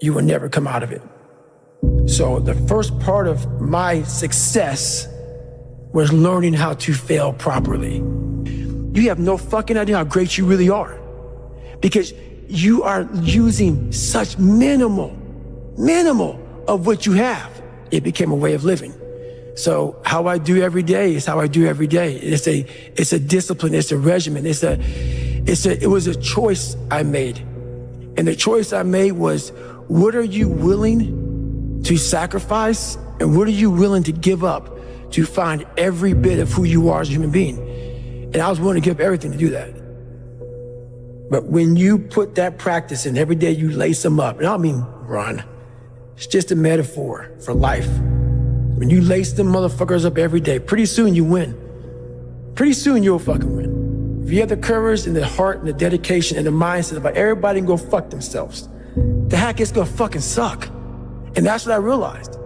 you will never come out of it. So the first part of my success was learning how to fail properly. You have no fucking idea how great you really are, because you are using such minimal of what you have. It became a way of living. So how I do every day is how I do every day. It's a discipline, it's a regimen, it was a choice I made. And the choice I made was, what are you willing to sacrifice, and what are you willing to give up to find every bit of who you are as a human being? And I was willing to give up everything to do that. But when you put that practice in, every day you lace them up, and I don't mean run, it's just a metaphor for life. When you lace them motherfuckers up every day, pretty soon you win. Pretty soon you'll fucking win. If you have the courage and the heart and the dedication and the mindset about everybody can go fuck themselves, the heck, it's gonna fucking suck. And that's what I realized.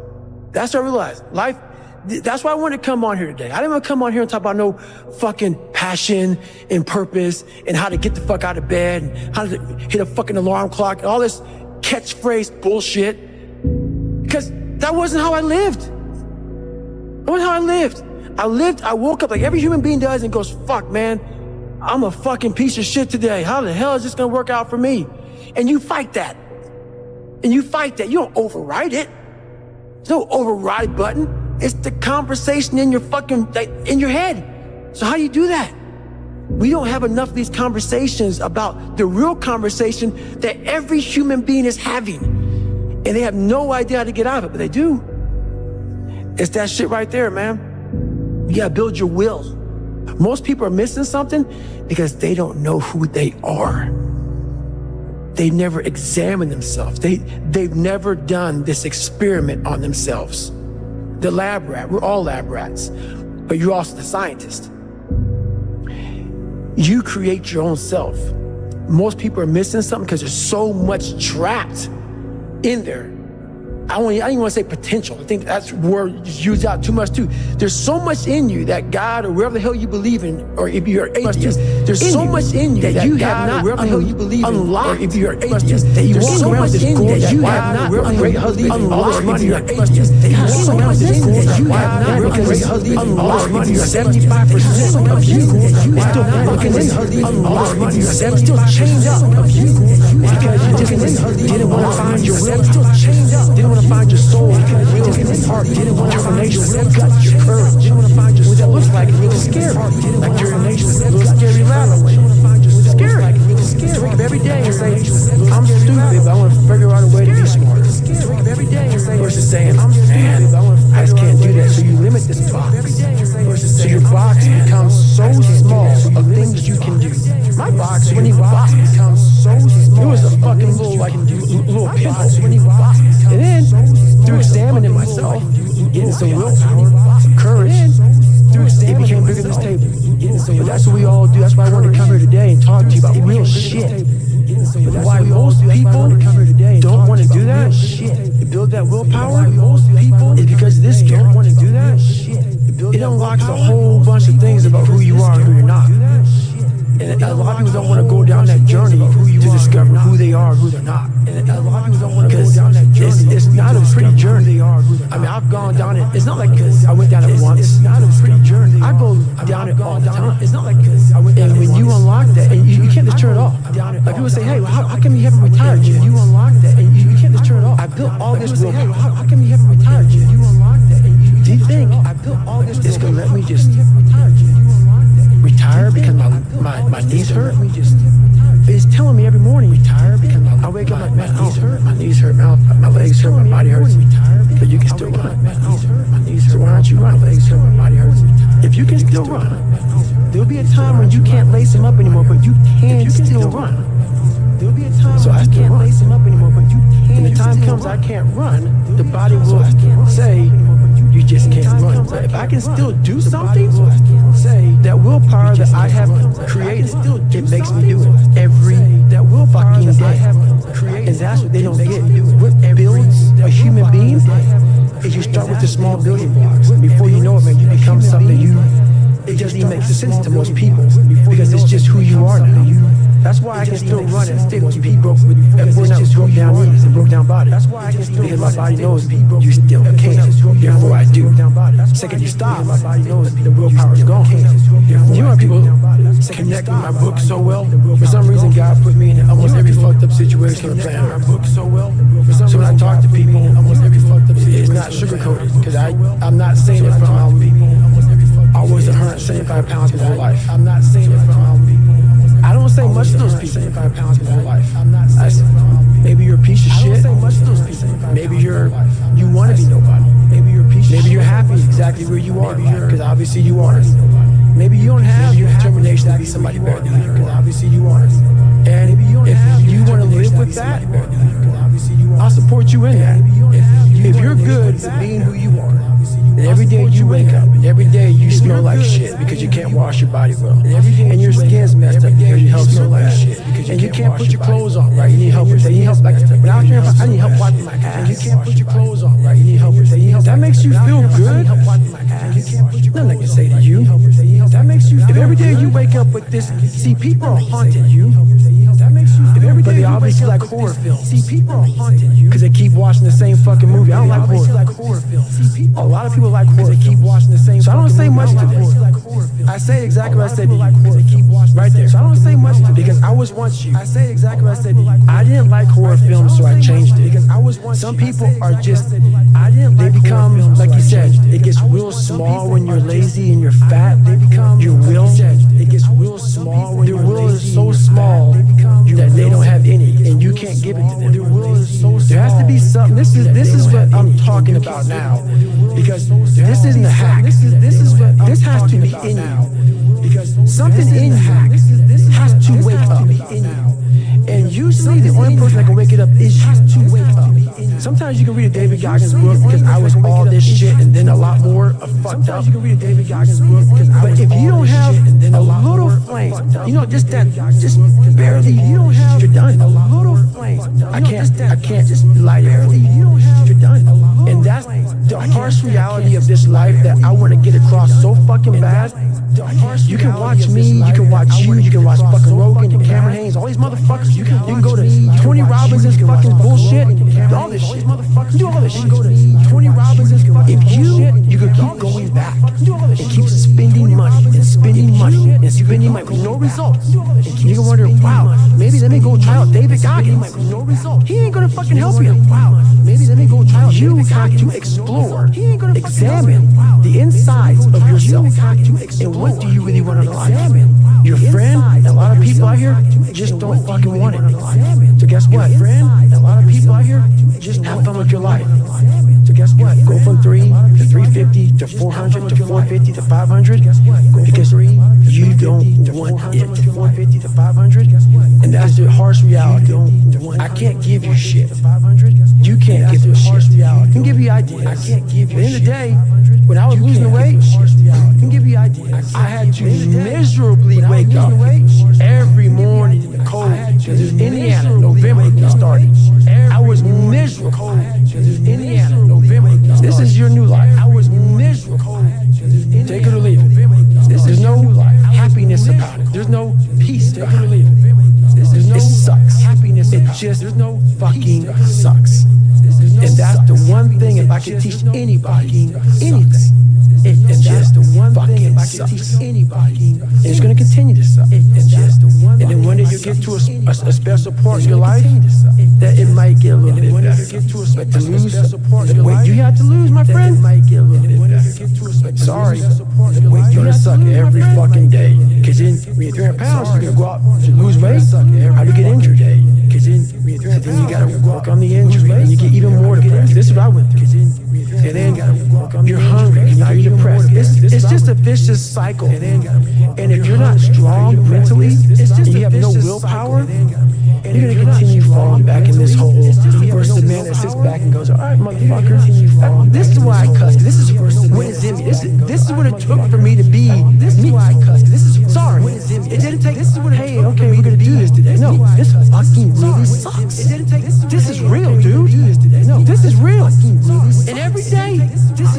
Life, that's why I wanted to come on here today. I didn't want to come on here and talk about no fucking passion and purpose and how to get the fuck out of bed and how to hit a fucking alarm clock and all this catchphrase bullshit. Because that wasn't how I lived. That wasn't how I lived. I woke up like every human being does and goes, fuck, man, I'm a fucking piece of shit today. How the hell is this going to work out for me? And you fight that. You don't override it. There's no override button. It's the conversation in your fucking, in your head. So how do you do that? We don't have enough of these conversations about the real conversation that every human being is having. And they have no idea how to get out of it, but they do. It's that shit right there, man. You gotta build your will. Most people are missing something because they don't know who they are. They never examine themselves. They've never done this experiment on themselves. The lab rat, we're all lab rats, but you're also the scientist. You create your own self. Most people are missing something because there's so much trapped in there. I don't even want to say potential. I think that's word used out too much too. There's so much in you that God, or wherever the hell you believe in, or if you're atheist, there's so much in you that you have not, wherever the hell you believe in, or if you're atheist, that you walk around this goal that you have not, wherever great husband, all this money, you're atheist, that you walk around this goal that you have not, wherever great husband, all this money, 75% of you is still fucking in husband, all this money, still chained up of you, because you just didn't want to find your will, still chained up, didn't want to find your soul, because you didn't want heart, didn't want your nation, your gut, your courage, didn't want to find your what that looks like, really scary, like your nation, a little scary rattle, scary, wake up every day and say, I'm stupid, but I want to figure out a way to be smart. Wake up every day and say, versus saying, man, I just can't do that. So you limit this box. So your box becomes so small of things you can do. My box, when your box becomes so small, it was a fucking little pinhole. And then, through examining myself, getting some willpower, some courage, it became bigger than this table. But that's what we all do. That's why I wanted to come here today and talk to you about real shit. But why most people don't want to do that shit, to build that willpower, is because this don't want to do that shit. It unlocks a whole bunch of things about who you are and who you're not. And a lot of people don't want to go down that journey to discover who they are and who they're not. And a lot of people don't want to go down that journey. It's not a pretty journey. I mean, I've gone down it. It's not like I went down it once. It's not a pretty journey. I go down it all the time. It's not like I went down it. And when you unlock that, and you can't just turn it off. Like people say, hey, well, how come you haven't retired yet? You unlock that, and you can't just turn it off. I built all this willpower. How come you haven't retired yet? You unlock that, and do you think I built all this? It's gonna let me just retire because my knees hurt? It's telling me every morning, retire because I wake up like, man, my knees hurt, my legs hurt, my body hurts, but you can still run. So why aren't you running? My legs hurt, my body hurts. If you can still run, there'll be a time when you can't lace them up anymore, but you can still run. There'll be a time so when you can't lace them up anymore, but you can. When the time comes I can't run, the body will say, you just can't run. So if I can still do something, say that willpower that I have created, it makes me do it every fucking day. And that's what they don't get. What builds a human being is you start with the small building blocks. Before you know it, man, you become something it doesn't even make sense to most people because it's just who you are now. That's why I can still run and still be broke with broke down knees and broke down body. That's why I can still because my body knows you still can. Therefore I do. Second you stop, my body knows the willpower is gone. You know how people connect with my book so well? For some reason God put me in almost every fucked up situation on the planet. So when I talk to people, almost every fucked up situation, it's not sugarcoated because I'm not saying it from I was 175 pounds my whole life. I'm not saying it from I don't say much to those people. 75 pounds my whole life. Maybe you're a piece of shit. Maybe you want to be nobody. Maybe you're happy exactly where you are because obviously you are. Maybe you don't have the determination to be somebody better than you because obviously you are. And if you want to live with that, I'll support you in that. If you're good at being who you are, and every day you wake up, and every day you smell like shit because you can't wash your body well, and your skin's messed up because your health smell like shit, and you can't put your clothes on right, you need help with that. You need help like when I was here, I need help wiping my ass. You can't put your clothes on right, you need help with that. That makes you feel good. Nothing I can say to you. That makes you. If every day you wake up with this, see, people are haunting you. That makes you. If every day but they obviously like horror films. See, people are haunting you because they keep watching the same fucking movie. I don't like horror films. A lot of people like horror. They keep watching the same. So I don't say much to this. I say exactly what I said to you. Right there. So I don't say much to because I was once you. I say exactly what I said to you. I didn't like horror films, so I changed it. Because I was once. Some people are just. They become like you said. It gets real small when you're lazy and you're fat. They become your will. It gets real small when your will is so small that they don't have any, and you can't give it to them. There has to be something. This is what I'm talking about now, because this isn't a hack. This has to be in you, because something in you has to wake up. And usually the only person that can wake it up is you to wake up. Sometimes you can read a David Goggins book because I was all this shit and then a lot more fucked up. But if you don't have a little flame, just barely, you're done. A little flame. I can't just light it for you. You're done. And that's the harsh reality of this life that I want to get across so fucking bad. You can watch me, you can watch you, you can watch fucking Rogan and Cameron Haynes, all these motherfuckers. You can go to 20 Robbins's fucking bullshit, all this shit. Do all this shit. 20 Robbins's fucking bullshit. You can keep going back and keep spending money and spending money and spending money with no results. You can wonder, wow, maybe let me go try out David Goggins. No results. He ain't gonna fucking help you. Wow, maybe let me go try out. You have to explore, examine the insides of yourself. And what do you really want in life? Your friend, and a lot of people out here just don't fucking want it. So guess what? A lot of people out here just have fun with your life. So guess what? Go from 3 to 350 to 400 to 450 to 500 because you don't want it. 450 to 500, and that's the harsh reality. I can't give you shit. You can't give me shit. I can give you ideas. I can't give you. At the end of the day, when I was losing weight, I can give you ideas. I had to miserably wake up every morning in the cold because it's Indiana, November it started. I was miserable. Indiana, November. This is your new life. I was miserable. Take it or leave it. There's no happiness about it. There's no peace behind it. It sucks. It just fucking sucks. And that's the one thing, if I could teach anybody anything, it just fucking sucks. And it's going to continue to suck. And then one day you'll get to a special part of your life that it might get a little bit better. But to lose the weight you had to lose, my friend, sorry, you're going to suck every fucking day. Because then when you're 300 pounds, you're going to go out to lose weight. How do you get injured? Because then you got to work on the injury and you get even more depressed. This is what I went through. And then you're hungry, now you're depressed. It's just a vicious cycle. And if you're not strong mentally, and you have no willpower, you're going to continue falling back in this hole versus the man that sits back and goes, all right, motherfucker, this is why I cuss. This is what is in me. This is what it took for me to be me. This is why I cuss. Sorry. It didn't take, hey, okay, we're going to do this today. No, this fucking really sucks. This is real, dude. do this today. No, this is real. And every day,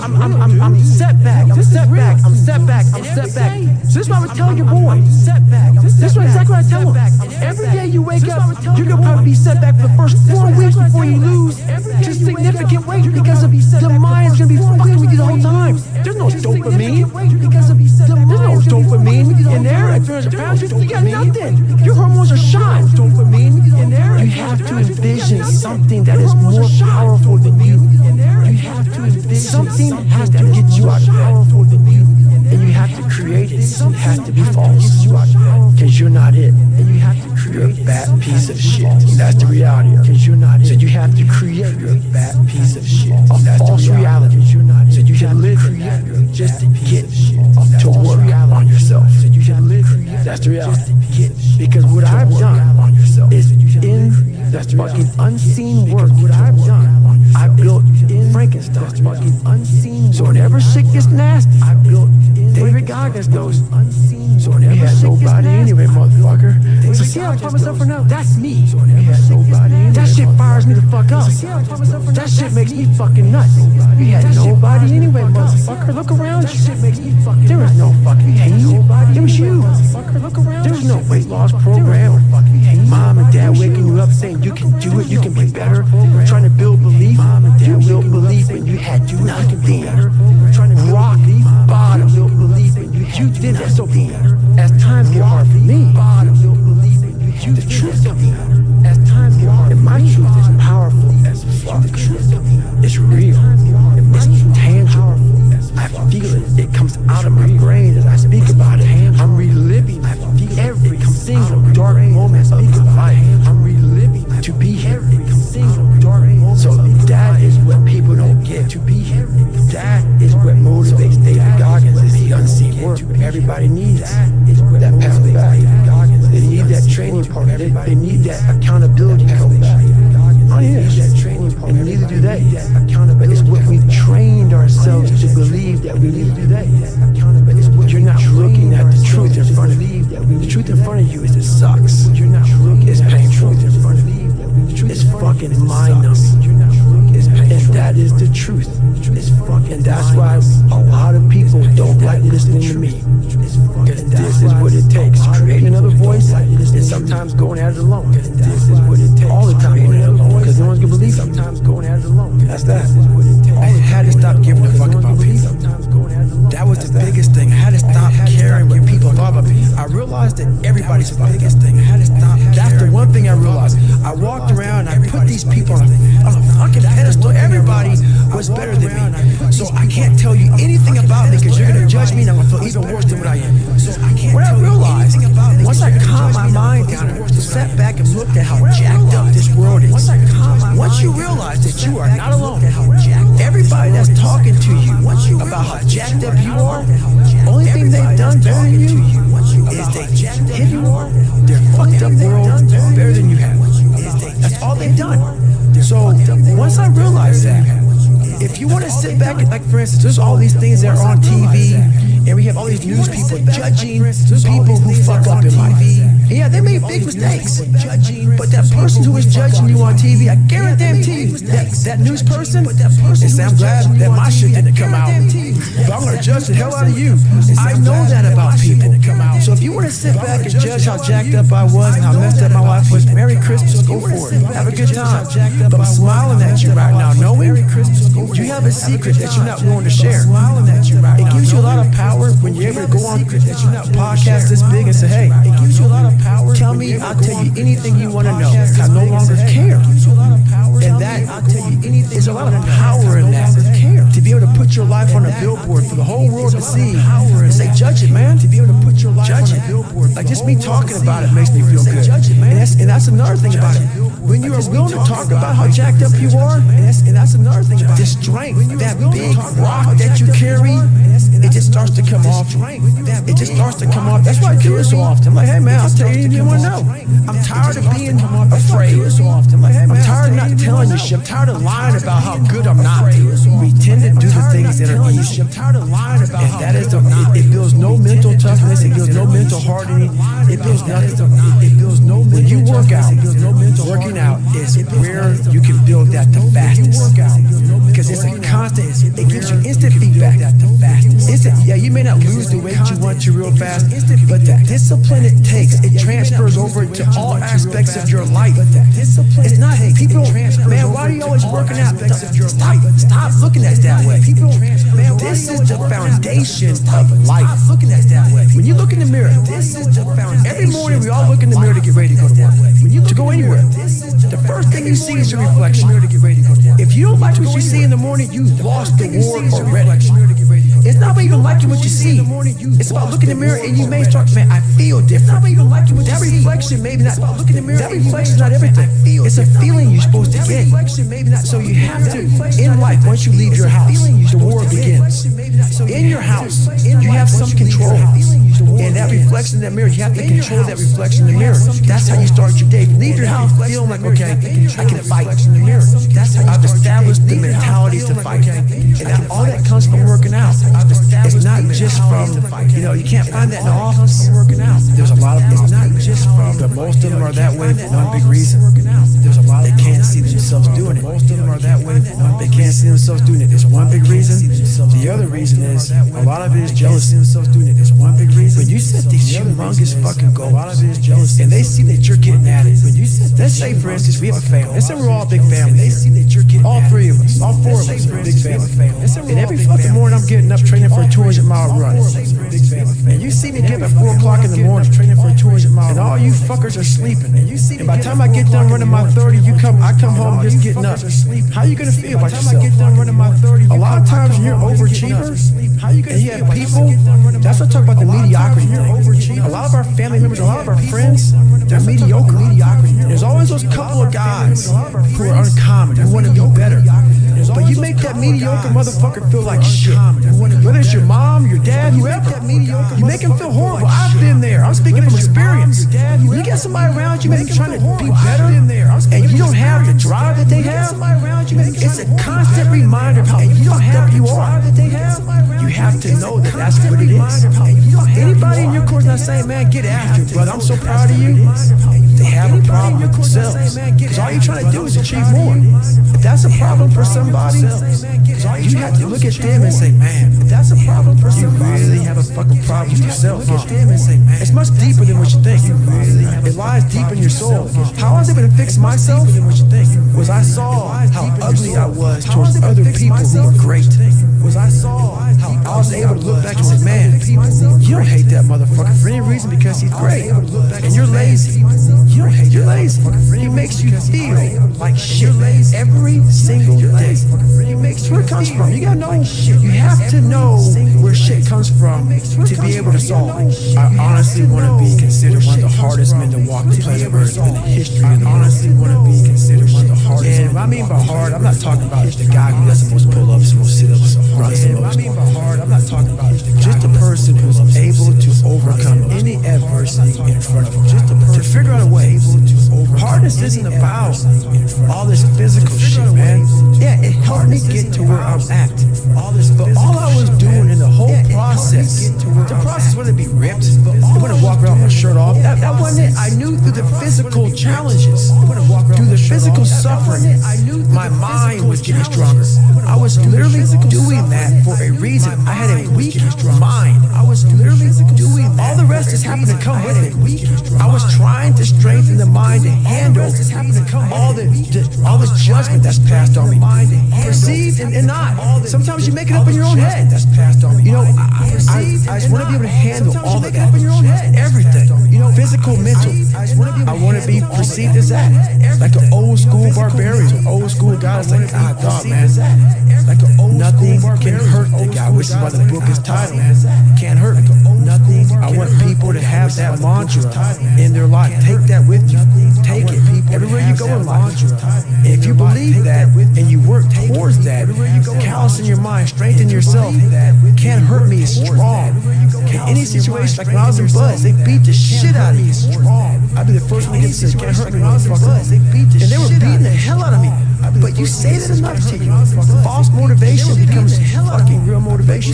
I'm set back. I'm set back. I'm set back. I'm set back. So this is what I would tell your boy. This is exactly what I tell him. Every day you wake up, you're gonna probably be set back for the first 4 weeks before you lose just significant weight because of the mind's gonna be fucking with you the whole time. There's no dopamine. There's no dopamine in there. At 300 pounds, you got nothing. Your hormones are shot. Dopamine in there. You have to envision something that is more powerful than you. You have to envision something has to get you out of bed. And you have to create it. It has to be false. Because you're not it. And you have to create a fat piece of shit. That's the reality of it. Because you're not it. So you have to create a fat piece of shit. A false reality. You're not it. So you can live in that just to get to work on yourself. So you can live in that. That's the reality. Because what I've done is in the fucking unseen work. What I've done, I built in Frankenstein. Fucking unseen. So whenever shit gets nasty, I built David Goggins goes unseen. So whenever shit nobody anyway, motherfucker. So see how I taught myself for now? That's me. So that shit fires me the fuck up. That shit makes me fucking nuts. You had nobody anyway, motherfucker. Look around you. There was no fucking pain. It was you. There was no weight loss program. Mom and dad waking you up saying you can do it, you can be better. Trying to build belief. You built belief and you had nothing there. Trying to rock bottom. You did that so as times get hard for me. The truth as times get hard. And my truth is powerful as fuck. It's real. It's tangible. I feel it. It comes out of my brain as I speak about it. I'm reliving every single dark moment of my life. I'm reliving to be here. So that is what people don't get. To be here. That is what motivates David Goggins. Is the unseen work. Everybody needs that path back. They need that training part. They need that accountability come back. Oh yeah, and neither do they. But it's what we've trained ourselves to believe that we need to do that. You're not looking at the truth in front of you. The truth in front of you is it sucks. It's painful. It's fucking mind-numbing. And that is the truth. And that's why a lot of people don't like listening to me. Because this is what it takes. Create another voice and sometimes going at it alone. This is what it takes. All the time going at it alone. Because no one's going to believe sometimes going at it alone. That's that. I had to stop giving a fuck about people. That was the biggest thing. I had to stop caring what people thought about me. I realized that everybody's the biggest thing. I had to stop. That's the one thing I realized. I walked around and I put these people on a fucking pedestal. Everybody was better than me. So I can't tell you anything about me because you're going to judge me and I'm going to feel even worse than what I am. So what I realized, once I calmed my mind down and sat back and looked at how jacked up this world is, once you realize that you are not alone, everybody that's talking to you about how jacked up you are, only thing they've done better than you is they hit you are their fucked up world better than you have. That's all they've done. So once I realized that, if you want to sit back and, like, for instance, there's all these things that are on TV, and we have all these news people judging people who fuck up in life. Yeah, they make big mistakes, but that person who is judging you on TV, I guarantee you, that news person, they say, I'm glad that my shit didn't come out, but I'm going to judge the hell out of you. I know that about people. So if you want to sit back and judge how jacked up I was and how messed up my life was, Merry Christmas, go for it. Have a good time. But I'm smiling at you right now, knowing you have a secret that you're not willing to share. It gives you a lot of power when you're able to go on podcast this big and say, hey, it gives you a lot of power. Tell me, I'll tell you anything you want to know. I no longer care. And that, I'll tell you anything. There's a lot of power in that. To be able to put your life on a billboard for the whole world to see and say, judge it, man. To be able to put your life on a billboard. Like, just me talking about it makes me feel good. And that's another thing about it. When you are willing to talk about how jacked up you are, and that's another thing about it. The strength, that big rock that you carry, it just starts to come off. It just starts to come off. That's why I do it so often. I'm like, hey man, I'll tell you anything you want to know. I'm tired of being afraid. I'm tired of not telling you shit. I'm tired of lying about how good I'm not. Pretending do the things that are easy. I'm tired of lying about and that is it builds no mental toughness, it builds no mental hardening, it builds nothing. It builds no mental when you work out, working out is where you can build that the fastest. Because it's a constant, it gives you instant feedback. Yeah, you may not lose the weight you want to real fast, but the discipline it takes, it transfers over to all aspects of your life. It's not people, man, why are you always working out? Stop looking at it that way. This is the foundation of life. When you look in the mirror, this is the foundation. Every morning we all look in the mirror to get ready to go to work. To go anywhere, the first thing you see is your reflection. If you don't like what you see in the morning, you lost the war already. It's not about even liking what you see. It's about looking in the mirror and you may start, man, I feel different. That reflection, maybe not. That reflection is not everything. It's a feeling you're supposed to get. So you have to, in life, once you leave your house, the war begins. In your house, you have some control. And that reflection in that mirror, you have to control that reflection in the mirror. That's how you start your day. Leave your house feeling like, okay, I can fight in the mirror. I've established the mentality to fight. And all that comes from working out. It's not just from, you can't find that in the office. There's a lot of it's not just from, but most of them are that way for one big reason. There's a lot they can't see themselves doing it. Most of them are that way. They can't see themselves doing it. There's one big reason. The other reason is a lot of it is jealousy. There's one big reason. When you set these humongous fucking goals, a lot of it is jealousy, and they see that you're getting at it. Let's say, for instance, we have a family. Let's say we're all a big family. They see that you're getting all three of us, all four of us are a big family. And every fucking morning I'm getting up training for a 200-mile run. And you see me get up at 4 o'clock in the morning training for a 200-mile run. And all you fuckers are sleeping. And by the time I get done running my 30, I come home just getting up. How you gonna feel about yourself? A lot of times when you're overachievers, and you have people, that's what I talk about the mediocrity thing. A lot of our family members, a lot of our friends, they're mediocre. There's always those couple of guys who are uncommon, who want to be better. But you make that mediocre motherfucker feel like shit. Whether it's your mom, your dad, whoever. You make him feel horrible. I've been there. I'm speaking from experience. You get somebody around you, maybe trying to be better, and you don't have the drive that they have. It's a constant reminder of how fucked up you are. You have to know that that's what it is. Anybody in your course not saying, man, get after it, brother, I'm so proud of you. They have a problem with themselves. Because all you're trying to do is achieve more. If that's a problem for somebody, you have to look at them and say, man, if that's a problem for somebody, you really have a fucking problem with yourself, huh? It's much deeper than what you think. It lies deep in your soul. How I was able to fix myself was I saw how ugly I was towards other people who were great. I was able to look back and say, man, you don't hate that motherfucker for any reason because he's great. And you're lazy. You're lazy. He makes you feel like shit every single day. That's where it comes from. You gotta know. You have to know where shit comes from to be able to solve it. I honestly want to be considered one of the hardest men to walk the planet Earth in the history. I honestly want to be considered one of the hardest. And what I mean by hard, I'm not talking about the guy who does the most pull-ups, most sit-ups, runs the most. I'm not talking about just a person who's able to overcome any adversity in front of him. Just to figure out a way. Hardness isn't about all this physical shit, man. Yeah, it helped me get to where I'm at. But all I was doing in the whole process, the process wouldn't be ripped. It wouldn't walk around with my shirt off. That wasn't it. I knew through the physical challenges, through the physical suffering, my mind was getting stronger. I was literally doing that for a reason. I had a weak mind. I was literally doing that. All the rest just happened to come with it. I was trying to strengthen the mind to handle all the judgment that's passed on me. Perceived and not. Sometimes you make it up in your own head. I just want to be able to handle all of that. Everything. Physical, mental. I want to be perceived as that. Like an old school barbarian, old school guy that's like, dog, man. Nothing can hurt the guy, which is why the book is titled, Can't Hurt Me. I want people to have that mantra in their life. Take that with you. Take it. Everywhere you go in life. If you believe that and you work towards that, callous in your mind, strengthen yourself. Can't hurt me is strong. Okay, any situation, like when I was in Buzz, they beat the shit out of me. I'd be the first one to get sick. Can't hurt me, motherfucker. And they were beating the hell out of me. But you say that enough to you. False motivation becomes fucking real motivation.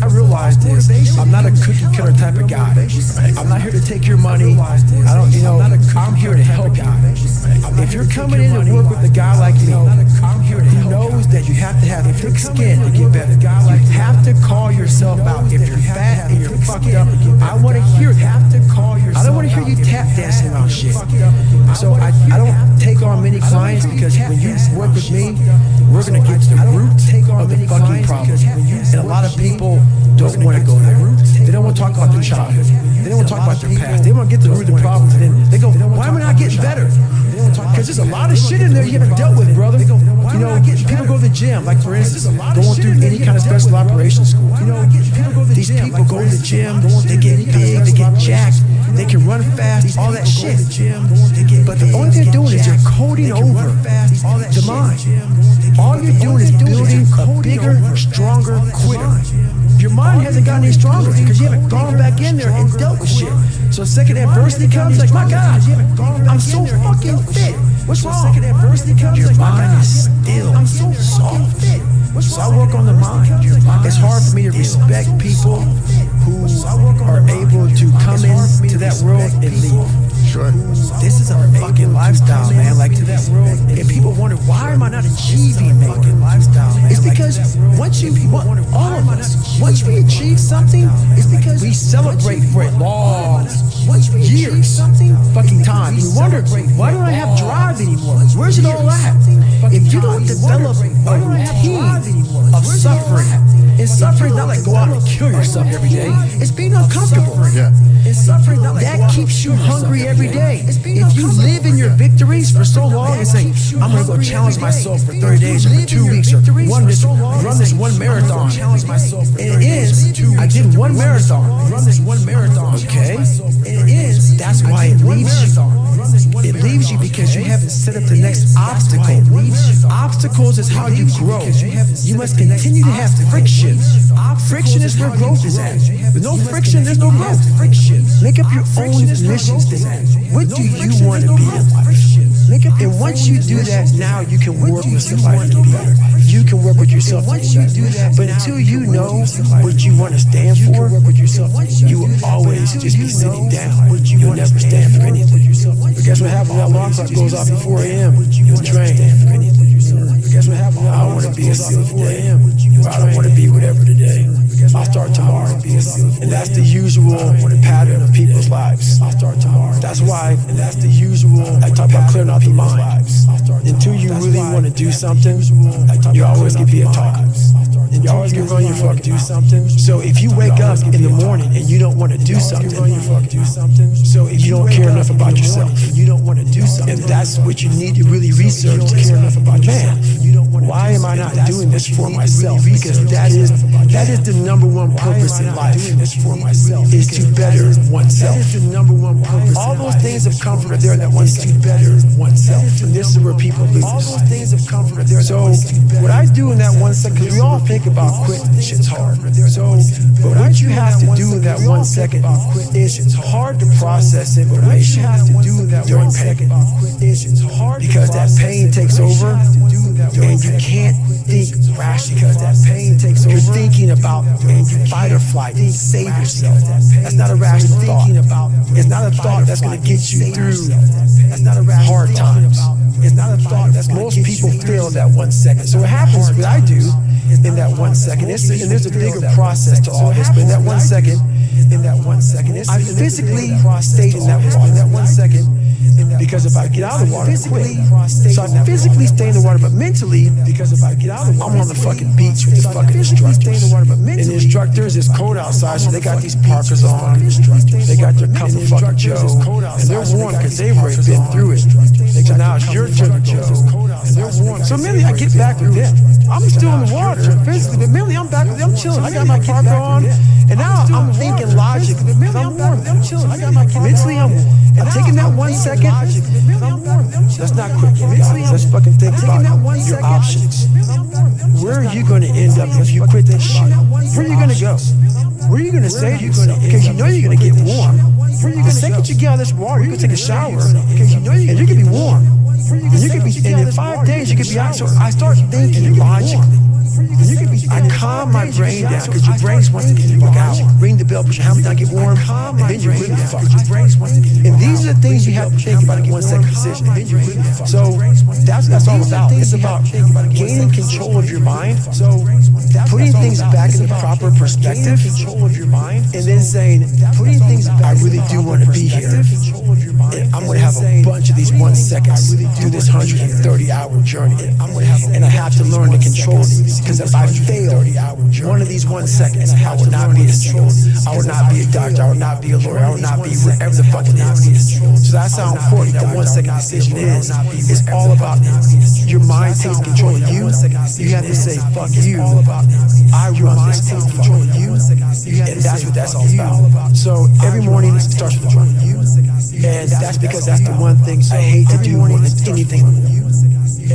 I realized this. I'm not a cookie cutter type of guy. I'm not here to take your money. I don't, I'm here to help you. If you're coming in to work with a guy like me, who knows that you have to have thick skin to get better. You have to call yourself out. If you're fat and you're fucked up, I want to hear that. I don't want to hear you tap dancing around shit. So I don't take on many clients because when you work with me, we're going to get to the root of the fucking problem. And a lot of people don't want to go there. They don't want to talk about their childhood. They don't want to talk about their past. They want to get to the root of the problems, and then they go, why am I not getting better? Because there's a lot of shit in there you haven't dealt with, brother. People go to the gym, like for instance, going through any kind of special operations school. These people go to the gym, they get big, they get jacked, they can run fast, all that shit. But the only thing they're doing is they're coding over the mind. All you're doing is building a bigger, stronger quitter. Your mind hasn't gotten any stronger because you haven't gone back in there and dealt with shit. So the second adversity comes, like, my God, I'm so fucking fit. What's wrong? Your mind is still soft. So I work on the mind. It's hard for me to respect people who are able to come into that world and leave. Sure. This is a fucking lifestyle, man. Like, and people wonder, why am I not achieving more? It's because once all of us, once we achieve something, it's because we celebrate for a long years, fucking time. We wonder, why don't I have drive anymore? Where's it all at? If you don't develop a routine of suffering, and suffering not like go out and kill yourself every day, it's being uncomfortable. Yeah. That keeps you hungry every day. If you live in your victories for so long and say, I'm going to go challenge myself for 30 days or for 2 weeks or run this one marathon. And it ends, I did one marathon. Okay? That's why it leaves you. It leaves you because you haven't set up the next obstacle. Obstacles is how you grow. You must continue to have friction. Friction is where growth is at. With no friction, there's no growth. Make up your own mission statement. What do you want to be in life? And once you do that, now you can work with somebody to be better. You can work with yourself to be better. But until you know what you want to stand for, you will always just be sitting down. You'll never stand for anything. But guess what happens when that alarm clock goes off at 4 a.m.? You're trained. But guess what happens? I don't want to be a SEAL at 4 a.m. I don't want to be whatever today. I'll start tomorrow. And that's the usual pattern of people's lives. I'll start tomorrow. That's why, and that's the usual, I talk about clearing out the mind. Until you really want to do something, you always can be a talker. And you always can run your fuck do something. So if you wake up in the morning and you don't want to do something, so if you don't care enough about yourself, and that's what you need to really research to care enough about yourself. Why am I not doing this for myself? Because that is the number one purpose in life, is to better oneself. All those things of comfort are there in that one second. To better oneself. And this is where people lose. So what I do in that 1 second, because we all think about quitting, shit's hard. So, but what you have to do in that 1 second is it's hard to process information during pain. Because that pain takes over, and you can't think rationally. Because that pain takes over. You're thinking about fight or flight, save yourself. That's not a rational thought. It's not a thought that's going to get you through hard times. It's not a thought that's most people fail that 1 second. So what happens, what I do in that 1 second, and there's a bigger process to all this, but in that 1 second, I physically stayed in that water, in that 1 second, because if I get out of the water, quick. So I physically stay in the water, but mentally, because if I get out of the water, I'm on the fucking beach with the fucking instructors. And the instructors, it's cold outside, so they got these parkers on. They got their cup of fucking Joe, and they're warm because they've already been through it. So now it's your turn, Joe, and they're warm. So mentally, I get back with them. I'm still in the water, physically, but mentally, I'm back with them. I'm chilling. I got my parker on, and now I'm thinking logically. I'm warm. I'm chilling. Mentally, I'm taking that 1 second. Let's not quit, guys. Let's fucking think about your options. Where are you going to end up if you quit this shit? Where are you going to go? What are you gonna say to yourself? Because you know you're gonna get warm. The second you get out of this water, you can take a shower, and you can be warm. And you could be, and in 5 days you could be out. So I start thinking logically. I calm my brain down because your brain wants to get the fuck out. Ring the bell, put your hammer down, get warm, and then you really fuck. And these are the things you have to think about in 1 second decision. So that's all about. It's about gaining control of your mind. So putting things back in the proper perspective, and then saying, putting things, I really do want to be here. And I'm going to have a bunch of these 1 seconds through this 130-hour journey. And I have to learn to control these. Because if I fail one of these 1 seconds, I will not be a control. I will not be a doctor. I will not be a lawyer. I will not be whatever the fuck it is. So that's how important that 1 second decision is. It's all about your mind takes control of you. You have to say, fuck you. I run this thing, fuck you. And that's what that's all about. So every morning it starts with you. And that's because that's the one thing I hate to do more than anything.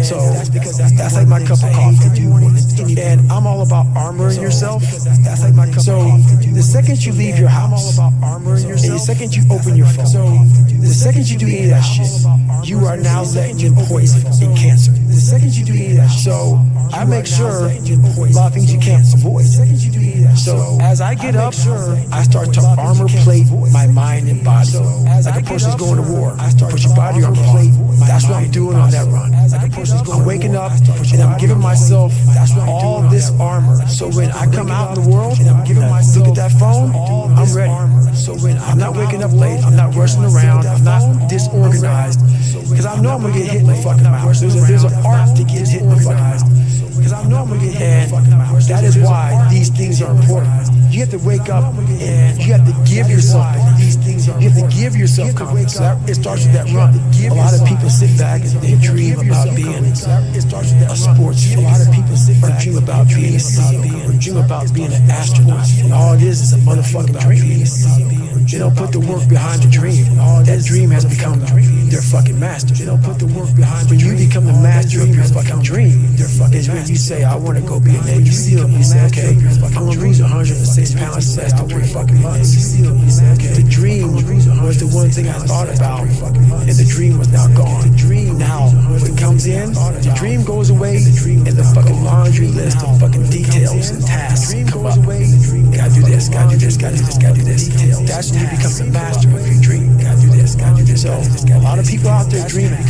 So that's like my cup of coffee. And I'm all about armoring yourself. So the second you leave your house, and the second you open your phone, the second you do any of that shit, you are now letting in poison and cancer. The second you do any of that shit, so I make sure a lot of things you can't avoid. So as I get up, I start to armor plate my mind and body. Like a person's going to war, put your body on plate. That's what I'm doing on that run. I'm waking up and I'm giving myself all this armor. So when I come out in the world, look at that phone, I'm ready. I'm not waking up late. I'm not rushing around. I'm not disorganized. Because I know I'm going to get hit in the fucking mouth. There's an art to get hit in the fucking mouth. And that is why these things are important. You have to wake up and you have to give yourself these things. You have to give yourself confidence. It starts with that run. A lot of people sit back and they dream about being a sports figure. A lot of people sit back or dream about being a CEO or dream about being an astronaut. And all it is a motherfucking dream. They don't put the work behind the dream. That dream has become their fucking master. They don't put the work behind the dream. When you become the master of your fucking dream, is when you say, I want to go be a Navy SEAL. You say, okay, I'm going to lose 106 pounds less than 3 fucking months. The dream was the one thing I thought about, and the dream was now gone. Now, when it comes in, the dream goes away, and the fucking laundry list of fucking details and tasks come up. Gotta do this, gotta do this, gotta do this, gotta do this. That's when you become the master of your dream. Gotta do this, gotta do this. So, a lot of people out there dreaming.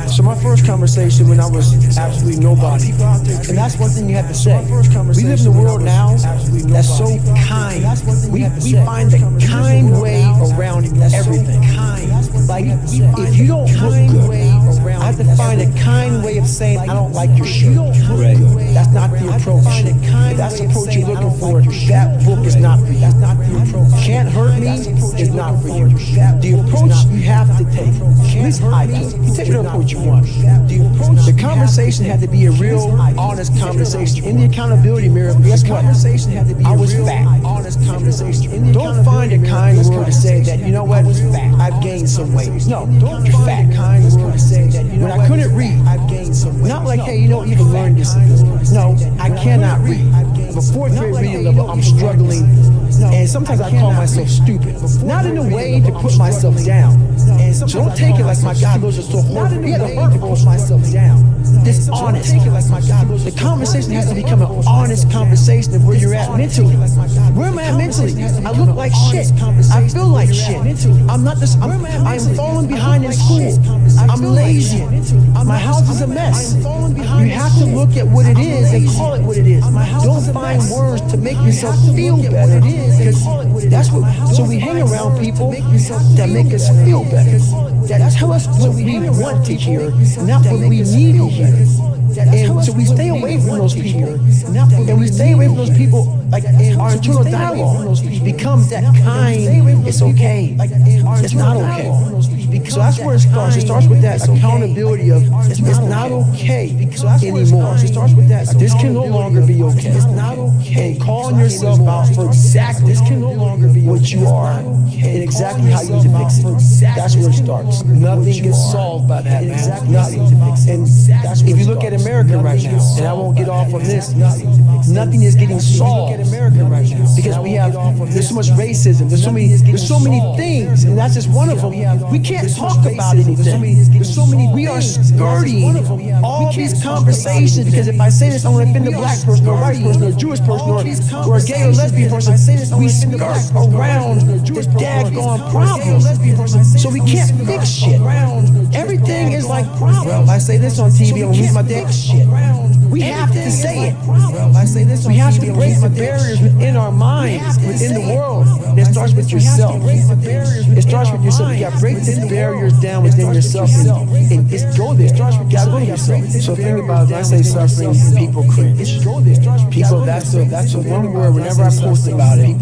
So my first conversation when I was absolutely nobody, and that's one thing you have to say. We live in a world now that's so kind. We find the kind way around everything. Like, if you don't look good, I have to find a kind way of saying, I don't like your shirt. Right. That's not the approach. If that's the approach you're looking for, that book is not for you. Can't hurt me is not for you. The approach you have to take, at least I took. You take whatever approach you want. The conversation had to be a real, honest conversation. In the accountability mirror, guess what? I was fat. Honest conversation. Don't find a kind word to say that, you know what, I've gained some weight. No, you're fat. Kind word to say that, you know what, when I couldn't read, I've gained some weight. Not like, hey, you know, you can learn disability. No, I cannot read. At a 4th grade reading level, I'm struggling. And sometimes I call myself stupid. Not in a way to put myself down. So don't take it like my God, those are so horrible. You have to hurt to put myself down. Dishonest. The conversation has to become an honest conversation of where you're at mentally. Where am I at mentally? I look like shit. I feel like shit. I'm not this. I'm falling behind in school. I'm lazy. My house is a mess. You have to look at what it is and call it what it is. Don't find words to make yourself feel better. Because that's what. So we hang around people that make us feel better. That tell us what we want to hear, not what we need to hear. And so we stay away from those people. And we stay away from those people, like our internal dialogue becomes that kind, it's okay. It's not okay. So that's where it starts. It starts with that accountability of it's not okay anymore. This can no longer be okay. And calling yourself out for exactly what you are and exactly how you need to fix it. That's where it starts. Nothing gets solved by that, man. Nothing. And if you look at America right right now, and I won't get off on this. Nothing is getting solved because there's so much racism. There's so many things, and that's just one of them. We can't talk about anything. We are skirting all these conversations because if I say this, I'm going to offend a black person, or a white person, or a Jewish person, or a gay or lesbian person. We skirt around this daggone problem, so we can't fix shit. Everything is like, well, I say this on TV, I'm gonna lose my damn shit. We have to say it. We have to break the barriers within our minds, within the world. And it starts with yourself. It starts with yourself. You gotta break the barriers down within yourself and just go there. You gotta go to yourself. So think about it. When I say suffering, people cringe. People, that's the one word. Whenever I post about it,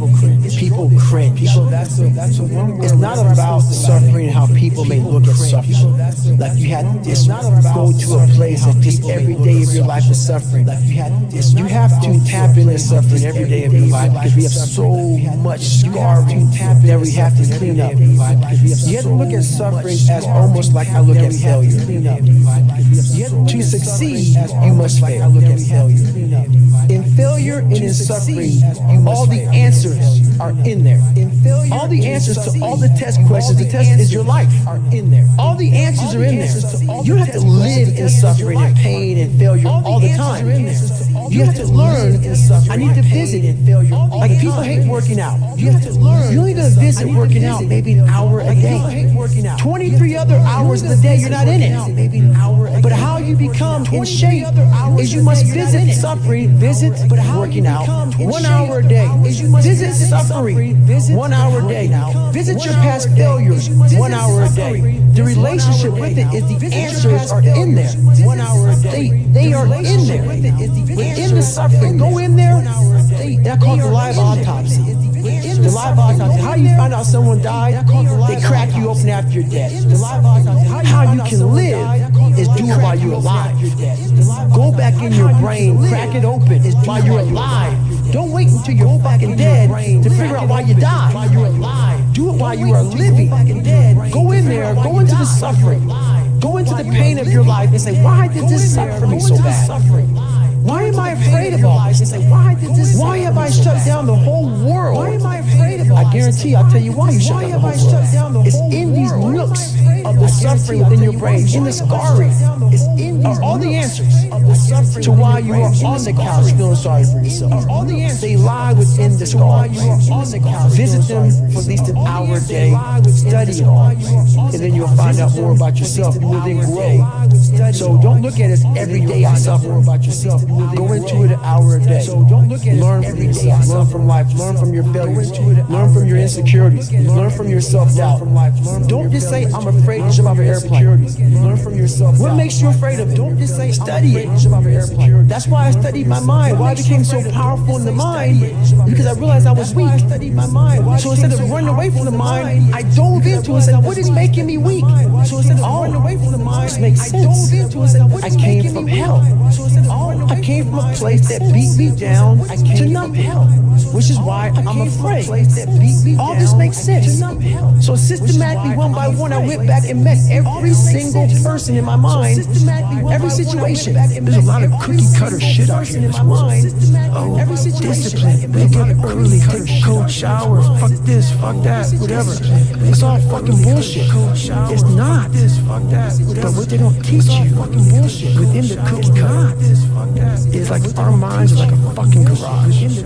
people cringe. It's not about suffering and how people may look at suffering. Like you had to just go to a place that just every day of your life is suffering. Like you have to tap into suffering every day of your life because we have so much scarring that we have to clean up. You have to look at suffering as almost like I look at failure. To succeed, you must fail. In failure and in suffering, all the answers are in there. All the answers to all the test questions, the test is your life, are in there. All the answers are in there. You have to live in suffering and pain and failure all the time. You have to learn, I need to visit in failure. Like people hate working out. You have to learn. You only gonna visit working out maybe an hour a day. 23 other hours of the day you're not in it. But how you become in shape is you must visit suffering, visit working out 1 hour a day. Visit suffering 1 hour a day. Visit your past failures 1 hour a day. The relationship with it is the answers are in there. 1 hour a day. They are in there. Within the suffering, go in there. And I call it the live autopsy. The live autopsy. How you find out someone died? They crack you open after you're dead. How you can live is do it while you're alive. Go back in your brain, crack it open while you're alive. Don't wait until you're fucking dead to figure out why you died. Do it while you are living. Go in there, go into the suffering. Go into the pain of your life and say, why did this suck for me so bad? Why am I afraid of all this? Why have I shut down the whole world? Why am I afraid of all this? I guarantee I'll tell you why you shut down the whole world. It's in these nooks of the suffering within your brain, in the scarring. It's in these all the answers to why you are on the couch feeling sorry for yourself. They lie within the scars. Visit them for at least an hour a day. Study it all. And then you'll find out more about yourself. You will then grow. So don't look at it as every day I suffer about yourself. Go into it an hour a day. Learn from yourself. Learn from life. Learn from your failures. Learn from your insecurities. Learn from your self-doubt. Don't just say, I'm afraid to jump off an airplane. Learn from yourself. What makes you afraid of it? Don't just say, study it. That's why I studied my mind. Why I became so powerful in the mind? Because I realized I was weak. So instead of running away from the mind, I dove into it and said, what is making me weak? So instead of running away from the mind, this makes sense. I came from hell. I came from a place that beat me down to numb hell, which is why I'm afraid. All this makes sense. So systematically, one by one, I went back and met every single person in my mind, every situation. There's a lot of cookie cutter shit out here in this world. Oh, discipline, wake up early, take a cold shower, fuck this, fuck that, whatever. It's all fucking bullshit. It's not. But what they don't teach you within the cookie cutter is like our minds are like a fucking garage.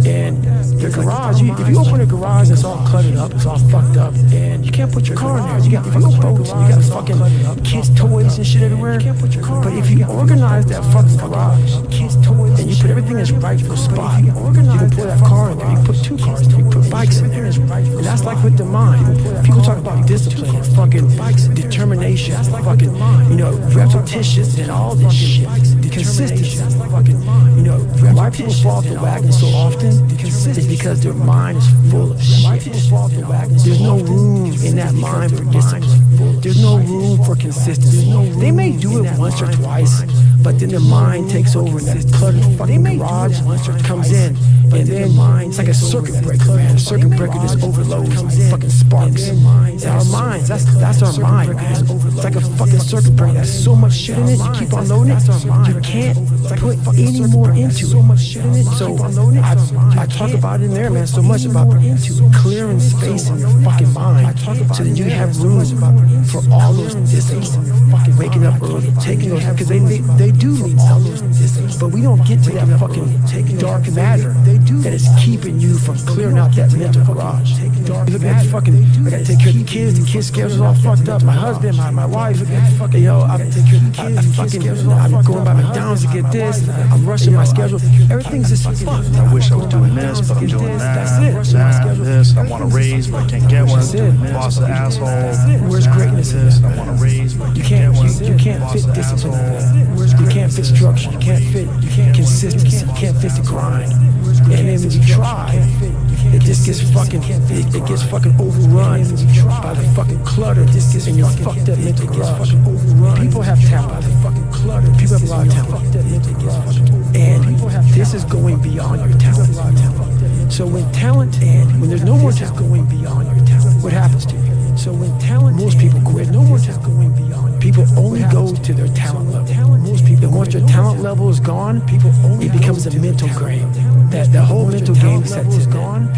And the garage, if you open a garage, it's all cluttered up, it's all fucked up, and you can't put your car in there. You got fucking boats, and you got fucking kids' toys and shit everywhere. But if you organize that fucking garage, and you put everything in its rightful spot, you can put that car in there, you can put two cars in there, you can put bikes in there. And that's like with the mind. People talk about discipline and fucking determination, fucking, repetitions and all this shit. Consistency. Why people fall off the wagon so often is because their mind is full of shit. There's no room in that mind for discipline. There's no room for consistency. They may do it once or twice, but then their mind takes over and that cluttered fucking garage comes in. And then it's like a circuit breaker, man. A circuit breaker just overloads, fucking sparks. And our minds, that's our mind, man. It's like a fucking circuit breaker. There's so much shit in it, you keep on loading it, you can't put any more into it. So I talk about it in there, man, so much about clearing space in your fucking mind so that you have room for all those disciplines. Waking up early, taking those, because they do need something. But we don't get to that fucking dark matter that is keeping you from clearing out that mental garage. You look at fucking, I gotta take care of the kids schedule's all fucked up. My husband, my wife, you know, I'm going by McDonald's to get this. I'm rushing my schedule. Everything's just fucked. I wish I was doing this, but I'm doing that. This. I want to raise, but I can't get one. Boss an asshole. Where's greatness in this? I want to raise, but you can't fit discipline. You can't fit structure. You can't fit consistency. You can't fit the grind. And then when you try, it just gets fucking, it gets fucking overrun by the fucking clutter. And you're fucked up mental garage. People have talent. People have a lot of talent. And this is going beyond your talent. So when talent, and when there's no more talent, what happens to you? So when talent, most people quit. No more talent going beyond. People only go to their talent level. Most people, and once your talent level is gone, it becomes a mental game. That the whole mental game sets is gone.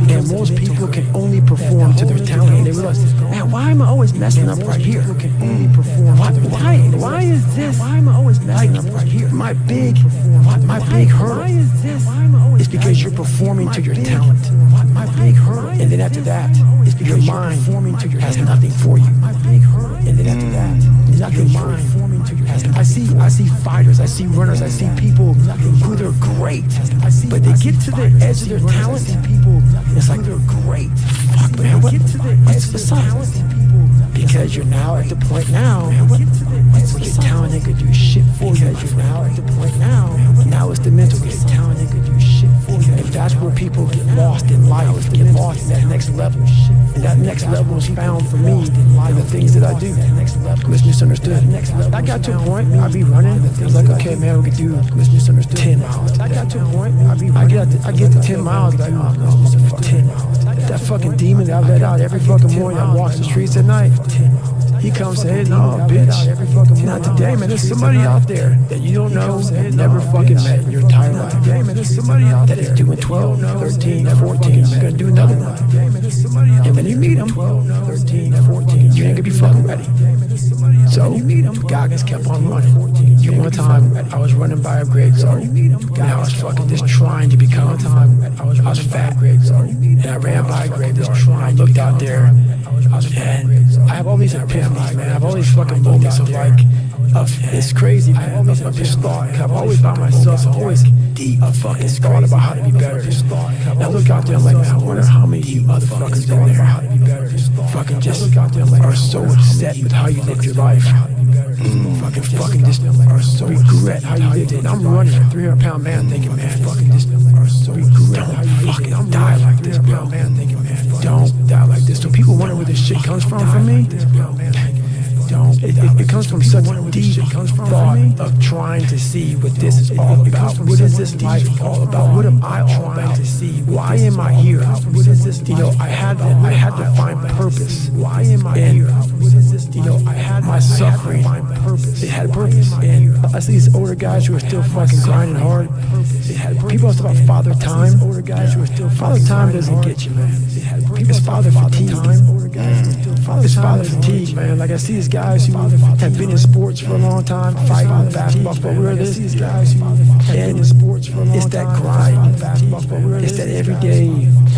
And most people can only perform to their talent. And they realize, man, why am I always messing up right here? Why is this? Why am I always messing up right here? My big hurdle is because you're performing to your talent. My big hurdle. And then after that, it's because your mind has nothing for you. And then after that, it's not your mind. I see fighters, I see runners, I see people who they're great, but they get to the edge of their talent. It's like they're great. Fuck, man, what's the silence? Because you're now at the point now where your talent ain't gonna do shit for you. Because you're now at the point now it's the mental game. Talent ain't gonna do shit for you. And that's where people get lost in life, get lost in that next level. And that next level is found for me in the things that I do. It's misunderstood. I got to a point, I'd be running, it was like, okay, man, we could do 10 miles. I got to a point, I get to 10 miles, like, oh no, 10 miles. That fucking demon that I let out every fucking morning that walks the streets at night. He comes and says, no, bitch, not today, man. There's somebody out there that you don't know, and never fucking met in your entire life. Today, man, there's somebody out there that is doing 12, 13, 14, is gonna do another one. And when you meet him, 12, 13, 14, you ain't gonna be fucking ready. So, God just kept on running. One time, I was running by a graveyard, and I was fucking just trying to become. I was fat, and I ran by a graveyard, I looked out there, and I have all these epiphanies, man. I have all these fucking moments of like, it's crazy, man, of just thought. I'm always by myself, I'm always deep fucking thought about how to be better. And I look out there, I'm like, man, I wonder how many of you motherfuckers in there fucking just are so upset with how you lived your life. Fucking just are so regret how you lived it. I'm running a 300-pound man thinking, man, fucking just are so regret how you fucking die like this, bro. Don't die like this. So people wonder where this shit comes from for me. It comes from such a deep thought of trying to see what this is all about. What is this life all about? What am I all about to see? Why am I here? What is this? You know, I had to find purpose. Why am I here? What is this? You know, I had my suffering. It had purpose. And I see these older guys who are still fucking grinding hard. People talk about father time. Father time doesn't get you, man. It's father fatigue. It's father fatigue, man. Like I see these guys who have been in sports for a long time, fighting basketball, whatever it is. And it's that grind. It's that everyday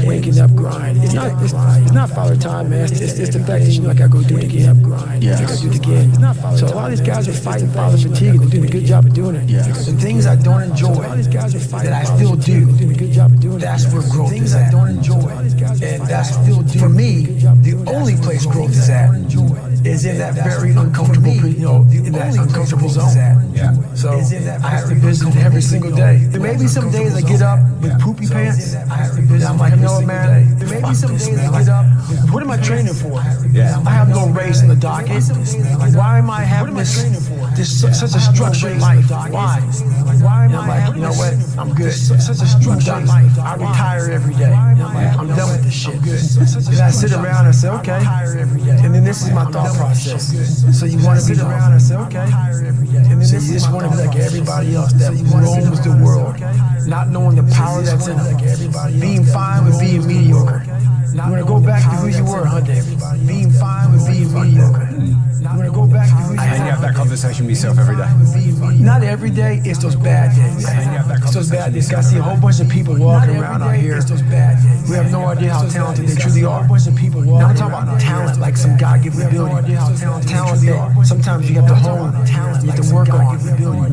waking up grind. It's not father time, man. It's the fact that you know, like I go do it again. Yeah. I go do it again. So a lot of these guys are fighting father fatigue. They're doing a good job of doing it. Yeah. The things I don't enjoy that I still do, that's where growth is at. And that's still, for me, the only place growth is at is in that very uncomfortable, in that uncomfortable zone. Yeah. So I have to visit every single day. There may be some days I get up with poopy pants, and I'm like, you know what, man? There may be some days I get up. What am I training for? Yeah. I have no race in the docket. Why am I having such a structured life? Why? And I'm like, you know what? I'm good. Such a structured life. I retire every day. I'm done with this shit. And I sit around and say, okay. And then this is my thought process. So you want to be around and say, okay. So you just want to be like everybody else that roams the world, not knowing the power that's in them. Being fine with being mediocre. You want to go back to who you were, huh, David? Being fine with being mediocre. You want to go back to who you were. And you have that conversation with yourself every day. Not every day, it's those bad days. It's those bad days. I see a whole bunch of people walking around out here who have no idea how talented they truly are. Now I'm talking about talent, like some God-given ability. Talent that sometimes you have to hone, you have to work on,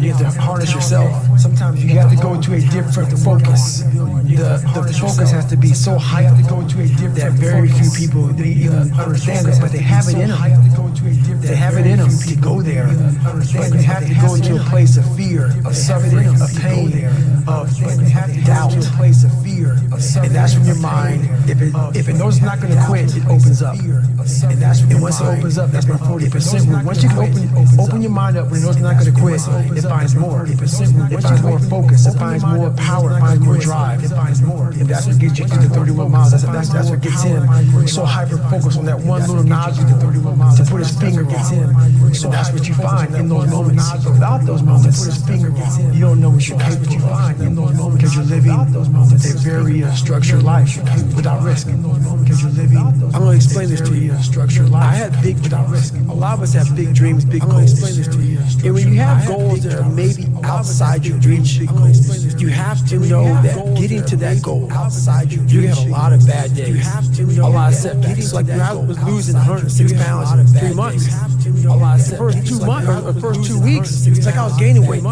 you have to harness yourself. Sometimes you have to go to a different focus. The focus has to be so high that very few people even understand it, but they have it in them. They have it in them to go there, but you have to go into a place of fear, of suffering, of pain, of doubt, and that's when your mind, if it knows it's not going to quit, it opens up, and once it opens up, that's my 40%. Once you open your mind up when it knows it's not going to quit, it finds more. It finds more focus. It finds more power. It finds more drive. It finds more, and that's what gets you through the 31 miles. That's what gets him so hyper focused on that one little nodule to put his finger gets him. So that's what you find in those moments. Without those moments, you don't know what you're capable of in those moments because you're living a very structured life without risk. Because you're living. I'm going to explain this to you. I had big without risk. A lot of us have big dreams, big goals. And when you have goals that are maybe outside your reach, you have to know that getting to that goal, you're going to have a lot of bad days, a lot of setbacks. Like when I was losing 106 pounds in 3 months, the first 2 months or the first 2 weeks, it's like I was gaining weight.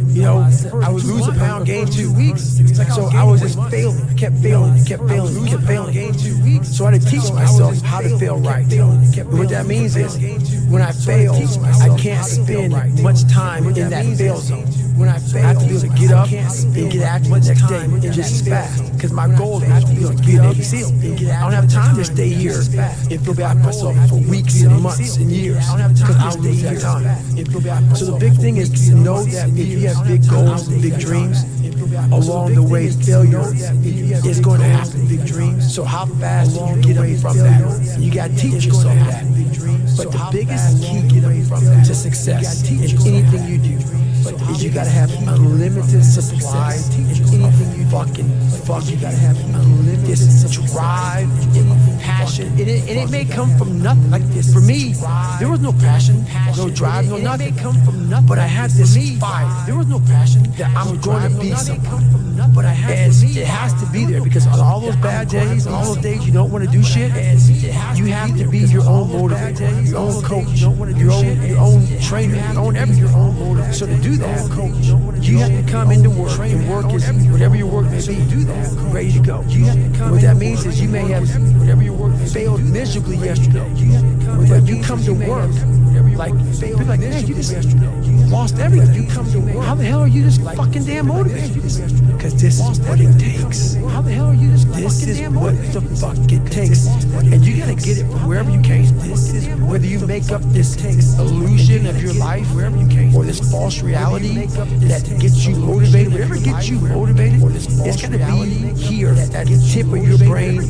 You know, I would lose a pound, gain 2 weeks. So I was just failing. I kept failing. So I had to teach myself how to fail right. And what that means is, when I fail, I can't spend much time in that fail zone. I have to be able to get up and get active the next day and just as fast. Because my goal is to be able to be a Navy SEAL. I don't have time to stay here and feel bad for myself for weeks and months and years. Because I'll lose that time. So the big thing is to know that if you have big goals and big dreams, along the way failure is going to happen. Big dreams. So how fast do you get up from that? You got to teach yourself that. But the biggest key to success in anything you do is you gotta have unlimited supply in anything you you gotta have unlimited drive and passion. And it may come from nothing. Like this. For me, there was no passion, no drive, no nothing. But I had this fire. There was no passion that I'm going to be something. But and it has to be there because on all those bad days, on all those days you don't want to do shit, you have to be your own motivator, your own coach, your own trainer, your own everything. So to do that, you have to come into work, and work is whatever your work may be, ready to go. What that means is you may have failed miserably yesterday, but you come to work like people like, man, you just lost everything. You come to work. How the hell are you just fucking damn motivated? Because this is what it takes. How the hell are you just this is what the fuck it takes. And you gotta get it from wherever you came. This is whether you make up this illusion of your life, wherever you came, or this false reality that gets you motivated, whatever gets you motivated, it's gonna be here at the tip of your brain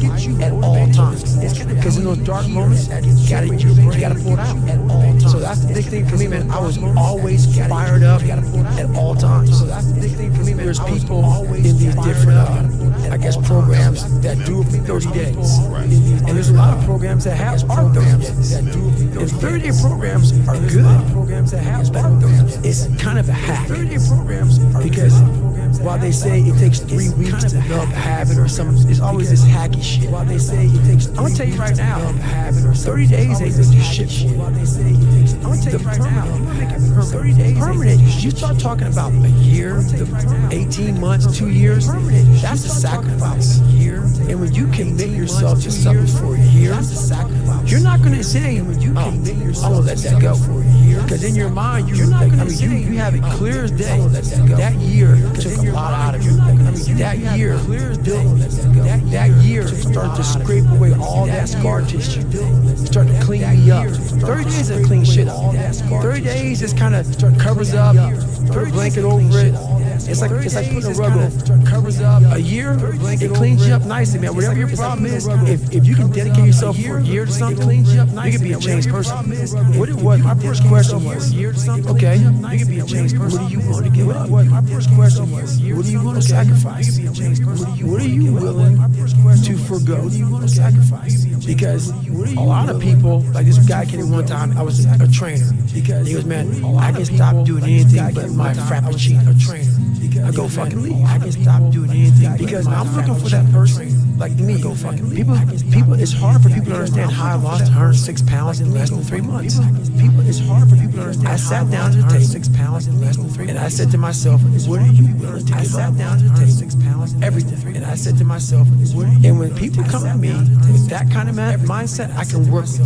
at all times. Because in those dark moments, you gotta pull it out at all times. So that's the big thing for me, man. I was always fired up at all times. So that's the big thing for me, man. There's people in these different, I guess, programs that do it for 30 days. And there's a lot of programs that have 30 days. And 30-day programs are good. But it's kind of a hack. 30-day programs because while they say it takes 3 weeks to develop a habit or something, it's always this hacky shit. While they say it takes, I'm gonna tell you right now, 30 days ain't gonna do shit for you. I'm gonna tell you right now, 30 days permanent. You start talking about a year, 8 18 months, 2 years, that's a sacrifice. And when you commit yourself to something for a year, you're not going to say, I'm going to let that go. Because in your mind, you have it clear as day. That year took a lot out of you. That year started to scrape away all that scar tissue. Started to clean me up. 30 days of clean shit up. 30 days just kind of covers up, put a blanket over it. It's like putting a rug over. Covers up. A year, it cleans you up nicely, man. Whatever your problem is, if you can dedicate yourself for a year to something, you can be a changed person. What it was, my first question was, okay, you can be a changed person. What do you want to give up? My first question was, what do you want to sacrifice? What are you willing to forgo? What do you want to sacrifice? Because a lot of people, like this guy came in one time, I was a trainer. He goes, man, I can stop doing anything but my frappuccino. I go fucking leave. I can stop doing anything because I'm looking for that person like me. Go fucking leave. People. It's hard for people to understand how I lost 106 pounds in less than 3 months. It's hard for people to understand. I sat down to the table, 6 pounds in less than 3 months, and I said to myself, "What are you willing to give up?" I sat down to the table, 6 pounds, everything, and I said to myself, and when people come to me with that kind of mindset, I can work with you.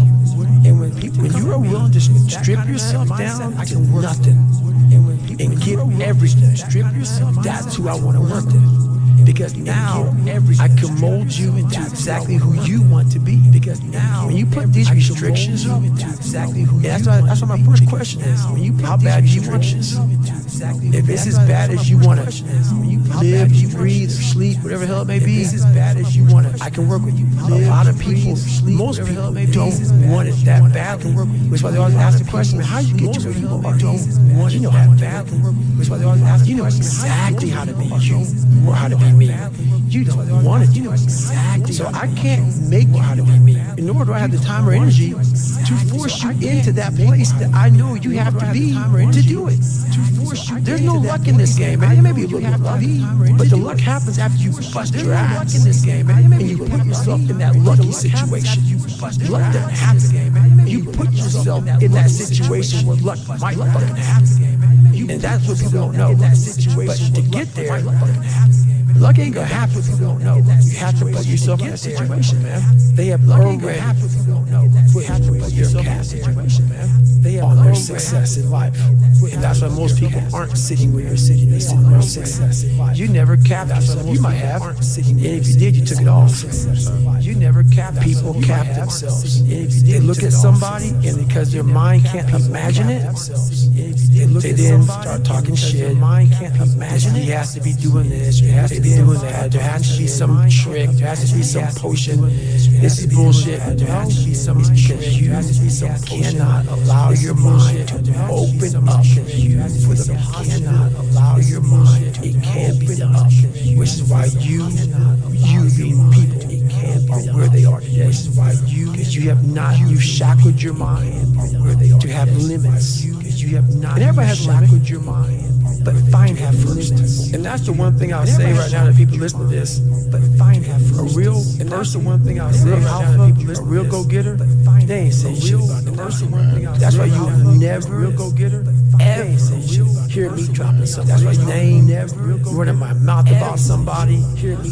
And when you are willing to strip yourself down to nothing and give everything, strip yourself, that's who I want to work with. Because now I can mold you into exactly who you want to be. Because now when you put these restrictions on, exactly who that's why my first question is, how bad do you want this? If it's as bad as you want to live, you breathe, or sleep, whatever the hell it may be, it's as bad as you want it, I can work with you. A lot of people, most people don't want it that bad. Which is why they always ask the question, how do you get to where you are? You know how bad. Which is why they always ask, you know exactly how to be you or how to be me. You don't want it. You know exactly. So I can't make you how to be me. And nor do I have the time or energy to force you into that place that I know you have to be to do it. There's no luck in this game, man. It may be a little lucky, but the luck happens after you bust your ass in this game, man. And you put yourself in that lucky situation. Luck doesn't happen. You put yourself in that situation where luck might fucking happen. And that's what people don't know. But to get there, luck ain't gonna happen if you don't know. You have to put yourself in that situation, man. They have already put yourself in that situation, man. They have on their success in life. And that's why most people aren't sitting where you're sitting. They sit on their success in life. You never capped yourself. You might have. And if you did, you took it off. You never capped. People cap themselves. They look at somebody, and because their mind can't imagine it, they then start talking shit. Mind can't imagine it. He has to be doing this. He has to be doing that. There has to be some trick. There has to be some potion. This is bullshit. There has to be some because you cannot allow your mind to open up for the cannot allow your mind. It can't be done. Which is why you being people are where they are today. Which is why because you shackled your mind where they are to have limits. You have not. And everybody has shackled your mind. But find that first. And that's the one thing I'll say right now to people listening to this. But find that first. A real, and that's the one thing I'll say right now to people listening to this. A real go-getter, they ain't saying shit about that. That's why you never ever hear me dropping somebody's name, running my mouth about somebody.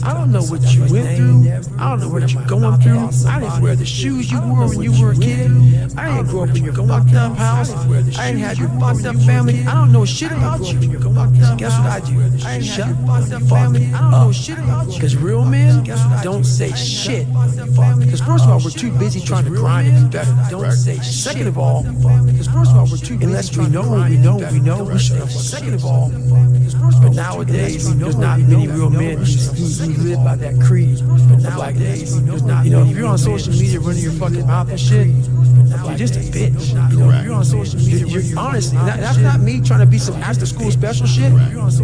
I don't know what you went through. I don't know what you're going through. I didn't wear the shoes you wore when you were a kid. I didn't grow up in your fucked up house. I didn't have your fucked up family. I don't know shit about you. Guess what I do? Shut the fuck up. Because real men don't say shit. Because first of all, we're too busy trying to grind and be better. Don't say shit. Second of all, because first of all, we're too busy unless we know, we shut up. Second of all, but nowadays, there's not many real men who live by that creed. But nowadays, there's not, if you're on social media running your fucking mouth and shit, you're just a bitch. If you're on social media, you're honestly, that's not me trying to be some after school special shit.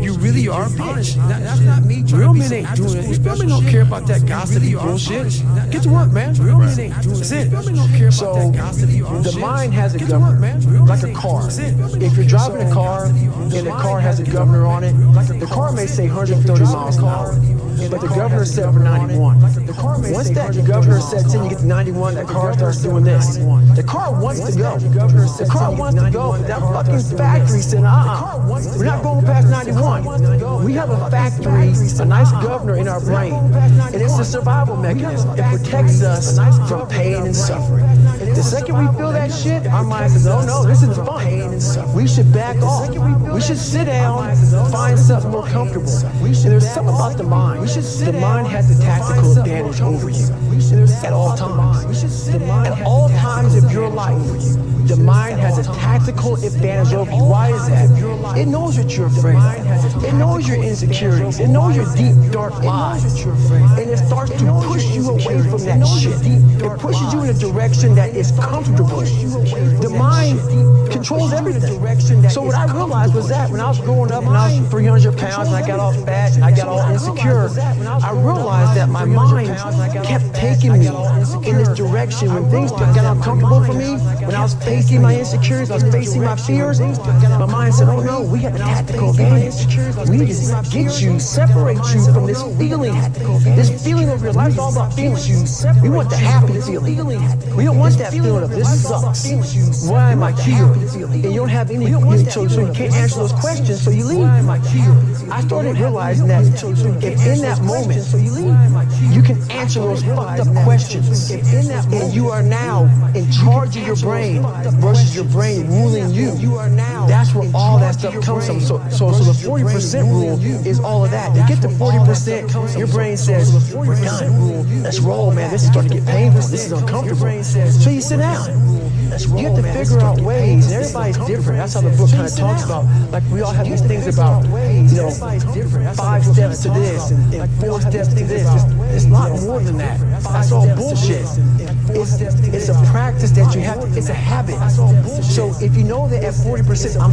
You really are a bitch. That's not me. Real men ain't doing it. Real men don't care about that gossipy bullshit. Get to work, man. Real men ain't doing it. That's it. So the mind has a governor, like a car. If you're driving a car and the car has a governor on it, the car may say 130 miles an hour, but the governor set for 91. Once that governor sets in, you get to 91, that car starts doing this. The The car wants to go. The car wants to go, but that fucking factory said, we're not going past 91. We have a factory, a nice governor in our brain, and it's a survival mechanism. It protects us from pain and suffering. The second we feel that shit, our mind says, oh no, this is fun. We should back off. We should sit down, find something more comfortable. And there's something about the mind. The mind has the tactical advantage over you at all times. At all times of your life, the mind has a tactical advantage over you. Why is that? It knows what you're afraid of. It knows your insecurities. It knows your deep, dark lies. And it starts to push you away from that shit. It pushes you in a direction that is comfortable. The mind controls everything. So what I realized was that when I was growing up and I was 300 pounds and I got all fat and I got all insecure, I realized that my mind kept taking me in this direction. When things got uncomfortable for me, when I was facing my insecurities, I was facing my fears, my mind said, oh no, we have a tactical advantage. We need to get you, separate you from this feeling. This feeling of your life is all about feelings. We want the happy feeling. We don't want that feeling of this sucks. Why am I here? And you don't have any, so you can't answer those questions, so you leave. I started realizing that if in that moment you can answer those fucked up questions, and you are now in charge of your brain versus your brain ruling you, that's where all that stuff comes from. So the 40% rule is all of that. You get to 40%, your brain says, we're done. Let's roll, man. This is starting to get painful. This is uncomfortable. So you sit down. You have to figure out ways, and everybody's different. That's how the book kind of talks about, like we all have these things about, 5 steps to this and 4 steps to this. It's a lot more than that. That's all bullshit. It's a practice that you have to, it's a habit. So if you know that at 40% I'm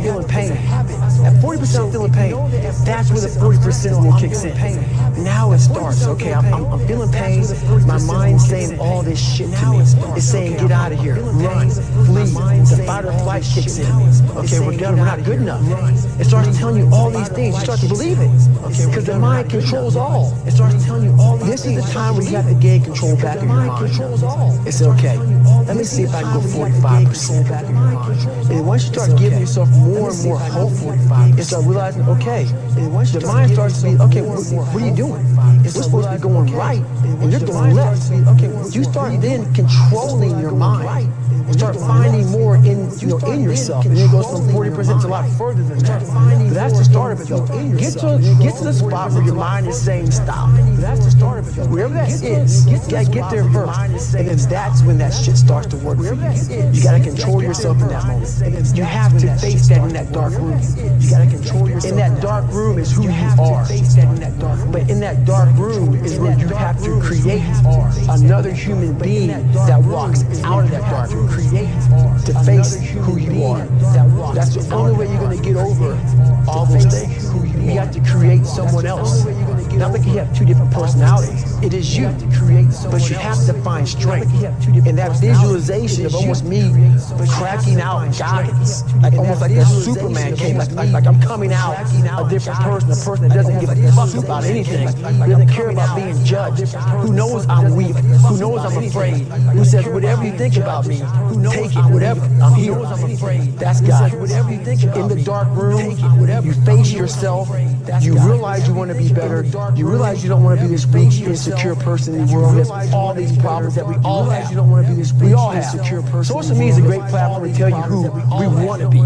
feeling pain. At 40% I'm feeling pain, that's where the 40% rule kicks in. Now it starts. Okay, I'm feeling pain. My mind's saying all this shit to me. It's saying get out of here. Run, flee, the fight or flight kicks in. Okay, we're done, we're not good enough. It starts telling you all these things, you start to believe it. Because the mind controls all. It starts telling you all these things. This is the time where you have to gain control back of your mind. It's okay, let me see if I can go 45% back in your mind. And once you start giving yourself more and more hope, you start realizing, okay, the mind starts to be, okay, what are you doing? We're supposed to be going right, and you're going left. You start then controlling your mind. You start finding more in yourself, and it goes from 40% to a lot further than that. But that's the start of it, though. Get to the spot where your mind is saying stop. That's the start of it. Wherever that is, you gotta get there first, and then that's when that shit starts to work for you. You gotta control yourself in that moment. You have to face that in that dark room. You gotta control yourself. In that dark room is who you are. But in that dark room is where you have to create another human being that walks out of that dark room. To face who you are. That's the only way you're going to get over all those things. You have to create someone else. Not like you have 2 different personalities. It is you. But you have to find strength. And that visualization of almost me cracking out guidance. Like almost like a Superman came. Like I'm coming out a different person. A person that doesn't give a fuck about anything. Who doesn't care about being judged. Who knows I'm weak. Who knows I'm afraid. Who says whatever you think about me, take it, whatever. I'm here. That's God. In the dark room, you face yourself. You realize you want to be better. You realize you don't want to be this weak, insecure person in the world. There's all these problems that we all have. We all have. Social media is a great platform to tell you who we want to be.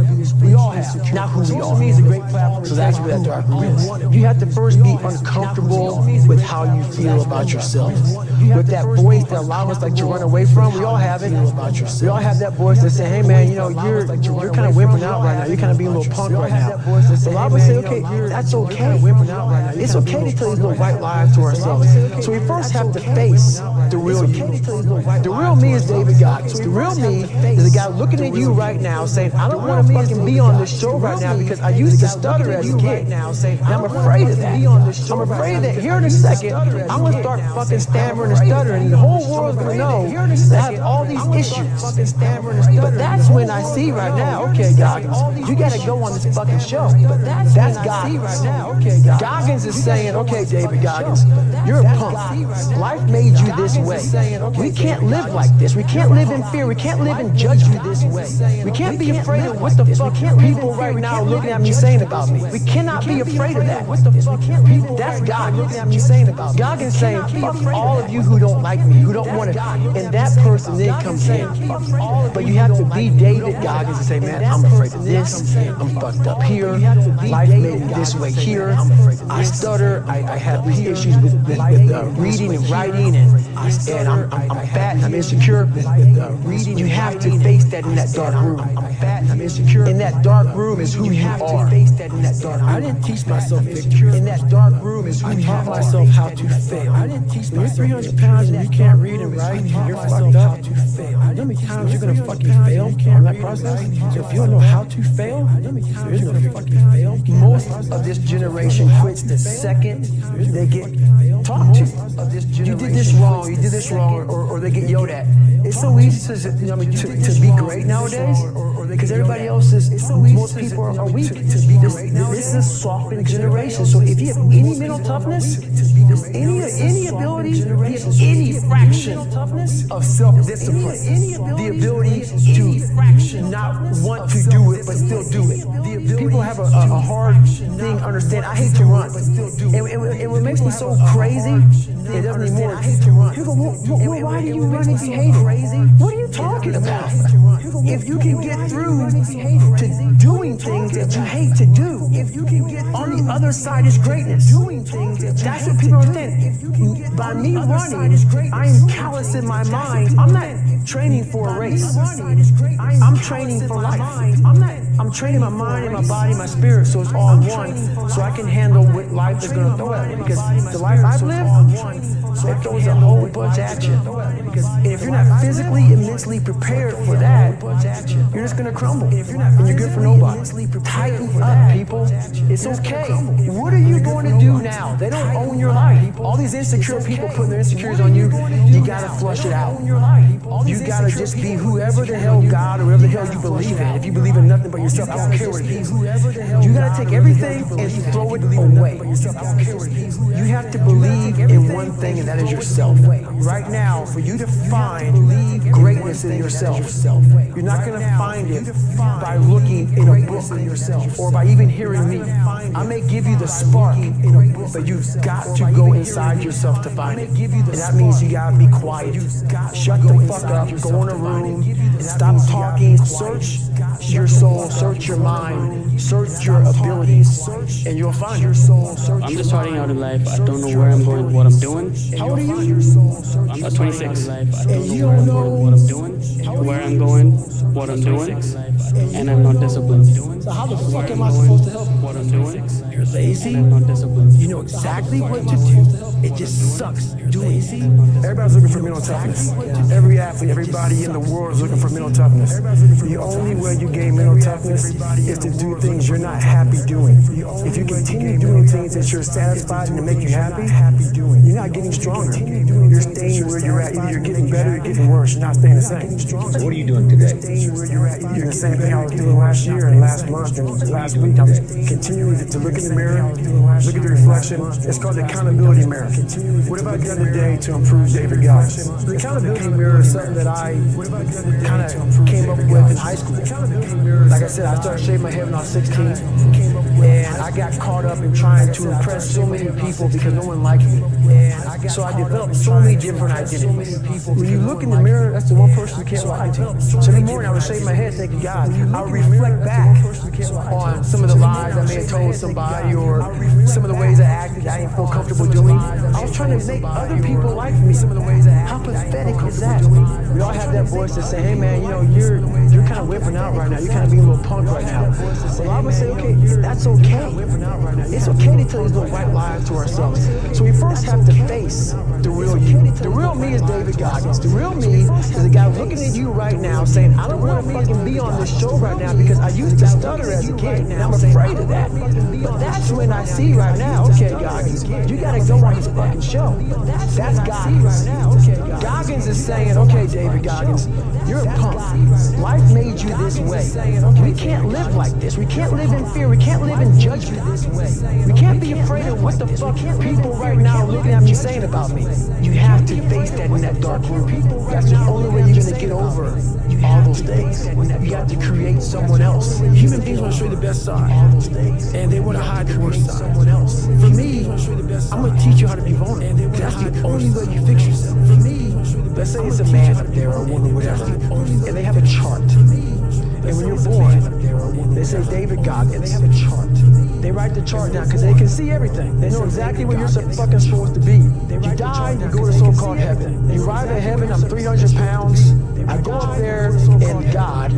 We all have. Not who we are. So that's where that dark room is. You have to first be uncomfortable with how you feel about yourself. With that voice that a lot of us like to run away from. We all have it. We all have that voice that say, hey man, you're kind of wimping out right now. You're kind of being a little punk right now. A lot of us say, okay, that's okay. It's okay to tell these little white lies to ourselves. So we first have to face the real you. The real me is David Goggins. The real me is the guy looking at you right now saying, I don't want to fucking be on this show right now because I used to stutter as a kid. And I'm afraid of that. I'm afraid that here in a second, I'm going to start fucking stammering and stuttering and the whole world's going to know that I have all these issues. But that's when I see right now, okay, Goggins, you got to go on this fucking show. That's That's Goggins. Goggins is saying, okay, David Goggins, you're a punk. Life made you this way. We can't live like this. We can't live in fear. We can't live in judgment this way. We can't be afraid of what the fuck people right now looking at me saying about me. We cannot be afraid of that. That's Goggins. Goggins saying, fuck all of you who don't like me, who don't want to. And that person then comes in. But you have to be David Goggins and say, man, I'm afraid of this. I'm fucked up here. Life made me this way here. I stutter. I have these issues with reading and writing, and I'm fat. I'm insecure. You have to face that in that dark room. I'm fat. I'm insecure. In that dark room is who you are. I didn't teach myself victory. In that dark room is who you are. I taught myself how to fail. When you're 300 pounds and you can't read and write, you're fucked up. You know how many times you're gonna fucking fail on that process? So if you don't know how to fail, there's no fucking fail. Most of this generation quits the second they get talked to. You did this wrong, or they get yelled at. It's so easy to be great nowadays, because everybody else is, most people are weak. This is a softened generation. So if you have any mental toughness, any ability, any fraction of self-discipline, the ability to not want to do it but still do it. People have a hard thing to understand. I hate to run. And what makes me so crazy, it doesn't anymore. People go, well, why do you run if you hate it? What are you talking about? If you can get through to doing things that you hate to do, on the other side is greatness. That's what people don't understand. By me running, I am callous in my mind. I'm not training for a race. I'm training for life. I'm training my mind and my body and my spirit, so it's all one, so I can handle what life is going to throw at me. Because the life I've lived, it throws a whole bunch at you. And if you're not physically and mentally prepared for that, you're just going to crumble. And you're good for nobody. Tighten up, people. It's okay. What are you going to do now? They don't own your life. All these insecure people putting their insecurities on you, you got to flush it out. You got to just be whoever the hell God or whatever the hell you believe in. If you believe in nothing but yourself, I don't care what it is. You got to take everything and throw it away. You have to believe in one thing, and that is yourself. Right now, for you to find greatness in yourself, you're not going to find it by looking in a book or by even hearing me. I may give you the spark, but you've got to go inside yourself to find it. And that means you got to be quiet. Shut the fuck up, go in a room, stop talking, search your soul, search your mind, search your abilities, and you'll find your soul. I'm just starting out in life. I don't know where I'm going, what I'm doing. How old are you? I'm 26. I don't know what I'm doing, where I'm going, what I'm doing, and I'm not disciplined. So how the fuck am I supposed to help you? What I'm doing, You're lazy. and I'm not disciplined. You know exactly what to do. It just sucks. Do lazy. Everybody's looking for mental toughness. Every athlete, everybody in the world is looking for mental toughness. The only way you gain mental toughness is to do things you're not happy doing. If you continue doing things that you're satisfied and to make you happy, you're not getting stronger. You're staying where you're at. Either you're getting better or you're getting worse. You're not staying the same. So what are you doing today? You're the same thing I was doing last year and last month and last week. I'm continuing to look in the mirror, look at the reflection. It's called the accountability mirror. What have I done today to improve David Goggins? The accountability mirror is something that I kind of came up with in high school. Like I said, I started shaving my head when I was 16, and I got caught up in trying to impress so many people because no one liked me. So I developed so many different identities. When you look in the mirror, that's the one person you can't lie to. So every morning I would shave my head, thank you God. I would reflect back on some of the lies I may have told somebody or some of the ways I acted I didn't feel comfortable doing. I was trying to make other people like me. How pathetic is that? We all have that voice that say, hey man, you know, you're kind of whipping out right now. You're kind of being a little punk right now. Well, I would say, okay, that's okay. It's okay to tell these little white lies to ourselves. So we first have to face the real you. The real me is David Goggins. The real me is the guy looking at you right now saying, I don't want to fucking be on this show right now because I used to stutter as a kid and I'm afraid of that. But that's when I see right now, okay, Goggins, you gotta go on this fucking show. That's Goggins. Goggins is saying, okay, David Goggins, you're a punk. Life made you this way. We can't live like this. We can't live in fear. We can't live in judgment. We can't be afraid of what the fuck people right now looking at me saying about me. You have to face that in that dark room. That's the only way you're gonna get over all those things. You have to create someone else. Human beings want to show you the best side, and they want to hide the worst side. For me, I'm gonna teach you how to be vulnerable. That's the only way you fix yourself. For me, Let's say it's a man up there or a woman, whatever, and they have a chart. And when you're born, they say David God, and they have a chart. They write the chart down because they can see everything. They know exactly where you're fucking supposed to be. You die, you go to so-called heaven. You arrive at heaven, I'm 300 pounds. I go up there, and God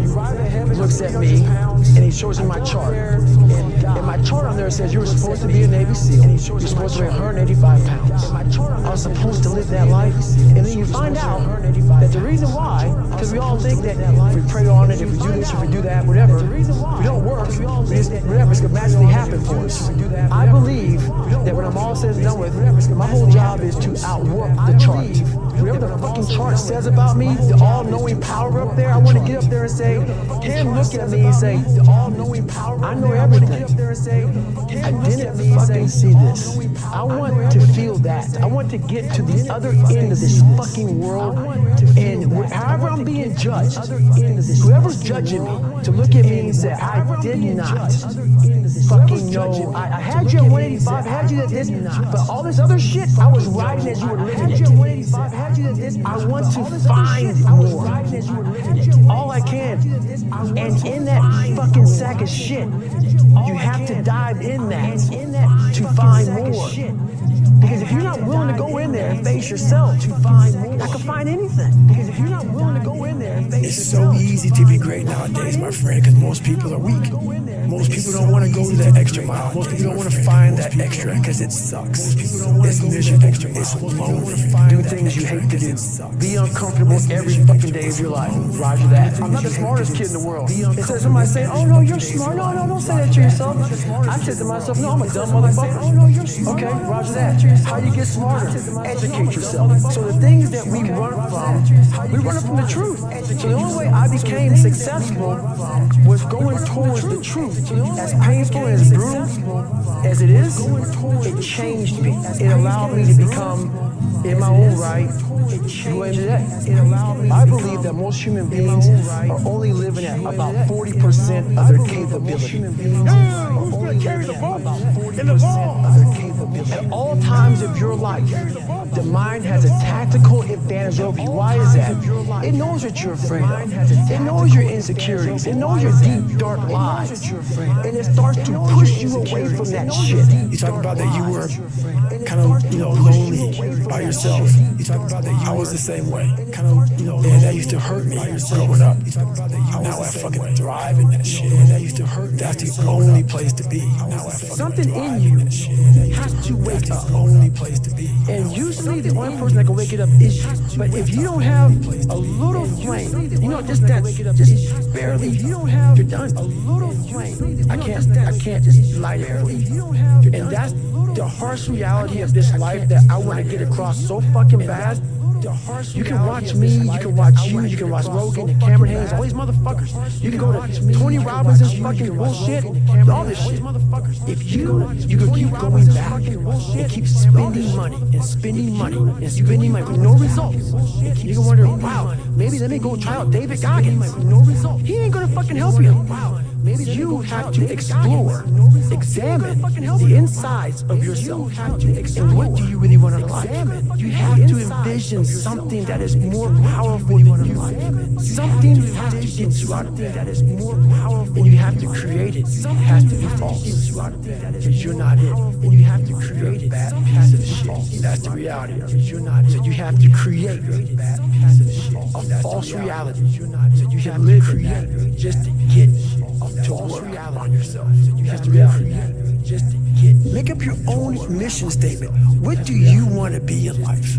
looks at me, and he shows me my chart. And my chart on there says you were supposed to be a Navy SEAL. You're supposed to weigh 185 pounds. I was supposed to live that life. And then you find out that the reason why, because we all think that if we pray on it, if we do this, if we do that, whatever, if we don't work, we just, whatever, it's going to magically happen for us. I believe that when I'm all said and done with, my whole job is to outwork the chart. Whatever the fucking chart says about me, the all-knowing power up there, I want to get up there and say, him look at me and say, the all-knowing power, I know everything. I didn't fucking see this. I want to feel that. I want to get to the other end of this fucking world, and however I'm being judged, whoever's judging me, to look at me and say, I did not fucking know. I had you at 185, I had you at this, but all this other shit, I was riding as you were living it. I want to find more. All I can. And in that fucking sack of shit, you have to dive in that to find more. Because if you're not willing to go in there and face yourself to find more, I can find anything. Because if you're not willing to go in there and face yourself, it's so easy to be great nowadays, my friend, because most people are weak. Most people don't want to go to that extra mile. Most people don't want to find that extra because it sucks. It's miserable. It's lonely. do things you hate to do. Be uncomfortable every fucking day of your life. Roger that. I'm not the smartest kid in the world. Instead of somebody saying, oh no, you're smart. No, don't say that to yourself. I said to myself, no, I'm a dumb motherfucker. Oh no, you're smart. Okay, roger that. How you get smarter? Educate yourself. So the things that we run from the truth. So the only way I became successful was going towards the truth. As painful and as brutal as it is, it changed me. It allowed me to become, in my own right, who I am today. I believe that most human beings are only living at about 40% of their capability. Who's going to carry the ball in the ball? At all times of your life, the mind has a tactical advantage over you. Why is that? It knows what you're afraid of. It knows your insecurities. It knows your deep, dark lies. And it starts to push you away from that shit. You talk about that you were kind of, lonely by yourself. You talk about that I was the same way. Kind of, and that used to hurt me growing up. Now I fucking thrive in that shit. And that used to hurt. That's the only place to be. Now I fucking Something in you has to wake up. Only place to be. And usually the only person that can wake it up is you. But if you don't have a little flame, just barely, you're done. A little flame. I can't just light it for you. And that's the harsh reality of this life that I want to get across so fucking fast. You can watch me, you can watch you, you can watch Rogan and Cameron Hayes, all these motherfuckers. You can go to Tony Robinson's fucking bullshit, all this shit. If you can keep going back and keep spending money and spending money and spending money with no results, you can wonder, wow, maybe let me go try out David Goggins. He ain't gonna fucking help you. You have to explore, examine the insides of yourself. And what do you really want in life? You have to envision something that is more powerful than you. Something has to get you out of bed that is more powerful. And you have to create it. It has to be false. Because you're not it. And you have to create it. Bad piece of shit. That's the reality of it. You're not it. So you have to create a false reality. So you have to create just to get to work on yourself. That's the reality. Just to make up your own mission statement. What do you want to be in life?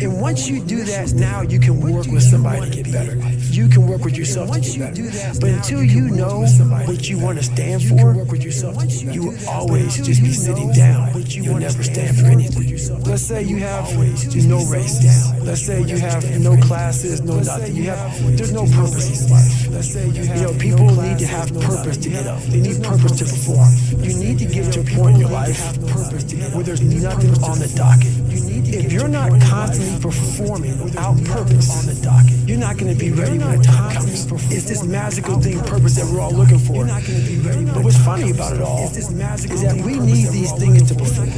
And once you do that, now you can work with somebody to get better. You can work with yourself to get better. But until you know what you want to stand for, you will always just be sitting down. You'll never stand for anything. Let's say you have no race. Let's say you have no classes, no nothing. There's no purpose in life. Let's say people need to have purpose to get up. They need purpose to perform. You need to get to a point life where there's nothing on the docket. If you're not constantly performing without purpose on the docket, you're not going to be ready when the time comes. It's this magical thing, purpose that we're all looking for. But what's funny about it all is that we need these things to perform.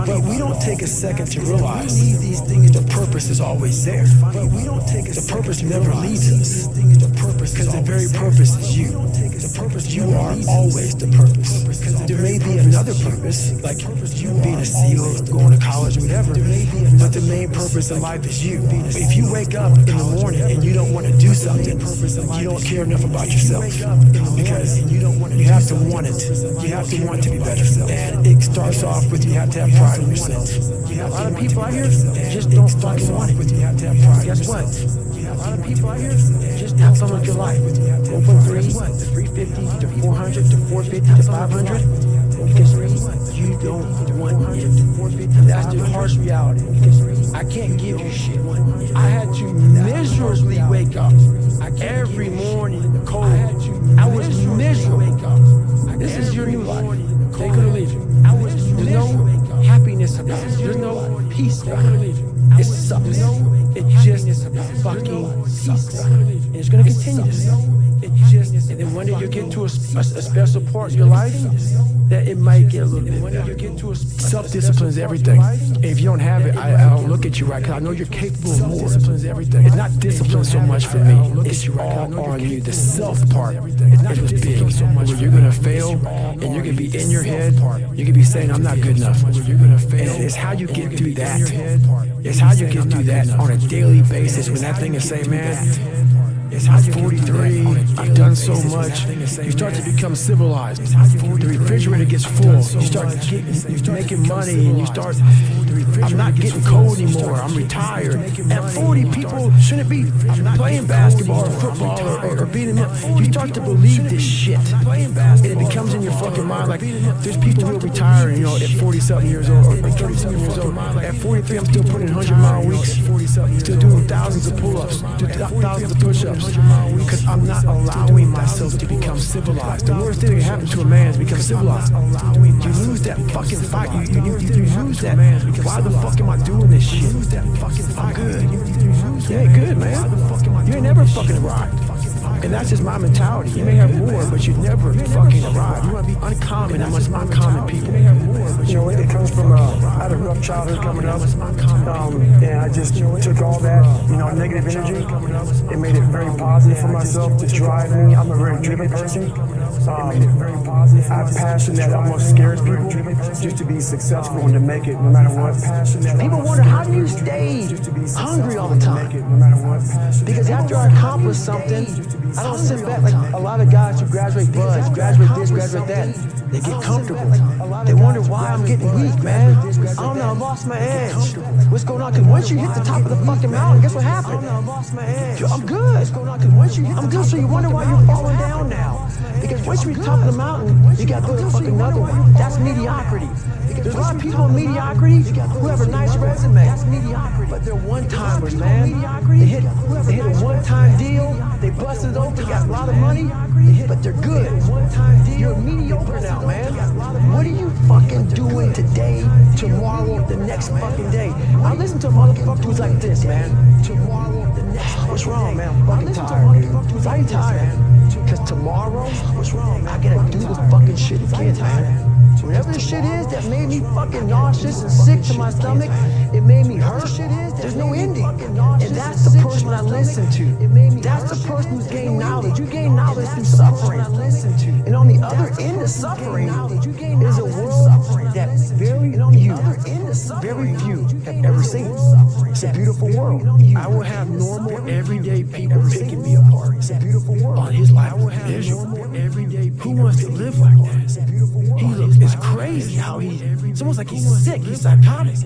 But we don't take a second to realize the purpose is always there. The purpose never leaves us. Because the very purpose is you. You are always the purpose. There may be another purpose, like being a SEAL, going to college, whatever, but the main purpose in life is you. If you wake up in the morning and you don't want to do something, you don't care enough about yourself, because you have to want it. You have to want to be better. And it starts off with you have to have pride in yourself. A lot of people out here just don't fucking want it. Guess what? A lot of people out here just have fun with your life. Go from 350 to 400 to 450 to 500 because you don't want it. That's the harsh reality. I can't give you shit. I had to miserably wake up every morning in the cold. I was miserable. This is your new life. Take it or leave it. There's no happiness about it. There's no peace about it. It sucks. It just fucking sucks. And it's going to continue to suck. And then one day you'll get to a special part of your life that it might get a little bit better. Self-discipline is everything. And if you don't have it, I don't look at you right, because I know you're capable of more. It's not discipline so much for me. It's all on you. The self part is what's big. Where you're going to fail, and you're going to be in your head. You're going to be saying, I'm not good enough. And it's how you get through that. It's how you get through that on a daily basis when that thing is saying, man, I'm 43, I've done so much. You start to become civilized. The refrigerator gets full. You start making money, and you start, I'm not getting cold anymore. I'm retired. At 40, people shouldn't be playing basketball or football or being in the, you start to believe this shit. And it becomes in your fucking mind like, there's people who are retiring, you know, at 40-something years old or 30-something years old. At 43, I'm still putting in 100-mile weeks. Still doing thousands of pull-ups, thousands of push-ups. Because I'm not allowing myself to become civilized. The worst thing that happens to a man is become civilized. You lose that fucking fight. You lose that. Why the fuck am I doing this shit? I'm good. You ain't good, man. You ain't never fucking arrived. And that's just my mentality. You may have more, but you never fucking arrive. You want to be uncommon amongst uncommon people. You know, it comes from I had a rough childhood coming up, and I just took all that, you know, negative energy, and made it very positive for myself to drive me. I'm a very driven person. I have passion that almost scares people, just to be successful and to make it no matter what. People wonder, how do you stay hungry all the time? Because after I accomplish something, I don't sit back like a lot of guys who graduate buds, graduate this, graduate that. They get comfortable. They wonder why I'm getting weak, man. I don't know, I lost my edge. What's going on? Because once you hit the top of the fucking mountain, guess what happened? I'm good. I'm good, so you wonder why you're falling down now. Because once you reach the top of the mountain, you gotta go to fucking another one. That's mediocrity. There's a lot of people in mediocrity who have a nice resume. That's mediocrity. But they're one-timers, man. They hit a one-time deal. They busted it open, got a lot of money, but they're good. You're mediocre now, man. What are you fucking doing today, tomorrow, the next fucking day? I listen to a motherfucker who's like this, man. Tomorrow, the next. What's wrong, man? I'm fucking tired, dude. Why are you tired? Because tomorrow, what's wrong? I gotta do this fucking shit again, man. Whatever the shit is that made me fucking nauseous and sick to my stomach, it made me hurt. There's no ending. And that's the person I listen to. That's the person who's gained knowledge. You gain knowledge through suffering. And on the other end of suffering is a world that very few have ever seen. It's a beautiful world. I will have normal, everyday people picking me apart. It's a beautiful world. On his life, who wants to live like that? He looks, it's crazy how it's almost like he's sick, he's psychotic.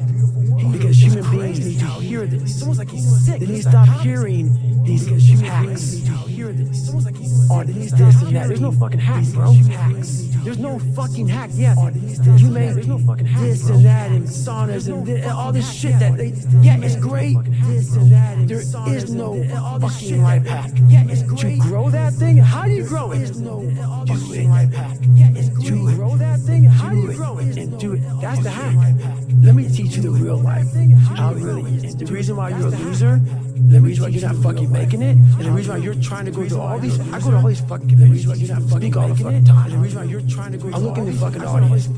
Because human beings need to hear this. It's almost like he's sick. They need to stop hearing these hacks. Or this and that. There's no fucking hack, bro. There's no fucking hack. Yeah, you made this and that and saunas and all this shit that they, yeah, it's great. There is no fucking life hack. To grow that thing, how do you grow it? Do it. To grow that thing, how do you grow it? and do it. That's the hack. Let me teach you the real life. How it really is. The reason why you're a loser, the reason why you're not fucking making it, and the reason why you're trying to go to all these, I go to all these fucking conventions, the reason why you're not fucking all the fucking time, and the reason why you're trying to go, I look in the fucking audience,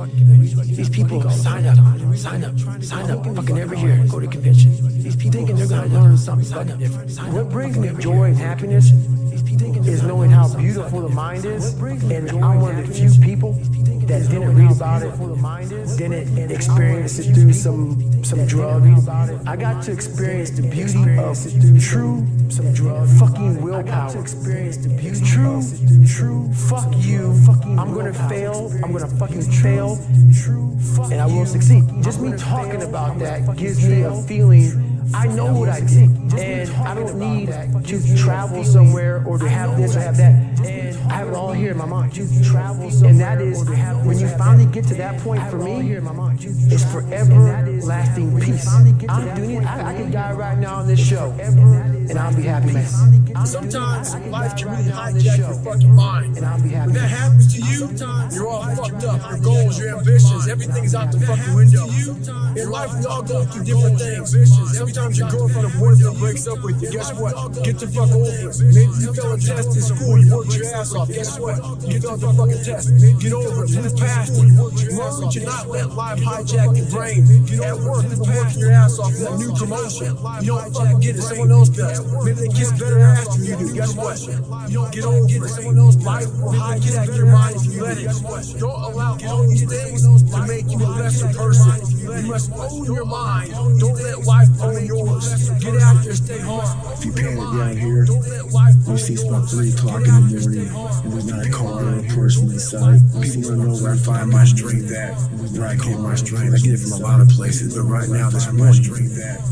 these people sign up, fucking every year, go to conventions. These people thinking they're gonna learn something fucking different. What brings me joy and happiness is knowing how beautiful the mind is, and I'm one of the few people that didn't read about it, didn't experience it through some drug. I got to experience the beauty of true fucking willpower. True fuck you. I'm gonna fail. I'm gonna fucking fail, and I will succeed. Just me talking about that gives me a feeling. I know what I did, and I don't need to travel somewhere or to have this or have that. I have it all here in my mind. And that is, when you finally get to that point for me, it's forever lasting peace. I'm doing it. I could die right now on this show, and I'll be happy, man. Sometimes life can really hijack your fucking mind. And I'll be happy. When that happens to you, you're all fucked up. Your goals, your ambitions, everything's out the fucking window. In life, we all go through different things. Sometimes your girlfriend or boyfriend breaks up with you. Guess what? Get the fuck over it. Maybe you failed a test in school. You worked your ass off. Guess what? You failed the fucking test. Get over it. Move past it. Learn to not let life hijack your brain. At work, you've been working your ass off for that new promotion. You don't fucking get it. Someone else does. Maybe they kiss better ass than you do. Guess what? You don't get over it. Someone else life will hijack your mind if you let it. Don't allow all these things to make you a lesser person. You must own your mind. Don't let life own yours. Get out there, stay hard. If you pan it down here, you see it's about 3 o'clock in the morning, and there's not a car or a person inside. People don't know where I find my strength at, where I get my strength. I get it from a lot of places, but right now, this morning,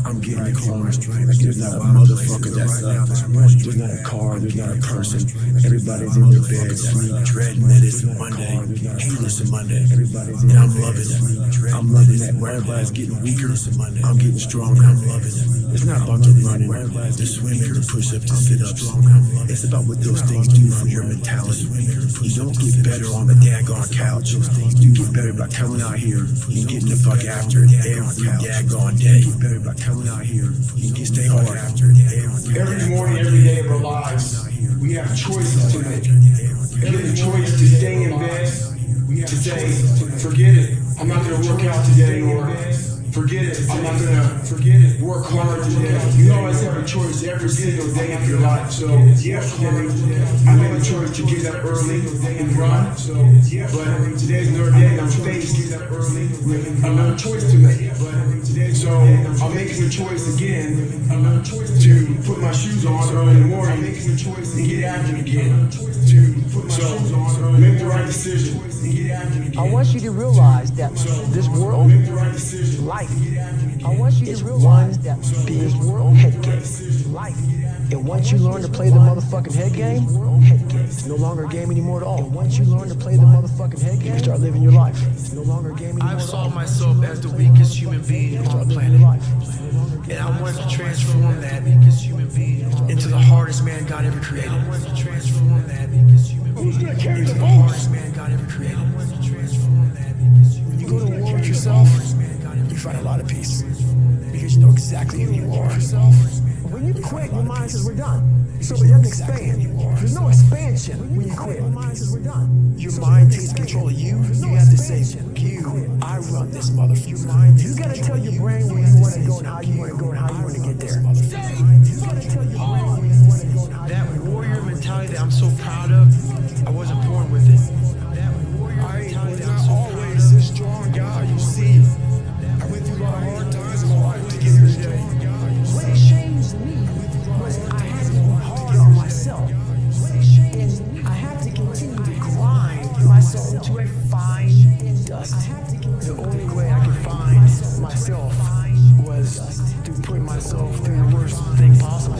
I'm getting it from my strength. There's not a motherfucker that's up. There's not a car, there's not a person. Everybody's in their bed, sleep, dreading that it's a Monday, hating it's a Monday, and I'm loving it. I'm loving that where everybody's getting weaker, I'm getting stronger, I'm loving it. It's not about the running, the swimming, the push-ups, the sit-ups. It's about what those things do for your mentality. You don't get better on the daggone couch. You get better by coming out here and getting the fuck after it every daggone day. You get better by coming out here and stay hard after it Every morning, every day of our lives, we have choices to make. We have the choice to stay in bed, to say, forget it, I'm not going to work out today, or forget it, I'm not going to work hard today. You always have a choice every single day of your life. So yesterday, I made a choice to get up early and run. But today's another day, I'm faced with another choice to make. So I'm making a choice again to put my shoes on early in the morning and get after it again. So make the right decision. I want you to realize that this world, life, is one big head game. And once you learn to play the motherfucking head game, it's no longer a game anymore at all. And once you learn to play the motherfucking head game, you start living your life. It's no longer a game anymore. I've saw myself as the weakest human being on the planet. And I wanted to transform that into the hardest man God ever created. I wanted to transform that into the hardest man God ever created. When you go to war with yourself, you find a lot of peace. Because you know exactly who you are. When you quit, your mind says we're done. So it doesn't expand. There's no expansion when you quit. Your mind takes control of you. You have to say, I run this motherfucker. You gotta tell your brain where you want to go and how you want to go and how you want to get there. You gotta tell your brain where you want to go and how that warrior mentality that I'm so proud of, I wasn't born with it. That warrior mentality that I'm so Always this strong guy, you see. I went through a lot of hard times in my life to get here today. What changed me was I had to work hard on myself. And I had to continue to grind myself to a fine dust. The only way I could find myself was to put myself through the worst thing possible.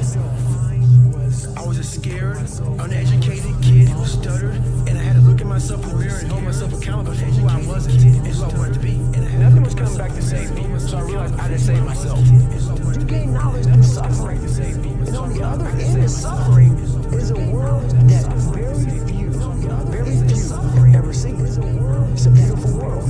I was a scared, uneducated kid who stuttered, and I had to look at myself in the mirror and hold myself accountable for who I wasn't and who I wanted to be. And Nothing was coming back to save me, so I realized I didn't save myself. You gain knowledge through suffering. And on the other end of suffering is a world that very few ever see. It's a beautiful world.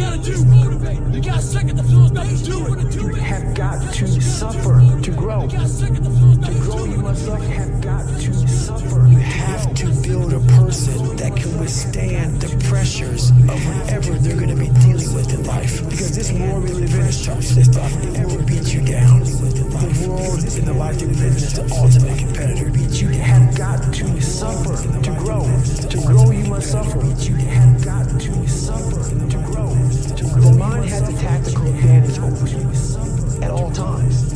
gotta do. Motivated. You got second the flow about to do it. You have got to suffer to grow. To grow, you must have got to suffer. You have to build a person that can withstand the pressures of whatever they're going to be dealing with in life. Because this world we live in is tough. This stuff will beat you down. The world and the life that we live in is the ultimate competitor. You have got to suffer to grow. To grow, you must suffer. You have got to suffer to grow. The mind has a tactical advantage over you at all times.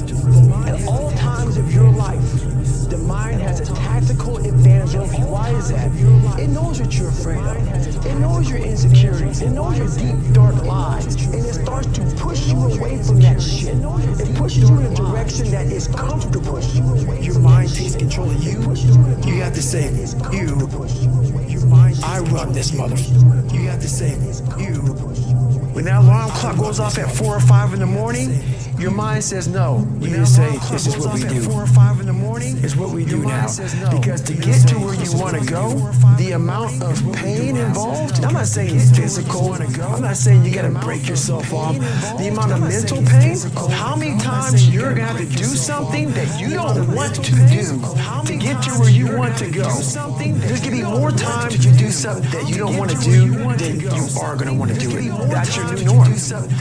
At all times of your life, the mind has a tactical advantage over you. Why is that? It knows what you're afraid of. It knows your insecurities. It knows your deep, dark lies. And it starts to push you away from that shit. It pushes you in a direction that is comfortable. Your mind takes control of you. You have to say, I run this motherfucker. You have to say, When that alarm clock goes off at 4 or 5 in the morning, your mind says no. You need to say, this is what we do. 4 or 5 in the morning, it's what we do now. Because to get to where you want to go, the amount of pain involved, I'm not saying it's physical. I'm not saying you got to break yourself off. The amount of mental pain, how many times you're going to have to do something that you don't want to do to get to where you want to go. There's going to be more times you do something that you don't want to do than you are going to want to do it. That's your new norm.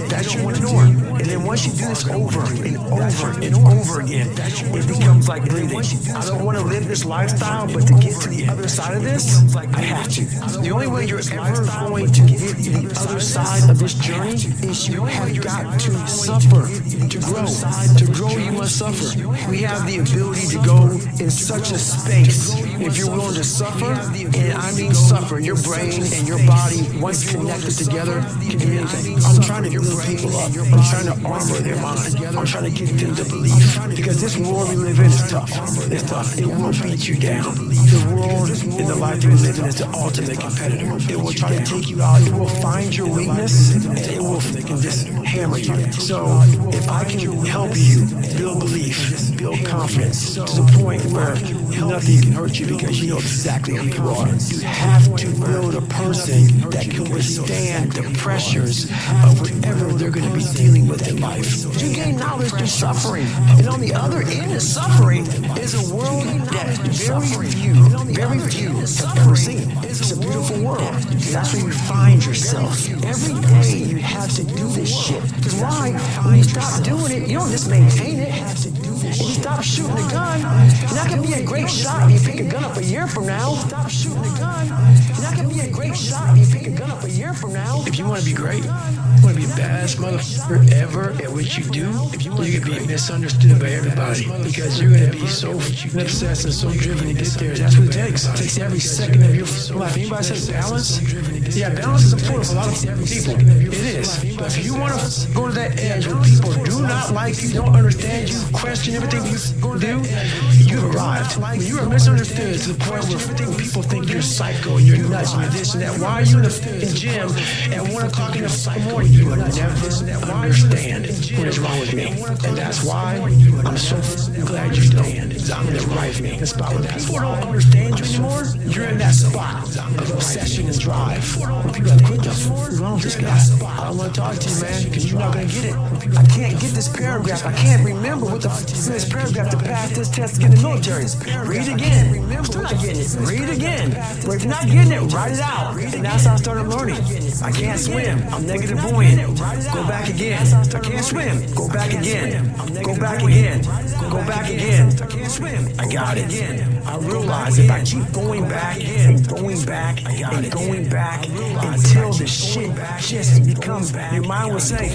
That's your new norm. And then once you do this over and over and over again, it becomes like breathing. I don't want to live this lifestyle, but to get to the other side of this, I have to. The only way you're ever going to get to the other side of this journey is you have got to suffer to grow. To grow, you must suffer. We have the ability to go in such a space. If you're willing to suffer, and I mean suffer, your brain and your body, once connected together, can do anything. I'm trying to build people up. I'm trying to armor their mind. I'm trying to get them to believe. Because this world we live in is tough. It's tough. It will beat you down. The world and the life that we live in is the ultimate competitor. It will try to take you out. It will find your weakness and it will just hammer you. So if I can help you build belief, build confidence to the point where nothing can hurt you because you know exactly who you are. You have to build a person that can withstand the pressures of whatever they're going to be dealing with in life. You gain knowledge through suffering. And on the other end of suffering is a world that very few have ever seen. It's a beautiful world. That's where you find yourself. Every day you have to do this shit. Because why? When you stop doing it, you don't just maintain it. If you stop shooting a gun, you're not going to be a great shot if you pick a gun up a year from now. Stop shooting a gun. You're not going to be a great shot if you pick a gun up a year from now. If you want to be great, you want to be the baddest motherfucker ever at what you do, you can be misunderstood by everybody because you're going to be so obsessed and so driven to get there. That's what it takes. It takes every second of your life. Anybody says balance? Yeah, balance is important for a lot of people. It is. But if you want to go to that edge where people do not like you, don't understand you, question everything you do, you've arrived. When you are misunderstood to the point where people think you're psycho and you're nuts and you're this and that, why are you in the gym at 1 o'clock in the morning? You will never understand what is wrong with me. And that's why I'm so glad you don't. I'm in the right spot. When people don't understand you anymore, you're in that spot of obsession and drive. When people are like, quit what's wrong with this guy? I don't want to talk to you, man, because you're not going to get it. I can't get this paragraph. I can't remember what the is this paragraph to pass this test to get in the military. Read again. I'm still not getting it. Read again. But if you're not getting it, write it out. And that's how I started learning. I can't swim. I'm negative buoyant. Go back again. I can't swim. Go back again. Go back again. Go back again. I can't swim. I got it. I realize if I keep going back and going back and going back until the shit just becomes, your mind will say,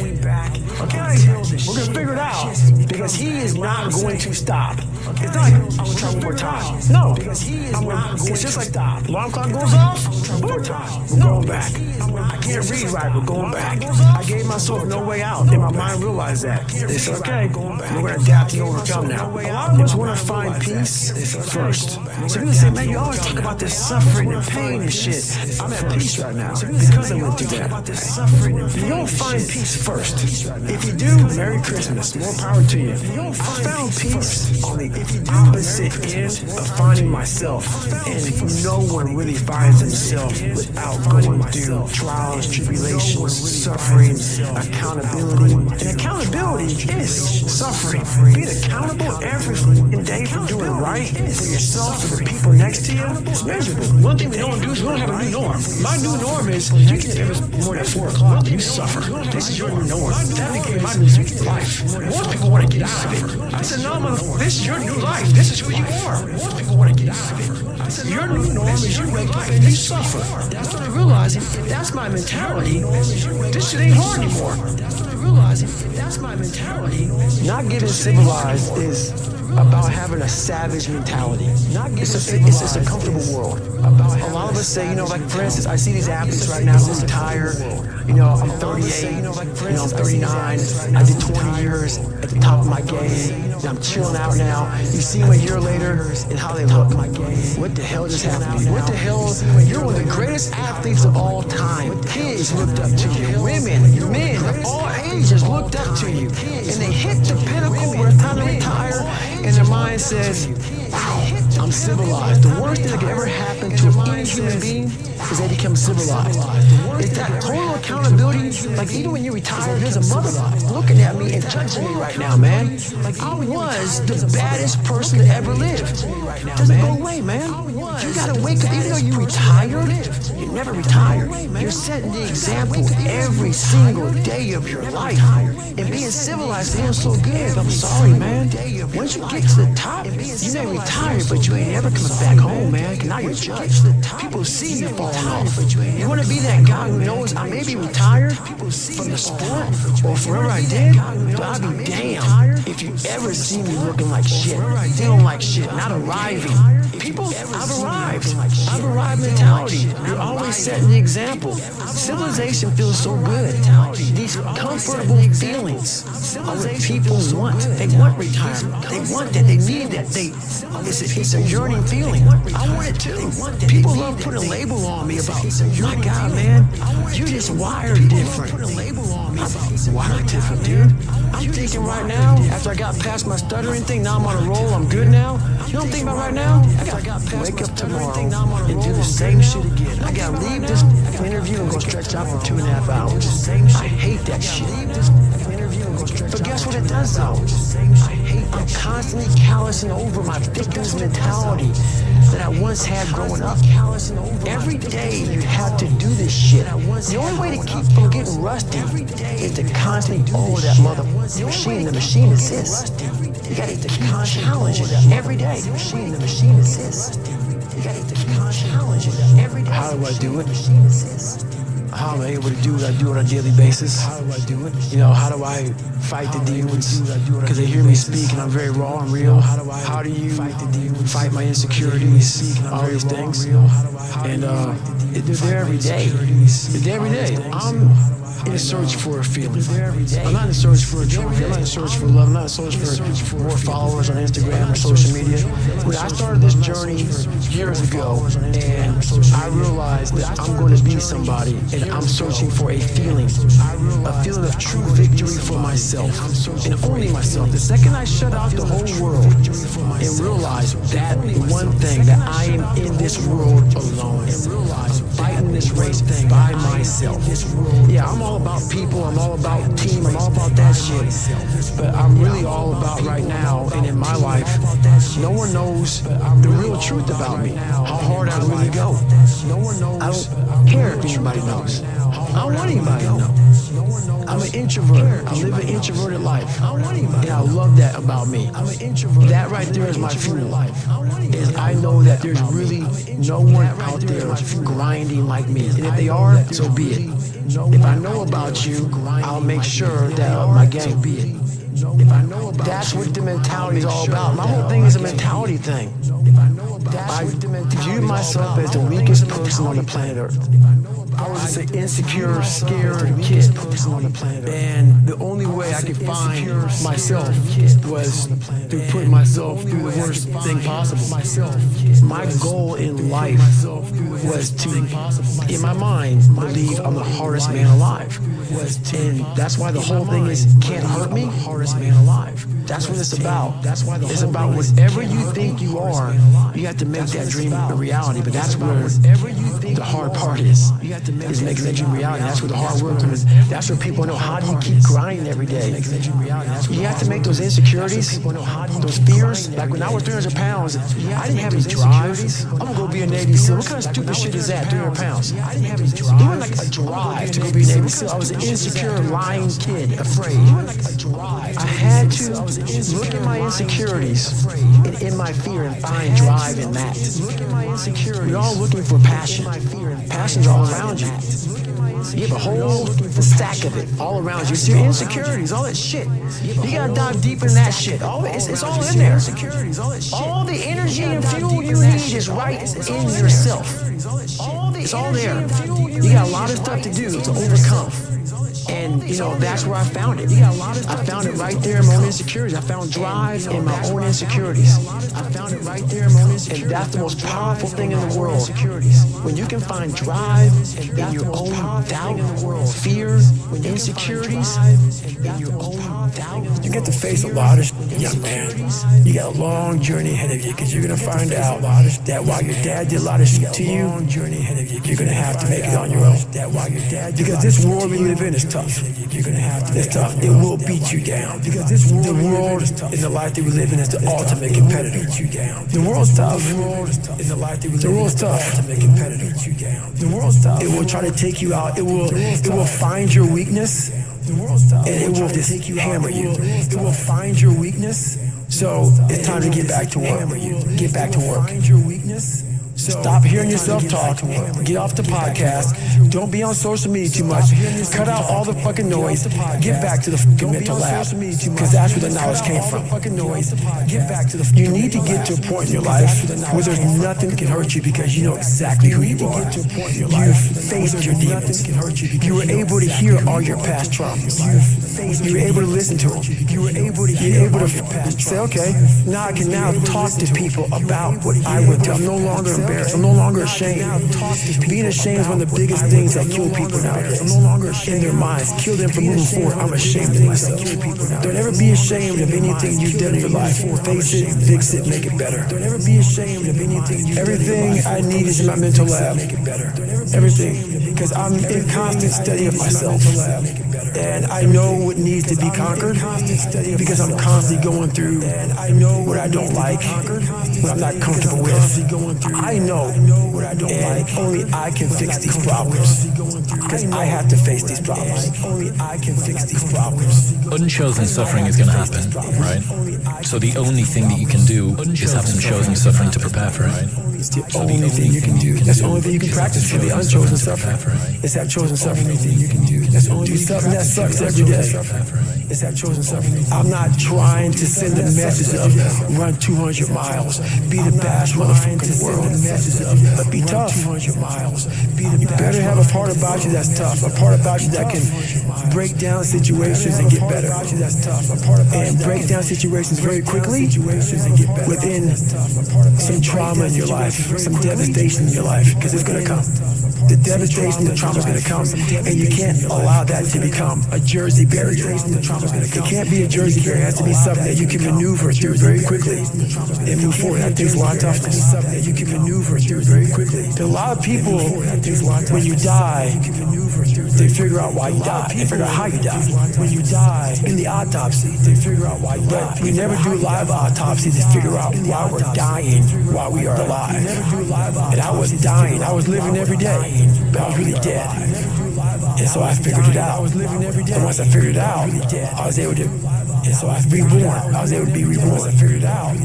okay, we're going to figure it out. Because he is not going to stop. It's not like, I'm going to try one more time. No. It's just like, alarm clock goes off, we're going back. I can't read right, we're going back. I gave myself no way out, and my mind realized that. It's okay, we're going to adapt and overcome now. A lot of us want to find peace first. So people say, man, you always talk about this suffering and pain and shit. I'm at peace right now because I went through that. You don't find peace first. If you do, Merry Christmas, more power to you. I found peace on the opposite end of finding myself. And no one really finds themselves without going through trials, tribulations, suffering, accountability. And accountability is suffering. Being accountable every day for doing right for yourself, for the people next to you, is miserable. One thing we don't do is we don't have a new norm. My new norm is you get there more than 4 o'clock, you suffer. This is your new norm. That became my new life. Most people want to get out of it. I said, no, this is your new life. This is who you are. Most people want to get out of it. I said, your new norm is you wake up and you suffer. That's what I realized. If that's my mentality, this shit ain't hard anymore. That's what I realized. If that's my mentality. Not getting civilized is about having a savage mentality. It's a comfortable world. A lot of us say, like for instance, I see these athletes right now who retire. I'm 38, I'm 39. I did 20 years at the top of my game. And I'm chilling out now. You see them a year later and how they look. What the hell just happened to you? What the hell? You're one of the greatest athletes of all time. Kids looked up to you. Women, men of all ages looked up to you. And they hit the pinnacle where it's time to retire. And their mind says, wow, I'm civilized. The worst thing that could ever happen to any human being is they become civilized. It's that total accountability. Like even when you retire, there's a mother looking at me and judging me right now, man. Like I was the baddest person that ever lived. Doesn't go away, man. You gotta wake up, even though you retired, you never retire. You're setting the example every single day of your life. And being civilized feels so good. I'm sorry, man. Once you get to the top, you may retire, but you ain't ever coming back home, man. Cause now you're judged. People see you falling off. You wanna be that guy who knows I may be retired from the sport or forever I did, but I'll be damned if you ever see me looking like shit, feeling like shit, not arriving. People, I've arrived mentality. You're always setting the example. Civilization feels so good. These comfortable feelings are what people want. They want retirement. They want that. They need that. It's a yearning feeling. I want it too. People love putting a label on me about, my God, man, you just wired different. I'm wired different, dude. I'm thinking right now, after I got past my stuttering thing, now I'm on a roll, I'm good now. You know what I'm thinking about right now? I gotta wake up tomorrow and do the same shit again. I gotta leave this interview and go stretch out for 2.5 hours. I hate that shit. But guess what it does though? I'm constantly callousing over my victim's mentality that I once had growing up. Every day you have to do this shit. The only way to keep from getting rusty is to constantly that mother machine. The machine exists. You gotta challenge it every day. The machine exists. You gotta challenge it every day. How do I do it? How am I able to do what I do on a daily basis? How do I do it? How do I fight the demons? Because they hear me speak and I'm very raw and real. How do you fight my insecurities? All these things. And they're there every day. They're there every day. I'm in search for a feeling. I'm not in search for a trophy. I'm not in search for love. I'm not in search for more followers on Instagram or social media. When I started this journey years ago, and I realized that I'm going to be somebody, and I'm searching for a feeling of true victory for myself, and only myself. The second I shut out the whole world and realize that one thing, that I am in this world alone, and realize fighting this race thing by myself. Yeah, I'm all about people, I'm all about team, I'm all about that shit. But I'm really all about right now and in my life, no one knows the real truth about me, how hard I really go. I don't care if anybody knows. I don't want anybody to know. I'm an introvert. I live an introverted life. And I love that about me. That right there is my fuel. Is I know that there's really no one out there grinding like me. And if they are, so be it. If I know about you, I'll make sure that my gang be it. That's what the mentality is all about. My whole thing is a mentality thing. I view myself as the weakest person on the planet Earth. I was just an insecure, scared kid on the planet Earth. And the only way I could find myself was to put myself through the worst thing possible. My goal in life was to, in my mind, believe I'm the hardest hardest man alive. And that's why the whole thing is can't hurt me, hardest man alive. That's what it's about. It's about whatever you think you are, you have to make that dream a reality. But that's where the hard part is making that dream reality. That's where the hard work is. That's where people know, how do you keep grinding every day? You have to make those insecurities, those fears. Like when I was 300 pounds, I didn't have any drive. I'm gonna go be a Navy SEAL. What kind of stupid shit is that, 300 pounds? I didn't have any drive. Even like a drive to go be a Navy SEAL. I was an insecure, lying kid, afraid. I had to look at my insecurities and in my fear and find drive in that. We're all looking for passion. Passion's all around you. You have a whole stack of it all around you. It's your insecurities, all that shit. You gotta dive deep in that shit. It's all in there. All the energy and fuel you need is right in yourself. It's all there. You got a lot of stuff to do to overcome. And, that's where I found it. I found it right there in my own insecurities. I found drive in my own insecurities. I found it right there in my own insecurities. And that's the most powerful thing in the world. When you can find drive in your own doubt, fear, insecurities, in your own doubt. You get to face a lot of young man. You got a long journey ahead of you, because you're going to find out that while your dad did a lot of shit to you, you're going to have to make it on your own. Because this world we live in is tough. It's tough. It will beat you down. Because the world and the life that we live in is the ultimate competitor. The world's tough. The world's tough. The world's tough. It will try to take you out. It will find your weakness, and it will just hammer you. It will find your weakness. So it's time to get back to work. Get back to work. Stop hearing yourself talk. Get off the podcast. Don't be on social media too much. Cut out all the fucking noise. Get back to the fucking mental lab, because that's where the knowledge came from. You need to get to a point in your life where there's nothing that can hurt you, because you know exactly who you are. You've faced your demons. You were able to hear all your past traumas. You were able to listen to them. You were able to say, okay, now I can now talk to people about what I went through. I'm no longer embarrassed. I'm no longer ashamed. Being ashamed is one of the biggest things that kill people nowadays. In their minds, kill them from moving forward. I'm ashamed of myself. Don't ever be ashamed of anything you've done in your life. Face it, fix it, make it better. Don't ever be ashamed of anything. Everything I need is in my mental lab. Everything, because I'm in constant study of myself. And I know what needs to be conquered, because I'm constantly going through what I don't like, what I'm not comfortable with. I know what I don't like. Only I can fix these problems, because I have to face these problems. Only I can fix these problems. Unchosen suffering is going to happen, right? So the only thing that you can do is have some chosen suffering to prepare for it. It's the only thing you can do. That's the only thing you can practice for the unchosen suffering. It's that chosen suffering thing you can do. That's the only something that sucks every day. It's that chosen suffering. I'm not trying to send a message of run 200 miles, be the best motherfucking world, but be tough. You better have a part about you that's tough, a part about you that can break down situations and get better, and break down situations very quickly within some trauma in your life, some devastation in your life, because it's going to come. The devastation, the trauma is going to come, and you can't allow that to become a Jersey barrier. It can't be a Jersey barrier. It has to be something that you can maneuver through very quickly and move forward. That takes a lot of toughness. You can maneuver through very quickly. A lot of people, when you die, they figure out why you die. They figure out how you die. When you die, in the autopsy, they figure out why you die. But we never do live autopsy to figure out why we're dying while we are alive. And I was dying. I was living every day, but I was really dead. And so I figured it out. And once I figured it out, I was able to, and so I was reborn. I was able to be reborn. Once I figured it out,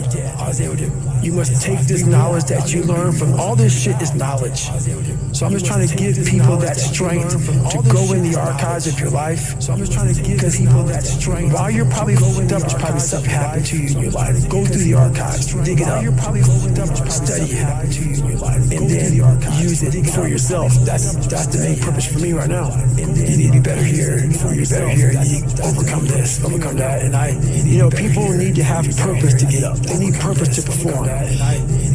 I was able to. You must take this knowledge that you learn from all this shit is knowledge. So I'm just trying to give people that strength to go in the archives of your life. So I'm just trying to give people that strength. While you're probably fucked up, there's probably something happened to you in your life. Go through the archives, dig it up, study it, and then use it for yourself. That's the main purpose for me right now. You need to be better here. Before you're better here, you need to overcome this, overcome that. And people need to have purpose to get up. They need purpose to perform.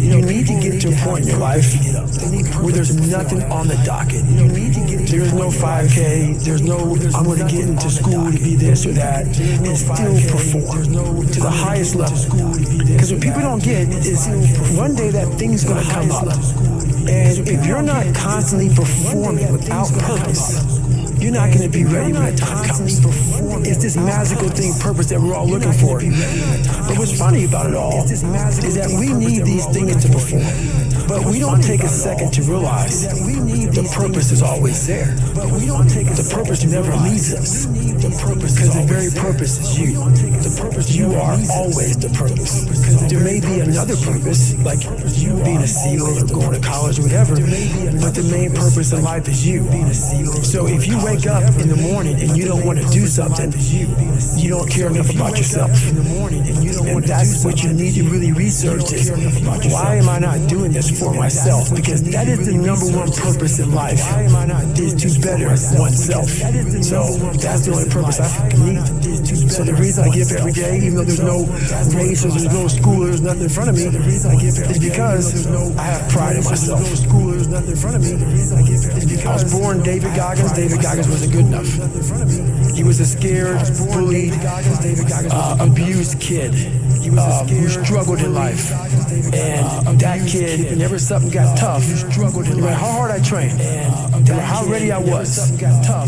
You need to get to a point in your life where there's nothing on the docket. There's no 5K, there's no I'm going to get into school to be this or that, and still perform to the highest level. Because what people don't get is one day that thing's going to come up. And if you're not constantly performing without purpose, you're not going to be ready when that time comes. It's this magical thing, purpose, that we're all looking for. But what's funny about it all is that we need these things to perform. But we don't take a second to realize the purpose is always there. The purpose never leaves us. Because the very purpose is you. You are always the purpose. There may be another purpose, like being a SEAL or going to college or whatever, but the main purpose in life is you. So if you wake up in the morning and you don't want to do something, you don't care enough about yourself. And that's what you need to really research is, why am I not doing this for myself? Because that is the number one purpose in life, is to better oneself. So that's the only purpose I fucking need. So the reason I get up every day, even though there's no race or there's no school, there's nothing in front of me, is because I have pride in myself. I was born David Goggins. David Goggins wasn't good enough. He was a scared, bullied, abused kid who struggled in life. And that kid, whenever something got tough, no matter how hard I trained, no matter how ready I was,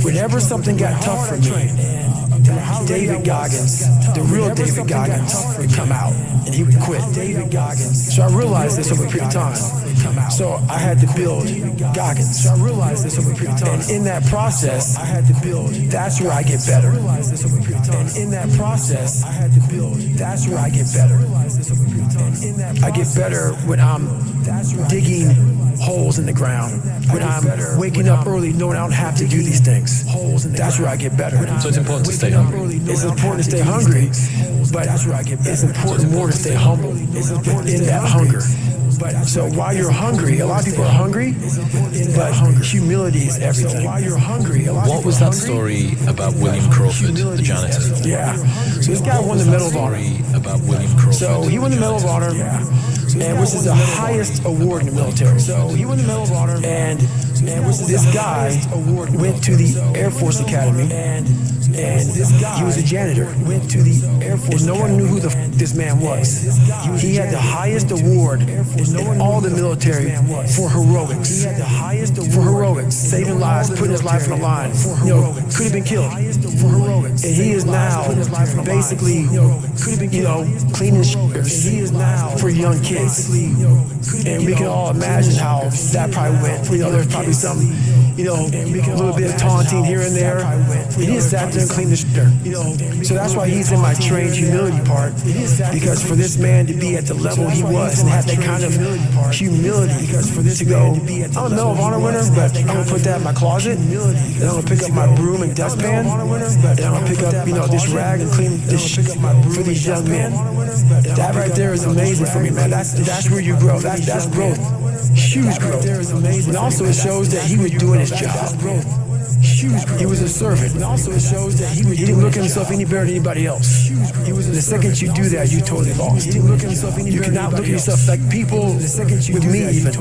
whenever something got tough for me, David Goggins, the real David Goggins, would come out and he would quit. So I realized this over a period of time. So I had to build Goggins. And in that process, I had to build. That's where I get better. And in that process, I had to build. That's where I get better. I get better when I'm digging holes in the ground. When I'm waking up early, knowing I don't have to do these things. That's where I get better. So it's important to stay hungry. It's important to stay hungry, but it's important more to stay humble in that hunger. So while you're hungry, a lot of people are hungry, but humility is everything. What was that story about William Crawford, the janitor? Yeah. So this guy won the Medal of Honor. About William Crawford. So he won the Medal of Honor, and which is the highest award in the military. So he won the Medal of Honor, and this guy went to the Air Force Academy, and he was a janitor. Went to the Air Force, and no one knew who this man was. He had the highest award in all the military for heroics. For heroics, saving lives, putting his life on the line. Could have been killed. And he is now basically, cleaning shit for young kids. And we can all imagine how that probably went. There's probably some, a little bit of taunting here and there. And he just sat there and cleaned the shit. So that's why he's in my trained humility part. Because for this man to be at the level he was and have that kind of humility to go, I'm a Medal of Honor winner, but I'm going to put that in my closet. And I'm going to pick up my broom and dustpan. And I'm going to pick up, this rag and clean this shit for these young men. That right there is amazing for me, man. That's where you grow. That's growth. Huge growth. And also it shows that he was doing his job. He was a servant. And also it shows that he didn't look at himself any better than anybody else. The second you do that, you totally lost. You cannot look at yourself like people with me even.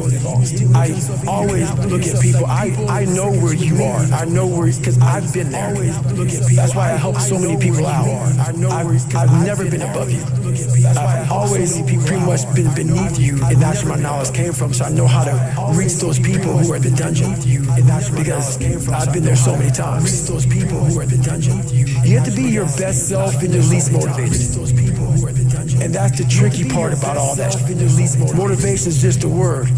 I always look at people. I know where you are. I know where, because I've been there. That's why I help so many people out. I've never been above you. I've always pretty much been beneath you, and that's where my knowledge came from. So I know how to reach those people who are in the dungeon, because I've been there so many times. You have to be your best self and your least motivated. And that's the tricky part about all that. Motivation is just a word.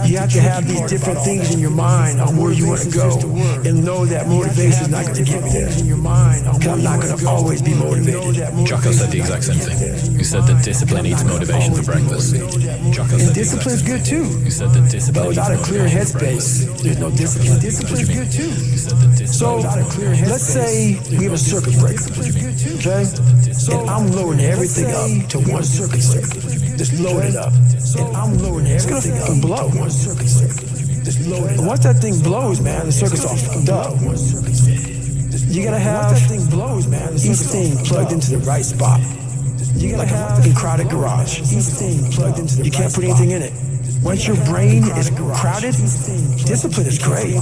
You have to have these different things in your mind on where you want to go, and know that motivation is not going to get me there. Because I'm not going to always be motivated. Jocko said the exact same thing. You said that discipline eats motivation for breakfast. And discipline's good too. You said that discipline. But without a clear headspace, there's no discipline. Discipline's good too. So let's say we have a circuit breaker, okay? And I'm loading everything up to one circuit. Just load it up. And I'm loading everything up to blow. And once that thing blows, man, the circuit's all fucked up. You gotta have each thing plugged into the right spot. like a crowded garage. You can't put anything in it. Once your brain is crowded, discipline is great.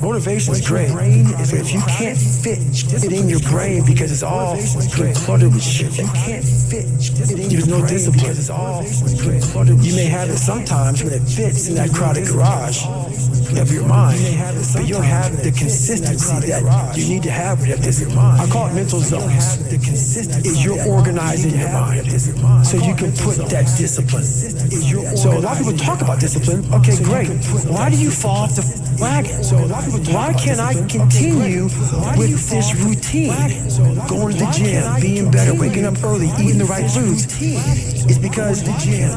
Motivation is great. But if you can't fit it in your brain because it's all cluttered with shit, there's no discipline. You may have it sometimes when it fits in that crowded garage of your mind, but you don't have the consistency that you need to have with that discipline. I call it mental zones. Is you're organizing your mind so you can put that discipline. So a lot of people talk about discipline. Okay, great. Why do you fall off the wagon? Why can't I continue with this routine? Going to the gym, being better, waking up early, eating the right foods. It's because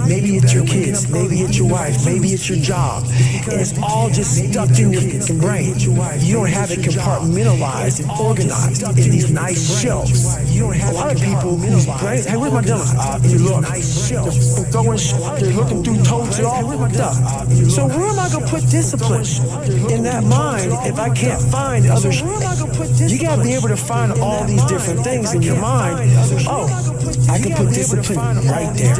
maybe it's your kids, maybe it's your wife, maybe it's your job, and it's all just stuck in your fucking brain. You don't have it compartmentalized and organized in these nice shelves. A lot of people whose brains, hey, where's my dinner? You look, they're looking through totes and all stuff. So where am I gonna put discipline in that mind if I can't find other shit? You gotta be able to find all these different things in your mind. Oh, I can put discipline right there.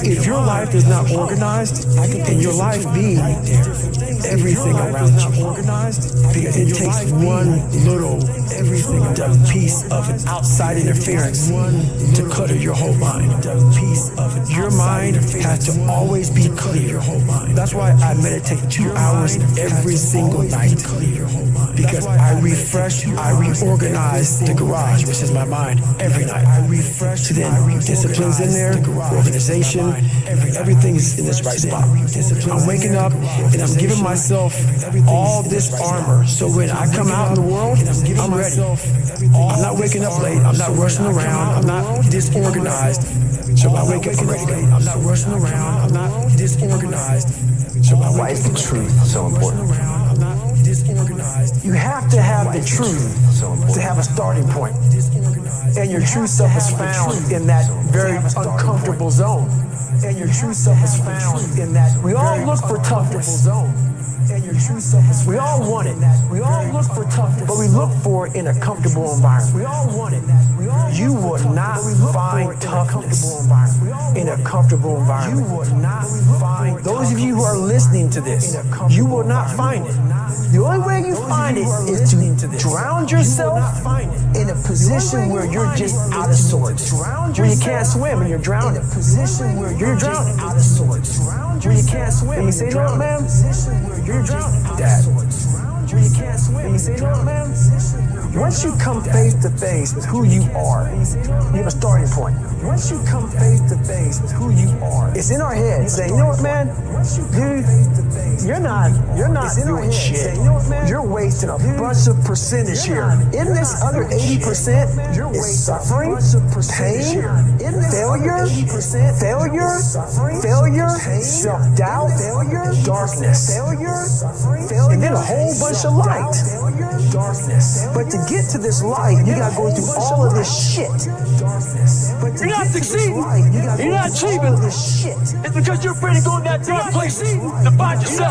If your life is not organized, and your life being everything around you, because it takes one little piece of an outside interference to clutter your whole mind. Your mind has to always be clear. That's why I meditate 2 hours every single night, because I refresh, I reorganize the garage, which is my mind, every night. So then discipline's in there, organization, everything is in this right spot. I'm waking up and I'm giving myself all this armor, so when I come out in the world, I'm ready. I'm not waking up late, I'm not rushing around, I'm not disorganized. So I wake up, I'm ready to go. I'm not rushing around, I'm not disorganized. So why is the truth so important? I'm not disorganized. You have to have the truth to have a starting point. And your true self is found in that very uncomfortable zone. And your true self is found in that. We all look for toughness. We all want it. We all look for toughness, but we look for it in a comfortable environment. We all want it. You will not find toughness in a comfortable environment. You will not find. Those of you who are listening to this, you will not find it. The only way you find it is to drown yourself in a position where you're just out of sorts, where you can't swim and you're drowning. In a position where you're drowning, out of sorts, where you can't swim. And you say, no, ma'am, you're drowning, Dad. Where you can't swim. And you say, no, ma'am. Once you come face to face with who you are, you have a starting point. Once you come face to face with who you are, it's in our head saying, you know what, man, dude, you're not doing shit. You're wasting a bunch of percentage here. In this other 80% is suffering, pain, failure, self-doubt, darkness, and then a whole bunch of light. But to get to this light, you gotta go through all of this shit. You're not succeeding. You're not achieving. It's because you're afraid of going that dark place to find yourself.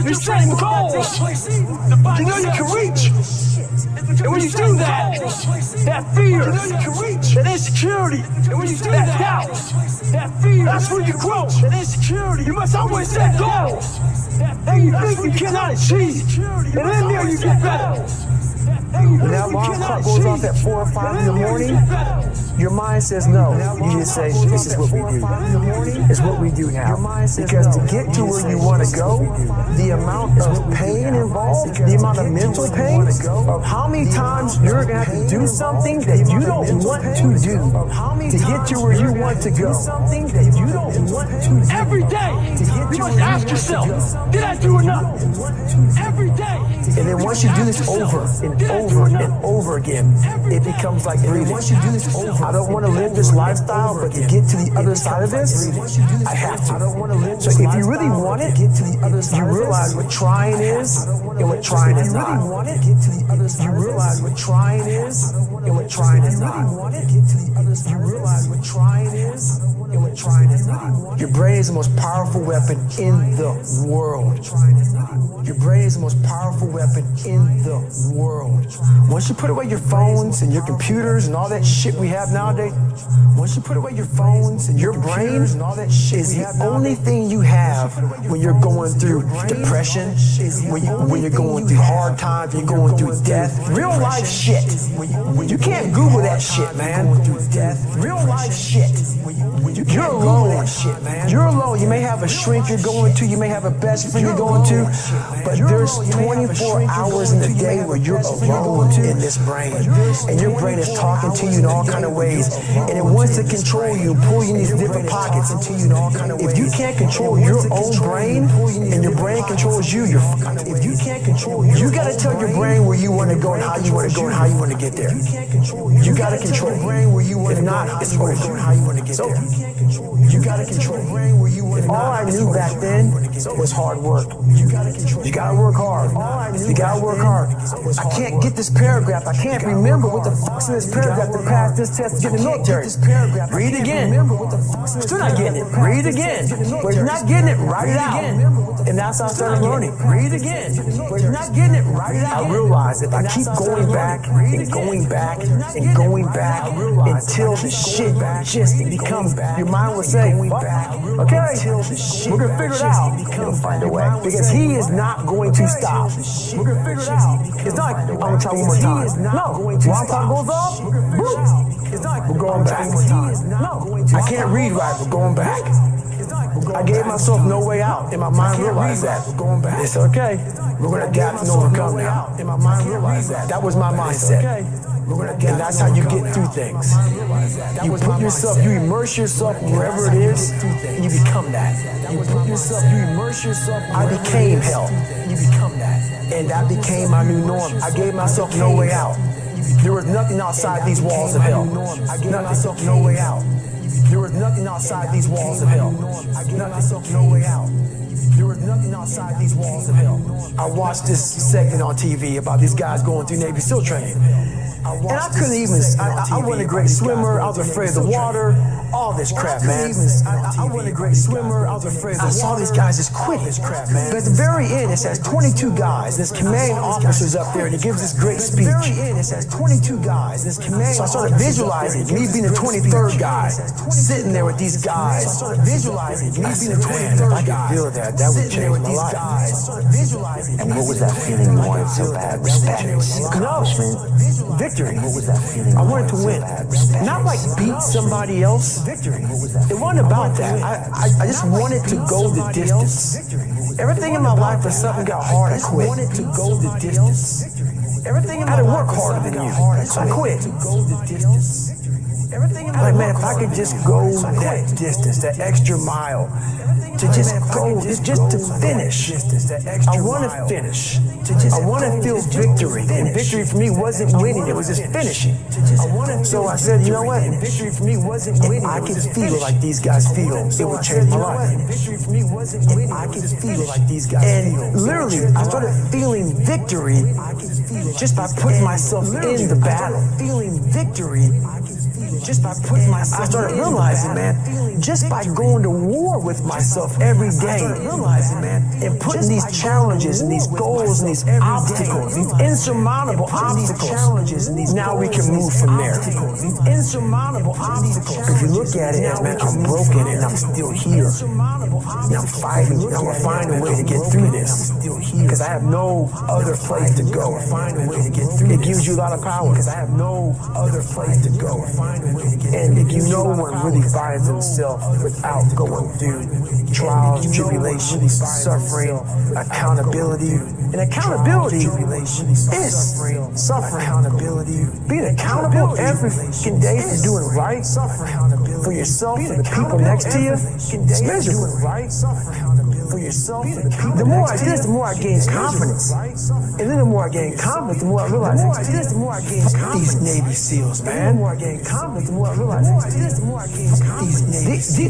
You're setting goals you know you can reach. And when you do that, that fear, that insecurity, that doubt, that's where you grow. That insecurity, you must always set goals that you think you cannot achieve. And in there you get better. When that alarm clock goes off at 4 or 5 in the morning, your mind says no. You just say, this is what we do. It's what we do now. Because to get to where you want to go, the amount of pain involved, the amount of mental pain, of how many times you're going to have to do something that you don't want to do to get to where you want to go. Every day, you must ask yourself, did I do enough? Every day. And then once you do this over and over and over again, it becomes like breathing. Once you do this over, I don't want to live this lifestyle, but to get to the other side of this, I have to. So if you really want it, you realize what trying is and what trying is not. You realize what trying is and what trying is not. You realize what trying is and what trying is not. Your brain is the most powerful weapon in the world. Your brain is the most powerful weapon in the world. Once you put away your phones and your computers and all that shit we have nowadays, once you put away your phones and your brain is the only thing you have when you're going through depression, when you're going through hard times, you're going through death. Real life shit. You can't Google that shit, man. Real life shit. You're alone. You're alone. You may have a shrink you're going to, you may have a best friend you're going to, but there's 24 hours in the day where you're alone in this brain. And your brain is talking to you in all kind of ways. And it wants to control you, pull you in these different pockets. If you can't control your own brain and your brain controls you, you're fucked. If you can't control you gotta tell your brain where you want to go and how you want to go and how you want to get there. You gotta control your brain where you want to go. If not, it's over. How you want to get there. You gotta control your brain where you want to go. All I knew back then was hard work. You gotta work hard. You gotta work hard. I can't get this paragraph. I can't remember what the fuck's in this paragraph to pass this test to get in the military. Read it again. Still not getting it. Read it again. But if you're not getting it, write it out. And that's how I started learning. Read it again. But if you're not getting it, write it out. I realized if I keep going back and going back and going back until the shit just becomes, your mind will say, okay, we're gonna figure it out. He'll find a way. Because he is not going to stop. We're gonna figure it out. It's not like, I'm gonna try one more time. No, one time goes off, boom, we're going back. No, I can't read right, we're going back. I gave myself no way out, and my mind realized that. We're going back. It's okay. We're gonna adapt and overcome now. And my mind realized that. That was my mindset. And that's how you get through things. You put yourself, you immerse yourself wherever it is, and you become that. You put yourself, you immerse yourself. I became hell. You become that. And that became my new norm. I gave myself no way out. There was nothing outside these walls of hell. I gave myself no way out. There was nothing outside these walls of hell. I gave myself no way out. There was nothing outside these walls of hell. I watched this segment on TV about these guys going through Navy SEAL training. And I couldn't even, I wasn't a great swimmer, I was afraid of the water, all this crap, man. I wasn't a great swimmer, I was afraid of the water. I saw these guys just quit this crap, man. But at the very end, it says 22 guys, this commanding officer's up there, and he gives this great speech. At the very end, it says 22 guys, this commanding officer. So I started visualizing me being the 23rd guy, sitting there with these guys. So I started visualizing me being the 23rd guy. If I could feel that would change my life. And what was that feeling you wanted so bad? Respect, accomplishment, victory. What was that feeling? I wanted to win. Not like beat somebody else. Victory. What was that? It wasn't about that. I just wanted to go the distance. Everything in my life, when something got hard, I quit. I wanted to go the distance. Everything in my life, I had to work harder than you. So I quit. Like, man, if I could just go that distance, that extra mile, to just go, just to finish. I want to finish. I want to feel victory. And victory for me wasn't winning, it was just finishing. So I said, you know what? Victory for me wasn't winning. If I could feel like these guys feel, it would change my life. If I could feel like these guys feel. And literally, I started feeling victory just by putting myself in the battle. Feeling victory. Just by putting myself, I started realizing, man, just by going to war with myself every day, and putting these challenges and these goals and these obstacles, these insurmountable obstacles, now we can move from there. These insurmountable obstacles. If you look at it as, man, I'm broken and I'm still here. And I'm fighting. I'm gonna find a way to get through this because I have no other place to go. It gives you a lot of power because I have no other place to go. And if you know one really finds himself without going through trials, tribulations, suffering, accountability. And accountability is suffering. Being accountable every fucking day for doing right for yourself and the people next to you is miserable. For yourself and the people. The more I did this, the more I gained confidence. And then the more I gained confidence, the more I realized these Navy SEALs, man. The more I gained confidence, the more I realized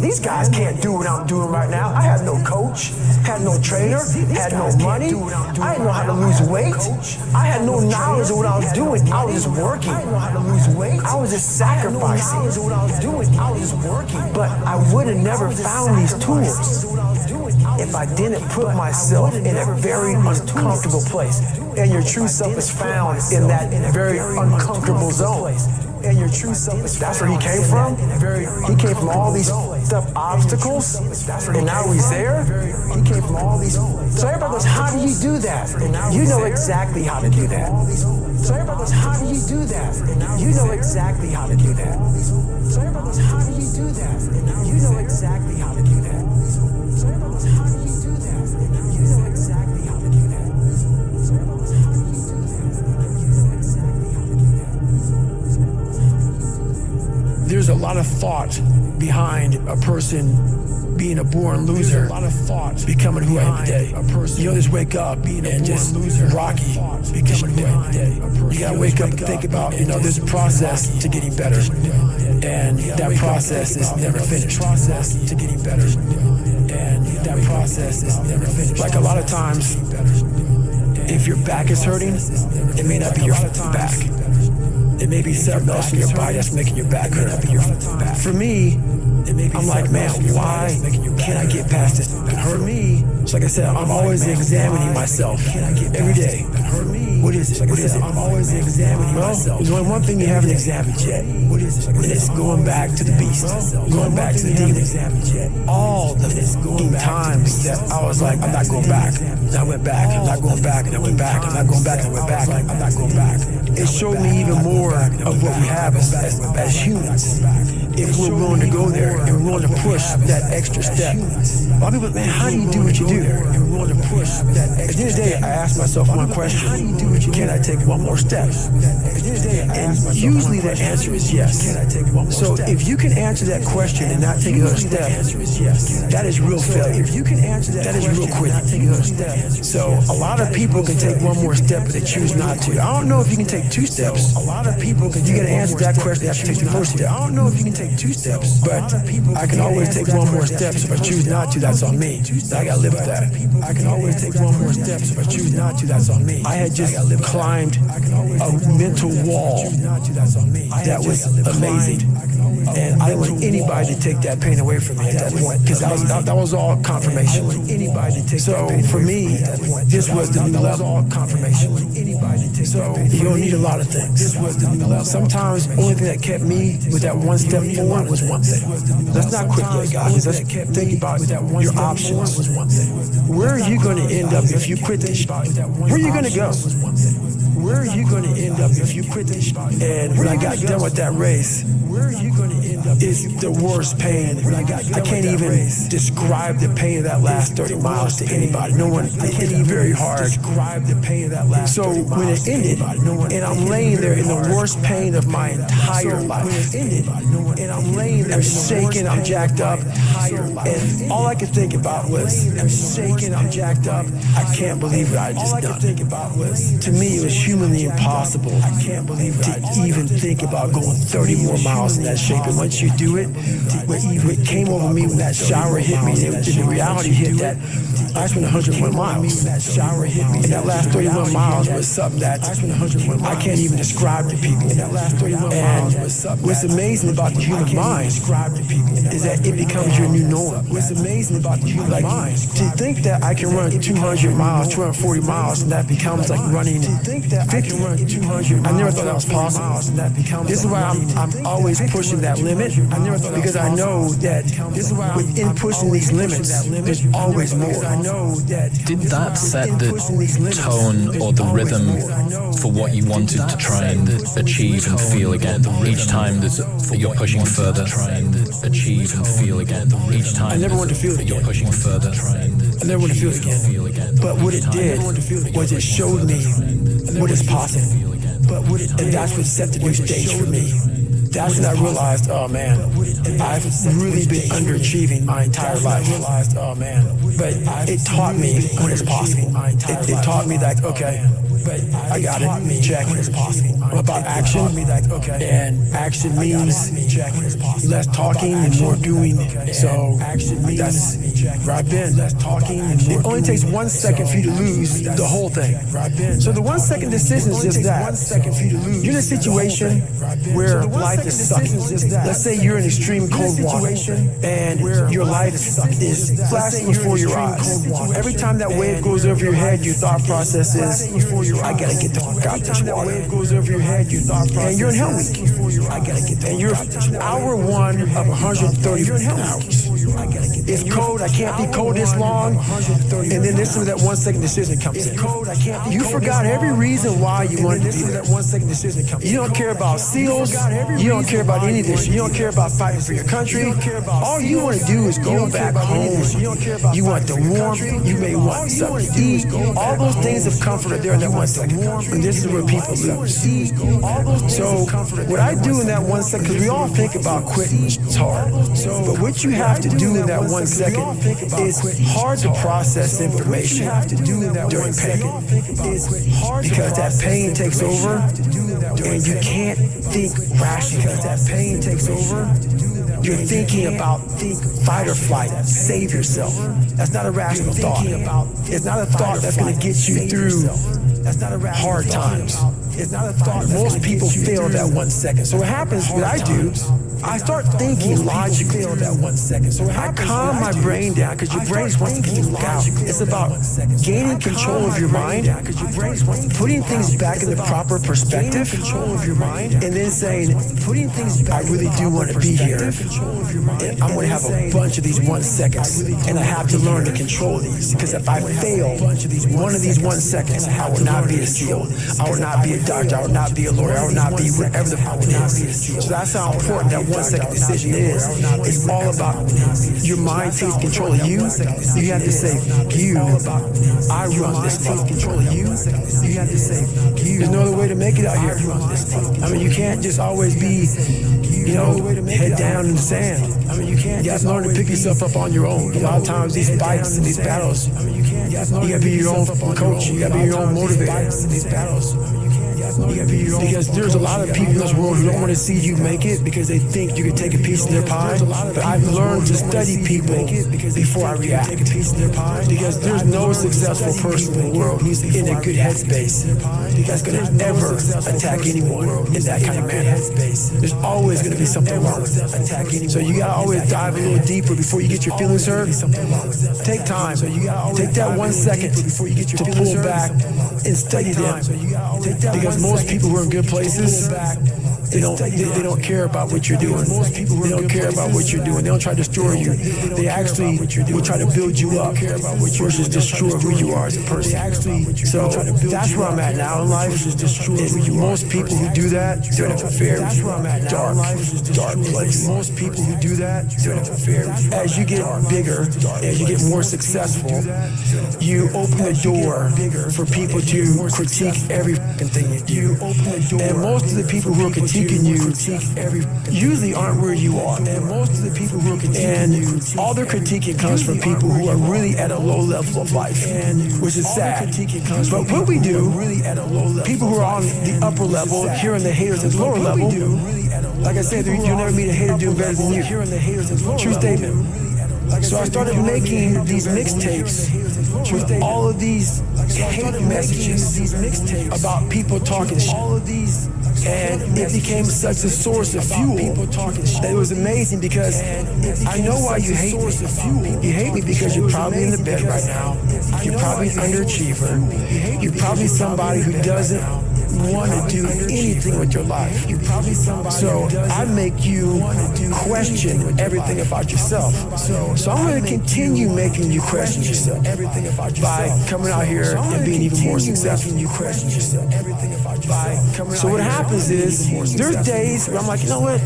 these guys can't do what I'm doing right now. I had no coach, had no trainer, had no money. I didn't know how to lose weight. I had no knowledge of what I was doing. I was just working. I didn't know how to lose weight. I was just sacrificing. I what I was doing. I was just working. But I would have never found these tools if I didn't put myself in a very uncomfortable place. And your true self is found in that very uncomfortable zone. and your true self. That's where he came from. He came from all these obstacles, and now he's there. He came from all these. So everybody goes, how do you do that? You know exactly how to do that. So everybody goes, how do you do that? You know exactly how to do that. So everybody goes, how do you do that? You know exactly how to do that. So everybody goes, how do you do that? You know exactly how to do that. So everybody goes, how do you do that? You know exactly how to do that. There's a lot of thought behind a person being a born loser, a lot of thought becoming who I am today. A person, you don't just wake up being and just rocky, becoming who I am today. You gotta wake up and think about, there's a process to getting better, and that process is never finished. Process to getting better, and that process is never finished. Like a lot of times, if your back is hurting, it may not be your back. It may be something else in your body that's making your back hurt. For me, I'm like, man, why can't I get past this? For me, it's like I said, I'm always examining myself every day. What is it? What is it? I'm always examining myself. There's only one thing you haven't examined yet. What is it? And it's going back to the beast, going back to the demon. All the times that I was like, I'm not going back. And I went back, I'm not going back, and I went back, I'm not going back, and I went back, I'm not going back. It showed me even more of what we have as humans. If we're willing to go there and we're willing to push that extra step. A lot of people, man, how do you do what you do? And we're willing to push that extra step. At the end of the day, I ask myself one question: can I take one more step? And usually the answer is yes. So if you can answer that question and not take another step, that is real failure. If you can answer that is real quitting. So a lot of people can take one more step, but they choose not to. I don't know if you can take 2 steps. A lot of people can. You got to answer that question. You have to take the first step. I don't know if you can take 2 steps, but I can always take one more step. So if I choose not to, that's on me. I got to live with that. I can always take one more step. So if I choose not to, that's on me. I had just climbed a mental wall that was amazing. And I didn't want anybody to take that pain away from me at that point, because that was all confirmation. So for me, this was the new level. So you don't need a lot of things. Sometimes the only thing that kept me with that one step forward was one thing. Let's not quit yet, guys. Let's think about your options. Where are you going to end up if you quit this? Where are you going to go? Where are you going to end up if you quit this? And when I got done with that race, where are you going to end up? It's the worst pain. I can't even describe the pain of that last 30 miles to anybody. No one. It hit me very hard. So when it ended, and I'm laying there in the worst pain of my entire life, and I'm laying there shaking, I'm jacked up, and all I could think about was, I'm shaking, I'm jacked up. I can't believe what I just done. To me, it was humanly impossible. I can't believe to even think about going 30 more miles in that shape. And once you do it, what came over me when that shower hit me, the reality hit that I spent 101 miles. And that last 31 miles was something that I can't even describe to people. And what's amazing about the human mind is that it becomes your new norm. What's amazing about the human mind, to think that I can run 200 miles, 240 miles, and that becomes like running 50. I never thought that was possible. This is why I'm always pushing that limit, because I know that within pushing these limits, there's always more. Did that set the tone or the rhythm for what you wanted to try and achieve and feel again? Each time that you're pushing further, try and achieve and feel again. Each time I never wanted to feel it again. You're pushing further, try and I never want to feel it again. But what it did was it showed me what is possible. And that's what set the new stage for me. That's when I realized, oh man, I've really been underachieving my entire life. But it taught me what is possible. It taught me that, okay, I got it, check, what is possible. I'm about action, and action means less talking and more doing. So that's where I've been. It only takes 1 second for you to lose the whole thing. So the 1 second decision is just that. You're in a situation where life is sucking. Let's say you're in extreme cold water, and your life is flashing before your eyes. Every time that wave goes over your head, your thought process is, I gotta get the fuck out of this water. your head, your thought process, and you're in Hell Week. And you're hour 1 of 130 hours. If code, I can't be code this long, and then this is that 1 second decision comes in. You forgot every reason why you wanted to do that. You don't care about SEALs. You don't care about any of this. You don't care about fighting for your country. All you want to do is go back home. You want the warmth. You may want something to eat. All those things of comfort are there in that 1 second. And this is where people lose. So what I do in that 1 second, because we all think about quitting, it's hard. But what you have to do in that 1 second is hard to process information during pain. Because that pain takes over and you can't think rationally. Because that pain takes over, you're thinking about fight or flight, save yourself. That's not a rational thought. It's not a thought that's going to get you through hard times. It's not a thought. Most people fail that 1 second. So what happens, what I do, I start thinking logically. That 1 second. So I calm my brain down because your brain wants to get you out. It's about gaining control of your mind, putting things back in the proper perspective, and then saying, I really do want to be here. And I'm going to have a bunch of these 1 seconds, and I have to learn to control these. Because if I fail one of these 1 seconds, I will not be a SEAL. I will not be a doctor. I will not be a lawyer. I will not be whatever the fuck it is. So that's how important that 1 second decision is. It's all about your mind takes control of you. You have to say, I run this thing. Control of you. You have to say, there's no other way to make it out here. I mean, you can't just always be, head down in the sand. I mean, you have to learn to pick yourself up on your own. A lot of times these fights and these battles, you got to be your own coach. You got to be your own motivator. Because there's a lot of people in this world who don't want to see you make it because they think you can take a piece of their pie. But I've learned to study people before I react. Because there's no successful person in the world who's in a good headspace that's going to ever attack anyone in that kind of manner. There's always going to be something wrong with them. So you got to always dive a little deeper before you get your feelings hurt. Take time. Take that 1 second to pull back and study them. Because most people who are in good places, they don't care about what you're doing. They don't care about what you're doing. They don't try to destroy you. They actually will try to build you up versus destroy who you are as a person. So that's where I'm at now in life. Most people who do that, they're in a very dark place. Most people who do that, they're in a very. As you get bigger, as you get more successful, you open the door for people to critique every fucking thing you do. And most of the people who are critiquing you usually aren't where you are. And most of the people who are critiquing you, all their critiquing comes from people who are really at a low level of life, which is sad. But what we do, people who are on the upper level, hearing the haters at the lower level, like I said, you'll never meet a hater doing better than you. True statement. So I started making these mixtapes with all of these hate messages about people talking shit. And it became such a source of fuel that it was amazing because I know why you hate me. You hate me because you're probably in the bed right now. You're probably an underachiever. You're probably somebody who doesn't want to do anything with your life. So I make you question everything about yourself. So I'm going to continue making you question yourself by coming out here and being even more successful. So what happens is there's days where I'm like, you know what?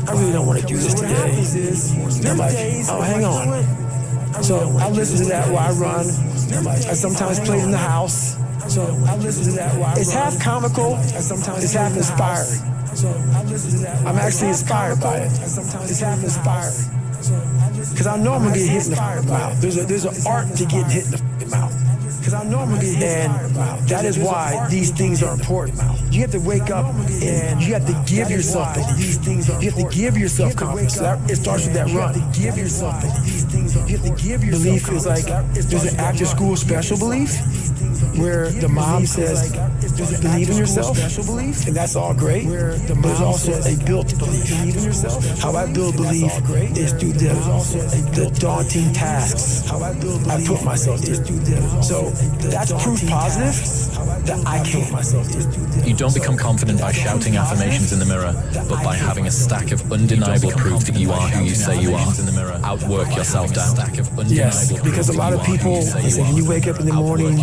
I really don't want to do this today. I'm like, oh, hang on. So I listen to that while I run. I sometimes play it in the house. So I listen to that while I run. It's half comical, it's half inspiring. I'm actually inspired by it. It's half inspiring. Because I know I'm going to get hit in the mouth. There's an art to getting hit in the mouth. Because I know I'm going to get hit in the mouth. That is why these things are important. You have to wake up and you have to give yourself belief. You have to give yourself confidence. It starts with that run. Give yourself belief is like, there's an after school special belief where the mom says, believe in yourself, and that's all great. There's also a built belief. How I build belief is through the daunting tasks I put myself through. So that's proof positive. that I can't myself do. You don't become confident by shouting affirmations in the mirror, but by having a stack of undeniable proof that you are who you say you are. In the mirror, outwork your self-doubt. Yes, because a lot of people say when you wake up in the morning,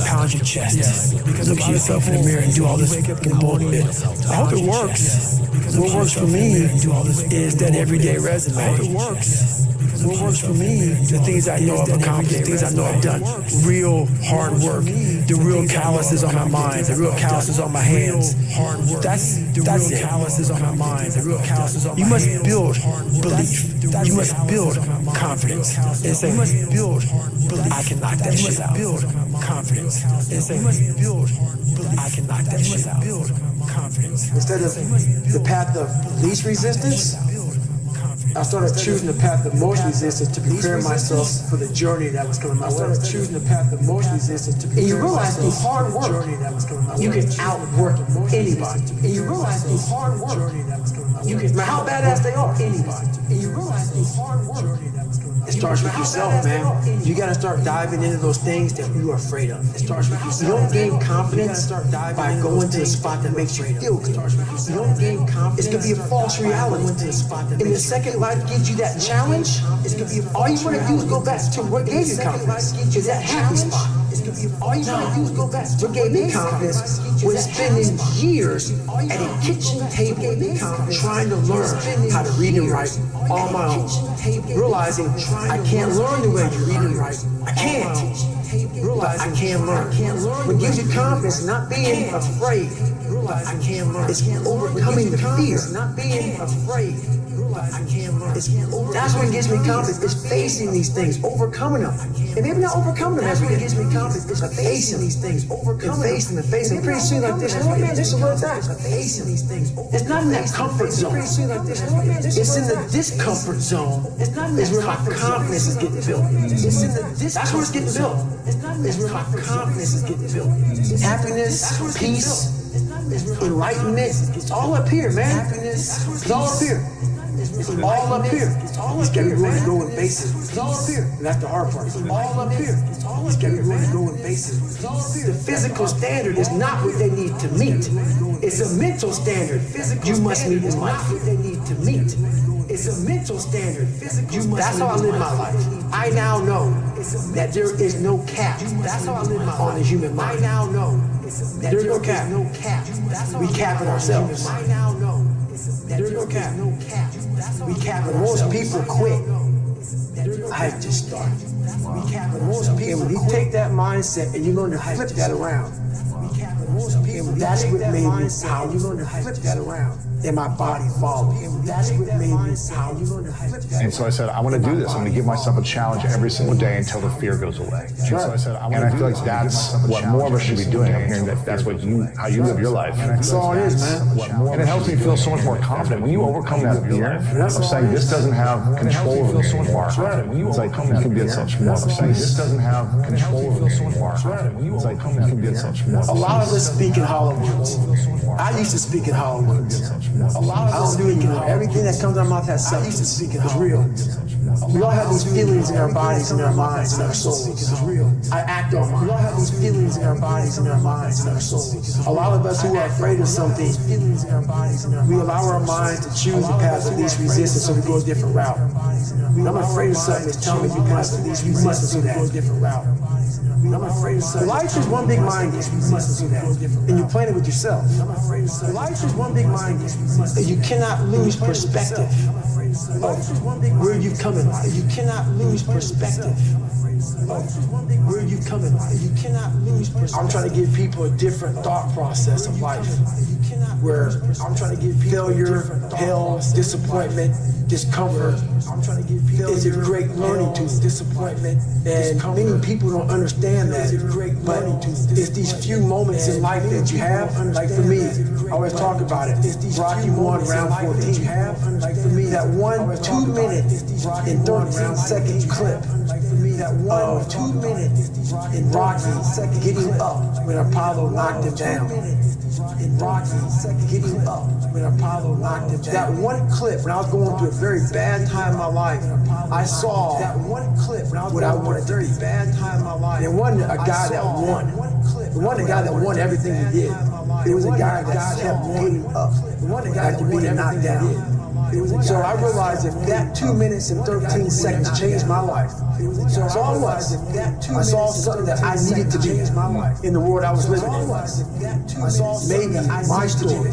pound your chest, look at yourself in the mirror and do all this fucking bullshit. I hope it works. What works for me is that everyday resume. I hope it works. What works for me, the things I know I've accomplished, the things I know I've done, real hard work, the real calluses on my mind, the real calluses on my hands. That's it. Calluses on my mind, the real calluses on my hands. You must build belief. You must build confidence. And say, you must build belief. I can knock that shit out. Build confidence. And say, you must build belief. I can knock that shit out. Build confidence. Instead of the path of least resistance, I started choosing the path of most resistance to prepare myself for the journey that was coming my way. I started choosing the path of most resistance to prepare myself. And you realize through hard work, you can outwork anybody. And you realize through hard work, you can, how badass they are, anybody. And you realize through hard work, it starts with yourself, man. You gotta start diving into those things that you are afraid of. It starts with yourself. You don't gain confidence by going to a spot that makes you feel good. You don't gain confidence. It's gonna be a false reality. And the second life gives you that challenge, all you wanna do is go back to what gave you confidence. Is that happy spot. All you wanna do is go back. What gave me confidence was spending years at a kitchen table trying to learn how to read and write on my own. Realizing I can't learn the way you read and write. I can't. Realize I can learn. What gives you confidence, not being afraid. I can learn. It's overcoming the fear, not being afraid. I can learn. That's what gives me confidence. It's facing these things, overcoming them. And maybe not overcoming them. That's what gives me confidence. It's facing these things, overcoming them. Facing. Pretty soon like this. Oh man, this is what it's at. Facing these things. It's not in that comfort zone. Pretty soon like this. It's in the discomfort zone. It's where my confidence is getting built. That's where it's getting built. It's where my confidence is getting built. Happiness, peace, enlightenment. It's all up here, man. Happiness, it's all up here. It's all up here. It's got me willing to go and face it. It's all up here. And that's the hard part. It's all up here. It's got me willing to go and face it. The physical standard is not what they need to meet. It's a mental standard. You must meet in life. What they need to meet. It's a mental standard. That's how I live my life. I now know that there is no cap. That's how I live my life on the human mind. I now know that there's no cap. We cap it ourselves. I now know there's no cap. We cap it. Most people quit. I just started. We cap it. Most people. When you take that mindset and you learn to flip that around. That's what made me powerful. You learn to flip that around. And my body followed. That's what made me powerful. You learn to flip that. And so I said, I want to do this. I'm going to give myself a challenge every single day until the fear goes away. Sure. And I feel like that's what more of us should be doing. I'm hearing that that's what how you live your life. That's all it is, man. And it helps me feel so much more confident. When you overcome that fear of saying this doesn't have control over me anymore. It's like you can be such more. I'm saying this doesn't have control over me anymore. It's like you can be such more. A lot of us speak in hollow words. I used to speak in hollow words. I don't do it anymore. Everything that comes out of my mouth has substance. I used to speak in hollow words. We all have these feelings in our bodies, in our minds, in our souls. It's real. I act on mine. We all have these feelings in our bodies, in our minds, in our souls. A lot of us who are afraid of something, we allow our minds to choose the path of least resistance, so we go a different route. I'm afraid of something that's telling me you pass the least resistance, so we go a different route. I'm afraid of something. Life is one big mind game, and you're playing it with yourself. Life is one big mind game, and you cannot lose perspective of where you've come in life. You cannot lose perspective of where you've come in life. You cannot lose perspective. I'm trying to give people a different thought process of life, where I'm trying to give failure, hell, disappointment, discomfort. I'm trying to give people is a great learning tool. Disappointment, and many people don't understand that. But it's these few moments in life that you have. Like for me, I always talk about it. Rocky 1, round 14. Like for me, that 2 minutes and 13 seconds clip of 2 minutes in Rocky getting up when Apollo knocked him down. In Rocky getting up when Apollo knocked him down. That one clip when I was going through a very bad time in my life, I saw that one clip when I was going through a very bad time in my life. There wasn't a guy that won. It wasn't a guy that won everything he did. It was a guy that kept getting up after being knocked down. So I realized if that 2 minutes and 13 seconds changed my life, so that's all it was. I saw something that I needed to be in the world I was living in. Maybe my story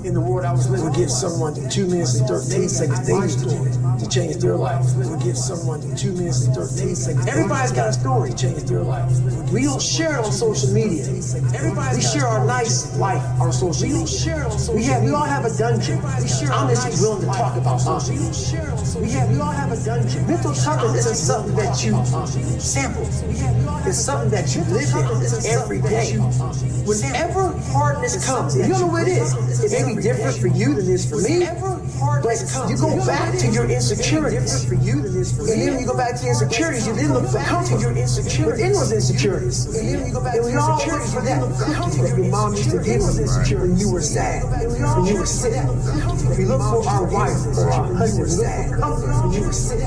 in the world I was living would give someone to 2 minutes and 13 seconds their story to change their life. Would give someone to 2 minutes and 13 seconds. Everybody's got a story to change their life. We don't share it on social media. We share our nice life on social media. We all have a dungeon. I'm just willing to talk about something. We all have a dungeon. Mental toughness isn't something that you sample. It's something that you live in every day. Whenever hardness comes, if you don't know what it is, it may be different for you than it is for me. But you go back to your insecurities. And then you go back to your insecurities, you then look for comfort. Within those insecurities. And we all look for that comfort that your mom used to give you when you were sad, when you were sick. We look for our wife or our husband. We look for comfort when you were sick.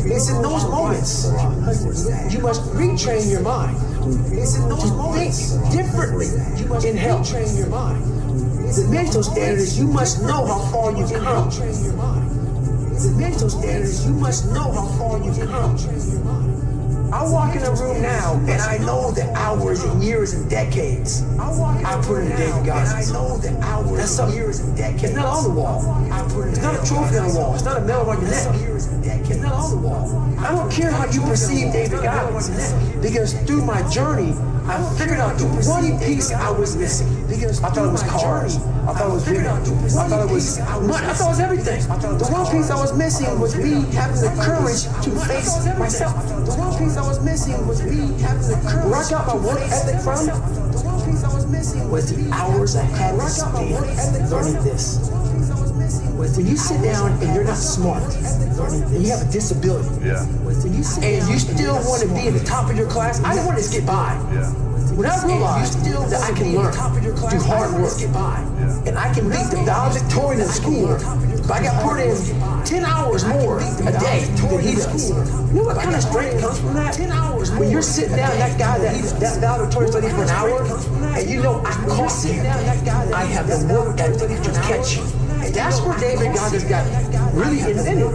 It's in those moments you must retrain your mind. It's in those moments think differently in health. The mental standard is you must know how far you've come. The mental standard is you must know how far you've come. I walk in a room now and I know the hours and years and decades I put into David Goggins. That's some years and decades. It's not on the wall. It's not a trophy on the wall. It's not a medal on your neck. It's not on the wall. I don't care how you perceive David Goggins, because through my journey, I figured out the one piece I was missing. I thought it was cars. I thought it was video. I thought it was money. I thought it was everything. The one piece I was missing was me having the courage to face myself. The one piece I was missing was me having the courage. Where I got my work ethic from, the one piece I was missing was the hours I had to spend learning this. When you sit down and you're not smart, and you have a disability, and you still want to be at the top of your class, I didn't want to just get by. When I realized that I can learn, do hard work, and I can beat the valedictorian in school, but I got put in 10 hours more a day than he does. You know what kind of strength comes from that? 10 hours. When you're sitting down, that guy that valedictorian studied for an hour, and you know I caught him. I have the work ethic to catch you. And that's where David Goggins got really invented.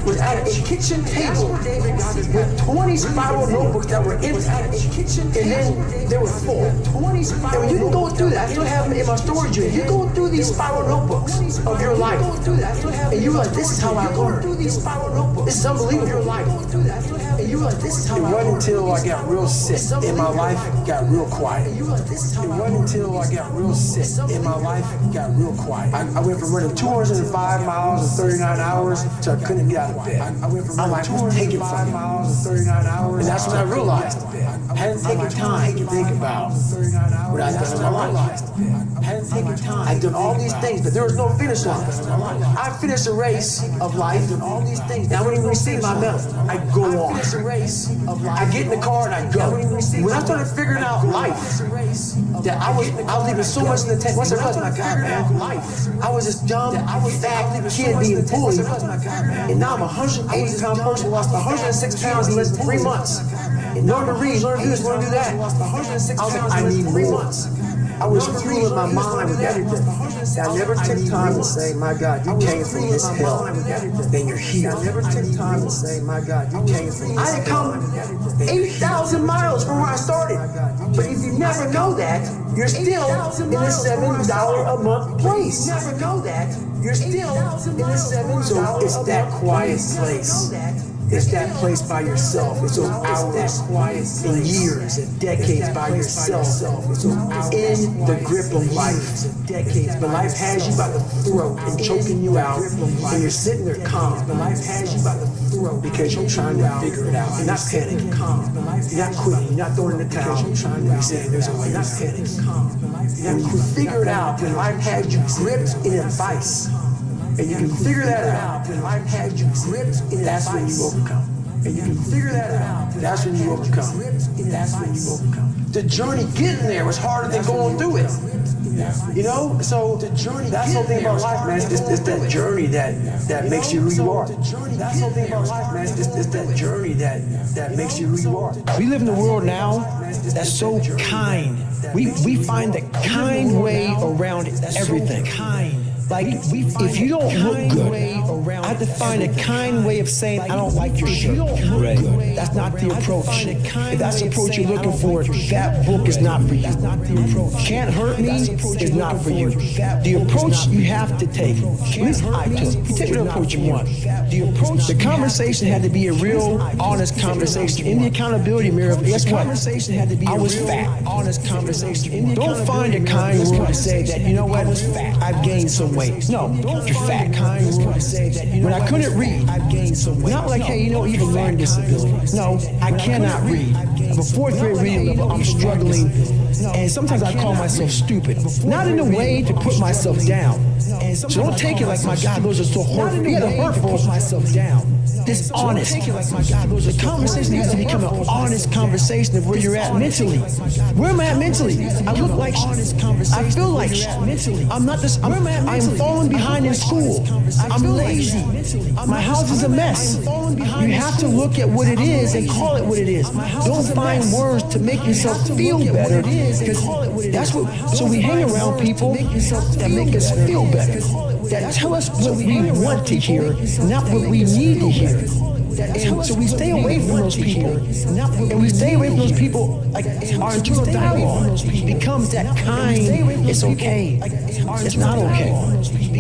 Was at a kitchen table with 20 spiral notebooks that were empty, and then there were 4. And when you can go through that, I still have them in my storage unit. You go through these spiral notebooks of your life, and you realize this is how I learned. This is unbelievable. Your life, and you realize this is how I learned. It wasn't until I got real sick in my life got real quiet. It wasn't until I got real sick in my life got real quiet. I went from running 205 miles in 39 hours to I couldn't get out of bed. I went from running 205 miles in 39 hours. And that's when I realized I hadn't taken time to think about what I'd done in my life. I'd done all these things, but there was no finish line. I finished a race of life and all these things. Now, when you receive my medal, I go on. I get in the car and I go. When I started figuring out life, that I was leaving so much in the tank. Once I realized, my God, man, I was this dumb, fat kid being bullied, and now I'm a 180-pound person, lost 106 pounds in less than 3 months. Learn to read, learn to do this, learn to do that. I was like, I need 3 months. I was fueling my mind with everything. I never took time to say, my God, you came from this hell, then you're here. I never took time to say, my God, you came from this hell. I had come 8,000 miles from where I started. But if you never know that, you're still in the $7 a month place. You never know that, you're still in the $7 a month. So it's that quiet place. It's that place by yourself. It's those hours and years and decades by yourself. In the grip of life. But life has you by the throat and choking you out. And you're sitting there calm. But life has you by the throat because you're trying to figure it out. You're not panicking. You're not quitting. You're not throwing in the towel. You're saying there's a way. You're not panicking. And you figure it out when life has you gripped in advice. And you can figure that out. And life has you gripped in that's when you overcome. And you can figure that out. That's when you overcome. That's when you overcome. The journey getting there was harder than going through it. You know, so the journey, that's the whole thing about life, man. It's that journey that makes you who you are. That's the whole thing about life, man. It's that journey that makes you who you are. We live in a world now that's so kind. We find the kind way around everything. Like, if you don't look good, I have to find a kind way of saying, I don't like your shirt. Right. That's not the approach. If that's the approach you're looking for, that book is not for you. Can't hurt me is not for you. The approach you have to take, at least I took. You take whatever approach you want. The conversation had to be a real, honest conversation. In the accountability mirror, guess what? I was fat. Honest conversation. Don't find a kind word to say that, you know what, I've gained some weight. No, you're fat. When I couldn't read, not like, hey, you know, even learning disability. No, I cannot read. I'm a fourth grade reading level, I'm struggling, and sometimes I call myself stupid. Not in a way to put myself down. So don't take it like, my God, those are so hurtful. You gotta hurtful myself down. Dishonest. The conversation has to become an honest conversation of where you're at mentally. Where am I at mentally? I look like I feel like I'm not this. I'm falling behind in school. I'm lazy. My house is a mess. You have to look at what it is and call it what it is. Don't find words to make yourself feel better. Because that's what. So we hang around people that make us feel better. That tell us what we want to hear, not what we need to hear. And so we stay away from those people, and we stay away from those people. Like, our internal dialogue becomes that kind. It's okay. It's not okay.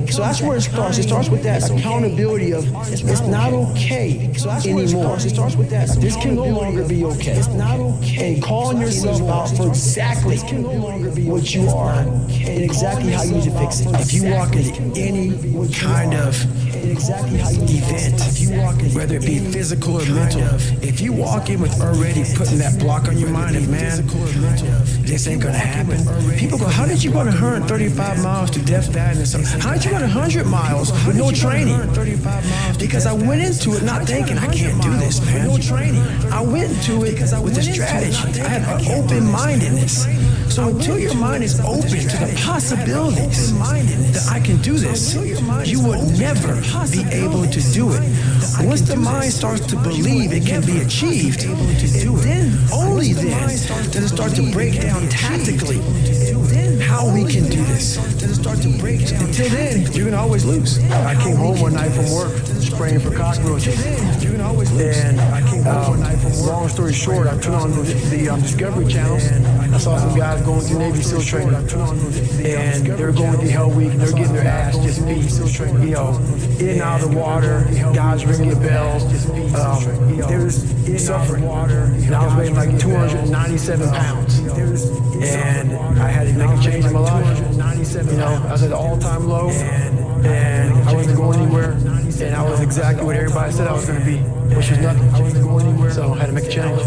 So that's where it starts. It starts with that accountability of it's not okay anymore. It starts with that. This can no longer be okay. It's not okay. And calling yourself out for exactly what you are and exactly how you need to fix it. If you walk into any kind of event, whether it be physical or mental, if you walk in with already putting that block on your mind of, man, this ain't gonna happen. People go, how did you run 135 miles to death valley or something? How did you run 100 miles with no training? Because I went into it not thinking, I can't do this, man. No training. I went into it with a strategy. I had an open-mindedness. So until your mind is open to the possibilities that I can do this, you will never be able to do it. Once the mind starts to believe it can be achieved, then, only then, does it start to break down tactically how we can do this. Until then, you're going to always lose. I came home one night from work spraying for cockroaches. And long story short, I turned on the Discovery Channel. I saw some guys going through Navy SEAL training. And they were going through Hell Week, and they were getting their ass just beat. You know, in and out of the water, guys ringing bells. They was suffering. And I was weighing like 297 pounds. And I had to make a change in my life. You know, I was at an all-time low, and I wasn't going anywhere. And I was exactly what everybody said I was going to be, which was nothing. I wasn't going anywhere, so I had to make a change.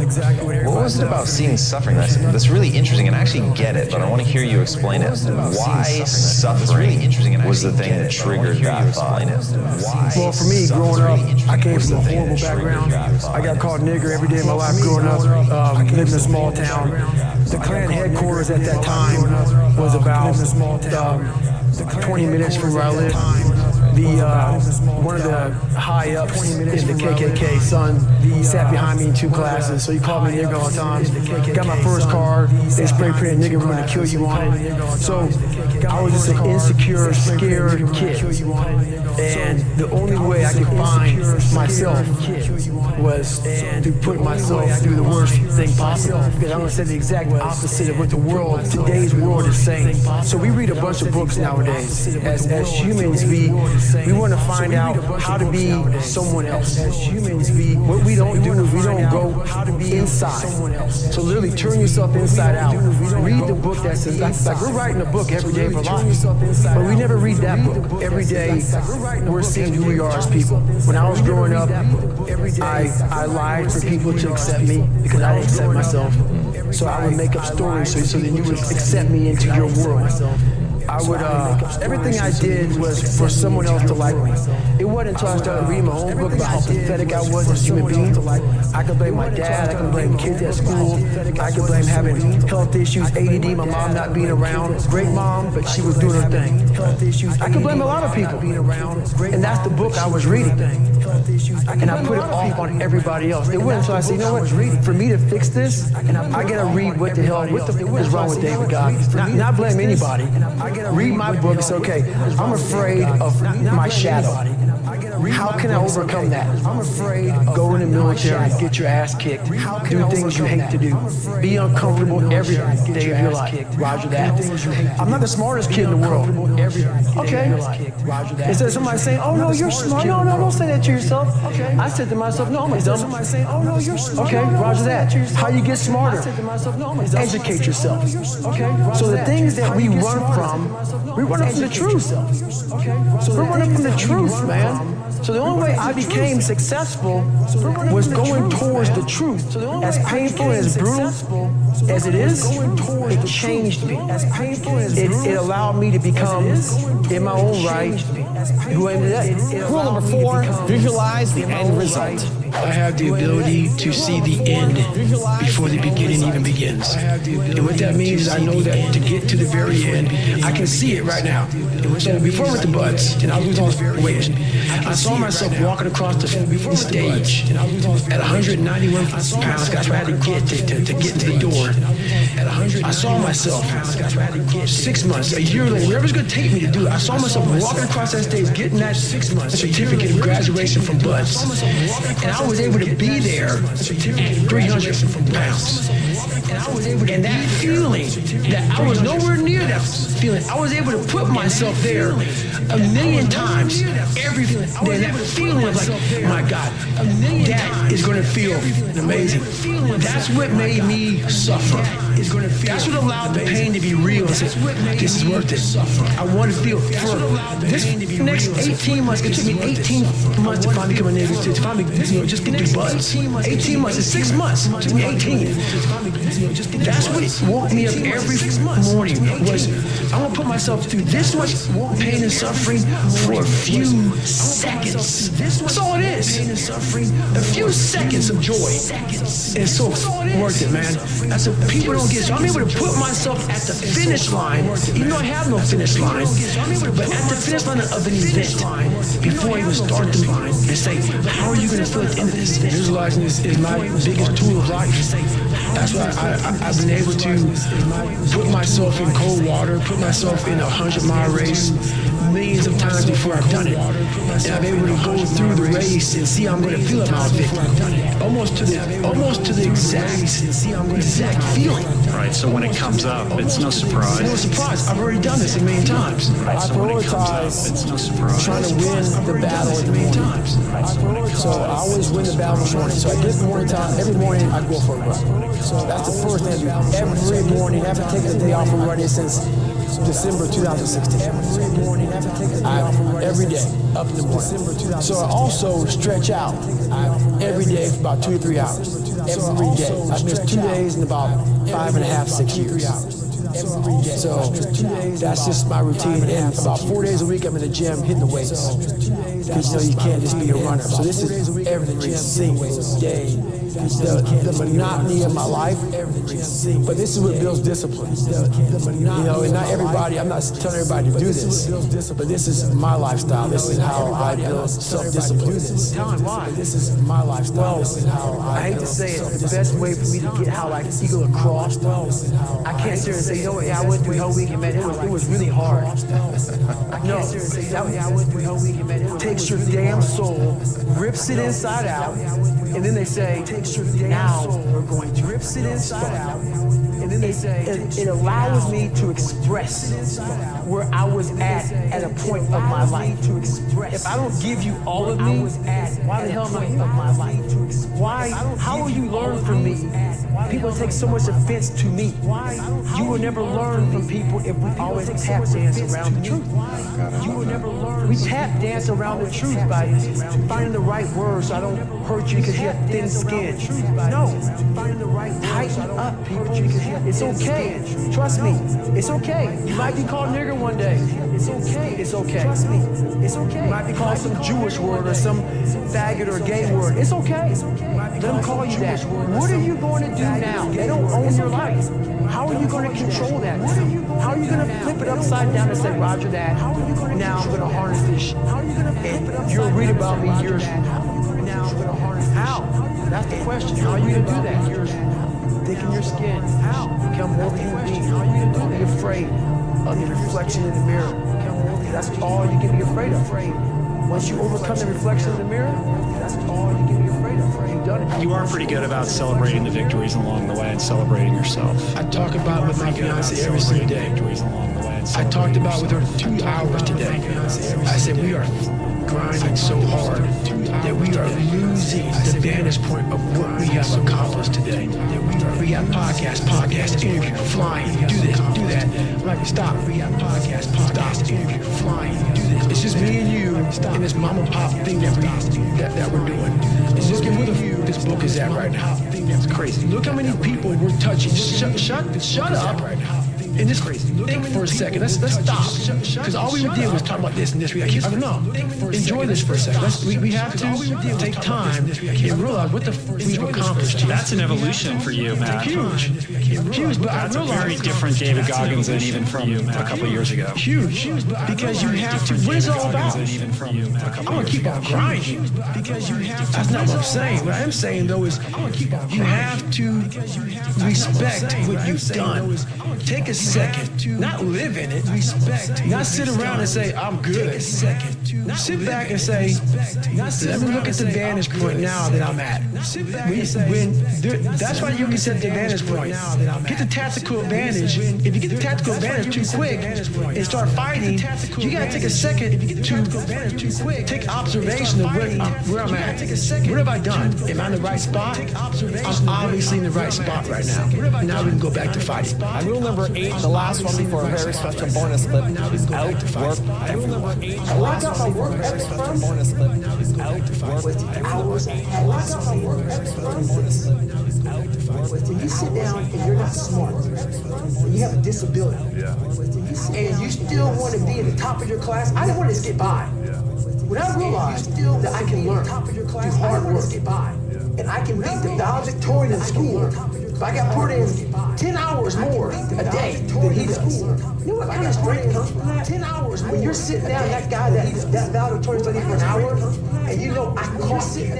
What was it about seeing suffering that's really interesting, and I actually get it, but I want to hear you explain it. Why suffering was the thing that triggered that thought? Well, for me, growing up, I came from a horrible background. I got called nigger every day of my life growing up. Lived in a small town. The Klan headquarters at that time was about 20 minutes from where I lived. One of the high ups in the KKK, son, he sat behind me in 2 classes, so he called me nigger all the time. Got my first car, they spray painted nigger, we're gonna kill you on it. So I was just an insecure, scared kid. And the only way I could find myself was to put myself through the worst thing possible. Because I'm gonna say the exact opposite of what today's world is saying. So we read a bunch of books nowadays. As humans, we want to find out how to be someone else. As humans, what we don't do is we don't go inside. So literally turn yourself inside out. Read the book that says, like we're writing a book every day for life. But we never read that book. Every day we're seeing who we are as people. When I was growing up, I lied for people to accept me because I didn't accept myself. So I would make up stories so then you would accept me into your world. everything I did was for someone else to like me. It wasn't until I started reading my own book about how pathetic I was as a human being. I could blame my dad, I could blame kids at school, I could blame having health issues, ADD, my mom not being around. Great mom, but she was doing her thing. I could blame a lot of people. And that's the book I was reading. And I put it off on everybody else. It wasn't until I said, you know what, for me to fix this, I gotta read what the hell is wrong with David God. Not blame anybody. Read my book, it's okay. I'm afraid of my shadow. How can I overcome that? I'm afraid of go in the military, get your ass kicked, do things you hate to do, be uncomfortable every day of your life. Roger that. I'm not the smartest kid in the world. Okay. Instead of somebody saying, oh no, you're smart. No, don't say that to yourself. I said to myself, no, I'm a dumb. Somebody saying, oh no, you're smart. Okay, roger that. How you get smarter? Educate yourself. Okay. So the things that we run from the truth. We're running from the truth, man. So the only way I became successful was going towards the truth. As painful and as brutal as it is, it changed me. It allowed me to become, in my own right, who I am today. Rule number 4, visualize the end result. I have the ability to see the end before the beginning even begins. And what that means is I know that to get to the very end, I can see it right now. So before I went to Buds, and I was losing all this weight, I saw myself walking across the stage at 191 pounds. That's what I had to get to get into the door. I saw myself 6 months, a year later, wherever it's going to take me to do it, I saw myself walking across that stage, getting that 6 month certificate of graduation from Buds. And I was able to be there at 300 pounds. And that feeling that I was nowhere near that feeling, I was able to put myself there a million times every day. That feeling of like, my God, that is going to feel amazing. That's what made me suffer. That's what allowed the pain to be real and say, this is worth it. I want to feel for this next 18 months. It took me 18 months to finally become a nigga, to finally, just get through Buds. 18 months, it's 6 months. It took me 18. That's what woke me up every morning was, I want to put myself through this much pain and suffering for a few seconds. That's all it is. A few seconds of joy. It's so worth it, man. That's what people don't get. So I'm able to put myself at the finish line, even though I have no finish line, but at the finish line of an event, before I even start the line, and say, how are you going to feel at the end of this? Visualizing is my biggest tool of life. That's why I've been able to put myself in cold water, put myself in a 100-mile race millions of times before I've done it. And I'm able to go through the race and see how I'm going to feel about it. Almost to the exact feeling. Right, so when it comes up, it's no surprise. It's no surprise. I've already done this a million times. Right, so when it comes up, it's no surprise. Trying to win the battle in the morning. So I always win the battle in the morning. So I get the morning time. Every morning I go for a run. So that's the first thing I do. Every morning, I haven't taken a day off from running since December 2016. Every day, up in the morning. So I also stretch out every day for about 2 to 3 hours. Every day. I've missed 2 days in about 5.5, 6 years. So that's just my routine. And about 4 days a week, I'm in the gym hitting the weights. Because you can't just be a runner. So this is every single day. The monotony of my life, but this is what builds discipline. And not everybody, I'm not telling everybody to do this, but this is my lifestyle. This is how I build self-discipline. This is my lifestyle. This is how I hate to say it, the best way for me to get how I eagle across, I can't sit here and say, you know what, I went through the whole week and man, it was really hard. No, takes your damn soul, rips it inside out, and then they say, now we're going to rips it inside out, and then they say it allows me to express where I was at a point of my life. If I don't give you all of me, why the hell am I of my life? Why? How will you learn from me? People take so much offense to me. You will never learn from people if we always tap dance around the truth. You will never learn. We tap dance around the truth by finding the right words so I don't hurt you because you have thin skin. No, tighten up, people, because you have It's okay. Trust me. It's okay. You might be called nigger one day. It's okay. It's okay. Trust me. It's okay. You might be called some Jewish word or some faggot or gay word. It's okay. Let them call you that. What are you going to do now? They don't own your life. How are you going to control that? How are you going to flip it upside down and say, Roger that, now I'm going to harness this and you'll read about me years from now. Now I'm going to harness this. How? That's the question. How are you going to do that? Thicken your skin. How? Become more human being. How are you going to do that? Don't be afraid of the reflection in the mirror. That's all you can be afraid of. Once you overcome the reflection in the mirror, that's all you can be afraid of. You've done it. You are pretty good about celebrating the victories along the way and celebrating yourself. I talk about with my fiance every single day. I talked about with her 2 hours today. I said we are grinding so hard that we are losing the vantage point of what we have accomplished today. We got podcast, interview, flying, do this, do that. I'm like, stop. We got podcast, interview, flying, do this. It's just me and you and this mom and pop thing that we're doing. It's just where this book is at right now. It's crazy. Look how many people we're touching. Shut up. And just think for a second. Let's stop. Because all we did was talk about this and this. Enjoy this for a second. We have to take time and realize what we've accomplished here. That's an evolution for you, Matt. Huge. But that's a very different David Goggins than even from you a couple of years ago. Huge. Because you have to. What is it all about? I'm going to keep on grinding. Because you have to. That's not what I'm saying. What I'm saying, though, is you have to respect what you've done. Take a second, not live in it, respect, not sit around and say, I'm good. Take a second, sit back and say, let me look at the vantage point now that I'm at. That's why you can set the vantage point. Get the tactical advantage. If you get the tactical advantage too quick and start fighting, you gotta take a second to take observation of where I'm at. What have I done? Am I in the right spot? I'm obviously in the right spot right now. Now we can go back to fighting. Rule number 8, the last one before a very special bonus clip, is outwork everyone. I got my work ethic from bonus clip is outwork hours ahead. I got my work ethic from when you sit down and you're not smart, and you have a disability, and you still want to be at the top of your class, I didn't want to just get by. When I realized that I can learn through hard work, and I can beat the valedictorian in school, if I got put in 10 hours more a day than he does. You know what kind of strength comes from that? 10 hours when you're sitting down, that guy that valedictorian studied for an hour, and you know I caught you.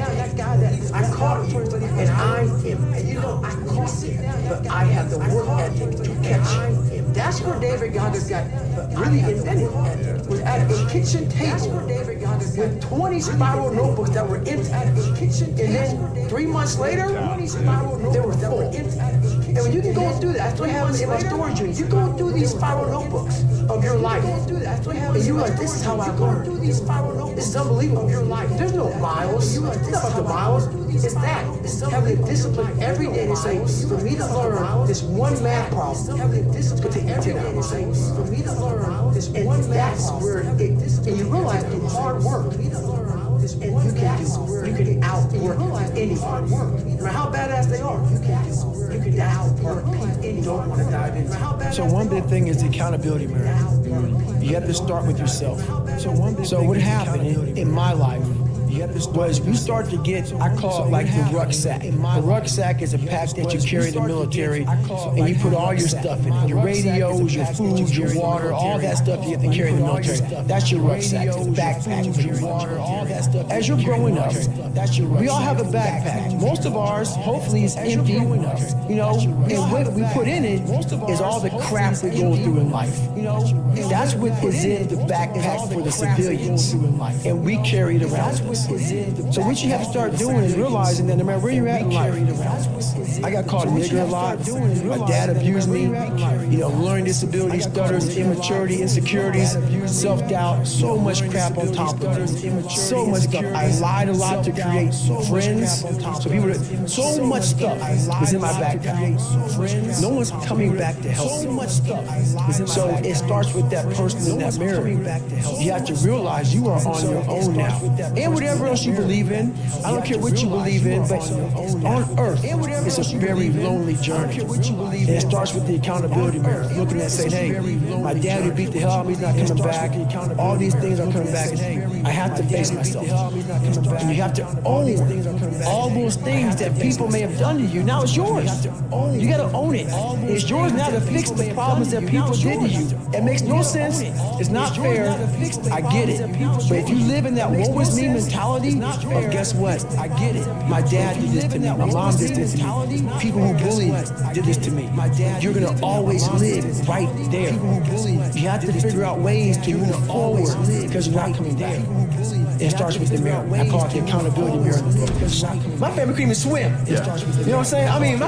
I caught you, and I am. And you know I caught you, but I have the work ethic to catch you. That's where David Goggins got really invented. Was at a kitchen table with 20 spiral notebooks that were empty. And then 3 months later, they were full. And when you can go through that, that's what happens in my storage unit. You go through these spiral notebooks of your life, and you're like, this is how I learn. This is unbelievable. There's no miles. It's not about the miles. It's that. Having the discipline every day to say, for me to learn this one math problem, it's going to take me 10 hours. For me to learn this one math problem, and you realize through hard work, and you can outwork anyone. No matter how badass they are, you can outwork people. You don't want to dive into. So one big thing is the accountability mirror. You have to start with yourself. So what happened in my life was we start to get, I call it like the rucksack. The rucksack is a pack that you carry in the military, and you put all your stuff in it. Your radios, your food, your water, all that stuff you have to carry in the military. That's your rucksack, the backpack, your water, all that stuff. As you're growing up, we all have a backpack. Most of ours, hopefully, is empty. You know, and what we put in it is all the crap we go through in life. That's what is in the backpack for the civilians, and we carry it around with us. So what you have to start doing is realizing that no matter where you're at in life, I got called nigger a lot. My dad abused me. You know, learning disabilities, stutters, immaturity, insecurities, self-doubt, so much crap on top of it. So much stuff. I lied a lot to create friends. So much stuff was in my backpack. No one's coming back to help me. So it starts with that person in that mirror. You have to realize you are on your own now. And whatever whatever else you believe in, I don't care what you believe in, but on earth, it's a very lonely journey. And it starts with the accountability mirror, looking at saying, hey, my dad who beat the hell out of me is not coming back. All these things are coming back. I have to face myself. And you have to own all those things that people may have done to you. Now it's yours. You got to own it. It's yours now to fix the problems that people did to you. It makes no sense. It's not fair. I get it. But if you live in that woe is me mentality, of guess what? I get it. My dad did this to me. My mom did this to me. People who bullied did this to me. You're going to always live right there. You have to figure out ways to move forward because you're not coming back. It starts with the mirror. I call it the accountability mirror in the book. My family couldn't even swim. You know what I'm saying? I mean,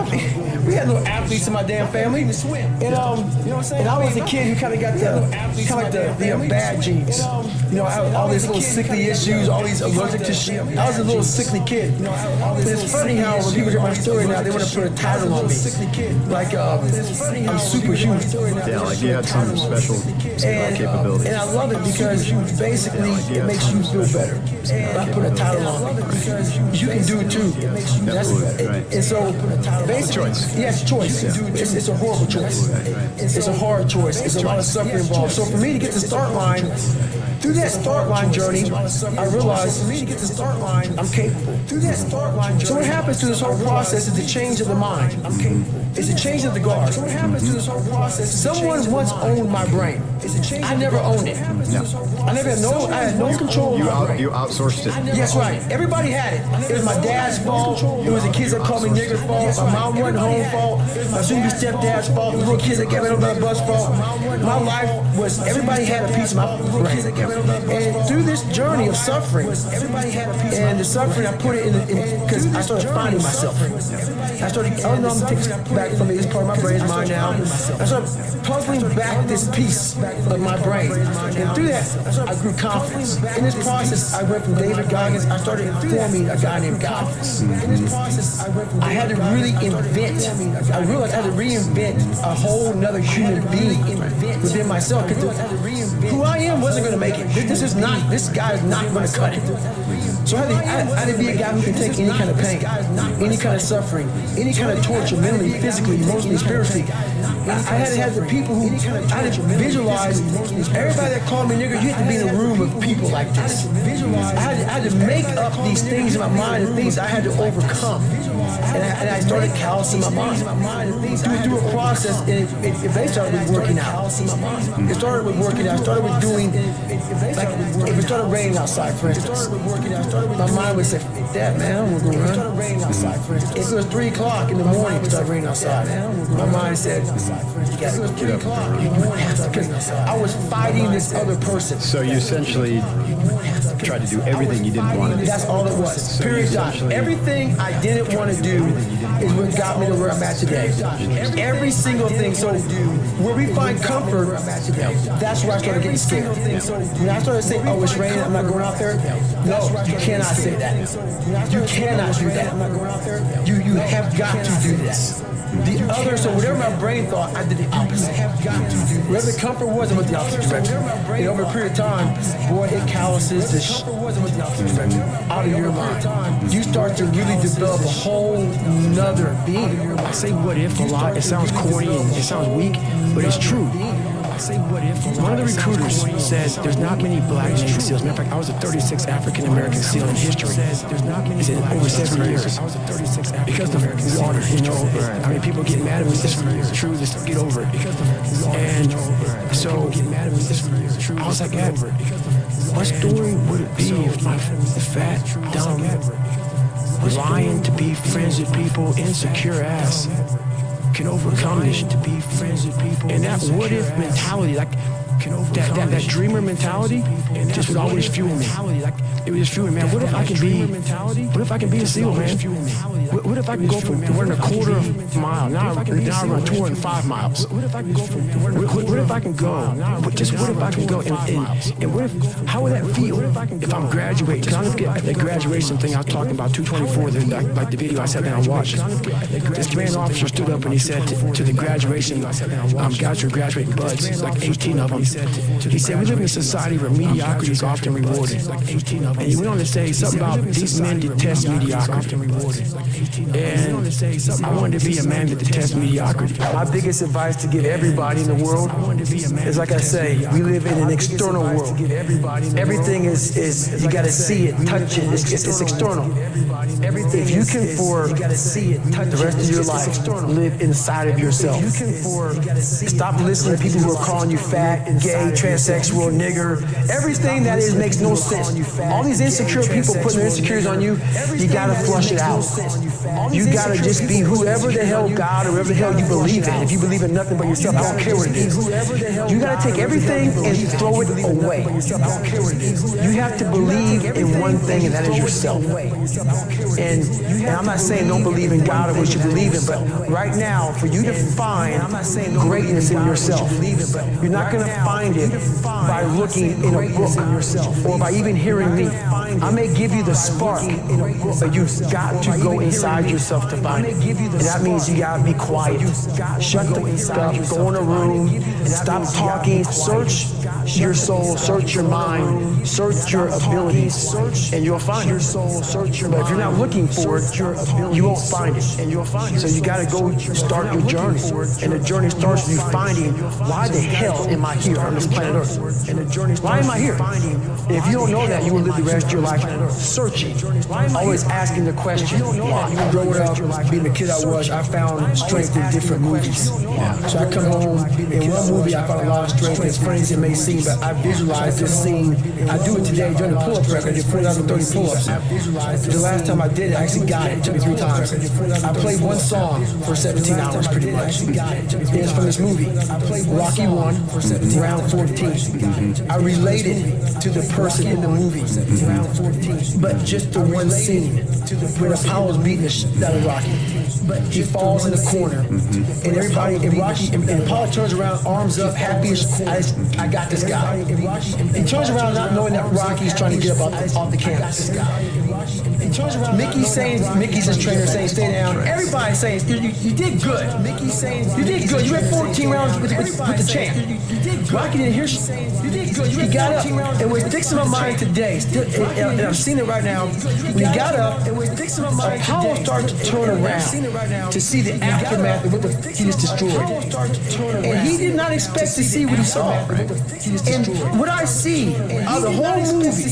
we had little athletes in my damn family. And and I was a kid who kind of got the bad genes. You know, I had all these little sickly issues, all these allergic to shit. I was a little sickly kid. But it's funny how when people hear my story now, they want to put a title on me. Like, I'm superhuman. Yeah, like you had some special capabilities. And I love it because basically it makes you feel better. I put a title on me. You can do it too. And so, basically, it's a choice. It's a horrible choice. It's a hard choice. It's a lot of suffering involved. So for me to get to the start line, through that start line journey, I realized for me to get to the start line, I'm capable. Through that start line journey. So what happens through this whole process is the change of the mind. I'm capable. It's a change of the guard. So what happens through this whole process? Someone once owned my brain. I never owned it. I had no control of my brain. You outsourced it. Yes, right. Everybody had it. It was my dad's fault. It was the kids that called me nigger's fault. My mom wasn't home fault. My soon-to-be stepdad's fault. The little kids that got me on the bus fault. My life was, everybody had a piece of my brain. And through this journey of suffering, and the suffering, I put it in because I started finding myself. I started, I'm going to take this back from me. This part of my brain is mine now. I started puzzling back this piece of my brain. And through that, I grew confidence. In this process, I went from David Goggins, I started forming a guy named Goggins. In this process, I had to really invent, I realized I had to reinvent a whole nother human being within myself. Because who I am wasn't going to make it. This guy is not going to cut it. So I had to be a guy who can take any kind of pain, any kind of suffering, any kind of torture, mentally, physically, emotionally, spiritually. I had to have the people who, I had to visualize, everybody that called me nigger, you have to be in a room of people like this. I had to make up these things in my mind and things I had to overcome. And I started callousing my mind. Through a process, and it eventually started with working out. It started with working out. It started with doing, like, if it started raining outside, for instance, my mind would say, Dad, man, I don't want to go run. If it was 3 o'clock in the morning, it started raining outside. My mind said, you got to get up. Because I was fighting this other person. So you essentially tried to do everything you didn't want to do. That's all it was. Period. Everything I didn't want to do is what got me to where I'm at today. Every single thing. So where we find comfort, that's where I started getting scared. When I started saying, oh, it's raining, I'm not going out there. No, you cannot say that. You cannot do that. You have got to do this. The other, so whatever my brain thought, I did the opposite. Whatever the comfort was, I went the opposite direction. And over a period of time, boy, it calluses the shit out of your mind. You start to really develop a whole nother being. I say what if a lot. It sounds corny and it sounds weak, but it's true. One of the recruiters said there's not many black Navy SEALs. Matter of fact, I was the 36th African American SEAL in history. It's in over 7 years. Because of the water, you know. I mean, people get mad at me. It's true. Just get over it. And so I was like, God, what story would it be if my fat, dumb, lying to be friends with people, insecure ass can overcome this to be friends with people, and that what if mentality, like that dreamer mentality, just would always fuel me. It would just fuel me, man. What if I can be a SEAL, man? What if I can go from running a quarter of a mile, now I run 205 miles? What if I can go and what if, how would that feel if I'm graduating? Because I don't get the graduation thing I was talking about, 224, like the video I sat down and watched. This command officer stood up and he said to the graduation, guys who are graduating buds, like 18 of them, He said, we live in a society where mediocrity is often rewarded. And he went on to say something about these men detest mediocrity. And I wanted to be a man that detests mediocrity. My biggest advice to give everybody in the world is, like I say, we live in an external world. Everything is you got to see it, touch it. It's external. If you can for the rest of your life live inside of yourself, stop listening to people who are calling you fat, gay, transsexual, nigger. Everything that is makes no sense. All these insecure people putting their insecurities on you, you got to flush it out. You got to just be whoever the hell God or whoever the hell you believe in. If you believe in nothing but yourself, I don't care what it is. You got to take everything and throw it away. You have to believe in one thing, and that is yourself. And I'm not saying don't believe in God or what you believe in, but right now, for you to find greatness in yourself, you're not going to find it by looking in a book or by even hearing me. I may give you the spark, but you've got to go inside yourself to find it. And that means you got to be quiet. Shut the fuck up, go in a room, stop talking, search your soul, search your mind, search your abilities, and you'll find it. But if you're not looking for it, you won't find it. So you got to go start your journey. And the journey starts with you finding, why the hell am I here on this planet Earth? Why am I here? If you don't know that, you will live the rest of your life searching, always asking the question, why? Growing up, being the kid I was, I found strength in different movies. So I come home, in one movie I found a lot of strength. As funny as it may seem, but I visualized this scene. I do it today during the pull-up record. I did 4,030 pull-ups. The last time I did it, I actually got it. It took me 3 times. I played one song for 17 hours, pretty much. It's from this movie, Rocky 1, round 14. I related to the person in the movie, round 14. But just the one scene where Apollo's beating the shit out of Rocky. He falls in the corner, and everybody, and Rocky, and Apollo turns around, arms up, happy as I got this guy. He turns around not knowing that Rocky's trying to get up off the canvas. Mickey's his trainer saying, stay down. Everybody's saying, you did good. You did good. You went 14 rounds with the champ. Rocky didn't hear shit. He got up, and what sticks in my mind today, and I've seen it right now, when he got up, Apollo started to turn around to see the aftermath of what he just destroyed. And he did not expect to see what he saw. And what I see out of the whole movie,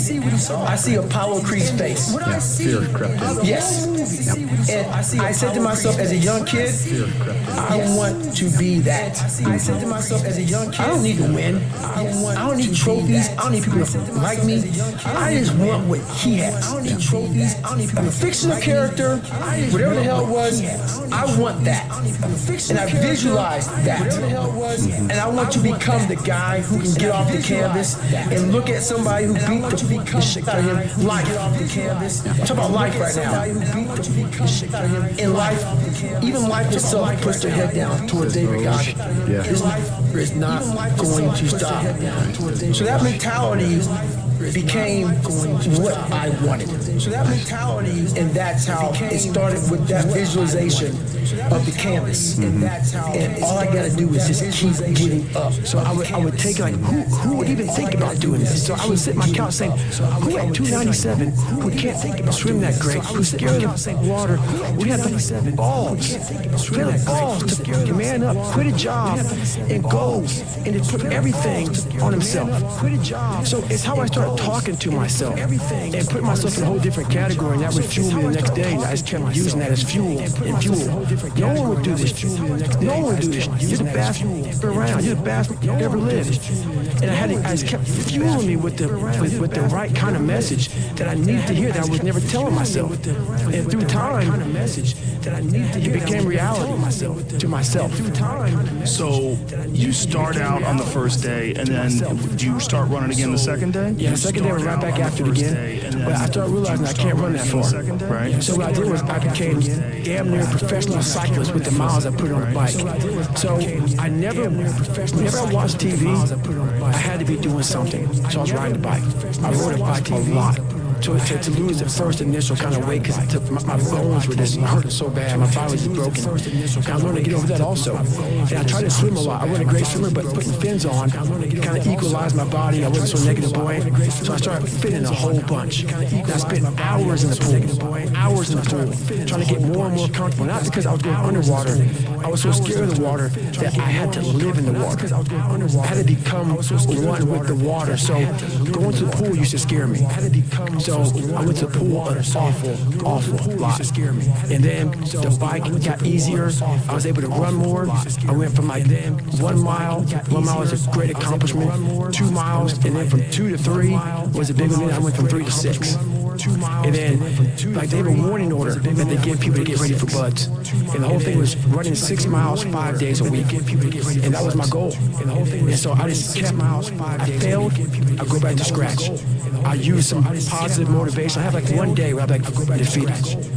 I see Apollo Creed's face. Fear crept in. Yes. And I said to myself as a young kid, I want to be that. I said to myself as a young kid, I don't need to win. I don't need trophies. I don't need people to like me. I just want what he has. I don't need trophies. I don't need people. I'm a fictional character, whatever the hell it was, I want that. And I visualized that. And I want to become the guy who can get off the canvas and look at somebody who beat the shit out of him. Life. I'm talking about life right now. In life, even life itself puts their head down toward David Gosh. His life is not going to stop. So that mentality became what I wanted. So that mentality, and that's how it started with that visualization of the canvas. And all I gotta do is just keep getting up. So I would take like, who would even think about doing this? So I would sit in my couch saying, who at 297 who can't think about swim that great, who's scared of water, we have 37 balls, swim balls to man up, quit a job, and go and just put everything on himself. Quit a job. So it's how I started talking to myself and put myself in a whole different category, and that would fuel me the next day. And I just kept using that as fuel and fuel. No one would do this. No one would do this. You're the best around. You're the best ever lived. And I just kept fueling me with the right kind of message that I needed to hear that I was never telling myself. And through time, it became reality to myself. So you start out on the first day, and then do you start running again the second day? Yeah, the second day I was right back after it again. But I started realizing I can't run that far. Right. So what I did was I became damn near a professional cyclist with the miles I put on the bike. So I whenever I watched TV, I had to be doing something. So I was riding the bike. I rode a bike a lot. to lose the first initial kind of weight because my bones were just hurting so bad. My body was broken. And I learned to get over that also. And I tried to swim a lot. I wasn't a great swimmer, but putting fins on kind of equalized my body. I wasn't so negative buoyant. So I started fitting a whole bunch. And I spent hours in the pool, trying to get more and more comfortable. Not because I was going underwater. I was so scared of the water that I had to live in the water. I had to become one with the water. So going to the pool used to scare me. So I went to the pool an awful lot. And then the bike got easier. I was able to run more. I went from like 1 mile. 1 mile was a great accomplishment. 2 miles, and then from 2 to 3 was a big one. I went from 3 to 6. And then, like, they have a warning order that they give people to get ready for buds. And the whole thing was running 6 miles 5 days a week. And that was my goal. And so I just kept, I failed, I go back to scratch. I use some positive motivation. I have like one day where I'm like defeated.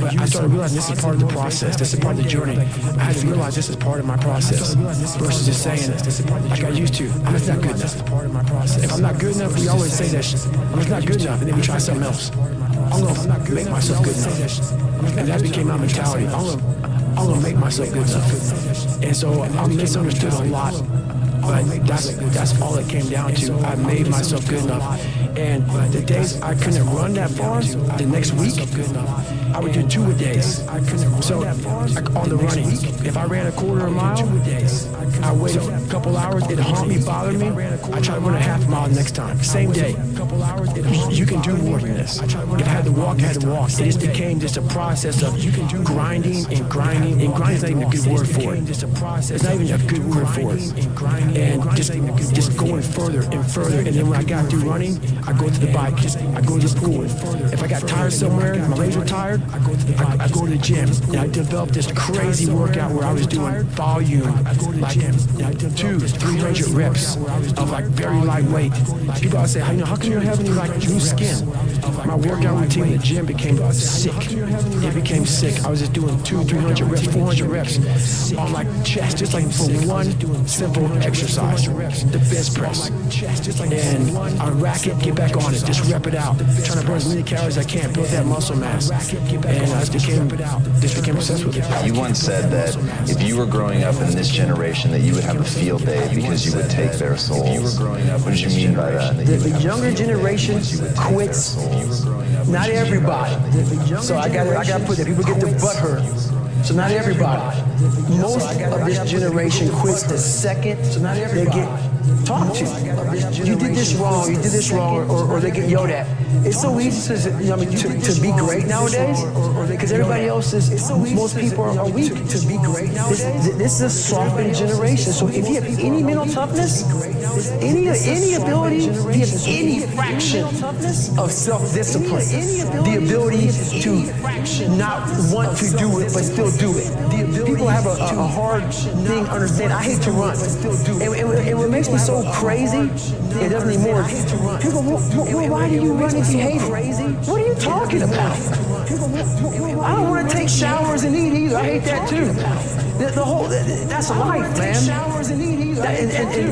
But I started realizing this is part of the process. This is part of the journey. I had to realize this is part of my process versus just saying it like I used to. I'm just not good enough. If I'm not good enough, we always say that shit. I'm just not good enough, and then we try something else. I'm going to make myself good enough. And that became my mentality. I'm going to make myself good enough. And so I misunderstood a lot. But that's all it came down to. I made myself good enough. And the days I couldn't run that far, the next week, I would do 2 a days. So like on the running, if I ran a quarter of a mile, I waited a couple hours, it haunt me, bothered me. I tried to run a half mile the next time, same day. You can do more than this. If I had to walk, I had to walk. It just became just a process of grinding and grinding. And grinding is not even a good word for it. It's not even a good word for it. And just going further and further. And then when I got through running, I go to the bike, I go to the pool. If I got tired somewhere, my legs were tired, I go to the gym. And I developed this crazy workout where I was doing volume, like 200-300 reps of like very lightweight. People always say, how come you don't have any like loose skin? My workout routine in the gym became sick. It became sick. I was just doing 200-300 reps, 400 reps on like chest, just like for one simple exercise, the bench press. And I rack it, get back on it, just rep it out, trying to burn as many calories as I can, build that muscle mass. And I just became obsessed with it. You once said that if you were growing up in this generation that you would have a field day because you would take their souls. What did you mean by that? The younger generation quits. Not everybody. So I got to put that. People get their butt hurt. So not everybody. Most of this generation quits the second they get talked to. You did this wrong, or they get yelled at. It's so easy to be great nowadays because everybody else is, most people are weak. To be great nowadays, this is a softened generation. So if you have any mental toughness, any ability, if you have any fraction of self-discipline, the ability to not want to do it but still do it. People have a hard thing to understand. I hate to run. And what makes me so crazy, it doesn't anymore. People, why do you run if you hate it? What are you talking about? I don't want to take showers and eat either. I hate that too. That's life, man.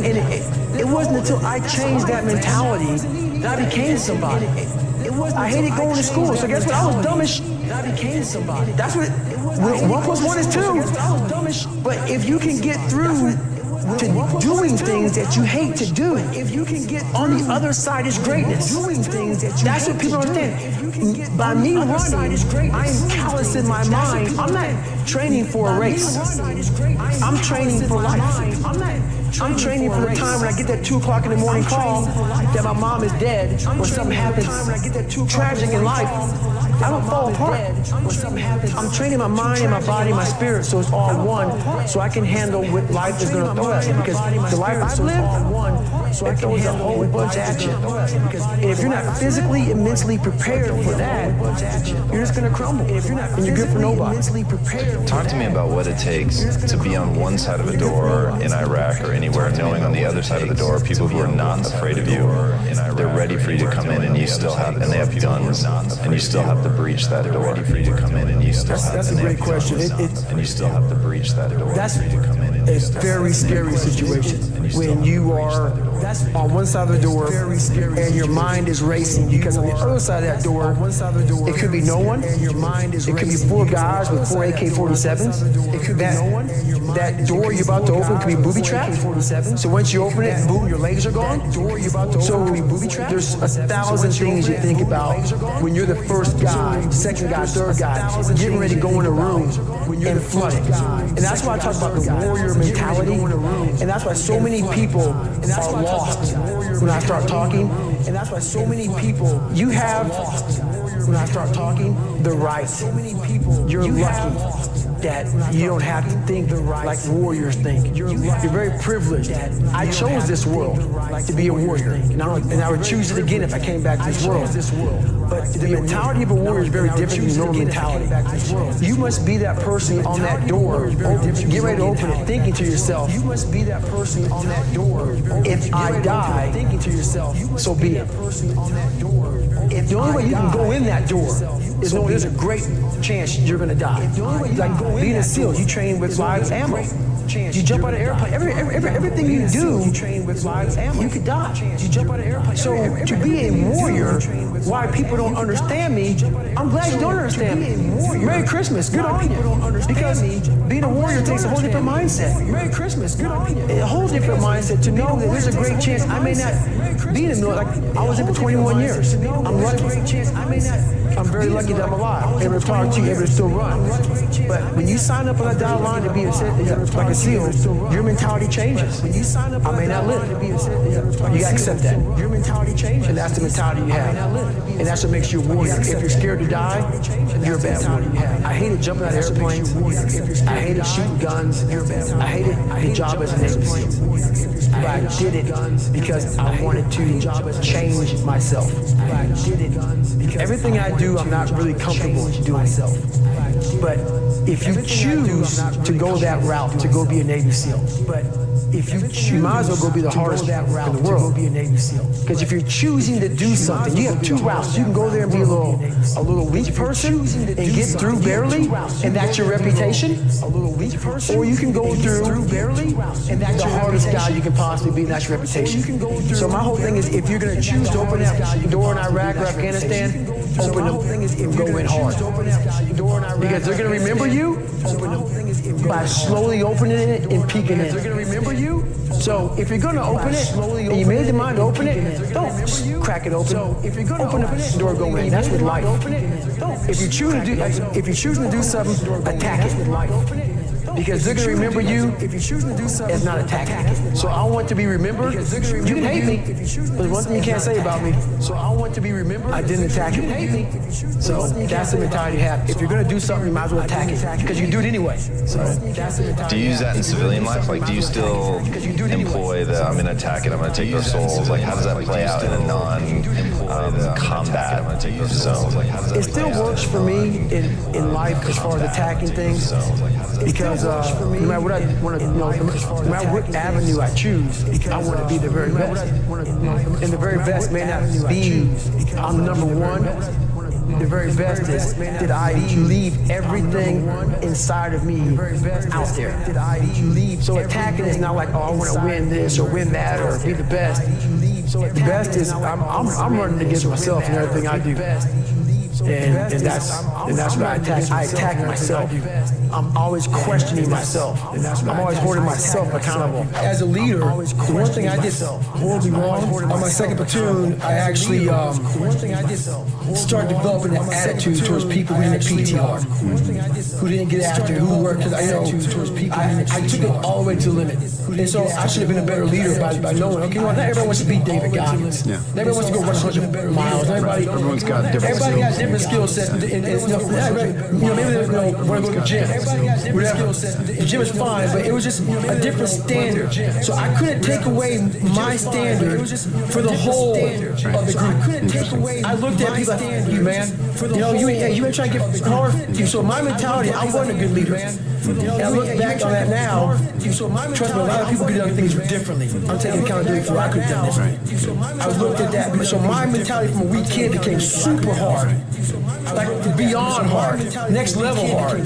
And it wasn't until I changed that mentality that I became somebody. I hated going to school, so guess what? I was dumb as shit. I became somebody. That's what 1 + 1 is 2. But if you can get through to doing things that you hate to do, on the other side is greatness. That's what people understand. By me running, I am callous in my mind. I'm not training for a race. I'm training for life. I'm training for the time when I get that 2 o'clock in the morning call that my mom is dead or something happens tragic in life. I don't fall apart. I'm training my mind and my body and my spirit so it's all one, so I can handle what life is going to throw at me. Because the life I've lived, it throws a whole bunch at you. And if you're not physically and mentally prepared for that, you're just going to crumble. And you're good for nobody. Talk to me about what it takes to be on one side of a door in Iraq or anywhere, knowing on the other side of the door people who are not afraid of you. They're ready for you to come in, and you still have, and they have guns, and you still have to breach that door. Ready for you to come in, and you still have. That's a great question. And you still have to breach that door. That's a very scary situation. when you are on one side of the door and your mind is racing, because on the other side of that door, it could be no one. It could be 4 guys with 4 AK-47s. It could be that door you're about to open could be booby trapped. So once you open it, boom, your legs are gone. So there's 1,000 things you think about when you're the first guy, second guy, third guy, getting ready to go in a room and flood it. And that's why I talk about the warrior mentality. And that's why so many people are lost when I start talking. And that's why so many people, you have, when I start talking, the right. You're lucky that you don't have to think like warriors think. You're very privileged. I chose this world to be a warrior. And I would choose it again if I came back to this world. But the mentality of a warrior is very different from normal mentality. You must be that person on that door, get ready to open it, thinking to yourself, you must be that person on that door. If I die, thinking to yourself, so be it. The only way you can go in that door is knowing there's a great chance you're going to die. Like being a SEAL, you train with live ammo. You jump out of an airplane. Everything you do, you could die. You jump out of an airplane. So to be a warrior, why people don't understand me, I'm glad you don't understand me. Merry Christmas, good on you. Because being a warrior takes a whole different mindset. Merry Christmas, good on you. A whole different mindset to know that there's a great chance I may not be in the military. Like I was in for 21 years. I'm lucky. I'm very lucky that I'm alive, able to talk to you, able to still run. But when you sign up on that dotted line to be like a SEAL, your mentality changes. When you sign up, I may not live. You gotta accept that. Your mentality changes, and that's the mentality you have, and that's what makes you a warrior. If you're scared to die, you're a bad warrior. I hated jumping out of airplanes. I hated shooting guns. I hated the job as a Navy SEAL. But I did it because I wanted to change myself. Everything I do, I'm not really comfortable doing myself. But if you choose to go that route, to go be a Navy SEAL, you might as well go be the hardest in the world. Because if you're choosing to do something, you have 2 routes. You can go there and be a little weak person and get through barely, and that's your reputation. Or you can go through barely, and that's the hardest guy you can possibly be, and that's your reputation. So my whole thing is, if you're going to choose to open that door in Iraq or Afghanistan, open them and go in hard. Because they're going to remember you by slowly opening it and peeking in. They're going to remember you. So if you're going to open it and you made the mind to open it, don't just crack it open. Open the door, go in. That's with life. If you choose to do something, attack it with life. Because they're going to remember you as not attacking. So I want to be remembered. You can hate me, but there's one thing you can't say about me. So I want to be remembered. I didn't attack you. So that's the mentality you have. If you're going to do something, you might as well attack it, because you do it anyway. So that's the mentality. Do you use that in civilian life? Like, do you still employ the I'm going to attack it, I'm going to take their souls? Like, how does that play out in a non-combat zone? It still works for me in life as far as attacking things, because no matter what I want to, no matter what avenue I choose, I want to be the very best. And the very best may not be I'm number one. The very best is that I leave everything inside of me out there. So attacking is not like, oh, I want to win this or win that or be the best. The best is I'm running against myself and everything I do. And that's what I attack. I attack myself. I'm always questioning myself. I'm always holding myself accountable. As a leader, the one thing I did horribly wrong, on my second platoon, I actually started developing an attitude towards people who didn't PT hard, who didn't get after, who worked, because I took it all the way to the limit. And so I should have been a better leader by knowing, okay, well, not everybody wants to beat David Goggins. Not everybody wants to go run 100 miles. Everyone's got different skills. Everybody has different skill sets. Maybe they want to go to the gym. Whatever. The gym is fine, but it was just a different standard. So I couldn't take away my standard for the whole of the group. I looked at people like, you man, you ain't trying to get hard. So my mentality, I wasn't a good leader. And I look back on that now, trust me, a lot of people could do things differently. I'm taking accountability for what I could have done differently. I looked at that, so my mentality from a weak kid became super hard. like beyond hard, next level hard.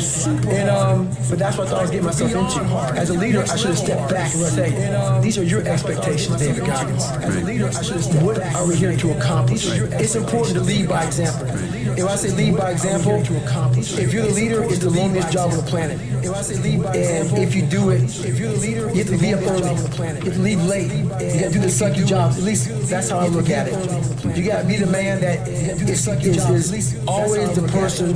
And but that's what I thought I was getting myself into. As a leader, I should have stepped back and say, these are your expectations, David Goggins. As a leader, I should have stepped back. What are we here to accomplish? It's important to lead by example. If I say lead by example, if you're the leader, it's the loneliest job on the planet. If I say lead by example, if you do it, if you're the leader, you have to be up early. You have to leave late. You got to do the sucky jobs. At least that's how I look at it. You got to be the man that is always the person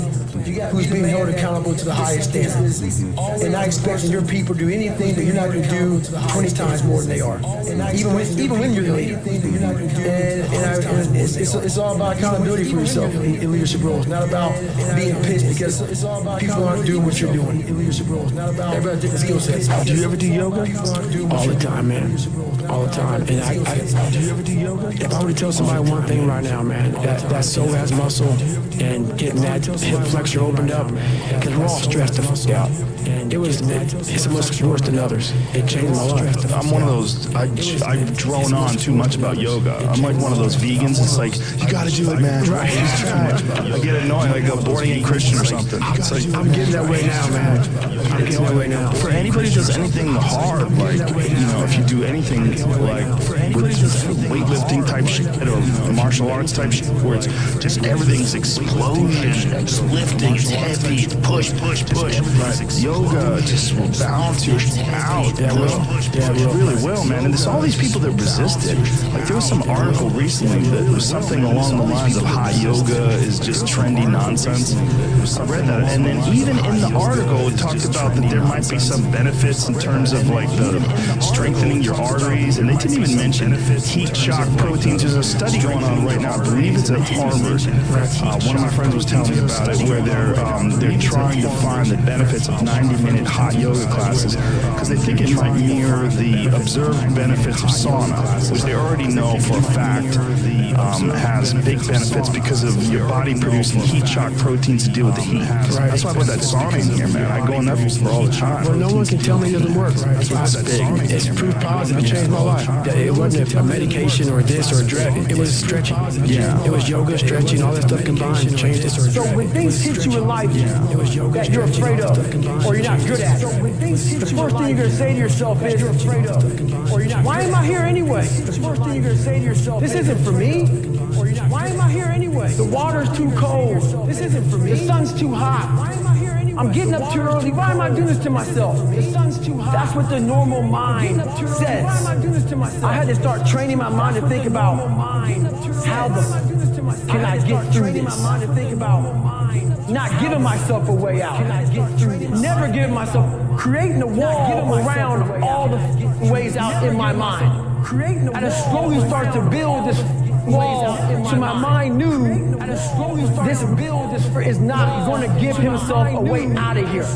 who's being held accountable to the highest standards, and not expecting your people to do anything that you're not going to do 20 times more than they are. Even when you're the leader. And it's all about accountability for yourself in leadership roles. Not about being pissed because people aren't doing what you're doing in leadership roles. Not about everybody different skill sets. Do you ever do yoga? All the time, man. All the time. And do you ever do yoga? If I were to tell somebody one thing right now, man, that soul has muscle, and getting that hip flexor opened up, because we're all stressed the fuck out. And it's much worse than others. It changed my life. I'm one of those, I've drone on too much about yoga. I'm like one of those vegans. It's like, you gotta do it, man. Right. I get annoying, like a born-again Christian or something. It's like, I'm getting that way now, man. I'm getting that way now. For anybody who does anything hard, like, you know, if you do anything like with weightlifting type shit or martial arts type shit, where it's just everything's explosion, it's lifting, it's heavy, it's push. Yoga just will balance your shit out. Yeah, it really will, man. And there's all these people that resist it. Like, there was some article recently that was something along the lines of hot yoga is just trendy nonsense. I read that, and then even in the article it talked about that there might be some benefits in terms of like the strengthening your arteries, and they didn't even mention heat shock proteins. There's a study going on right now, I believe it's at Harvard. One of my friends was telling me about it, where they're trying to find the benefits of 90-minute hot yoga classes, because they think it might mirror the observed benefits of sauna, which they already know for a fact has big benefits because of your body producing heat shock proteins to deal with the heat. That's why I put that sauna in here, man. I go in there for all the time. Well, no one can tell me it doesn't work. That's big. It's proof positive. It changed my life. It wasn't a medication or this or a drug. It was stretching. Yeah. It was yoga, stretching, all that stuff combined changed it. So when things hit you in life that you're afraid of or you're not good at, the first thing you're going to say to yourself is, why am I here anyway? The first thing you're going to say to yourself, this isn't for me. Why am I here anyway? The water's too cold. This isn't for me. The sun's too hot. Why am I here anyway? I'm getting up too early. Why am I doing this to myself? The sun's too hot. That's what the normal mind says. Why am I doing this to myself? I had to start training my mind to think about how can I get through this? Not giving myself a way out. Never giving myself, creating a wall around all the ways out in my mind. I just slowly start to build this wall, so my mind knew this build is not going to give himself a way out of here.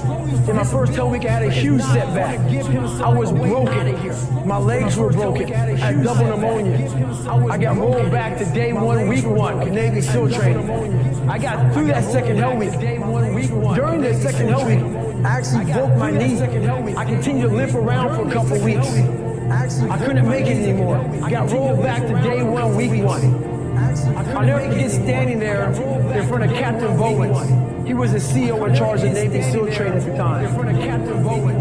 In my first 10 week, I had a huge setback. I was broken. My legs were broken. I had double pneumonia. I got rolled back to day 1, week 1, Navy SEAL training. I got through that second hell week. During the second hell week, I actually broke my knee. I continued to limp around for a couple weeks. I couldn't make it anymore. I got rolled back to day 1, week 1. I'll never forget standing there in front of Captain Bowen. He was the CEO in charge of Navy SEAL training at the time.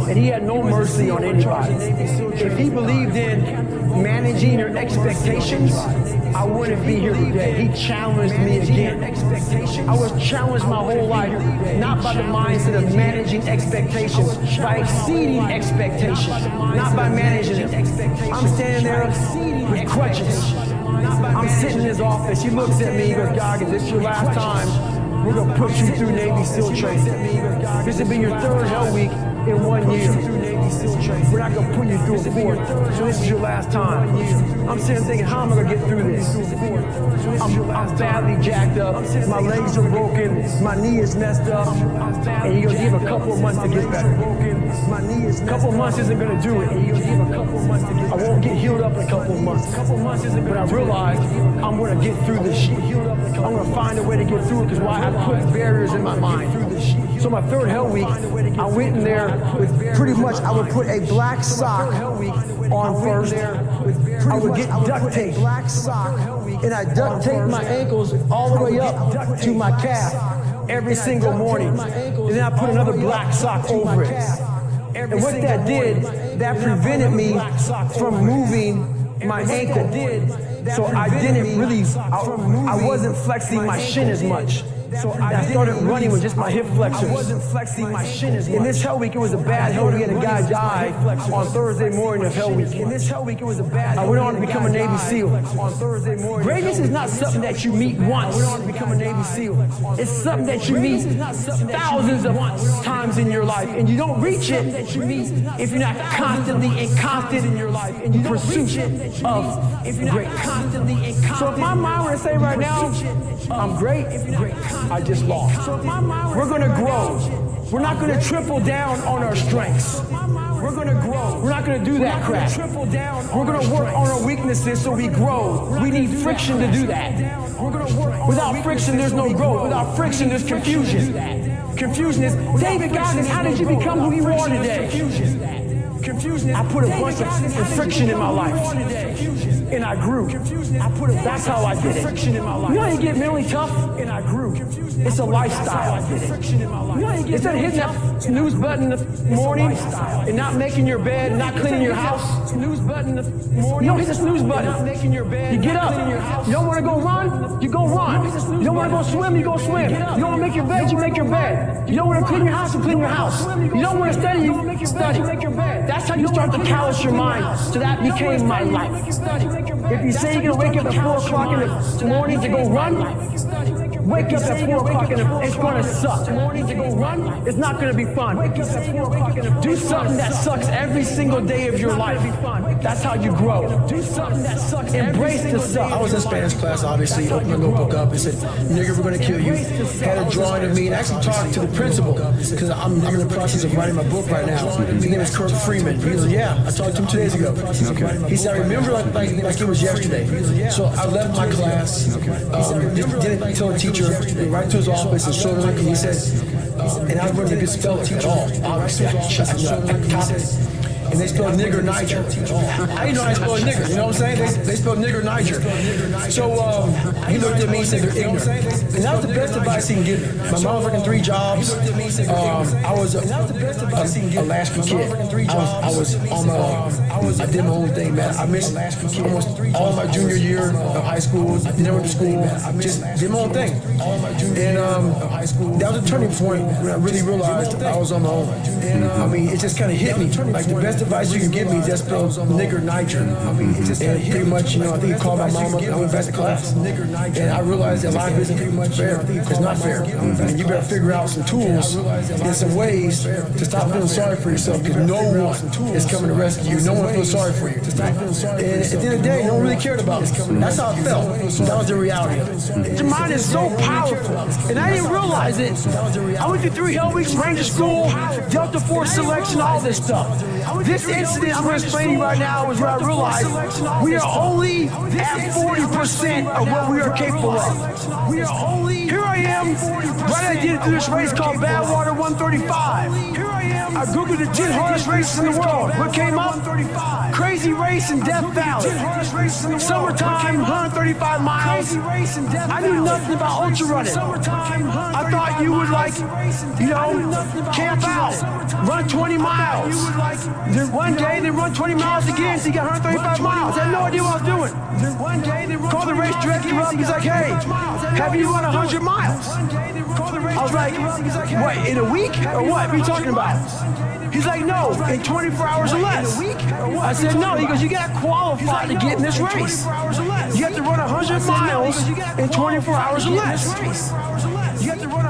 And he had no mercy on anybody. If he believed in managing your expectations, I wouldn't be here today. He challenged me again. I was challenged my whole life, not by the mindset of managing expectations, by exceeding expectations, not by managing it. I'm standing there with crutches. I'm sitting in his office. He looks at me, he goes, Goggins, this is your last time. We're going to put you through Navy SEAL training. This will be your 3rd hell week in 1 year. We're not going to put you through a 4th. So this is your last time. I'm sitting thinking, how am I going to get through this? I'm badly jacked up. My legs are broken. My knee is messed up. And you're going to give a couple of months to get better. A couple of months isn't going to do it. I won't get healed up in a couple of months. But I realized I'm going to get through this shit. I'm going to find a way to get through it because why? I put barriers in my mind. So my 3rd hell week, I went in there with pretty much, I would put a black sock on first, I would get duct tape, and I duct tape my ankles all the way up to my calf every single morning. And then I put another black sock over it. And what that did, that prevented me from moving my ankle. So I didn't really, I wasn't flexing my shin as much. So I started running with just my hip flexors. I wasn't flexing my shin as much. In this Hell Week, it was a bad Hell Week. We had a guy die on Thursday morning of Hell Week. In this Hell Week, it was a bad Hell Week. I went on to become a Navy SEAL. On Thursday morning. Greatness is not something that you meet once. I went on to become a Navy SEAL. It's something that you meet thousands of times in your life, and you don't reach it if you're not constantly and constant in your life in pursuit of greatness. So if my mind were to say right now, I'm great, I just lost. We're going to grow. We're not going to triple down on our strengths. We're going to grow. We're not going to do that crap. We're going to work on our weaknesses so we grow. We need friction to do that. Without friction, there's no growth. Without friction, there's confusion. Confusion is, David Goggins, how did you become who you are today? I put a bunch of friction in my life, and I grew. That's how I did it. You know how you get mentally tough? And I grew. It's a lifestyle. I did it. Instead of hitting that snooze button in the morning and not making your bed, and not cleaning your house, you don't hit the snooze button. You get up. You don't want to go run? You go run. You don't want to go swim? You go swim. You don't want to make your bed? You make your bed. You don't want to clean your house? You clean your house. You don't want to study? You study. That's how you start to callous your mind. So that became my life. If you say you're going to wake up at 4 o'clock in the morning to go run, wake up at 4 o'clock in the morning. It's going to suck. It's not going to be fun. Do something that sucks every single day of your life. That's how you grow. Embrace the suck. I was in Spanish class, obviously, opened my notebook up and said, nigga, we're going to kill you. Had a drawing of me and actually talked to the principal because I'm in the process of writing my book right now. His name is Kurt Freeman. He was like, yeah, I talked to him 2 days ago. He said, I remember like it was yesterday. So I left my class, didn't tell the teacher, right to his office and showed him, and he said, and I wasn't a good speller at all, obviously. I copied it. And they spelled nigger Niger. I didn't know how to spell nigger, you know what I'm saying? They spelled nigger Niger. So he looked at me and said, they're ignorant. And that was the best advice he can give me. My mom was working 3 jobs. I was a latchkey kid. I did my own thing, man. I missed almost all my junior year of high school. I never went to school. I just did my own thing. And that was a turning point when I really realized I was on my own. I mean, it just kind of hit me. Like the best advice you can give me is just spell nigger Niger. And pretty much, I think he called my mom up and I went back to class. And I realized that life isn't pretty much fair. It's not fair. And you better figure out some tools and some ways to stop feeling sorry for yourself because no one is coming to rescue you. No one feels sorry for you. And at the end of the day, no one really cared about it. That's how I felt. That was the reality of it. Your mind is so powerful. And I didn't realize it. I went through 3 Hell Weeks, Ranger School, Delta Force selection, all this stuff. This incident I'm going to explain to you right now is where I realized we are only at 40% of what we are capable of. Here I am, right I did through this race called Badwater 135. Here I am. I Googled the 10 hardest races in the world. What came up? Crazy race in Death Valley. Summertime, 135 miles. I knew nothing about ultra running. I thought you would camp out, run 20 miles. One day they run 20 miles again, so you got 135 miles. I had no idea what I was doing. Called the race director up, he's like, hey, have you run 100 miles? I was like, what, in a week? Or what? What are you talking about? He's like, no, in 24 hours or less. I said, no. He goes, you got to qualify to get in this race. You have to run 100 miles in 24 hours or less.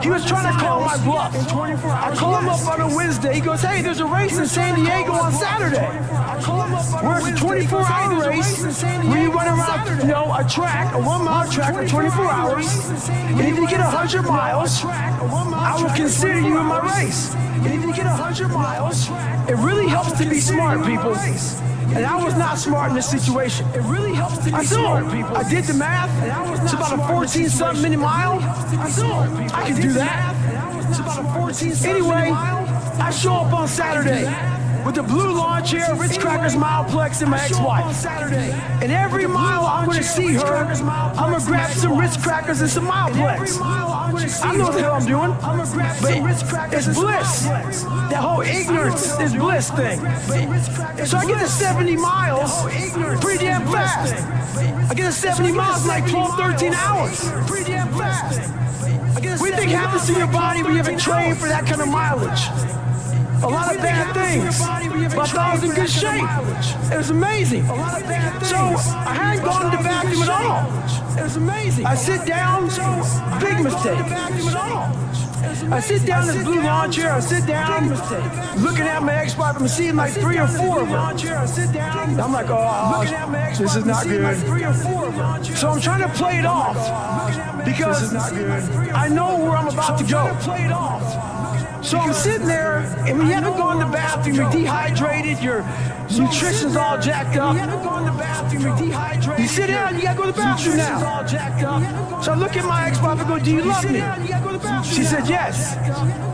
He was trying to call my bluff. I call him up on a Wednesday. He goes, hey, there's a race in San Diego on Saturday. Where it's a 24-hour race where you run around, a track, a 1-mile track for 24 hours. And if you get 100 miles, I will consider you in my race. And if you get 100 miles, it really helps to be smart, people. And I was not smart in this situation. It really helps to be smart, people. I did the math. It's about a 14-something minute mile. I can do that. Anyway, I show up on Saturday. with the blue lawn chair, Ritz Crackers Mileplex, and my ex-wife. And every mile I'm gonna see her, I'm gonna grab some Ritz Crackers and some Mileplex. I know what the hell I'm doing, but it's bliss. That whole ignorance is bliss thing. So I get to 70 miles pretty damn fast. I get to 70 miles in like 12, 13 hours. Pretty damn fast. What do you think happens to your body when you haven't trained for that kind of mileage? A lot of bad things, but I was in good shape. It was amazing. So I hadn't gone to the bathroom at all. It was amazing. I sit down, big mistake. I sit down in this blue lawn chair, I sit down, looking at my ex-wife, I'm seeing like 3 or 4 of them. I'm like, oh, this is not good. So I'm trying to play it off, because I know where I'm about to go. So I'm sitting there, and when you haven't gone to the bathroom, you're dehydrated, your nutrition's all jacked up. You sit down, you gotta go to the bathroom now. So I look at my ex-wife and go, do you love me? She said, yes.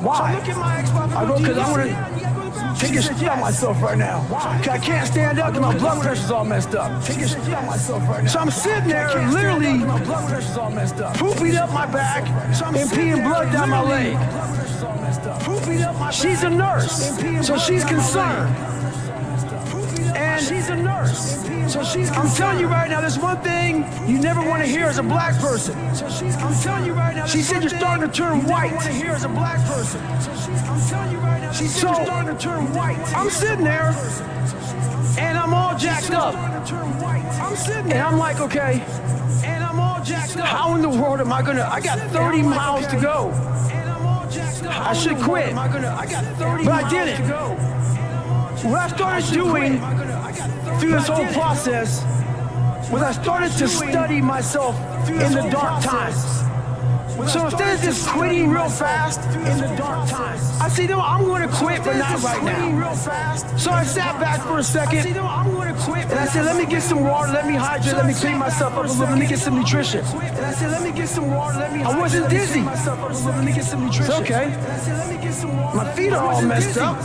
Why? I go, because I want to take a shit on myself right now. Because I can't stand up because my blood pressure's all messed up. So I'm sitting there, literally pooping up my back and peeing blood down my leg. She's a nurse, so she's concerned. And she's a nurse, so she's concerned. I'm telling you right now, there's one thing you never want to hear as a black person. I'm telling you right now, she said you're starting to turn white. So I'm sitting there, and I'm all jacked up. And I'm like, okay, how in the world am I gonna? I got 30 miles to go. I should quit, but I didn't. What I started doing through this whole process was I started to study myself in the dark times. So instead of just quitting real fast in the dark times, I said, no, I'm going to quit, but not right now. So I sat back for a second, and I said, let me get some water, let me hydrate, let me clean myself up a little, let me get some nutrition. And I said, let me get some water, let me hydrate. I wasn't dizzy. It's okay. My feet are all messed up.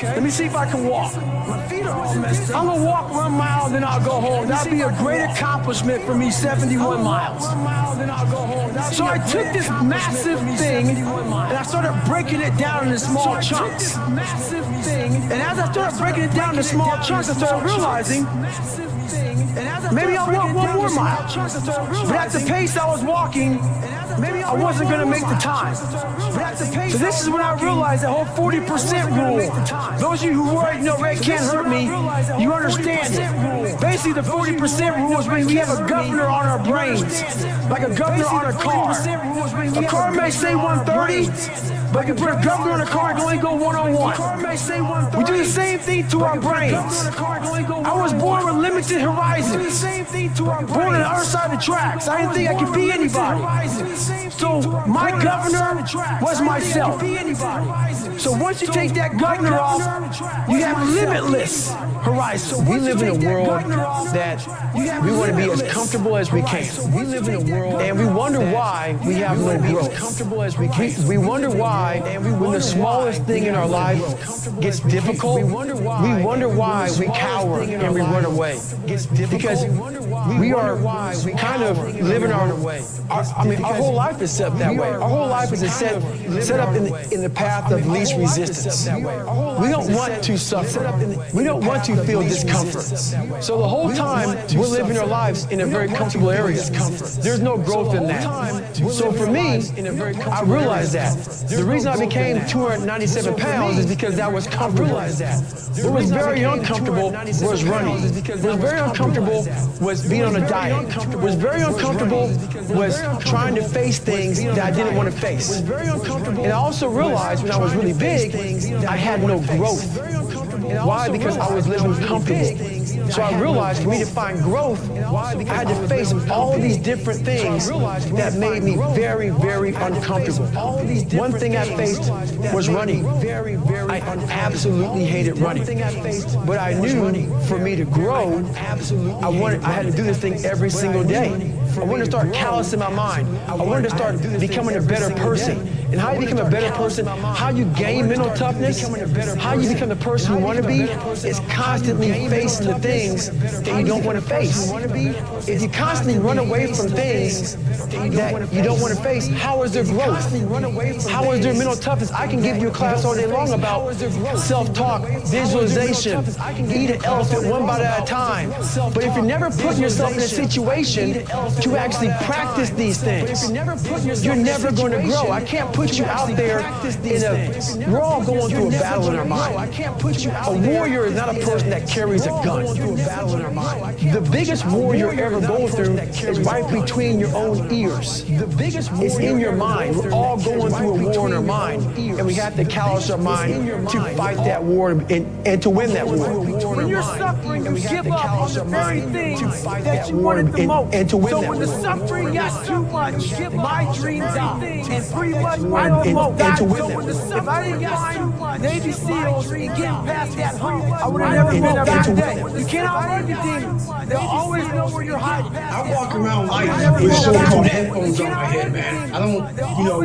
Let me see if I can walk. My feet are all messed up. I'm going to walk 1 mile, then I'll go home. That'll be a great accomplishment for me, 71 miles. 1 mile, then I'll go home. So I took this massive thing and I started breaking it down into small chunks. And as I started breaking it down into small chunks, I started realizing maybe I'll walk 1 more mile. But at the pace I was walking, I wasn't going to make the time. So this is when I realized the whole 40% rule. Those of you who already know red can't hurt me, you understand it. Basically, the 40% rule is when we have a governor on our brains, like a governor on a car. A car may say 130, but you put a governor on a car, it can only go 101. We do the same thing to our brains. I was born with limited horizons. Born on the other side of the tracks. I didn't think I could be anybody. So my governor was myself. So once you take that governor off, you have limitless horizons. We live in a world that we want to be as comfortable as we can. We live in a world, and we wonder why we have no growth. We wonder why, when the smallest thing in our life gets difficult, we wonder why we cower and we run away. Because we are kind of living our whole life is set that way. Our whole life is set up in the path of least resistance. We don't want to suffer. We don't want to feel discomfort. So the whole time we're living our lives in a very comfortable area. There's no growth in that. So for me, I realized that. The reason I became 297 pounds is because that was comfortable. What was very uncomfortable was running. What was very uncomfortable was being on a diet. What was very uncomfortable was trying to face things that I didn't want to face. And I also realized when I was really big, I had no growth. Why? Because I was living comfortable. So I realized for me to find growth, I had to face all these different things that made me very, very uncomfortable. One thing I faced was running. I absolutely hated running. But I knew for me to grow, I had to do this thing every single day. I wanted to start callousing my mind. I wanted to start becoming a better person. And how you become a better person, how you gain mental toughness, how you become the person you want to be, is constantly facing the things that you don't want to face. If you constantly run away from things that you don't want to face, how is there growth? How is there mental toughness? I can give you a class all day long about self-talk, visualization, eat an elephant one bite at a time. But if you're never putting yourself in a situation to actually practice these things, you're never going to grow. I can't put you out there we're all going through a battle in our mind. A warrior is not a person that carries a gun. The biggest war you're ever going through is right between your own ears. It's in your mind. We're all going through a war in our mind, and we have to callous our mind to fight that war and to win that war. When you're suffering, you give up on the very thing that you wanted the most. And to win so that when the war. suffering got too much, my dreams out. And pretty much I don't know. So when the suffering got too much, Navy SEALs and getting past that hump, I would have never been up today. You can't outrun your demons. They'll always know where you're hiding. I walk around life with so-called headphones on my head, man. I don't,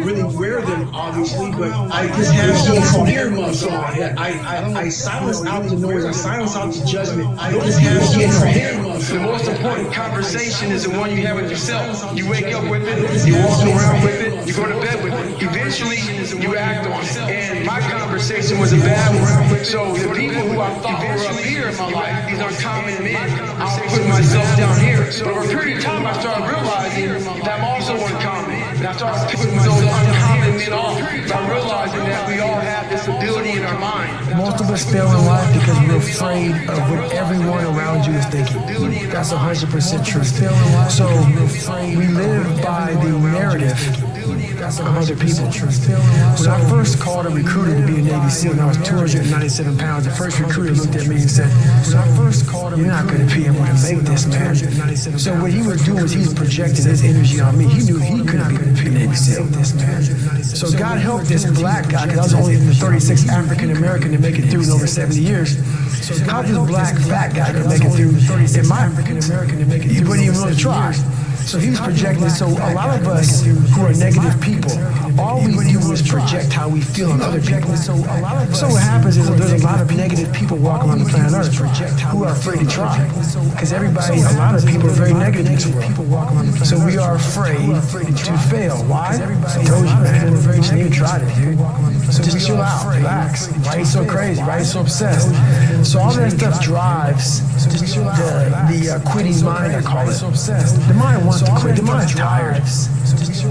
really wear them, obviously, but I just have so-called earmuffs on my head. I silence out the noise. I silence out the judgment. I just have so-called earmuffs. The most important conversation is the one you have with yourself. You wake up with it, you walk around with it, you go to bed with it. Eventually, you act on it. And my conversation was a bad one. So the people who I thought were up here in my life, these uncommon men, I'll put myself down here. So over a period of time, I started realizing that I'm also uncommon. And I started putting those uncommon men off by realizing that we all have this ability in our mind. Most of us fail in life because we're afraid of what everyone around you is thinking. That's 100% true. So we live by the narrative of other people. When I first called a recruiter to be a Navy SEAL and I was 297 pounds, the first recruiter looked at me and said, "You're not going to be able to make this, man." So what he was doing was he was projecting his energy on me. He knew he couldn't be a Navy SEAL. So God helped this black guy, because I was only the 36th African American to make it through in over 70 years. How this black fat guy could make it through in my African American to make it through? He wouldn't even want to try. So he was projecting. So a lot of us who are negative people, all we do is project how we feel on other people. So what happens is there's a lot of negative people walking on the planet Earth who are afraid to try. Because a lot of people are very negative in this world. So we are afraid to fail. Why? I told you, man. You shouldn't even try it, dude. So just chill out, relax. Why are you so crazy? Why are you so obsessed? So all that stuff drives the quitting mind, I call it. The mind wants to quit. The mind is tired.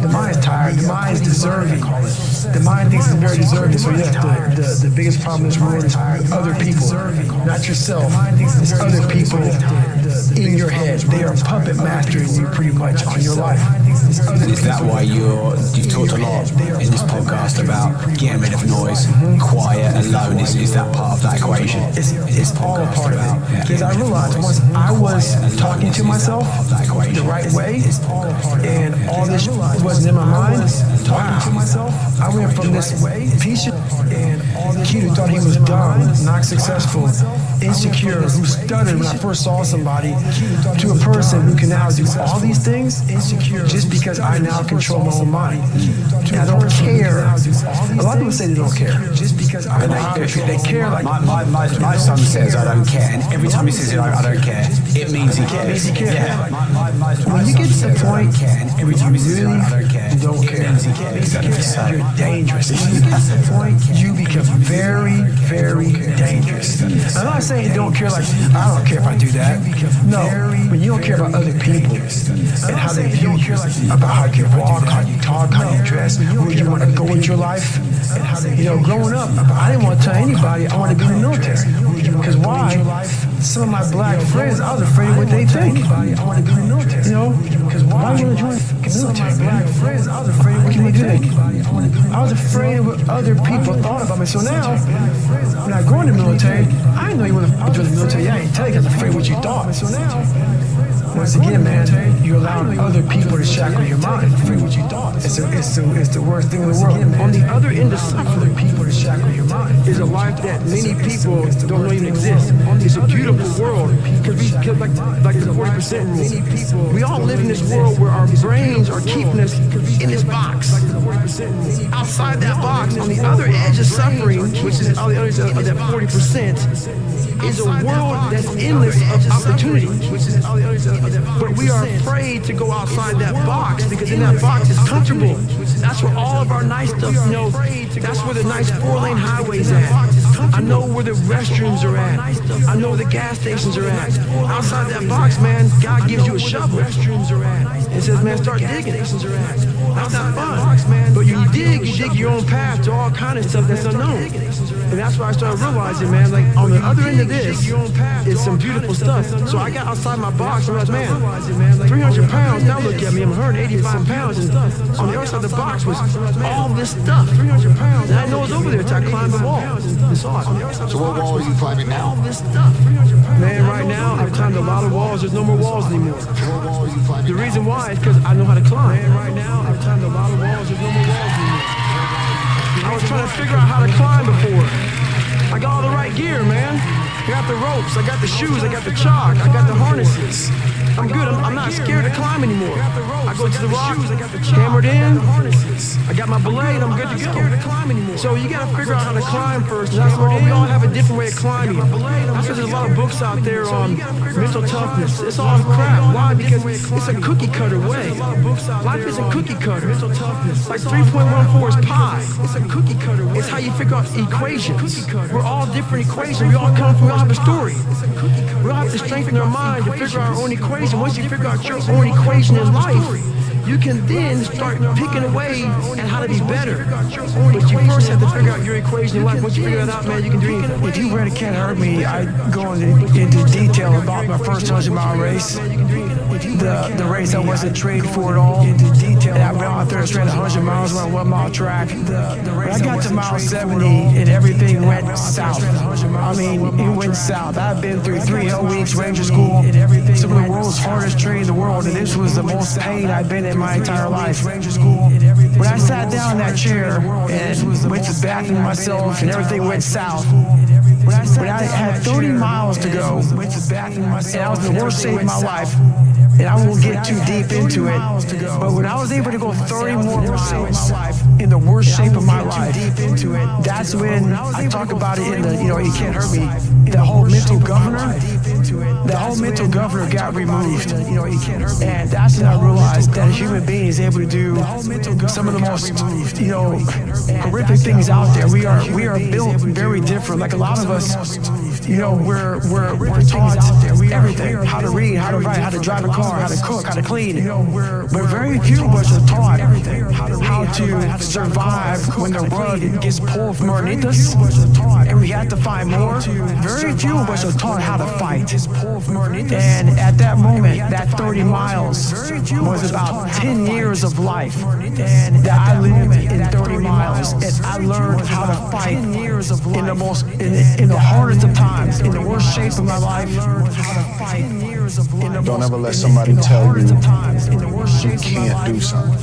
The mind is tired. The mind is deserving. The mind thinks it's very deserving. So yeah, the biggest problem in this world is other people, not yourself. It's other people in your head. They are puppet mastering you pretty much on your life. Is that why you've talked a lot in this podcast about getting rid of noise, quiet, alone? Is that part of that equation? It's all a part of it. Because I realized once I was talking to myself the right way, and all this wasn't in my mind, talking to myself, I went from this piece of kid who thought he was dumb, not successful, insecure, who stuttered when I first saw somebody, to a person who can now do all these things just because I now control my own mind. And I don't care. A lot of people say they don't care. Just because they care. Like my son says I don't care, and every time he says I don't care, it means he cares. Yeah. When you get to the point every time he says I don't care, you don't care. You're dangerous. When you get to the point, you become very, very dangerous. I'm not saying you don't care like, I don't care if I do that. No, when you don't care about other people and how they view you, about how you walk, how you talk, how you dress, where you want to go with your life, You know, growing up, I didn't want to tell anybody I wanted to be in the military. Because why? Some of my black friends, I was afraid of what they think. You know, because why would I join the military? Black friends, I was afraid of what they think. I was afraid of what other people thought about me. So now, when I go in the military, I didn't know you want to join the military. Yeah, I ain't tell you because I was afraid of what you thought. So now, once again, man, you allow other people to shackle your mind. It's the worst thing in the world. On the other end of suffering, people to shackle your mind is a life that many people don't know even exists. It's a beautiful world because like the 40% rule. We all live in this world where our brains are keeping us in this box. Outside that box, on the other edge of suffering, which is on the other edge of that 40%, is a world that's endless of opportunity. But we are afraid to go outside that box because in that box is comfortable. That's where all of our nice stuff, you know, that's where the nice 4-lane highways at. I know where the restrooms are at. I know where the gas stations are at. Outside that box, man, God gives you a shovel and says, man, start digging. That's not fun. But you dig your own path to all kind of stuff that's unknown. And that's why I started realizing, man, like on the other end of this is some beautiful stuff. So I got outside my box and realized, man, 300 pounds, now look at me, I'm 185 pounds. And on the other side of the box was all this stuff. 300 pounds. And I know it's over there until I climbed the wall. It's awesome. So what wall are you climbing now? All this stuff. Man, right now, I've climbed a lot of walls. There's no more walls anymore. The reason why is because I know how to climb. Man, right now, I've climbed a lot of walls. There's no more walls anymore. I was trying to figure out how to climb before. I got all the right gear, man. I got the ropes, I got the shoes, I got the chalk, I got the harnesses. I'm good, I'm not scared to climb anymore. I go to the rock, hammered in, I got my belay, and I'm good to go. So you gotta figure out how to climb first. That's where we all have a different way of climbing. That's why there's a lot of books out there on mental toughness. It's all crap. Why? Because it's a cookie cutter way. Life isn't cookie cutter. Like 3.14 is pi. It's a cookie cutter way. It's how you figure out equations. We're all different equations. We all come from, we all have a story. We all have to strengthen our mind to figure out our own equation. Once you figure out your own equation in life, you can then start picking away at how to be better. But you first have to figure out your equation in life. Once you figure that out, man, you can do anything. If you read It Can't Hurt Me, I go into detail about my first 100-mile race. The race I wasn't trained for at all. And I went out there and ran 100 miles on a 1-mile track. When I got to mile 70 and everything went south. I mean, it went south. I've been through 3 hell weeks, Ranger School, some of the world's hardest training in the world, and this was the most pain I've been in my entire life. When I sat down in that chair and went to the bathroom myself and everything went south, when I had 30 miles to go, and I was in the worst shape of my life, and I won't get too deep into it, but when I was able to go 30 more miles in the worst shape of my life, that's when I talk about it in the, It Can't Hurt Me, the whole mental governor got removed. And that's when I realized that a human being is able to do some of the most, horrific things out there. We are built very different. Like a lot of us, we're taught everything: how to read, how to write, how to drive a car, how to cook, how to clean. But very few of us are taught how to survive when the rug gets pulled from underneath us, and we have to find more. Very few of us are taught how to fight. And at that moment, that 30 miles was about 10 years of life that I lived in 30 miles, and I learned how to fight in the hardest of times, in the worst shape of my life. Don't ever let somebody tell you you can't do something.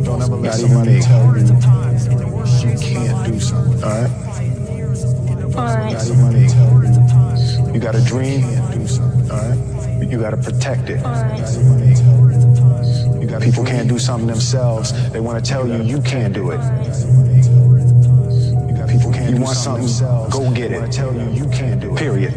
Don't ever let somebody tell you you can't do something. All right? You got a dream, do something. All right? You got to protect it. People can't do something themselves. They want to tell you you can't do it. People can't. You want something? Go get it. Tell you can't do it. Period.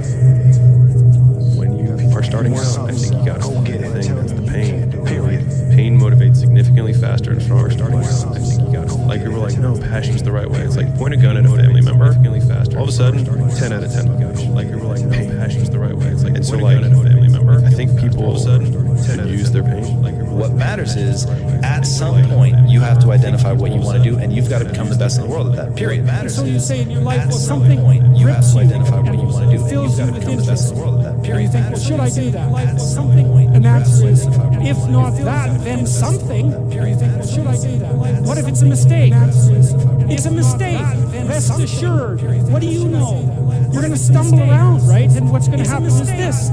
When you are starting out, I think you got to go get it. That's the pain. Period. Pain motivates significantly faster and stronger. Starting out, I think you got to. Like people were like, no, passion's the right way. It's like point a gun at a family member. Significantly faster. All of a sudden, 10 out of 10. Like people were like, no, passion's the right way. It's like, and so like, I think people all of a sudden should use their pain. Like what matters is, at some point, you have to identify what you want to do, and you've got to become the best in the world at that, period. And so you say in your life, well, something you have to identify what you want to do, and you've got to become the best in the world at that, period. You think, well, should I do that? Well, something. And the answer is, if not that, then something. You think, well, should I do that? What if it's a mistake? It's a mistake. Rest assured. What do you know? You're going to stumble around, right? And what's going to happen is this.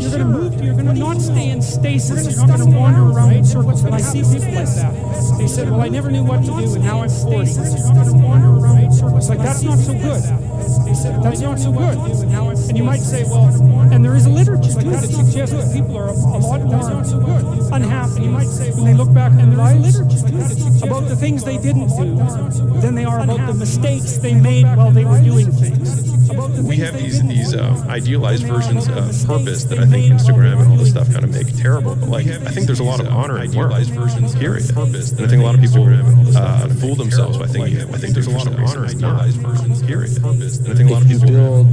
You're going to move, you're going to not stay in stasis. You're not going to wander around in circles. And I see people like that. They said, well, I never knew what to do, and now I'm 40. It's like, that's not so good. That's not so good. And you might say, well, and there is a literature too that suggests that people are a lot more unhappy. You might say, when they look back on their lives, about the things they didn't do than they are about the mistakes they made while they were doing things. We have these idealized versions of purpose that I think Instagram and all this stuff kind of make terrible. But like, I think there's a lot of honor in work. Period. Purpose. And I think a lot of people fool themselves by thinking. I think there's a lot of honor in idealized versions. Period. And I think a lot of people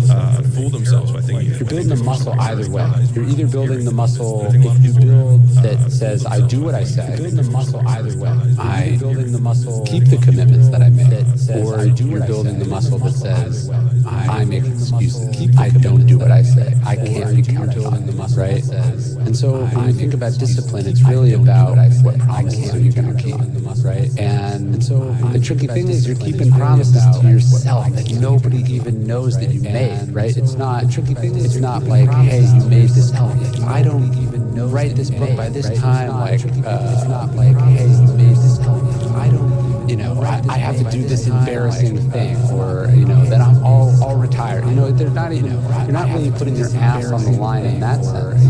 fool themselves by thinking. You're building the muscle either way. You're either building the muscle if you build that says I do what I say. You're building the muscle either way. I building the muscle. Keep the commitments that I made. Or you're building the muscle that says I make excuses. I don't do what I say. I can't be counted on, right? And so when you think about discipline, it's really about what promises are you going to keep, right? And so the tricky thing is you're keeping promises to yourself that nobody even knows that you made, right? It's not the tricky thing. It's not like, hey, you made this album. I don't even know write this book by this time. Like, it's not like, hey, you made this album. I don't. You know, I have to do this embarrassing thing, or then I'll retire. They're not even. You're not really putting your ass on the line in that sense.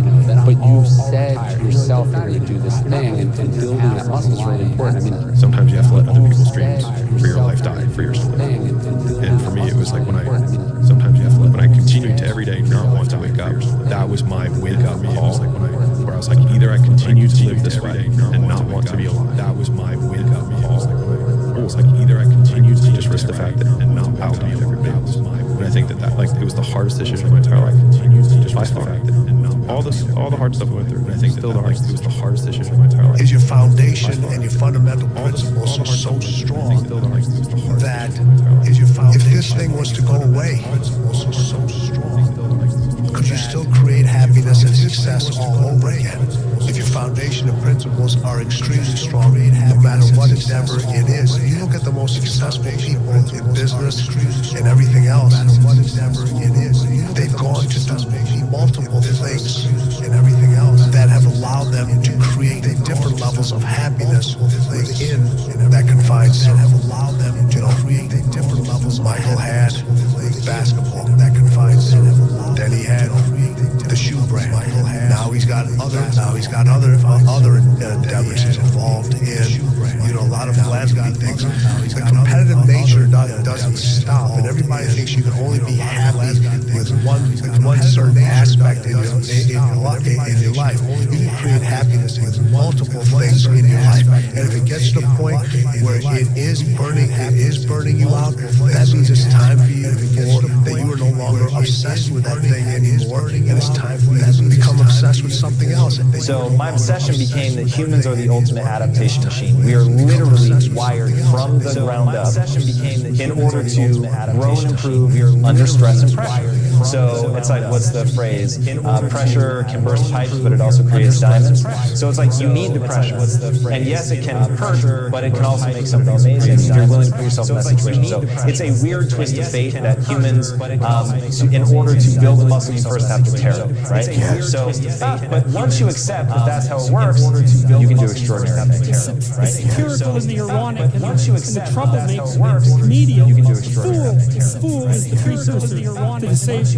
But you've said to yourself you're going to do this thing, and building that muscle is really important. I mean, sometimes you have to let other people's dreams for your life die for yours to live. And for me, it was like when I continued to every day not want to wake up. That was my wake up call. Where I was like, either I continue to live this way and not want to be alive. That was my wake up call. It was like either I continue to just risk the fact that and not want to be like everybody else. And I think that it was the hardest decision of my entire life. By far. All the hard stuff I went through. And I think that it was the hardest decision of my entire life. Is your foundation and your fundamental principles are so strong that if this thing was to go away, could you still create happiness and success all over again? If your foundation and principles are extremely strong, no matter what endeavor it is, if you look at the most successful people in business and everything else, they've gone to do multiple things and everything else that have allowed them to create different levels of happiness within that confined circle. Michael had basketball, that confined circle. Then he had the shoe brand. Now he's got other endeavors he's involved in. A lot of philanthropy things. The competitive nature doesn't stop, and everybody thinks you can only be happy with one certain aspect in your life. You can create happiness with multiple things in your life, and if it gets to the point where it is burning you out, that means it's time for you that you are no longer obsessed with that thing anymore, and it's time for you to become obsessed with something else. So my obsession became that humans are the ultimate adaptation machine. We are literally wired from the ground up in order to grow and improve under stress and pressure. So it's like, what's the phrase? Pressure can burst pipes, but it also creates diamonds. So it's like you need the pressure. And yes, it can hurt, but it can also make something amazing if you're willing to put yourself in that situation. So it's a weird twist of fate that humans, in order to build a muscle, you first have to tear it, right? So, but once you accept that that's how it works, you can do extraordinary things, right? The satirical and the ironic and the troublemaker, the comedian, you can do extraordinary things. Fool is the precursor to the ironic, the savior.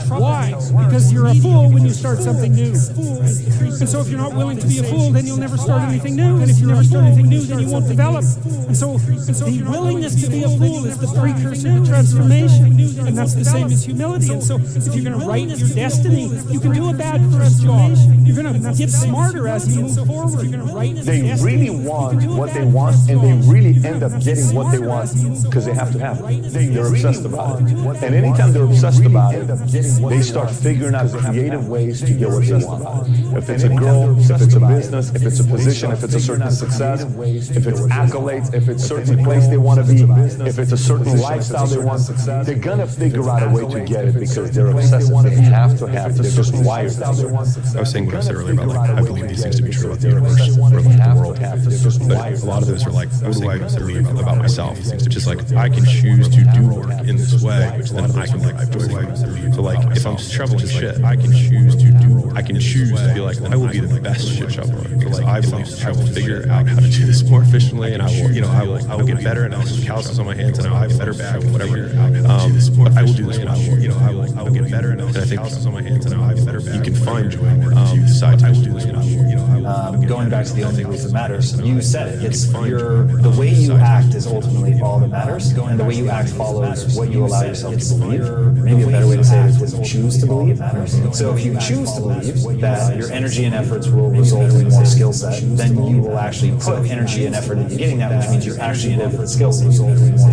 Why? Because you're a fool when you start something new. And so if you're not willing to be a fool, then you'll never start anything new. And if you never start anything new, then you won't develop. And so the willingness to be a fool is the precursor to transformation. And that's the same as humility. And so if you're going to write your destiny, you can do a bad first job. You're going to get smarter as you move forward. They really want what they want, and they really end up getting what they want because they have to have it. They're obsessed about it. And anytime they're obsessed about it, they start figuring out creative ways to get what they want. If it's a girl, if it's a business, if it's a position, if it's a certain success, if it's accolades, if it's a certain place they want to be, if it's a certain lifestyle they want, they're gonna figure out a way to get it because they're obsessive. They have to have this. Just wired. I was saying what I said earlier about like I believe these things to be true about the universe or like the world. But a lot of those are like what do I believe about myself? It's just like I can choose to do work in this way, which then I can like do it. So like if I'm shoveling shit, I can choose to do work. I can choose to be like I will be the best shit shoveler because I believe I will figure out how to do this more efficiently, and I will I will get better, and I'll have calluses on my hands, and I'll have a better back, whatever. But I will do this more. I will get better, and I think calluses on my hands, and I'll have a better back. You can find joy besides I will do this. Going back to the only belief that matters, you said it. It's the way you act is ultimately all that matters, and the way you act follows what you allow yourself to believe. Maybe a better way to say it is what you choose to believe. So if you choose to believe that your energy and efforts will result in more skill set, then you will actually put energy and effort into getting that, which means you're actually going to skill set.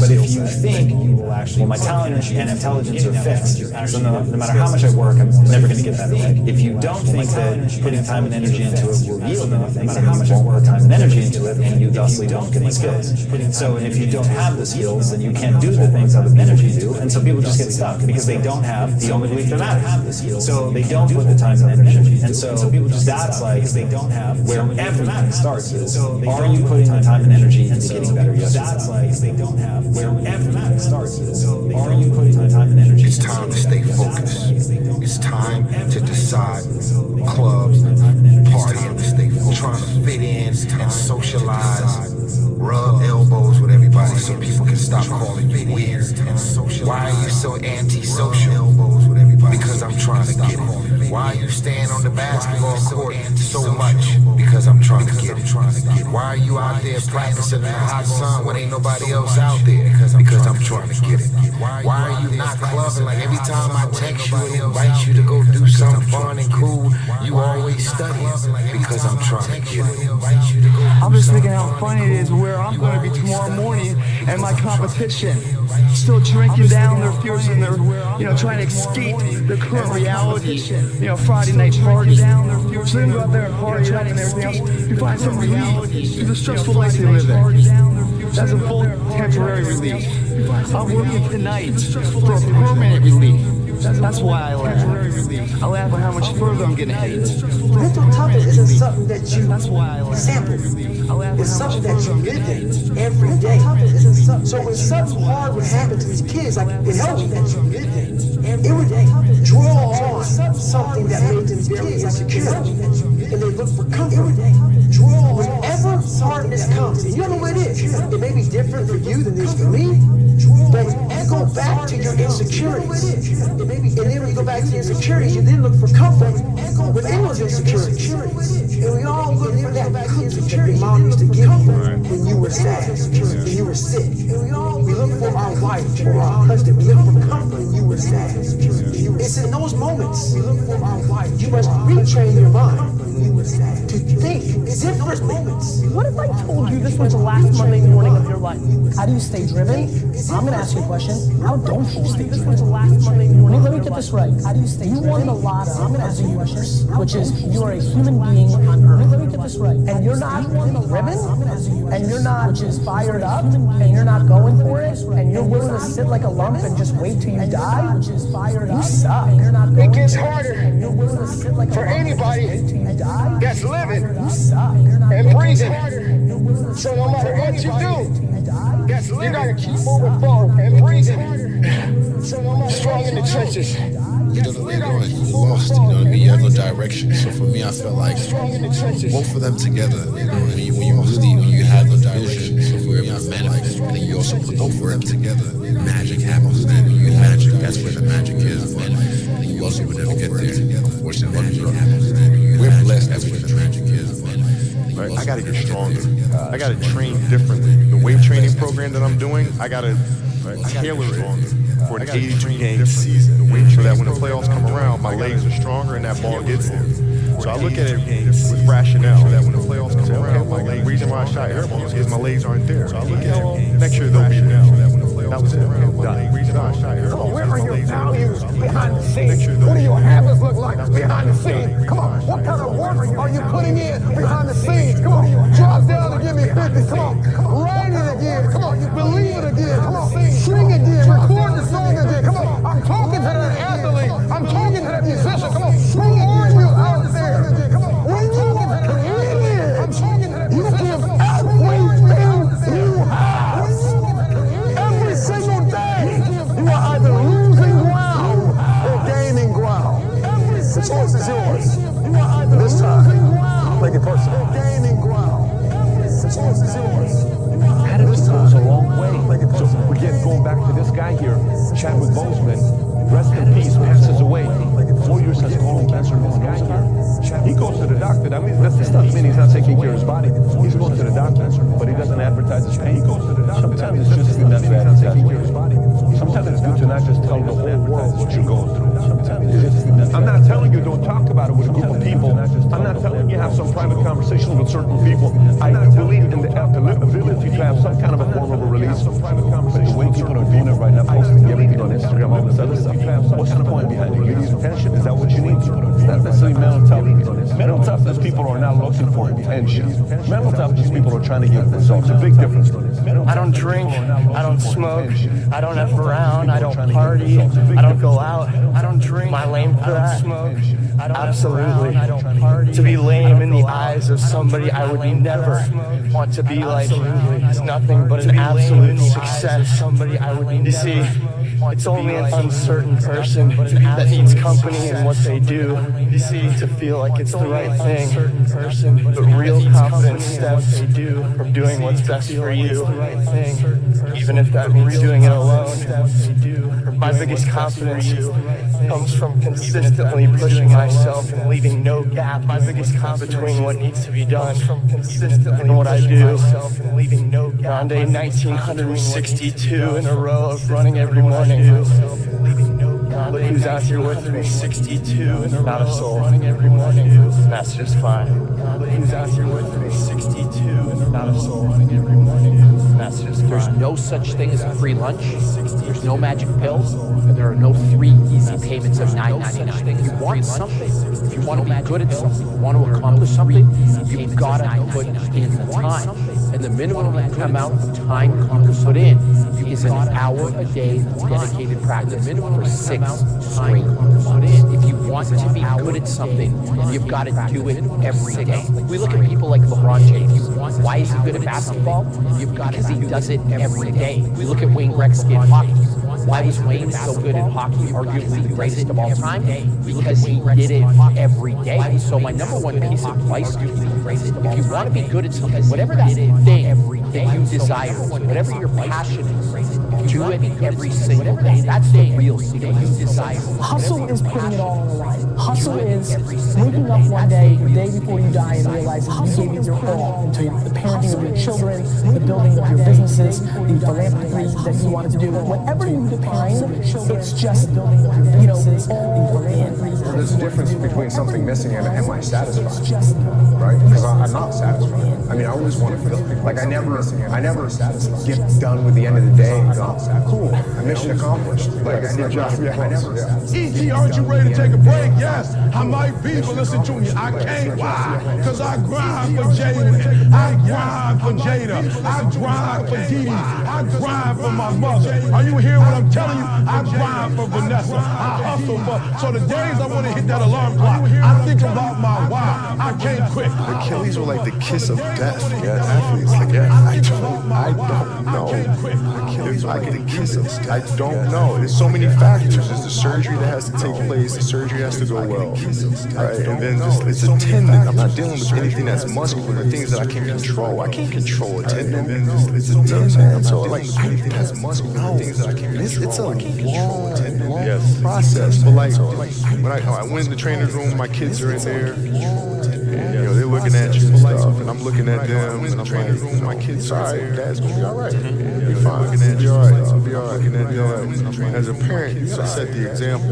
But if you think, well, my talent and intelligence are fixed, so no matter how much I work, I'm never going to get that way. If you don't think that putting time and energy into it will yield anything, no matter how much I work time and energy into it, and you thusly don't get the skills. So if you don't have the skills, then you can't do the things other energy do, and so people just get stuck because they don't have the only belief that matters. So they don't put the time and energy, and so that's like they don't have where everything starts. Is are you putting the time and energy into getting better? Yes. That's like they don't have where everything starts. Is are you putting the time and energy? It's time to stay focused. It's time to decide clubs, partying, to stay focused, trying to fit in and socialize, rub elbows with everybody so people can stop calling you weird. Why are you so antisocial? Because I'm trying to get it. Why are you staying on the basketball court so much? Because I'm trying to get it. Why are you out there practicing in the hot sun when ain't nobody else out there? Because I'm trying to get it. Why are you not clubbing? Like every time I text you and invite you to go do something fun and cool, you always study. Because I'm trying to get it. I'm just thinking how funny it is where I'm going to be tomorrow morning and my competition still drinking down their fears and they're, trying to escape the current reality. Friday night party. So they go out there and party up and everything else. You find some relief to the stressful life they live in. That's a full temporary relief. I'm working tonight for a permanent relief. That's why I laugh. I laugh at how much further I'm getting headed. Mental toughness isn't something that you sample. It's something that you live in every day. So when something hard would happen to these kids, like it helps that you live in every day. Draw on something that made them very insecure, and they look for comfort. Whenever hardness comes, and you don't know what it is. It may be different for you than it is for me, but go back to your insecurities. And then when you go back to your insecurities, you then look for comfort within those insecurities. And we all look for that comfort that your mom used to give you when you were sad, when you were sick. We look for our wife or our husband. We look for comfort when you were sad. It's in those moments you must retrain your mind to think different moments. What if I told you this was the last Monday morning of your life? How do you stay driven? I'm going to ask you a question. How don't you stay driven? This was the last Monday morning. Let me get this right. How do you stay driven? You won the lotto. I'm going to ask you a question, which is you're a human being on earth. Let me get this right. And you're not driven, and you're not just fired up, and you're not going for it, and you're willing to sit like a lump and just wait till you die, which is fired up. You suck. It gets harder for anybody that's living and breathing. So no matter what you do, you gotta keep moving forward and breathing. Strong in the trenches. You lost, you know what I mean? You have no direction. So for me, I felt like both of them together, when you had no direction. So for me, I felt like, and then you also put both of them together, magic happens. And when you magic, that's where the magic is. And you also would never get there. Unfortunately, we're blessed, that's where the magic is. Right? I gotta get stronger. I gotta train differently. The weight training program that I'm doing, I gotta tailor it for an 82-game season, so that when the playoffs come around, my legs are stronger and that ball gets there. So I look at it with rationale, so that when the playoffs come around, the reason why I shot air balls is my legs aren't there. So I look at it, next year they'll be there. That was it. Done. Come on, where are your values behind the scenes? What do your habits look like behind the scenes? Come on, what kind of work are you putting in behind the scenes? Come on, drop down and give me 50. Come on, write it again. Come on, believe it again. Come on, sing again, record the song again. Come on, I'm talking to that athlete. I'm talking to that musician. Come on, who are you out there? Come on, when you talking to that comedian, I'm talking to that musician. You give everything you have. Every single day, you are either losing ground or gaining ground. The choice is yours. This time, make it personal. Gaining ground. The choice is yours. Attitude goes a long way. So again, going back to this guy here, Chadwick Boseman, rest in peace, passes away. 4 years has colon cancer. This guy here, he goes to the doctor. That means this doesn't mean he's not taking care of his body. He's going to the doctor, but he doesn't advertise his pain. He goes to the doctor. Sometimes it's just not to advertise his body. Sometimes it's good to not just tell the whole world what you're going through. I'm not telling you don't talk about it with a group of people. I'm not telling you have some private conversations with certain people. I do believe in the ability to have some kind of a form of a release. But the way people are doing it right now, posting everything on Instagram, all this other stuff, what's the point behind it? You need attention. Is that what you need? It's not necessarily mental toughness. Mental toughness people are not looking for attention. Mental toughness people are trying to get results. A big difference. I don't drink, I don't smoke, I don't F around, I don't party, I don't go out, I don't drink. Am I lame for that? Smoke, absolutely. To be lame in the eyes of somebody I would never want to be like is nothing but an absolute success. Somebody I would need to see. It's only an uncertain person that needs company in what they do to feel like it's the right thing. But real confidence stems from doing what's best for you, even if that means doing it alone. My biggest confidence comes from consistently pushing myself and leaving no gap. My biggest confidence between what needs to be done and what I do. On day 1962 in a row of running every morning. Look who's out here with me. 62, not a soul. Every morning, that's just fine. Look who's out here with me. 62, not a soul. Every morning, that's just fine. There's no such thing as a free lunch. There's no magic pills, and there are no 3 easy payments of $9.99. If you want something, if you want to be good at something, you want to accomplish something, you've got to put in the time. And the minimum amount of time you can put in is an hour a day of dedicated practice for 6 straight months. If you want to be good at something, you've got to do it every day. We look at people like LeBron James. Why is he good at basketball? Because he does it every day. We look at Wayne Gretzky in hockey. Why was Wayne so good at hockey, arguably the greatest of all time? Because he did it every day. So my number one piece of advice to you, if you want to be good at something, whatever that thing that you desire, whatever your passion is, do it every single day. That's the real secret. You desire. Hustle is putting it all on the line. Hustle is waking up one day, the day before you die, and realizing you gave it your all into the parenting of your children, the building of your businesses, the philanthropy that you wanted to do. Whatever you define, it's just, you know, all in. There's a difference between something missing and am I satisfied, right? Because I'm not satisfied. I mean, I always want to feel like I never get done with the end of the day and go, cool, mission accomplished. Like I never. E.T., aren't you ready to take a break? Yes, I might be, but listen to me, I can't. Why? Because I grind for Jalen. I grind for Jada. I grind for Dee Dee. I grind for my mother. Are you hearing what I'm telling you? I grind for Vanessa. I hustle for. So the days I want to hit that alarm clock, I think about my why. I can't quit. Achilles were like the kiss of death for athletes. Like, I don't know. Achilles like the kiss of death. I don't know. There's so many factors. There's the surgery that has to take place. The surgery has to go well, right? And then just it's a tendon. I'm not dealing with anything that's muscular. The things that I can't control. I can't control a tendon. And then it's a tendon. So like anything that's muscular. No. Things that I can't control. It's a long process. But like when I went in the trainer's room, my kids are in there. And, you know, they're looking at you and stuff, and I'm looking at them, and I'm like, my kids are all right, Dad's gonna be all right. You'll be fine. You'll be all right. You'll be all right. As a parent, you gotta set the example.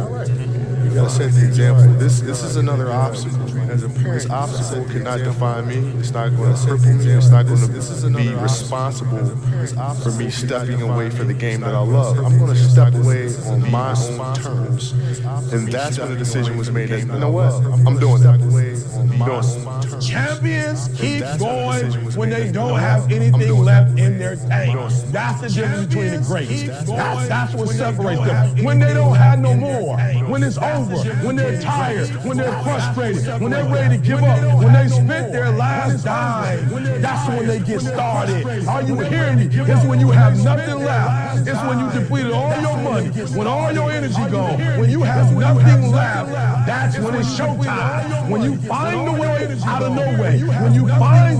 You gotta set the example. This is another obstacle. This obstacle cannot define me. It's not going to cripple me. It's not going to be responsible for me stepping away from the game that I love. I'm going to step away on my own terms. And that's when the decision was made. You know what? I'm doing that. I'm doing it. Champions keep going when they don't have anything left in their tank. That's the difference between the greats. That's what separates them. When they don't have no more, when it's over, when they're tired, when they're frustrated, when they're ready to give up, when they spent their last dime, that's when they get started. Are you hearing me? It's when you have nothing left. It's when you depleted all your money, when all your energy gone, when you have nothing left. That's when it's showtime. When you find the way out of no way, when you find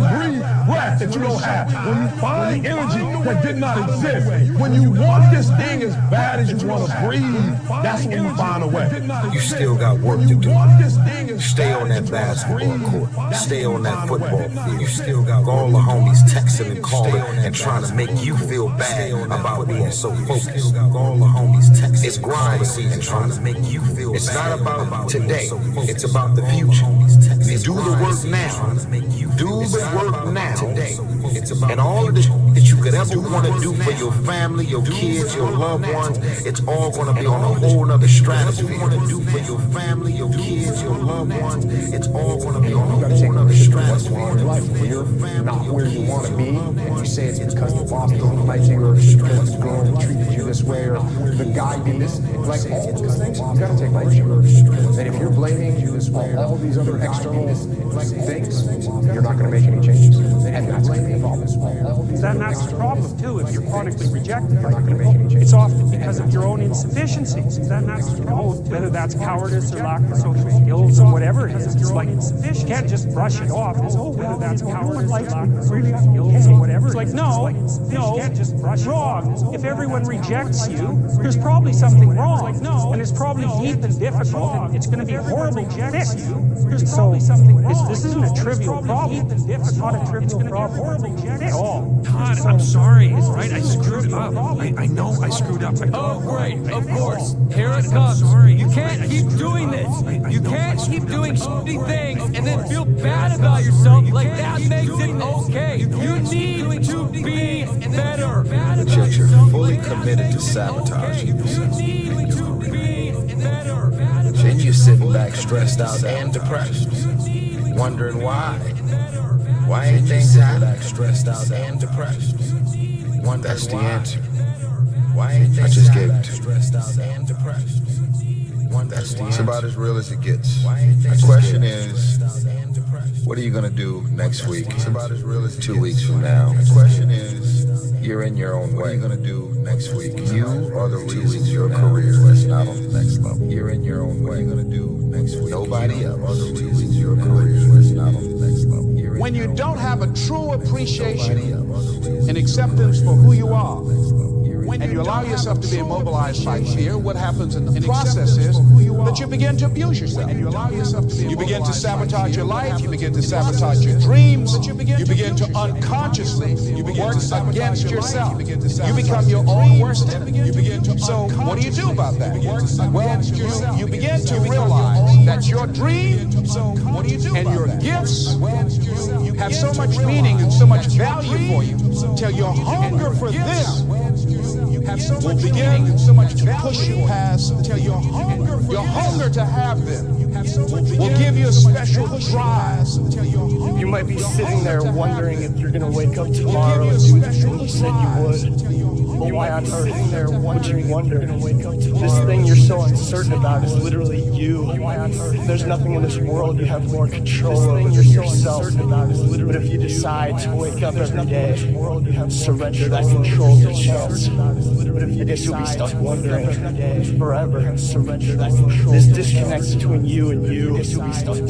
breath that you don't have, when you find energy that did not exist, when you want this thing as bad as you want to breathe, that's when you find a way. You still got work to do. Stay on that basketball court. Stay on that football field. You still got all the homies texting and calling and trying to make you feel bad about being so focused. All the homies texting. It's grind season trying to make you feel bad. It's not about today. It's about the future. You do the work now. Do the work now. And all of this that you could ever want to do for your family, your kids, your loved ones, it's all going to be on a whole nother stratosphere. Want to do for your family, your kids, your loved ones, it's all going to be on a whole nother stratosphere. When you're not where you want to be, and you say it's because the boss doesn't like you, or because the girl treated you this way, or the guy did this, like all those things, you got to take ownership. And if you're blaming all these other external things, you're not going to make any changes, and that's going to be a problem. Then that's the problem too. If you're chronically rejected, it's often because of your own insufficiencies. Then that's the problem. Whether that's cowardice or lack of social skills or whatever it is, it's like insufficient. You can't just brush it off as, oh, whether that's cowardice or lack of social skills or whatever. It's like, no, you can't just brush it off. If everyone rejects you, there's probably something wrong. And it's probably deep and difficult, and it's going to be horrible to fix. There's probably something wrong. This isn't a trivial problem. It's not a trivial problem at all. Todd, I'm sorry. Right? I screwed up. I know I screwed up. Oh, great. Of course. Here it comes. You can't keep doing this. You can't keep doing shitty things and then feel bad about yourself. Like that makes it okay. You need to be better. But you're fully committed to sabotaging yourself. Then you're sitting back stressed out and depressed, wondering why. Why ain't things happening? Stressed out and depressed. That's the answer. Why ain't things I just gave it to you. Stressed out and depressed. That's the answer. It's about as real as it gets. The question is, what are you gonna do next week? It's about as real as 2 weeks from now. The question is, you're in your own way. What are you gonna do next week? You are the reason your career is not on the next level. You're in your own way. What are you gonna do next week? Nobody else are the reason your career is not on the next level. When you don't have a true appreciation and acceptance for who you are, and you allow yourself to be immobilized by fear, what happens in the process is that you begin to abuse yourself. You begin to sabotage your life, you begin to sabotage your dreams, you begin to unconsciously work against yourself. You become your own worst enemy. So what do you do about that? Well, you begin to realize that your dreams and your gifts have so much meaning and so much value for you till your hunger for this will begin to push you past until your hunger to have them will give you a special drive. You might be sitting there wondering if you're going to wake up tomorrow and do the thing you said you would. But why on earth would you wonder? This thing you're so uncertain about is literally you. There's nothing in this world you have more control over than yourself. But if you decide to wake up every day, surrender that control to chance. But if you guess you'll be stuck wondering forever. This disconnect between you and you is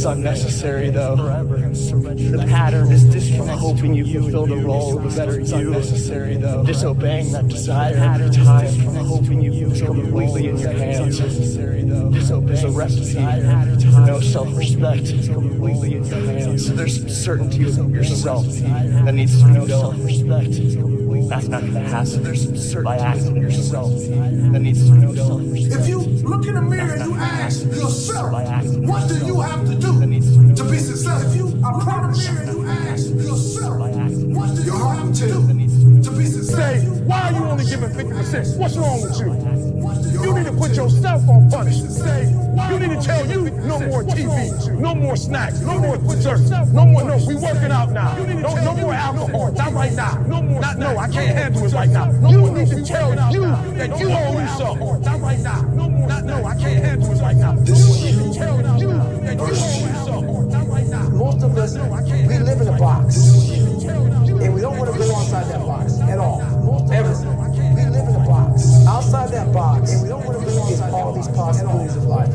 unnecessary though. The pattern is disconnect hoping you fulfill the role of a better you. Disobeying that desire every time, hoping you lose completely in your hands. There's a recipe for no self-respect completely in your hands. So there's some certainty of yourself that needs to be known. That's not going to happen by acting yourself. That needs to be known. If you look in the mirror and you ask yourself, what do you have to do to be successful. I'm proud of you and you ask yourself, what do your heart tell to be successful? Say, why are you only giving 50%? What's wrong with you? You need to put yourself on punishment. Say, you need to tell you no more TV, no more snacks, no more dessert, no more, no, we working out now. No more alcohol, not right now. No, I can't handle it right now. You need to tell you that you owe you something. Not right now. No, I can't handle it right now. You need to tell you that you owe you something. Not right now. Most of us, we live in a box. And we don't want to go outside that box at all. Ever. We live in a box. Outside that box, and we don't want to go outside all these possibilities of life.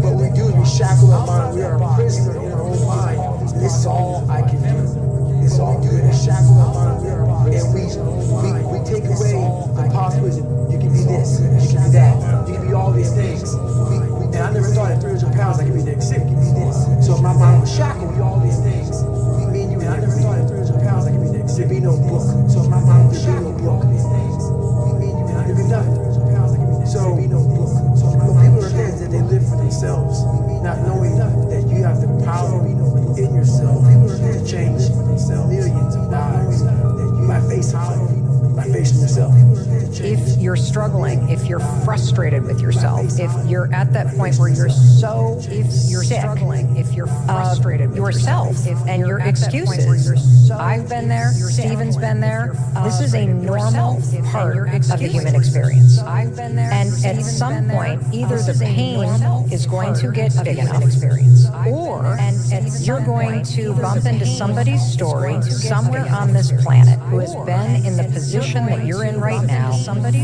What we do is we shackle our mind. We are a prisoner in our own mind. This is all I can do. This is all we do is shackle our mind. And we take away the possibilities. You can be this, you can be that, you can be all these things. And I never thought at 300 pounds I could be next sick, you can be this. So my mind was shackled with all these things. Me and you, and I never thought at 300 pounds I could be next sick. There'd be no book. So my mind was shackled with all these things. Me and you, and I never nothing. So people are things that they live for themselves, not knowing that you have the power in yourself to change millions of lives by facing yourself. If you're struggling, if you're frustrated with yourself, if you're at that point where you're so sick if you're frustrated with yourself and your excuses. I've been there, Stephen's been there. This is a normal part of the human experience. And at some point, either the pain is going to get big enough, or you're going to bump into somebody's story somewhere on this planet who has been in the position that you're in right now,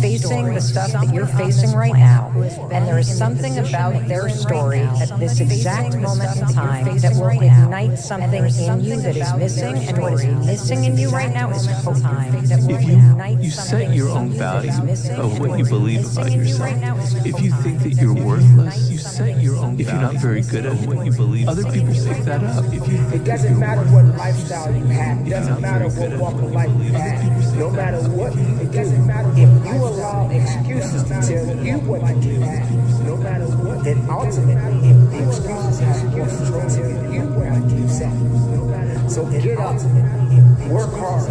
facing the stuff that you're facing right now, and there is something about their story at this exact moment in time that will ignite something in you that is missing, and what is missing in you right now is hope. If you set your own value of what you believe about yourself, if you think that you're worthless, you set your own value. If you're not very good at what you believe, other people pick that up. If you think it doesn't matter what lifestyle you have, it doesn't matter what walk of life you have, no matter what you do, if you allow excuses to tell you what to do, no matter what, then ultimately, if the excuses have more control to you what to do, so get up, work hard,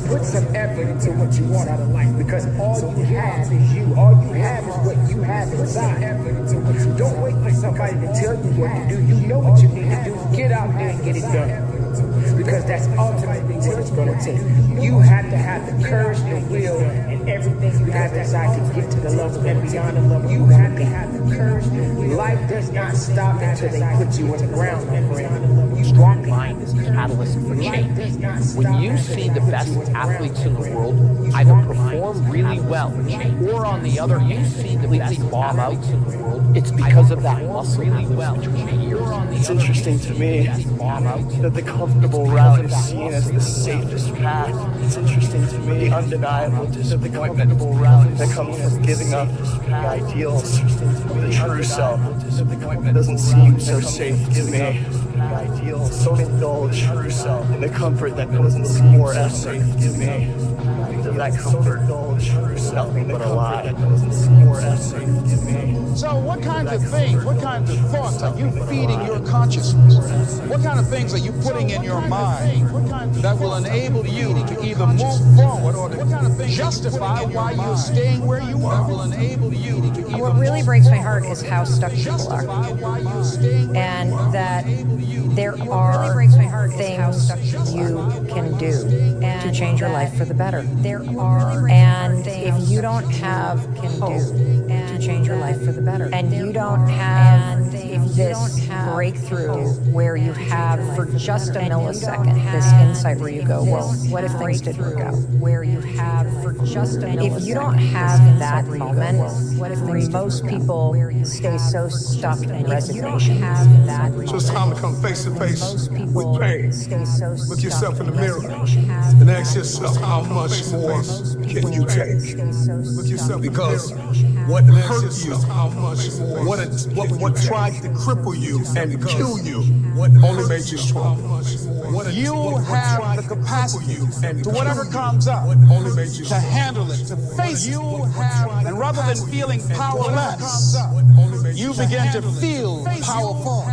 put some effort into what you want out of life, because all you have is you. All you have is what you have inside. Don't wait for somebody to tell you what to do. You know what you need to do. Get out there and get it done. Because that's ultimately what it's going to take. You have to have the courage, the will, and everything you have inside to get to the level and beyond the level. You have to have the courage. Life does not stop until they put you on the ground, my friend. Strong mind is the catalyst for change. When you see the best athletes in the world either perform really well, or on the other hand, see the best bomb out in the world, it's because of that muscle really well. It's interesting to me that the comfortable route is seen as the safest path. It's interesting to me, undeniable disappointment that comes from giving up the ideals of the true self. It doesn't seem so safe to me. So indulge true self in the comfort that doesn't seem more safe to me. That comfort, nothing but a lie. That doesn't seem more safe to me. So what kinds of things, what kinds of thoughts are you feeding your consciousness? What kind of things are you putting in your mind that will enable you to either move forward or to justify why you're staying where you are? That will enable you to either what really breaks my heart is how stuck people are. And that there are things you can do to change your life for the better. And if you don't have hope to change your life for the better, and you don't have this breakthrough where you have for just a millisecond this insight where you go, well, what if things didn't go? Where you have for just a millisecond. If you don't have that moment, most people stay so stuck in resignation. So it's time to come face to face with pain. Look yourself in the mirror and ask yourself, how much more can you take? Because what hurt you, what tried to cripple you and kill you, only made you stronger. You have the capacity to whatever comes up, to handle it, to face it. And rather than feeling powerless, you begin to feel powerful.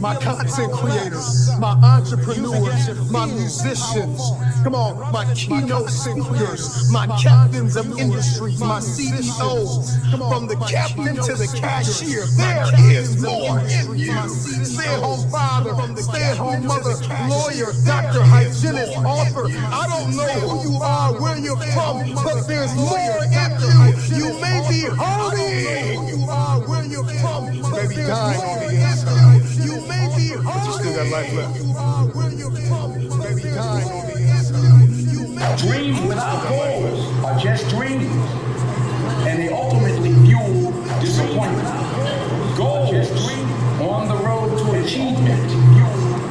my content creators, my entrepreneurs, my musicians, come on, my keynote speakers, my captains of industries, my CEOs, from the captain to the cashier, there is more in you. Stay-at-home father, stay-at-home mother, lawyer, doctor, hygienist, author. I don't know who you are, where you're from, but there's more in you. You may be hurting. You are where you're from, but there's more in you. You may be hurting, but you still got life left. You are where you're from, but there's more in you. Dreams without goals are just dreams, and they ultimately fuel disappointment. Goals on the road to achievement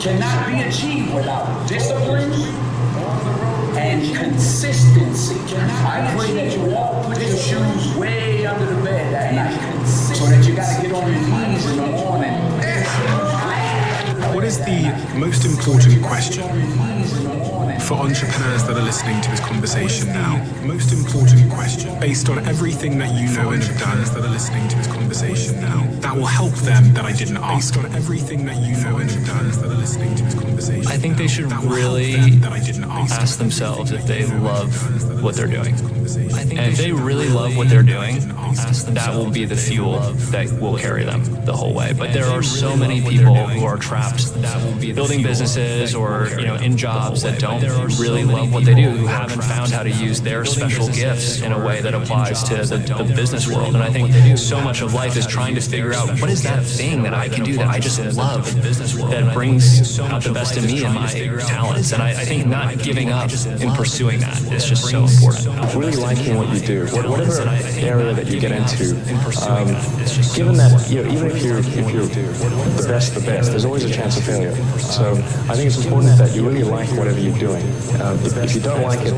cannot be achieved without discipline and consistency. I pray that you all put your shoes way under the bed at night, so that you gotta get on your knees in the morning. What is the most important question for entrepreneurs that are listening to this conversation now? Most important question, based on everything that you know and have done, that are listening to this conversation now, that will help them that I didn't ask. Based on everything that you know and have done, that are listening to this conversation, I think they should really ask themselves if they love what they're doing. And if they really love what they're doing, that will be the fuel that will carry them the whole way. But there are so many people who are trapped building businesses or in jobs that don't really love what they do, who haven't found how to use their special gifts in a way that applies to the business world. And I think so much of life is trying to figure out what is that thing that I can do that I just love, that brings out the best in me and my talents. And I think not giving up in pursuing that is just so important. Really liking what you do, whatever area that you get into, given that even if you're the best, there's always a chance of failure. So I think it's important that you really like whatever you're doing. If you don't like it,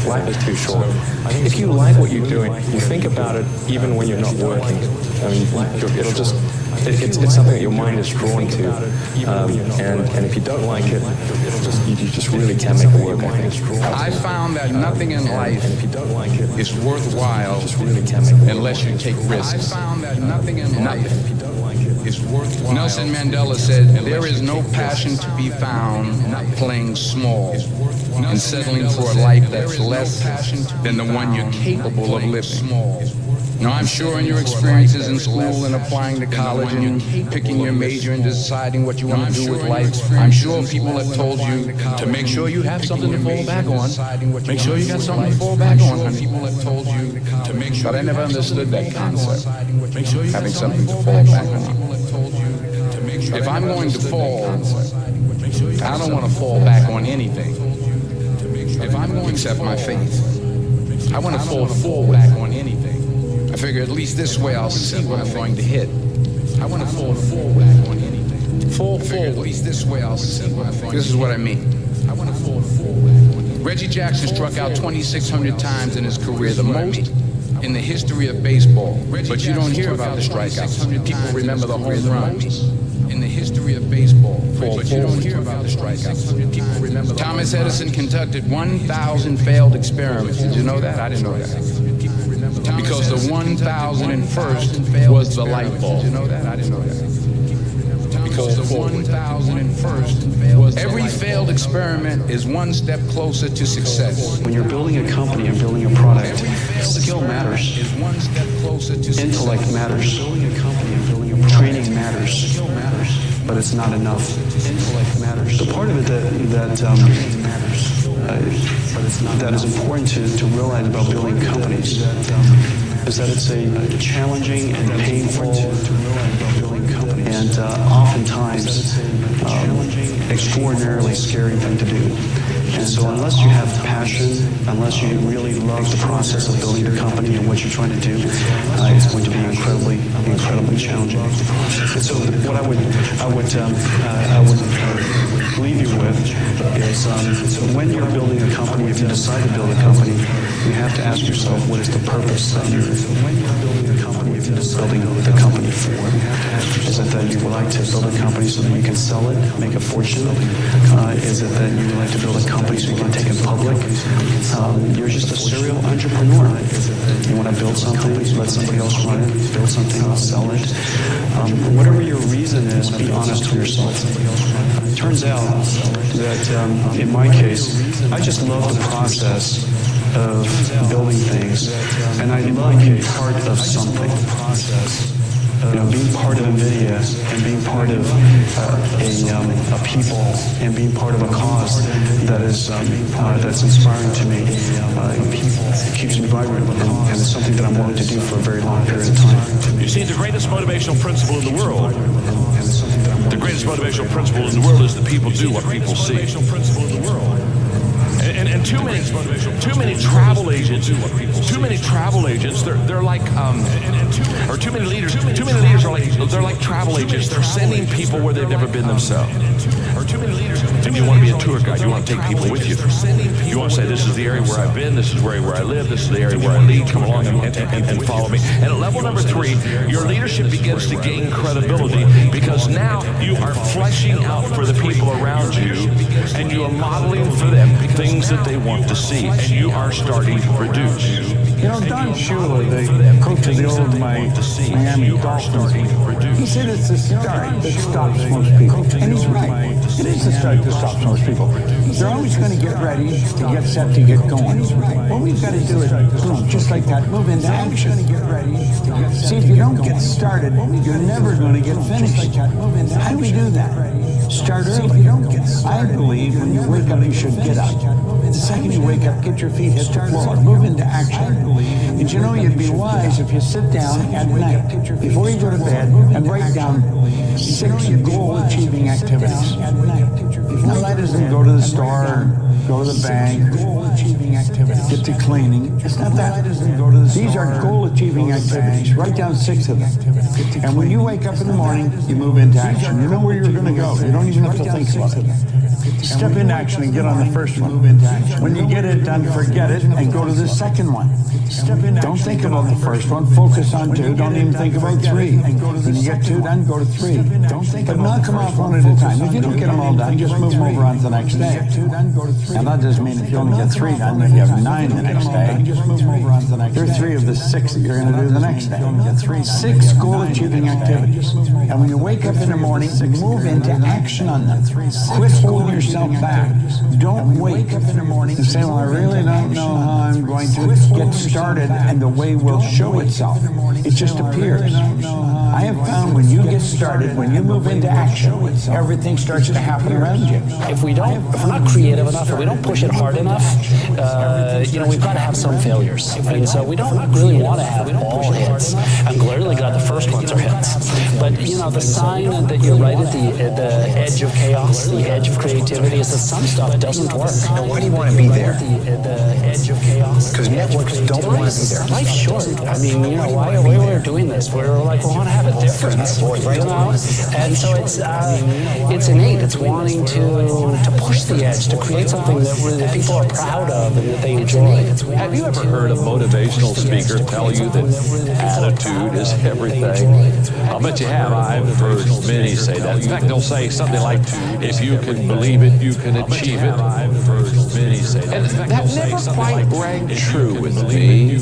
life is too short. If you like what you're doing, you think about it even when you're not working. I mean, it'll just. It's something that your mind is drawn to, and if you don't like it, you just really can't make it work. I found that nothing in life is worthwhile unless you take risks. I found that nothing in life is worthwhile. Nelson Mandela said, "There is no passion to be found playing small and settling for a life that's less than the one you're capable of living." Now, I'm sure in your experiences in school and applying to college and picking your major and deciding what you want to do with life, I'm sure people have told you to make sure you have something to fall back on. Make sure you got something to fall back on, honey. People have told you to make sure. But I never understood that concept. Having something to fall back on. If I'm going to fall, I don't want to fall back on anything. If I'm going to accept my faith, I want to fall forward on anything. I figure at least this way I'll see what I'm going to hit. I want to fall forward on anything. Fall forward. At least this way I'll see what I'm going to hit. This is what I mean. I want to fall forward. Reggie Jackson struck out 2,600 times in his career, the most in the history of baseball. But you don't hear about the strikeouts. People remember the home runs. In the history of baseball, but you don't hear about the strikeouts. People remember. Thomas Edison conducted 1,000 failed experiments. Did you know that? I didn't know that. Because the 1,001st was the light bulb. Did you know that? I didn't know that. Because the 1,001st was every failed experiment is one step closer to success. When you're building a company and building a product, skill matters. Intellect matters. Training matters. But it's not enough. Intellect matters. The part of it that is important to realize about building companies is that it's a challenging and painful and oftentimes extraordinarily scary thing to do. And so unless you have passion, unless you really love the process of building the company and what you're trying to do, it's going to be incredibly challenging. So what I would leave you with is when you're building a company, if you decide to build a company, you have to ask yourself, what is the purpose that you're building the company for? Is it that you would like to build a company so that you can sell it, make a fortune? Is it that you would like to build a company so you can take it public? You're just a serial entrepreneur. You want to build something, let somebody else run it, build something, sell it. Whatever your reason is, be honest with yourself. It turns out that in my case, I just love the process of building things, and I love being part of something. Being part of NVIDIA and being part of a people and being part of a cause that is that's inspiring to me. It keeps me vibrant, and it's something that I'm willing to do for a very long period of time. You see, the greatest motivational principle in the world, the greatest motivational principle in the world is that people do what people see. And too many travel agents, they're like, or too many leaders are like travel agents. They're sending people where they've never been themselves. And you want to be a tour guide. You want to take people with you. You want to say, this is the area where I've been, this is where I live, this is the area where I lead. Come along and follow me. And at level number 3, your leadership begins to gain credibility because now you are fleshing out for the people around you, and you are modeling for them things that they want to see, and you are starting to produce. You know, Don Shula, the coach of the old Miami Dolphins, he said it's the start that stops most people. And he's right. It is the start that stops most people. They're always going to get ready to get set to get going. What we've got to do is, boom, just like that, move into action. See, if you don't get started, you're never going to get finished. How do we do that? Start early. I believe when you wake up, you should get up. The second you wake up, get your feet hit the floor. Move into action. And you know, you'd be wise if you sit down at night before you go to bed and write down 6 goal-achieving activities. Now, that isn't go to the store, go to the bank, get to cleaning. It's not that. These are goal-achieving activities. Write down 6 of them. And when you wake up in the morning, you move into action. You know where you're going to go. You don't even have to think about it. Step into action and get on the first one. When you get it done, forget it and go to the second one. Don't think about the first one. Focus on 2. Don't even think about 3. When you get 2 done, go to 3. But knock them off one at a time. If you don't get them all done, just move them over on to the next day. And that doesn't mean if you only get 3 done, that you have 9 the next day. There are 3 of the 6 that you're going to do the next day. 6 goal-achieving activities. And when you wake up in the morning, move into action on them. Quit holding yourself back. Don't wake up in the morning and say, well, I really don't know how I'm going to get started, and the way will show itself. It just appears. I have found when you get started, when you move into action, everything starts to happen around you. If we're not creative enough, if we don't push it hard enough, we've got to have some failures. And so we don't really want to have all hits. I'm clearly glad the first ones are hits. But, the sign that you're right at the edge of chaos, the edge of creativity, is that some stuff doesn't work. Why do you want to be there? The edge of chaos. Because networks don't want to be there. Life's short. I mean, why we're doing this? We're like, we want to have a difference, And so it's innate. It's wanting to push the edge, to create something that people are proud of and that they enjoy. Have you ever heard a motivational speaker tell you that attitude is everything? I'll bet you have. I've heard many say that. In fact, they'll say something like, if you can believe it, you can achieve it. I've heard many say that. And that never quite rang true with me.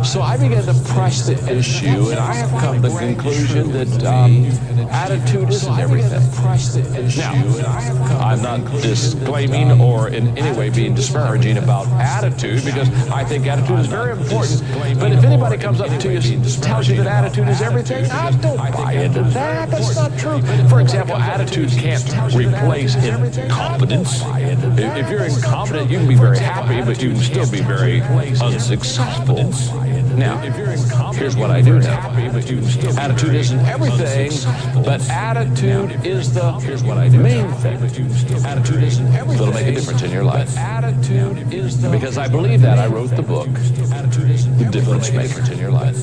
So I began to press the issue, and I have come to the conclusion that attitude isn't everything. Now, I'm not disclaiming or in any way being disparaging about attitude, because I think attitude is very important. But if anybody comes up to you and tells you that attitude is everything, don't buy into that. That's not true. For example, attitude can't replace incompetence. If you're incompetent, you can be very happy, but you can still be very unsuccessful. Now, here's what I do know. Attitude isn't everything, but attitude is the main thing. Attitude isn't everything. That'll make a difference in your life. Attitude is the because I believe that, I wrote the book, The Difference Maker in your life.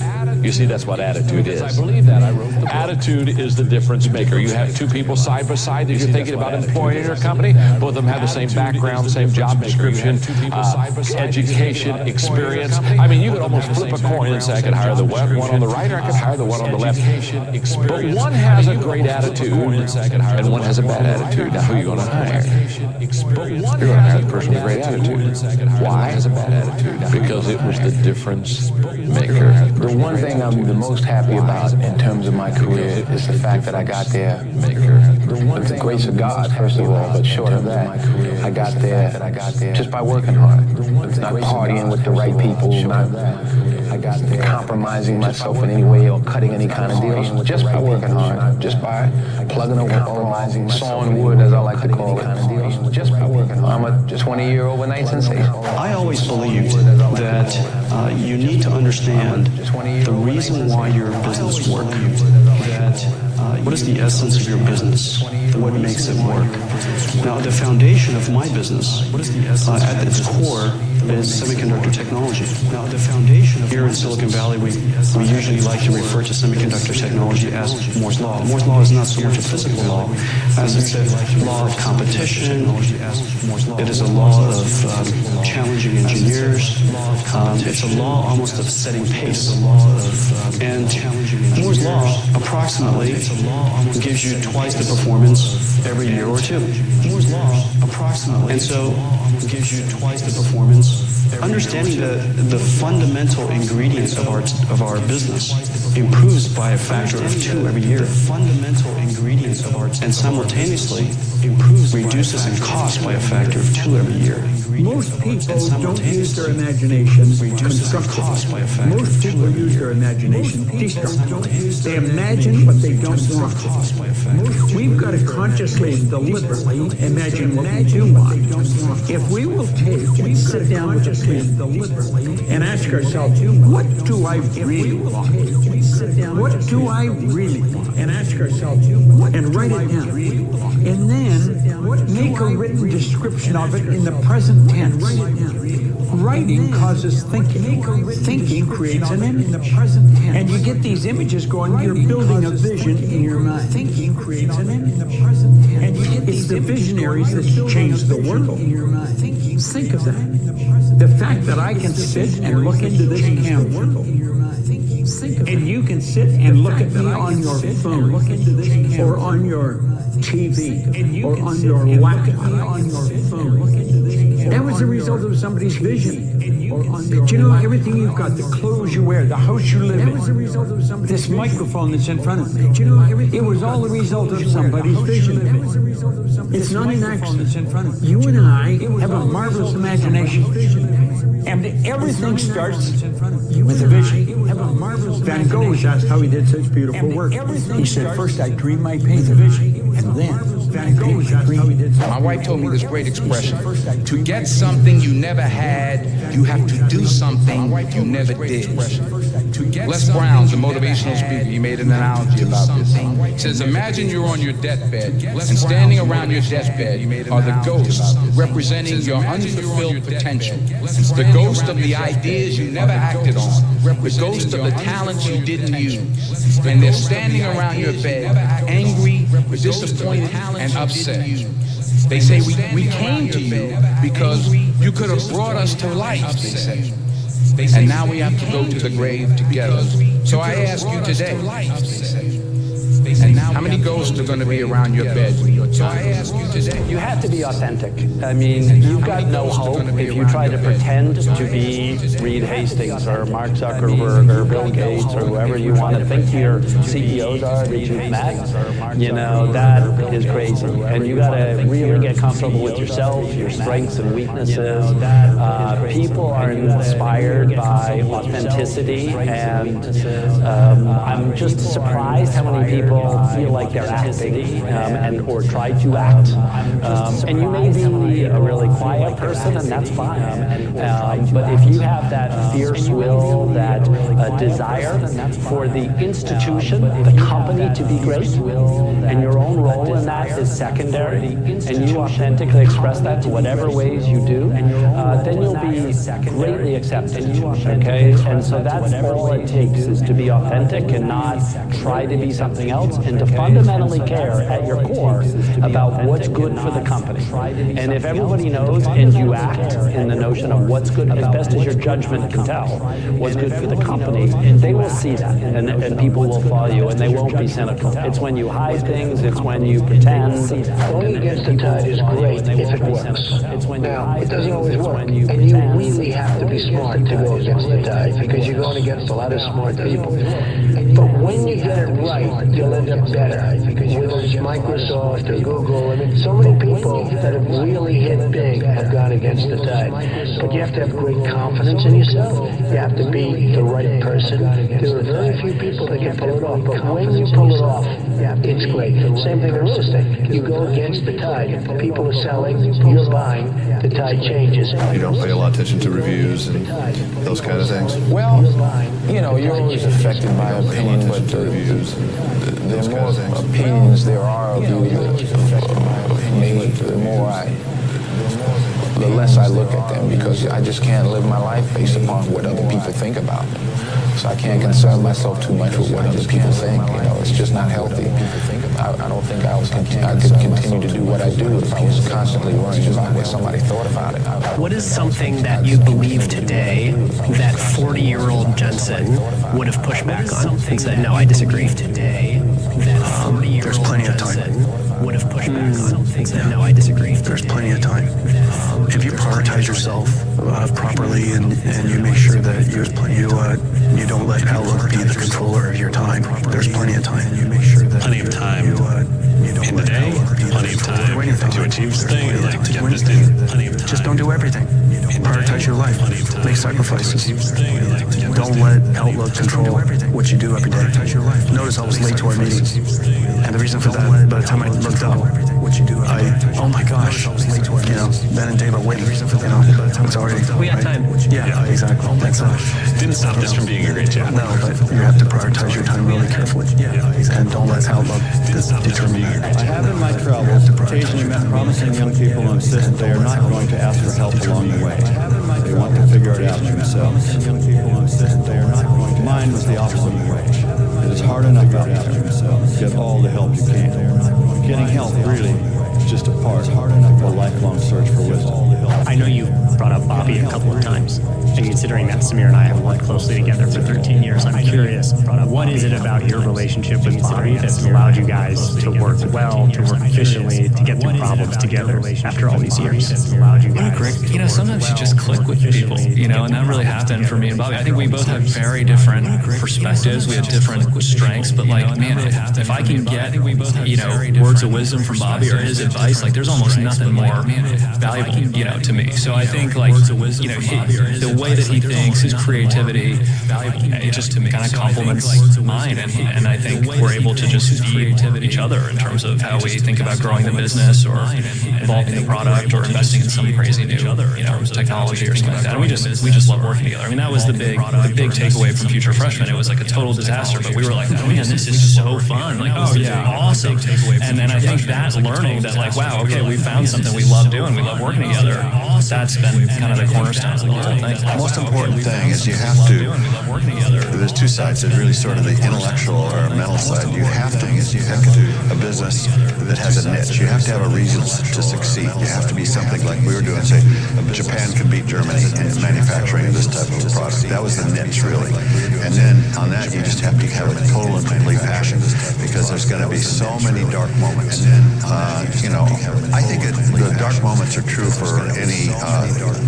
You see, that's what attitude is. I believe that, I wrote the book. Attitude is the difference maker. You have two people side by side that you're thinking about employing in your company. Both of them have the same background, same job description, education, experience. I mean, you could almost flip a coin and say, I could hire the one on the right or I could hire the one on the left. But one has a great attitude and one has a bad attitude. Now, who are you going to hire? You're going to hire the person with a great attitude. Why? Because it was the difference maker. The one thing I'm the most happy about in terms of my career is the fact that I got there with the grace of God, first of all, but short of that, I got there just by working hard, not partying with the right people, not compromising myself in any way or cutting any kind of deals, just by working hard, just by plugging away, sawing wood, as I like to call it, just by working hard. I'm a 20-year overnight sensation. I always believed that you need to understand the reason why your business works. What is the essence of your business? What makes it work? Now, the foundation of my business, at its core, is semiconductor technology. Now, the foundation of here in Silicon Valley, we usually like to refer to semiconductor technology as Moore's Law. Moore's Law is not so much a physical law as it's a law of competition. It is a law of challenging engineers. It's a law almost of setting pace. And Moore's Law approximately gives you twice the performance every year or two. Moore's Law approximately. And so gives you twice the performance. Understanding the fundamental ingredient of our business improves by a factor of 2 every year. Fundamental ingredient of our and simultaneously reduces in cost by a factor of 2 every year. Most people don't use their imagination constructively. Most people use their imagination destructively. They imagine what they don't want. We've got to consciously and deliberately imagine what we do want. If we will take and sit down with a pen and ask ourselves, what do I really want? What do I really want? And ask ourselves, and write it down. And then make a written description of it in the present tense. Writing causes thinking. Thinking creates an image. And you get these images going, you're building a vision in your mind. Thinking creates an image. And it's the visionaries that change the world. Think of that. The fact that I can sit and look into this camera, and you can sit and look at me on your phone, or on your TV, or on your laptop, on your phone. That was the result of somebody's vision. Do you know everything you've got, the clothes you wear, the house you live in, this microphone that's in front of me, it was all the result of somebody's vision. It's not an accident. You and I have a marvelous imagination. And everything starts with a vision. Van Gogh was asked how he did such beautiful work. He said, first I dream my paint a vision, and then Van Gogh was asked how he did such. My wife told me this great expression: to get something you never had, you have to do something you never did. Les Brown's a motivational speaker. He made an analogy about this. He says, imagine you're on your deathbed, and standing around your deathbed are the ghosts representing your unfulfilled potential. It's the ghost of the ideas you never acted on, the ghost of the talents you didn't use. And they're standing around your bed, angry, disappointed, and upset. They say, we came to you because you could have brought us to life, they say. And now we have to go to the grave together. So I ask you today, and how many ghosts are going to be around your bed when you're tired? I ask you today. You have to be authentic. I mean, you've got no hope if you try to pretend to be Reed Hastings or Mark Zuckerberg or Bill Gates or whoever you want to think your CEOs are that you've met. You know, that is crazy. And you got to really get comfortable with yourself, your strengths and weaknesses. People are inspired by authenticity, and I'm just surprised how many people feel like they're acting or try to act. And you may be a really quiet person, and that's fine. But if you have that fierce will, that desire for the institution, the company to be great, and your own role in that is secondary, and you authentically express that in whatever ways you do, then you'll be greatly accepted. Okay? And so that's all it takes, is to be authentic and not try to be something else, and to fundamentally care at your core about what's good for the company. And if everybody knows and you act in the notion of what's good, as best as your judgment can tell, what's good for the company, they will see that, and people will follow you, and they won't be cynical. It's when you hide things, it's when you pretend. Going against the tide is great if it works. Now, it doesn't always work, and you really have to be smart to go against the tide, because you're going against a lot of smart people. But when you get it right, you'll end up better, whether it's Microsoft or Google. I mean, so many people that have really hit big have gone against the tide. But you have to have great confidence in yourself. You have to be the right person. There are very few people that can pull it off, but when you pull it off, it's great. Same thing in real estate. You go against the tide. People are selling, you're buying, the tide changes. You don't pay a lot of attention to reviews and those kind of things? Well, you know, you're always affected by opinion, but the more opinions there are of you, the less I look at them, because I just can't live my life based upon what other people think about me. So I can't concern myself too much with what other people think. You know, it's just not healthy. I don't think I could continue to do what I do if I was constantly worrying about what somebody thought about it. What is something that you believe today that 40-year-old Jensen would have pushed back on and said, no, I disagree? Today, that 40-year-old There's plenty of time. Jensen would have pushed back on and said, no, I disagree. There's plenty of time. If you prioritize yourself properly and you make sure that you don't let Outlook be the controller of your time, there's plenty of time. You make sure that plenty of time in the day, plenty of time to achieve this thing, like to get this done. Just don't do everything. Prioritize your life. Make sacrifices. Don't let Outlook control what you do every day. Notice I was late to our meetings, and the reason for that, by the time I looked up, oh my gosh, you know, Ben and Dave are waiting. You know, it's already. We got time. Yeah, exactly. That's didn't stop this from being a great chat. No, but you have to prioritize your time really carefully, and don't let Outlook determine that. I have in my travels occasionally met promising young people who insist they are not going to ask for help along the way. They want to figure it out themselves. Mine was the opposite way. It is hard enough out there. Get all the help you can. Getting help really is just a part of a lifelong search for wisdom. I know you brought up Bobby a couple of times, and considering that Samir and I have worked closely together for 13 years, I'm curious, what is it about your relationship with Bobby that's allowed you guys to work well, to work efficiently, to get through problems together after all these years? Greg, you know, sometimes you just click with people, you know, and that really happened for me and Bobby. I think we both have very different perspectives. We have different strengths, but like, man, if I can get, you know, words of wisdom from Bobby or his advice, like there's almost nothing more valuable, you know, to me. So I think like, you know, the way that he thinks, his creativity, it just kind of complements mine. And I think we're able to just feed each other in terms of how we think about growing the business or evolving the product or investing in some crazy new, you know, technology or something like that. And we just love working together. I mean, that was the big takeaway from Future Freshmen. It was like a total disaster, but we were like, oh man, this is so fun. Like, oh yeah, awesome. And then I think that learning that like, wow, okay, we found something we love doing, we love working together. That's been kind of the cornerstone of the whole thing. The most important thing is you have to, there's two sides. There's really sort of the intellectual or mental side. You have to pick a business that has a niche. You have to have a reason to succeed. You have to be something like we were doing, say, Japan can beat Germany in manufacturing of this type of product. That was the niche, really. And then on that, you just have to have a total and complete passion, because there's going to be so many dark moments. You know, I think the dark moments are true for any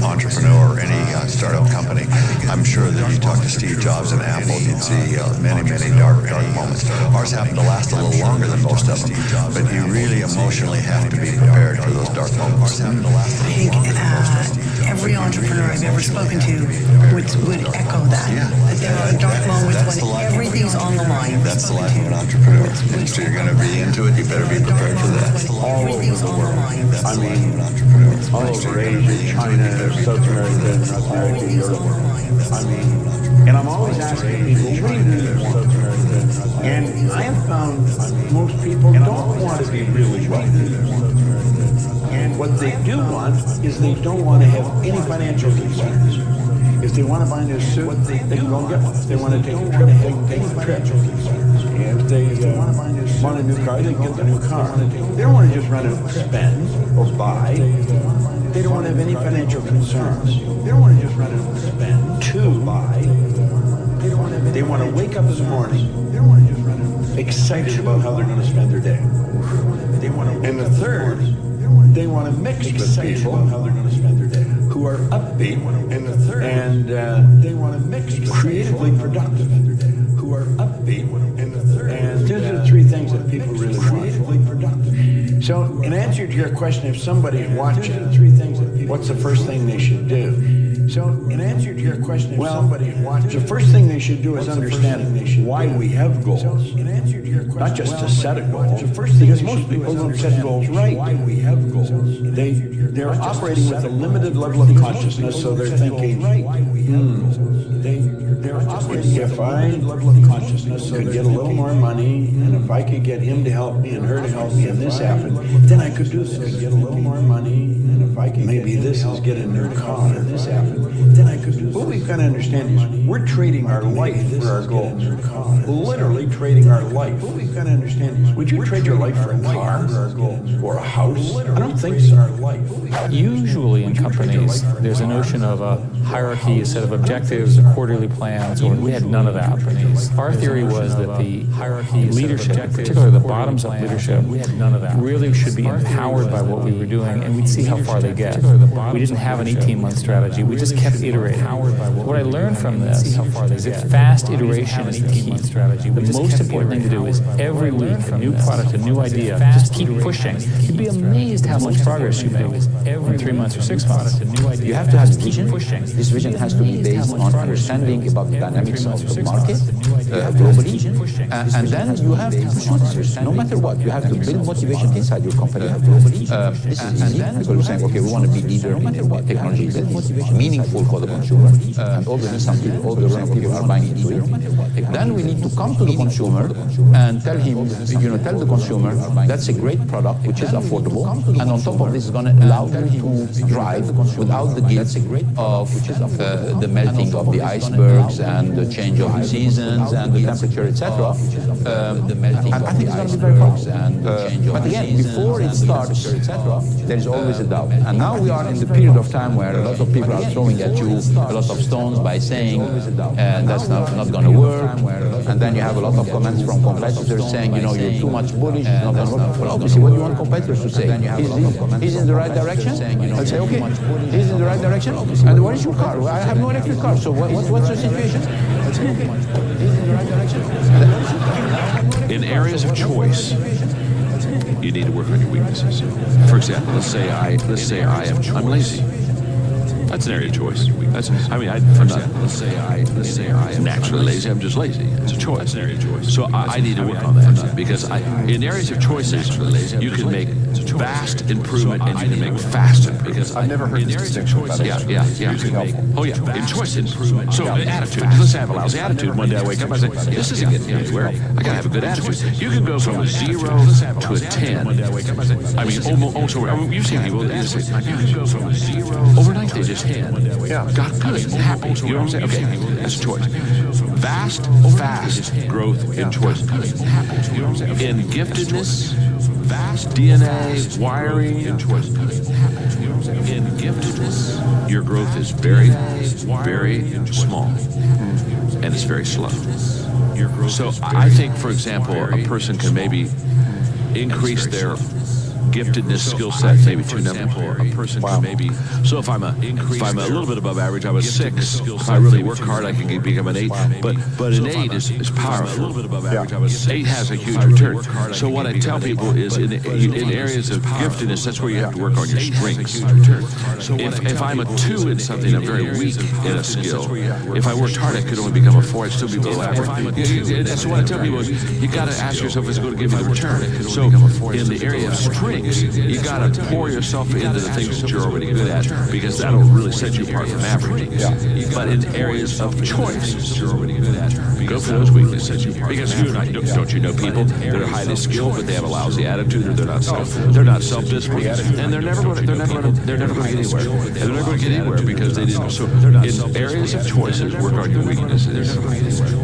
entrepreneur or any startup company. I'm sure that you talk to Steve Jobs and Apple, you'd see many dark moments. Ours happen to last a little longer than most of them, but you really emotionally have to be prepared for those dark moments. I think every entrepreneur I've ever spoken to would echo that. Yeah. That there are dark moments when everything's on the line. That's the life of an entrepreneur. And so you're going to be into it, you better be prepared for that. All over the world. I mean, all over Asia, China, South America, North America, Europe. I mean, and I'm always asking people, what do you do in South America? And I have found most people don't want to be really wealthy. And what they do want is they don't want to have any financial concerns. If they want to buy a new suit, they can go and get one. If they want to take a trip, they can take a trip. And if they want a new car, they can get the new car. They don't want to just run out and spend or buy. They don't want to have any financial concerns. They don't want to just run out and spend to buy. They want to wake up in the morning excited about how they're going to spend their day. And the third, they want to mix with people who are upbeat and they want to mix with creatively productive who are upbeat and those are the three things that people really want. So in answer to your question, if somebody's watching, what's the first thing they should do? So in answer to your question, if somebody's watching, the first thing they should do is understand why we have goals. Not just to set a goal, because most people don't set goals right. They're operating with a limited level of consciousness, so they're thinking, if I could get a little more money, and if I could get him to help me and her to help me, and this happened, then I could do this. Get a little more money, and if I could maybe this is get a new car, and this happened, then I could do this. What we've got to understand is we're trading our life for our goals. Literally trading our life. What we've got to understand is, would you trade your life for a car or a house? I don't think so. Usually in companies, there's a notion of a hierarchy, a set of objectives, or quarterly plans, or we had none of that. Our theory was that the hierarchy, leadership, particularly the bottoms-up leadership, really should be empowered by what we were doing, and we'd see how far they get. We didn't have an 18-month strategy. We just kept iterating. What I learned from this is that fast iteration is the key. The most important thing to do is every week, a new product, a new idea, just keep pushing. You'd be amazed how much progress you make in 3 months or 6 months. You have to have vision. This vision has to be based on understanding about the dynamics of the market globally, and then you have to pursue this vision. No matter what, you have to build motivation inside your company globally. This is easy because you're saying, okay, we want to be leader in what technology that is meaningful for the consumer, and all the Nissan people, all the Renault people are buying into it. Then we need to come to the consumer and tell him, tell the consumer that's a great product which is affordable, and on top of this is going to allow them to drive without the guilt of the melting of the icebergs and the change of the seasons and the temperature, etc. I think it's going to be very powerful. But again, before it starts, there is always a doubt. And now we are in the period of time where a lot of people are throwing at you a lot of stones by saying that's not going to work. And then you have a lot of comments from competitors saying, you're too much bullish, it's not going to work. Well, obviously, what do you want competitors to say? He's in the right direction? I'll say, okay, he's in the right direction. And what is your car? I have no electric car, so what's the situation? I'll say, okay, he's in the right direction. In areas of choice, you need to work on your weaknesses. For example, let's say I'm lazy. That's an area of choice. I'm not naturally lazy. I'm just lazy. It's a choice. That's an area of choice. So I need to work on that because in areas of choices, you can make vast improvement and you can make fast improvement. Because I've never heard this distinction. Yeah. In choice improvement. So attitude. Let's say I have a lousy attitude. One day I wake up and I say, this isn't getting anywhere. I gotta have a good attitude. You can go from a 0 to a 10. I mean, also, you've seen people. You can go from a 0 overnight. They just got good and happy. You know what I'm saying? Okay, that's a choice. Fast growth in choice. In giftedness, vast DNA, wiring, in choice. In giftedness, your growth is very, very small, and it's very slow. So I think, for example, a person can maybe increase their giftedness, skill set, maybe two numbers. A person who maybe, so if I'm a little bit above average, I'm a 6. If I really work hard, I can become an 8. But an 8 is powerful. A little bit above average, I'm a 6. 8 has a huge return. So what I tell people is in areas of giftedness, that's where you have to work on your strengths. If I'm a 2 in something, I'm very weak in a skill. If I worked hard, I could only become a 4. I'd still be below average. That's what I tell people is you got to ask yourself, is it going to give you the return? So in the area of strengths, you got to pour yourself into the things that you're already good at, because that'll really set you apart from average. But in areas of choice, you're already good at, go for those weaknesses. Because you and I, don't you know people that are highly skilled, but they have a lousy attitude, or they're not self-disciplined, and they're never going to get anywhere. And they're not going to get anywhere because they didn't. So in areas of choices, work on your weaknesses.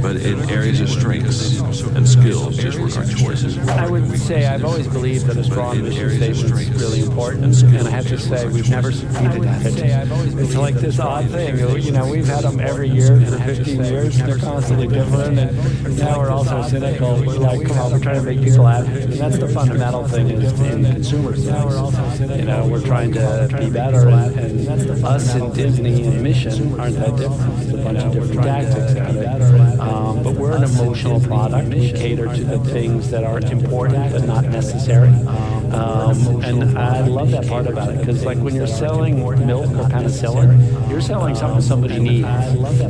But in areas of strengths and skills, just work on choices. I would say I've always believed that a strong mission statement is really important, and I have to say we've never succeeded at it. It's like this odd thing, you know, we've had them every year for 15 years, and they're constantly different, and now we're also cynical. We're like, come on, we're trying to make people happy, and that's the fundamental thing is in consumers. You know, we're trying to be better, and us and Disney and Mission aren't that different. There's a bunch of different tactics at it. But we're an emotional product. We cater to the things that are important but not necessary. And I love that part about it, because like when you're selling milk or penicillin, you're selling something somebody needs.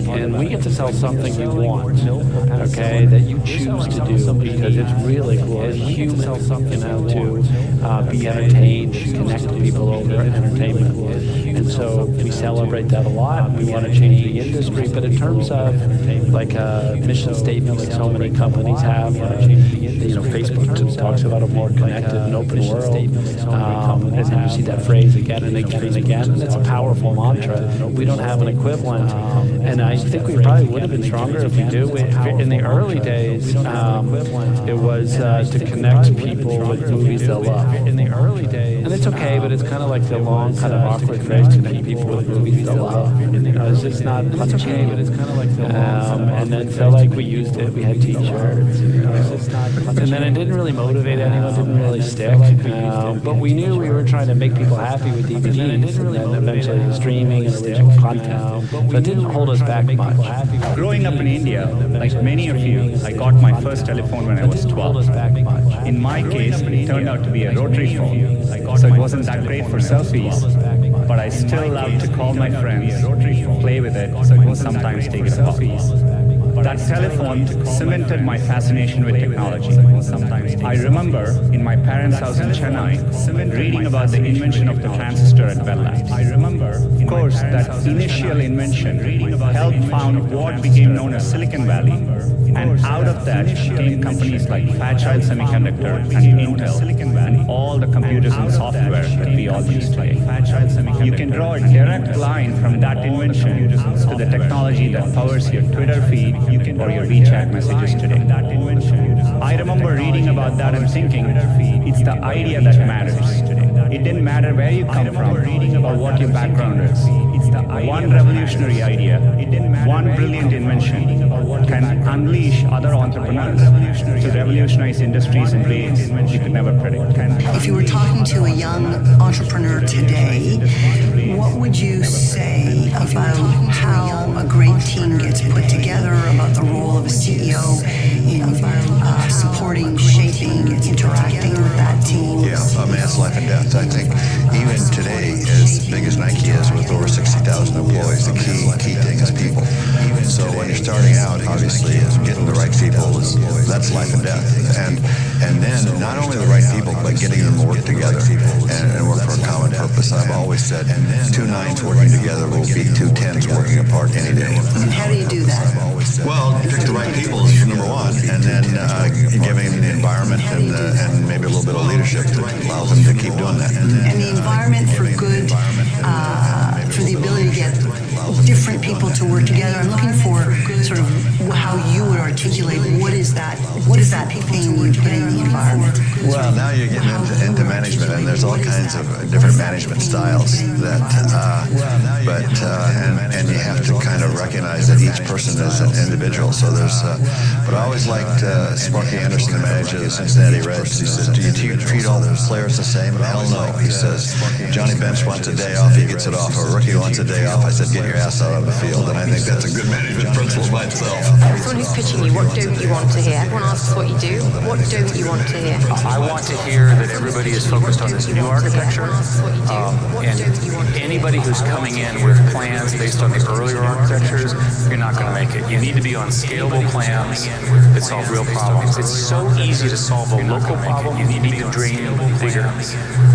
And we get to sell something you want, okay, that you choose to do, because it's really cool. As humans, you know, to be entertained, connect to people over entertainment. And so we celebrate that a lot. We want to change the industry. But in terms of like a mission statement, like so many companies have, you know, Facebook talks about a more connected and open world. And then you see that phrase again and again and again. And it's a powerful mantra. We don't have an equivalent. And I think we probably would have been stronger if we do. In the early days, it was to connect people with movies they'll love. In the early days, and it's okay, but it's kind of like the long, kind of awkward phrase, connect people with movies they'll love. You know, it's just not punchy. It's okay, but it's kind of like the and then so like we used it. We had T-shirts. You know, and then it didn't really motivate anyone. Didn't really stick. But we knew we were trying to make people happy with DVDs, and then eventually the streaming and original content. So it didn't hold us back much. Growing up in India, like many of you, I got my first telephone when I was 12. In my case, it turned out to be a rotary phone, so it wasn't that great for selfies, but I still loved to call my friends, play with it, and sometimes take it apart. That telephone cemented my fascination with technology. I remember in my parents' house in Chennai reading about the invention of the transistor at Bell Labs. Of course, that initial invention helped found what became known as Silicon Valley, and out of that came companies like Fairchild Semiconductor and Intel, and all the computers and software that we all use today. You can draw a direct line from that invention to the technology that powers your Twitter feed or your WeChat messages today. I remember reading about that and thinking, it's the idea that matters. It didn't matter where you come from or what your background is. One revolutionary idea, one brilliant invention can unleash other entrepreneurs to revolutionize industries in ways you could never predict. If you were talking to a young entrepreneur today, what would you say about how a great team gets put together, about the role of a CEO in supporting, shaping, interacting with that team? Yeah, I mean, it's life and death. I think even today, as big as Nike is with over 60,000 employees, the key thing is people. So when you're starting out, obviously, is getting the right people, that's life and death. And then not only the right people, but getting them to work together and work for a common purpose. I've always said 2 9s working together will beat 2 10s working apart any day. And how do you do that? Well, pick the right people is number one, and then giving them the environment and maybe a little bit of leadership that allows them to keep doing that. And the environment for good, for the ability to get different people to work together. I'm looking for sort of how you would articulate what is that thing you put in the environment. Well, now you're getting into management, and there's all kinds of different management styles that, and you have to kind of recognize that each person is an individual. So there's, but I always liked Sparky Anderson, the manager of the Cincinnati Reds. He says, "Do you treat all the players the same?" Hell no. He says, "Johnny Bench wants a day off, he gets it off. A rookie wants a day off." I said, "Get your ass out of the field." And I think that's a good management principle by itself. Everyone who's pitching you, what don't you want to hear? Everyone asks what you do. What don't you want to hear? I want to hear that everybody is focused on this new architecture. And anybody who's coming in with plans based on the earlier architectures, you're not going to make it. You need to be on scalable plans that solve real problems. It's so easy to solve a local problem. You need to dream bigger.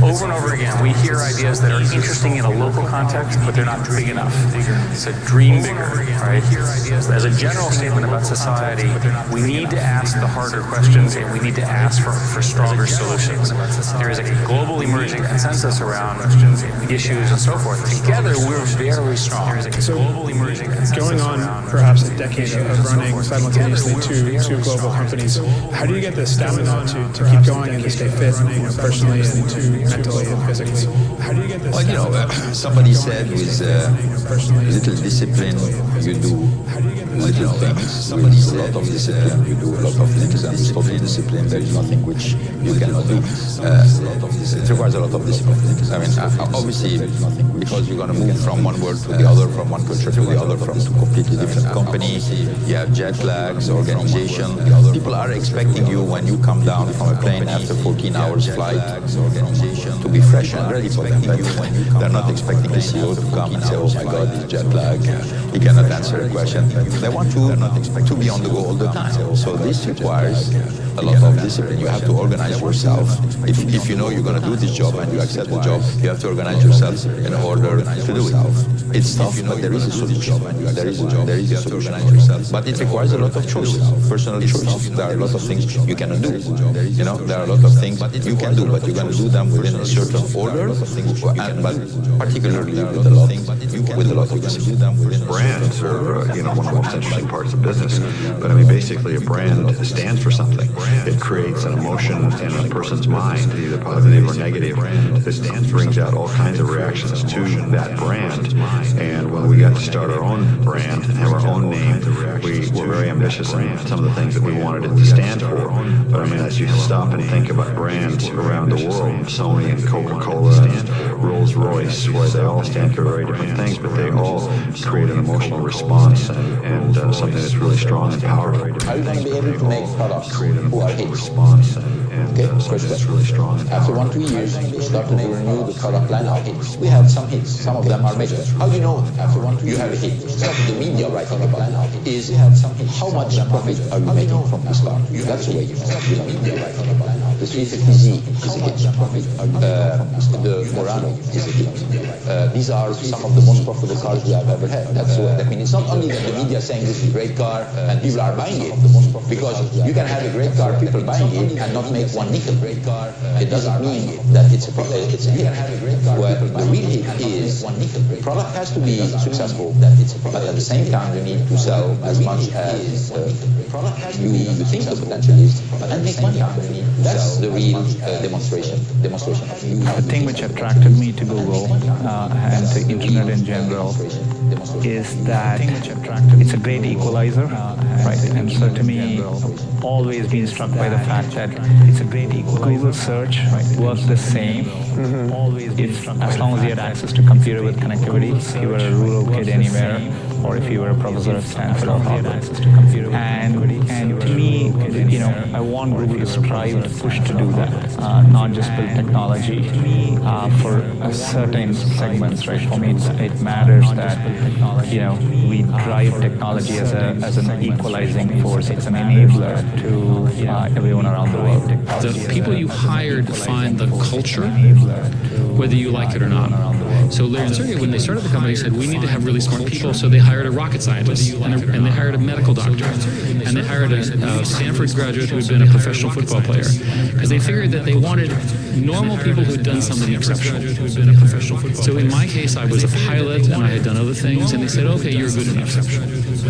Over and over again, we hear ideas that are interesting in a local context, but they're not big enough. So dream bigger, right? As a general statement about society, we need to ask the harder questions, and we need to ask for stronger solutions. There is a global emerging consensus around issues and so forth. Together, we're very strong. So, going on perhaps a decade of running simultaneously two global companies, how do you get the stamina to keep going and to stay fit, personally and mentally and physically? How do you get this? Well, somebody said with little discipline, you do little things. Somebody said a lot of discipline, you do a lot of things, and with total discipline, there is nothing which you cannot do. It requires a lot of discipline. I mean, obviously, because you're going to move from one world to the other, from one culture to the other, from two completely different companies, you have jet lags, organization. People are expecting you when you come down from a plane after 14 hours flight to be fresh and ready for them. But they're not expecting the CEO to come and say, "Oh my God, this jet lag, he cannot answer a question." They want to be on the go all the time. So this requires a lot of discipline. You have to organize yourself. If you know you're going to do this job and you accept the job, you have to organize yourself in order to do it. It's tough, but there is a solution. There is a solution. But it requires a lot of choices, personal choices. There are a lot of things you cannot do. There are a lot of things you can do, but you're going to do them within a certain order, but particularly with a lot of discipline. Brands are, one of the most interesting parts of business. But I mean, basically, a brand stands for something. It creates an emotion in a person's mind, either positive or negative. It brings out all kinds of reactions to that brand. And when we got to start our own brand and have our own name, we were very ambitious in some of the things that we wanted it to stand for. But I mean, as you stop and think about brands around the world, Sony and Coca-Cola and Rolls-Royce, where they all stand for very different things, but they all create an emotional response and something that's really strong and powerful. Are you going to be able to make products who are hits? Okay, first really strong. After 1-2 years, we start to renew the product line of hits. We have some hits. Some of them are major. How do you know after 1-2 years you have a hit? It's not the media writing about it. Is how much profit are you making from this car? That's the way you know. The media writing about it. The 350Z is a hit. The Murano is a hit. These are some of the most profitable cars we have ever had. That's what I mean. It's not only that the media is saying this is a great car and people are buying it, because you can have a great car, people buying it, and not make one nickel. It doesn't mean that it's a hit. Well, the real hit is the product has to be successful, but at the same time you need to sell as much as you think the potential is, and make money. That's the real demonstration of you. The thing which attracted me to Google and to internet in general is that it's a great equalizer, right? And so to me, I've always been struck by the fact that it's a great equalizer. Google search works the same. If as long as you had access to computer with connectivity, if you were a rural kid anywhere, or if you were a professor at Stanford or Harvard. And to me, I want Google to strive to push to do that, not just build technology for certain segments, right? For me, it matters that, we drive technology as an equalizing force. It's an enabler to everyone around the world. The people you hire define the culture, whether you like it or not. So Larry and Sergey, when they started the company, said we need to have really smart people, so they hired hired a rocket scientist, and they hired a medical doctor, and they hired a Stanford graduate who had been a professional football player, because they figured that they wanted normal people who had done something exceptional. So in my case, I was a pilot, and I had done other things, and they said, okay, you're good enough.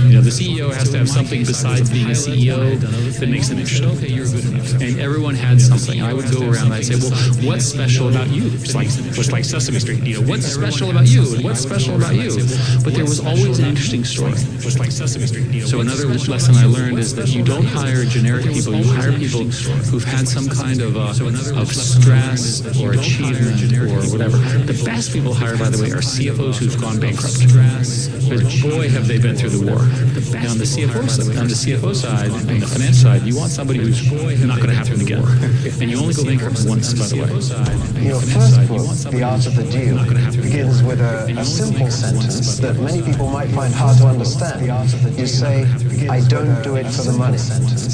You know, the CEO has to have something besides being a CEO that makes them interesting. Okay, you're good enough. And everyone had something. I would go around and I'd say, well, what's special about you? It's like Sesame Street. You know, what's special about you? And what's special about you? But there was always an interesting story. So another lesson I learned is that you don't hire generic people. You hire people who've had some kind of stress or achievement or whatever. The best people hired, by the way, are CFOs who've gone bankrupt. Because boy, have they been through the war. Now, on the CFO side, on the finance side, you want somebody who's not going to happen again. And you only go bankrupt once, by the way. Your first book, The Art of the Deal, begins with a simple sentence that many people might find hard to understand. You say, I don't do it for the money.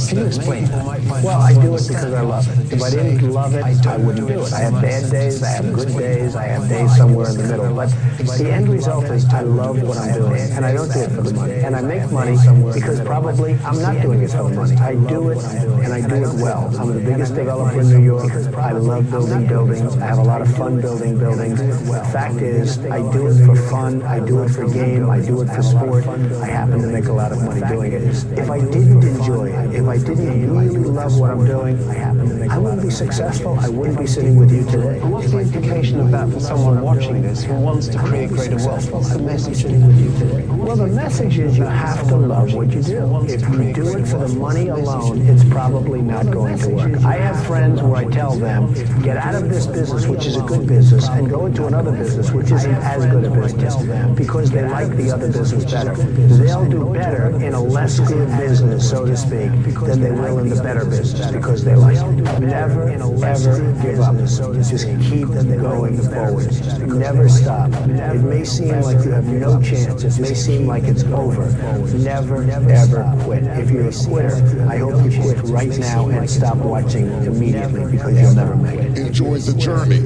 Can you explain that? Well, I do it because I love it. If I didn't love it, I wouldn't do it. I have bad days, I have good days, I have days somewhere in the middle. But the end result is I love what I'm doing, and I don't do it for the money. And I make money because probably I'm not doing it for the money. I do it, and I do it well. I'm the biggest developer in New York. I love building buildings. I have a lot of fun building buildings. The fact is, I do it for fun. I do it for game. I do it for sport. I happen to make a lot of money doing it. If I didn't enjoy it, if I didn't really love what I'm doing, I wouldn't be successful. I wouldn't be sitting with you today. What's the implication of that for someone watching this who wants to create greater wealth? What's the message with you today? Well, the message is you have to love what you do. If you do it for the money alone, it's probably not going to work. I have friends where I tell them, get out of this business, which is a good business, and go into another business, which isn't as good a business, because they like the other business better. They'll do better in a less good business, so to speak, than they will in the better business, because they like it. Never, ever give up. Just keep going forward. Never stop. It may seem like you have no chance. It may seem like it's over. Never, ever quit. If you're a quitter, I hope you quit right now and stop watching immediately, because you'll never make it. Enjoy the journey,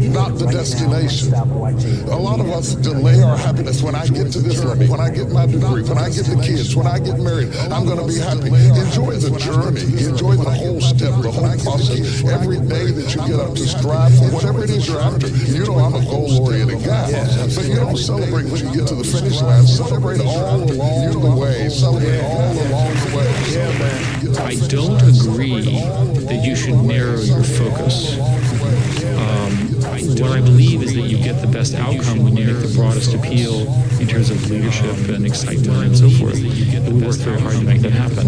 not the destination. A lot of us delay our happiness. When I get to this level, when I get my degree, when I get the kids, when I get married, I'm going to be happy. Enjoy the journey. Enjoy the whole step, the whole process. Every day that you get up to strive for whatever it is you're after. You know I'm a goal-oriented guy, but you don't celebrate when you get to the finish line. Celebrate all along the way. Celebrate all along the way. I don't agree that you should narrow your focus. What I believe is that you get the best outcome when you make the broadest appeal in terms of leadership and excitement and so forth. We work very hard to make that happen.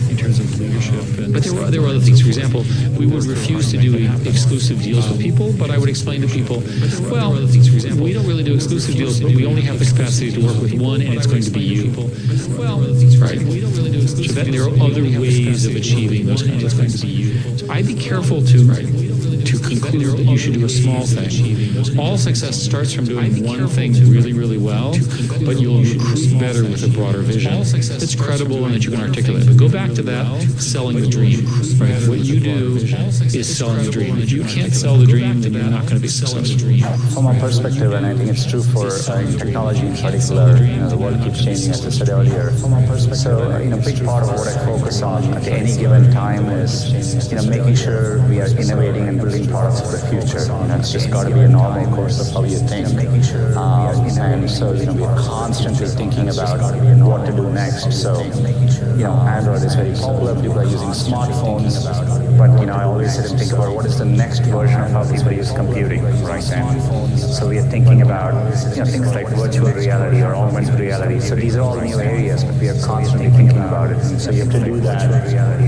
In terms of leadership, but there were other things. For example, we would refuse to do exclusive deals with people, but I would explain to people, well, we don't really do exclusive deals, but we only have the capacity to work with one, and it's going to be you. Well, right. So that there are other ways of achieving those kinds of things. So I'd be careful to conclude that you should do a small thing. All success starts from doing one thing really, really well, but you'll recruit better with a broader vision that's credible and that you can articulate. But go back to that selling the dream. Right? What you do is selling the dream. If you can't sell the dream, then you're not going to be successful. From my perspective, and I think it's true for technology in particular, the world keeps changing, as I said earlier. So, a big part of what I focus on at any given time is, making sure we are innovating and building products for the future. It's just got to be a normal course of how you think. And so, we're constantly thinking about what to do next. So, Android is very popular. People are using smartphones. But, I always sit and think about what is the next version of how people use computing, right? And so we are thinking about, things like virtual reality or augmented reality. So these are all new areas, but we are constantly thinking about it. And so you have to do that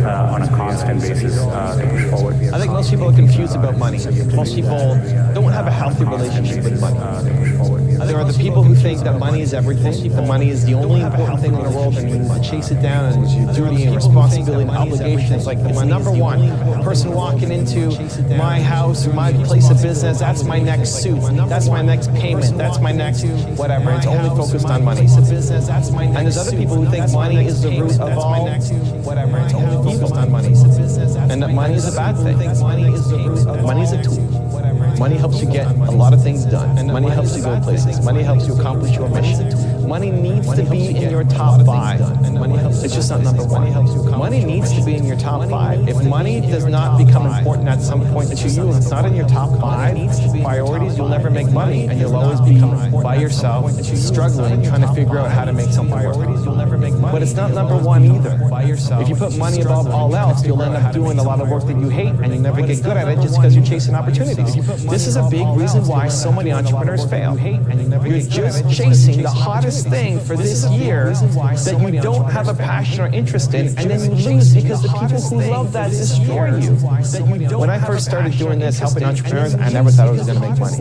on a constant basis to push forward. I think most people are confused about money. Most people don't have a healthy relationship with money. There are the people who think that money is everything, that money is the only important thing in the world, and you chase it down, and your duty and responsibility and obligation is like, it's number one. A person walking into my house, my place of business, that's my next suit, that's my next payment, that's my next whatever. It's only focused on money. And there's other people who think money is the root of all whatever. It's only focused on money. And that money is a bad thing. Money is a tool. Money helps you get a lot of things done. Money helps you go places. Money helps you accomplish your mission. Money needs to be in your top 5. It's just not number 1. Money needs to be in your top 5. If money does not become important at some point to you, if it's not in your top 5 priorities, you'll never make money, and you'll always be by yourself, struggling, trying to figure out how to make something work. But it's not number 1 either. If you put money above all else, you'll end up doing a lot of work that you hate, and you never get good at it just because you're chasing opportunities. This is a big reason why so many entrepreneurs fail. You're just chasing the hottest thing for this year that you don't have a passion or interest in, and then you lose because the people who love that destroy you. When I first started doing this, helping entrepreneurs, I never thought I was going to make money.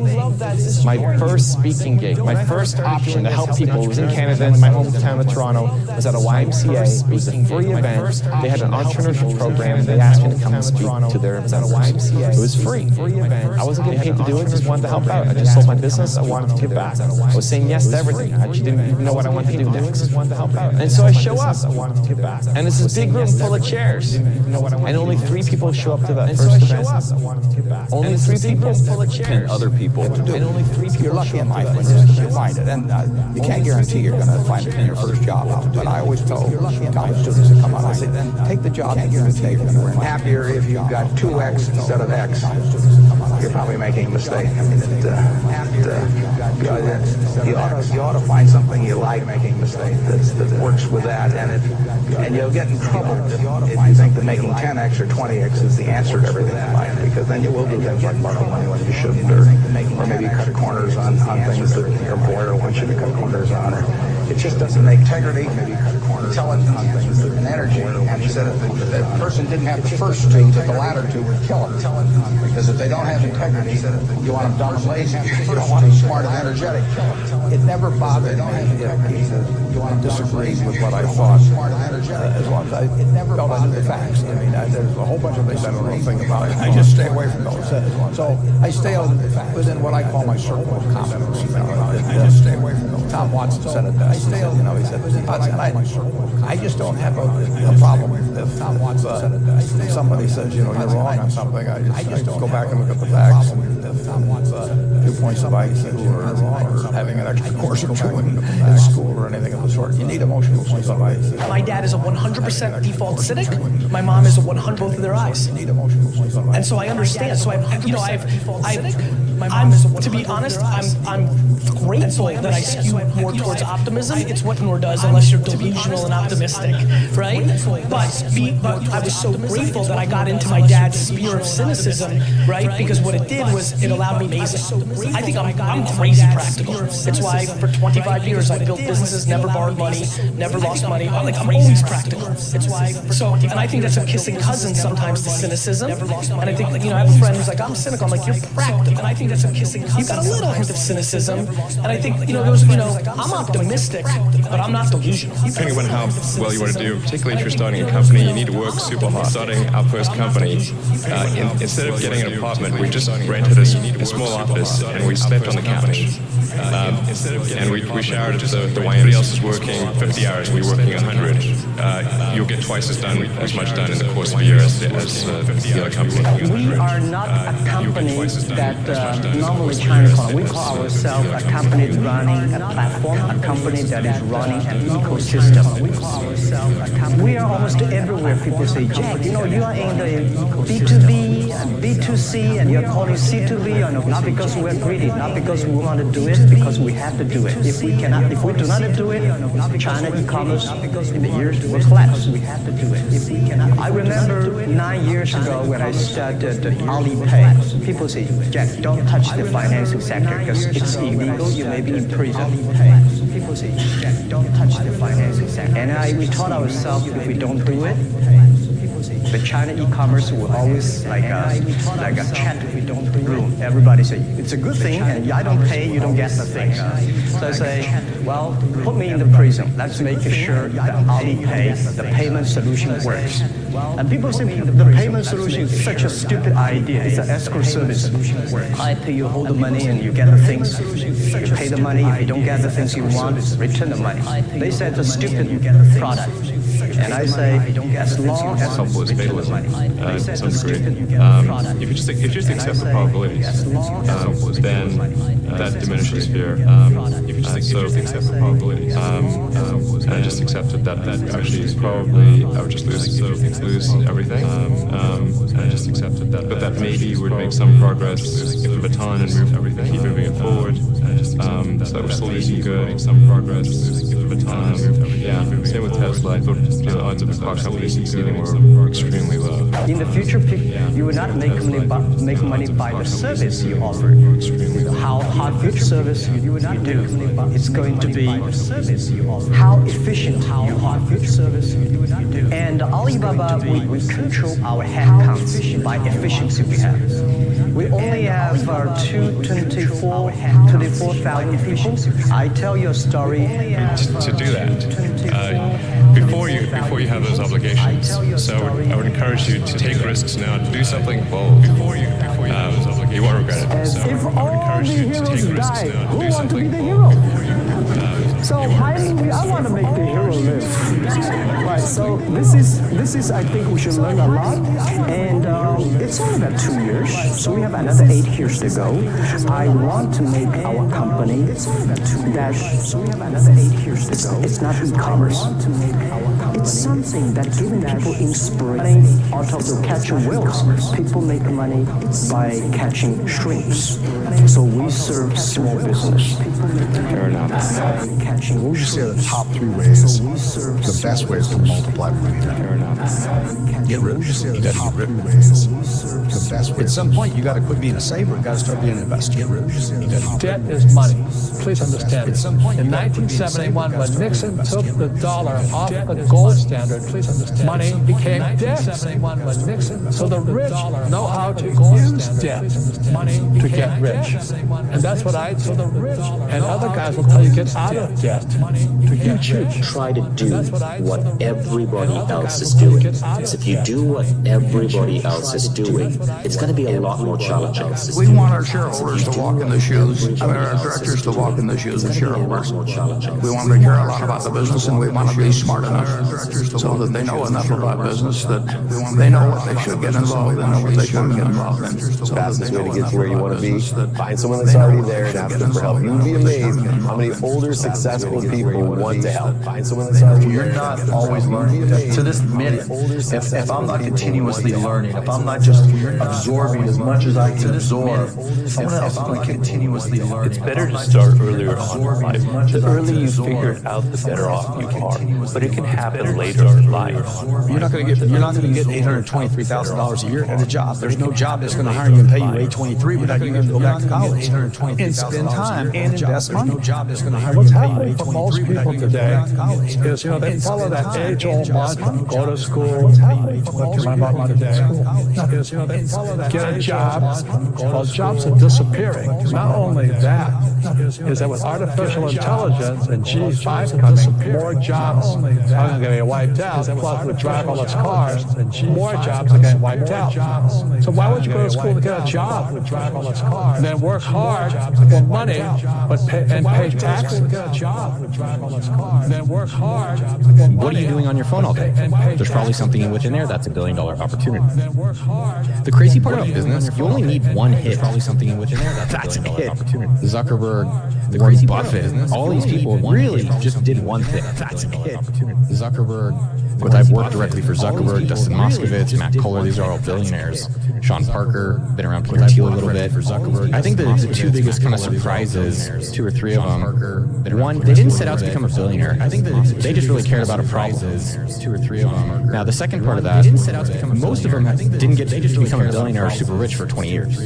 My first speaking gig, my first option to help people was in Canada, in my hometown of Toronto, was at a YMCA. It was a free event. They had an entrepreneurship program. They asked me to come and speak to their event. It was at a YMCA. It was free. I wasn't getting paid to do it, just wanted to help out. I just sold my business. I wanted to give back. I was saying yes to everything. I actually didn't even know what I wanted to do next. And so I show up. And it's this big room full of chairs. And only 3 people show up to that first event. Only 3 people full of chairs. And other people. And only 3 people. You're lucky in life when you find it. And you can't guarantee you're going to find it in your first job. But I always tell college students that come out, I say, then take the job that you're going to take. Happier if you've got 2X instead of X. You're probably making a mistake. I mean, you ought to find something you like making a mistake that works with that, and you'll get in trouble if you think that making 10X or 20X is the answer to everything in life, because then you will do things like borrow money when you shouldn't, or maybe cut corners on things that your employer wants you to cut corners on. It just doesn't make integrity. Intelligence on things and energy. And he said if the person didn't have the first 2, that the latter 2 would kill him. Because if they don't have integrity, you want them dumb and lazy. You don't want them smart and energetic. It never bothered me if he disagreed with what I thought, as long as I felt I knew the facts. I mean, there's a whole bunch of things I don't know anything about. I just stay away from those. So I stay within what I call my circle of competence. I just stay away from those. Tom Watson said it best. He said, I just don't have a problem if somebody says, you're wrong on something. I just go back and look at the facts. And 2 points of IQ or having an extra course or 2 in school or anything of the sort. You need emotional points of IQ. My dad is a 100% default cynic. My mom is a 100 both of their eyes. And so I understand. So to be honest, I'm grateful that I skew more towards optimism. It's what Nor does, unless you're delusional and optimistic, right? But I was so grateful that I got into my dad's sphere of cynicism, right? Because what it did was it allowed me amazing. I think I'm crazy practical. It's why for 25 years I built businesses, never borrowed money, never lost money. I'm always practical. It's why and I think that's a kissing cousin sometimes to cynicism. And I think I have a friend who's like, I'm cynical. I'm like, you're practical. And I think that's a kissing cousin. You've got a little hint of cynicism. And I think I'm optimistic, but I'm not delusional. Depending on how well you want to do, particularly if you're starting a company, you need to work super hard. Starting our first company, instead of getting an apartment, we just rented a small office and we slept on the couch. And we showered at the way everybody else is working 50 hours, we're working 100. You'll get twice as much done in the course of a year as the other company. We are not a company that normally China call. We call ourselves a company running a platform, a company that is running an ecosystem. We call ourselves a company. We are almost everywhere. People say, Jack, you are in the B2B and B2C, and you're calling C2B. Not because we're greedy, not because we want to do it, because we have to do it. If we do not do it, China e-commerce in the years will collapse. We have to do it. I remember 9 years ago when I started Alipay. People say, Jack, don't touch the financing sector because it's illegal. You may be in prison. People say, Jack, don't touch the financing sector. And we taught ourselves if we don't do it, the China e-commerce will always like a chat room. Everybody say it's a good thing, and I don't pay, you don't get the thing. So I say, well, put me in the prison. Let's make sure that Alipay, the payment solution, works. And people say the payment solution is such a stupid idea. It's an escrow service. I pay you, hold the money, and you get the things. You pay the money. If you don't get the things you want, return the money. They say it's a stupid product. And I say, as long as helpful as fatalism to some degree. If you just accept the probabilities, then that diminishes fear. So accept the probabilities. And I just accepted that actually is probably I would just lose everything. And I just accepted that. But that maybe would make some progress if the baton and keep moving it forward. So that we're still losing good, make some progress if the baton and move everything. Yeah, same with Tesla. I thought the odds of the car company succeeding were extremely low. In the future, you will not make money by the service you offer. How future service you do. It's going to be how efficient you are. Future service you do. And Alibaba, we control our headcount by efficiency we have. We only have 24,000 people. I tell you a story. To do that, before you have those obligations, so I would encourage you to take risks now, to do something bold before you have those obligations. You won't regret it. So I would encourage you to take risks now, to do something bold before you So my movie, I want to make the hero live. Right. So this is I think we should learn a lot, and it's only about 2 years, so we have another 8 years to go. I want to make our company that. So we have another 8 years to go. It's not e-commerce. It's something that giving people inspiration out of the catching whales. People make money by catching shrimps. So we serve small business. Fair enough. Catching. What would you say are the top 3 ways, the best ways to multiply money? Fair enough. Get rich. You got to get rich. The best way. At some point, you got to quit being a saver. You got to start being an investor. Get rich. Debt is money. Please understand. In 1971, when Nixon took the dollar off the gold standard, money became debt. So the rich know how to use debt money to get rich. And that's what I do. And other guys will tell you get out of debt to get rich. Try to do what everybody else is doing. Because if you do what everybody else is doing, it's going to be a lot more challenging. We want our shareholders to walk in the shoes, our directors to walk in the shoes of shareholders. We want them to care a lot about the business, and we want to be smart enough so that they know enough about business that they know what they should get involved in and what they shouldn't get involved in. Fastest way to get to where you want to be, find someone that's already there and ask them for help. You'd be amazed how many older, successful people want to help. Find someone that's already there. You're not always learning. To this minute, if I'm not continuously learning, if I'm not just absorbing as much as I can absorb, someone else is going to continuously learn. It's better to start earlier on in life. The earlier you figure it out, the better off you are. But it can happen later in life. You're not going to get $823,000 a year at a job. There's no job that's going to hire you and pay you $823 without you going to go back to college and spend time and invest money. What's happening for most people today is, they follow that age-old mantra, go to school, learn about monetization, get a job. Well, jobs are disappearing. Not only that, is that with artificial intelligence and G5 coming, more jobs are going to get wiped out. Plus, with driverless cars, more jobs are getting wiped out. So why would you go to school to get a job with driverless cars and then work hard for money, but pay taxes? Then work hard. What are you doing on your phone all day? There's probably something within there that's $1 billion opportunity. The crazy part about business, you only need one hit. Probably something within there that's $1 billion opportunity. Zuckerberg, Warren Buffett, all these people really just did one thing. That's a hit. Zuckerberg. But I've worked directly for Zuckerberg, Dustin Moskovitz, Matt Kohler. These are all billionaires. Sean Parker, been around Peter Thiel a little bit. I think the two biggest kind of surprises, 2 or 3 of them. One, they didn't set out to become a billionaire. I think they just really cared about a problem. 2 or 3 of them. Now the second part of that, most of them didn't get to just become a billionaire or super rich for 20 years.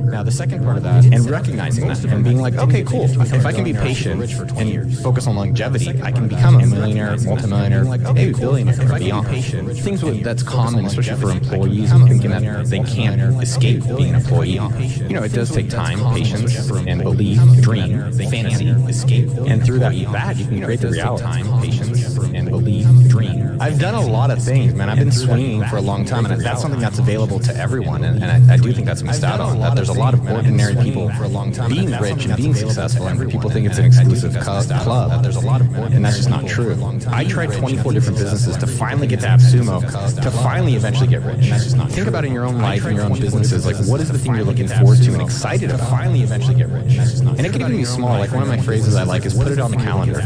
Now the second part of that, and recognizing that and being like, okay, cool. If I can be patient and focus on longevity, I can become a millionaire, multimillionaire, maybe billionaire. If I can be patient, things that's common, especially for employees, and thinking that they can't escape being an employee. It does take time, patience, and belief, dream, fantasy, escape, and through that you can create the reality. Time, patience, and belief, dream. I've done a lot of things, man. I've been swinging for a long time, and that's something that's available to everyone, and I do think that's missed out on. That there's a lot of ordinary people being rich and being successful, and people think it's an exclusive club. And that's just not true. I tried 24 different businesses to finally get to AppSumo, to finally eventually get rich. Think about it in your own life, in your own businesses, like what is the thing you're looking forward to and excited to finally eventually get rich? And it can even be small. Like one of my phrases I like is put it on the calendar.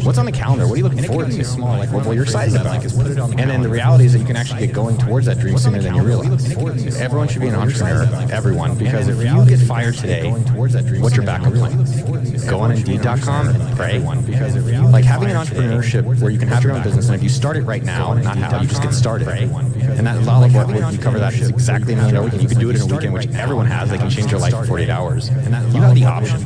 What's on the calendar? What are you looking forward to? Well, you're excited about it. And then the reality is that you can actually get going towards that dream sooner than you realize. Everyone should be an entrepreneur, everyone, because if you get fired today, what's your backup plan? Go on Indeed.com and pray. Like having an entrepreneurship where you can have your own business, and if you start it right now, not how, you just get started. And that lot of what you cover that is exactly $1 million weekend. You can do it in a weekend, which everyone has. They can change their life in 48 hours. And you have the option.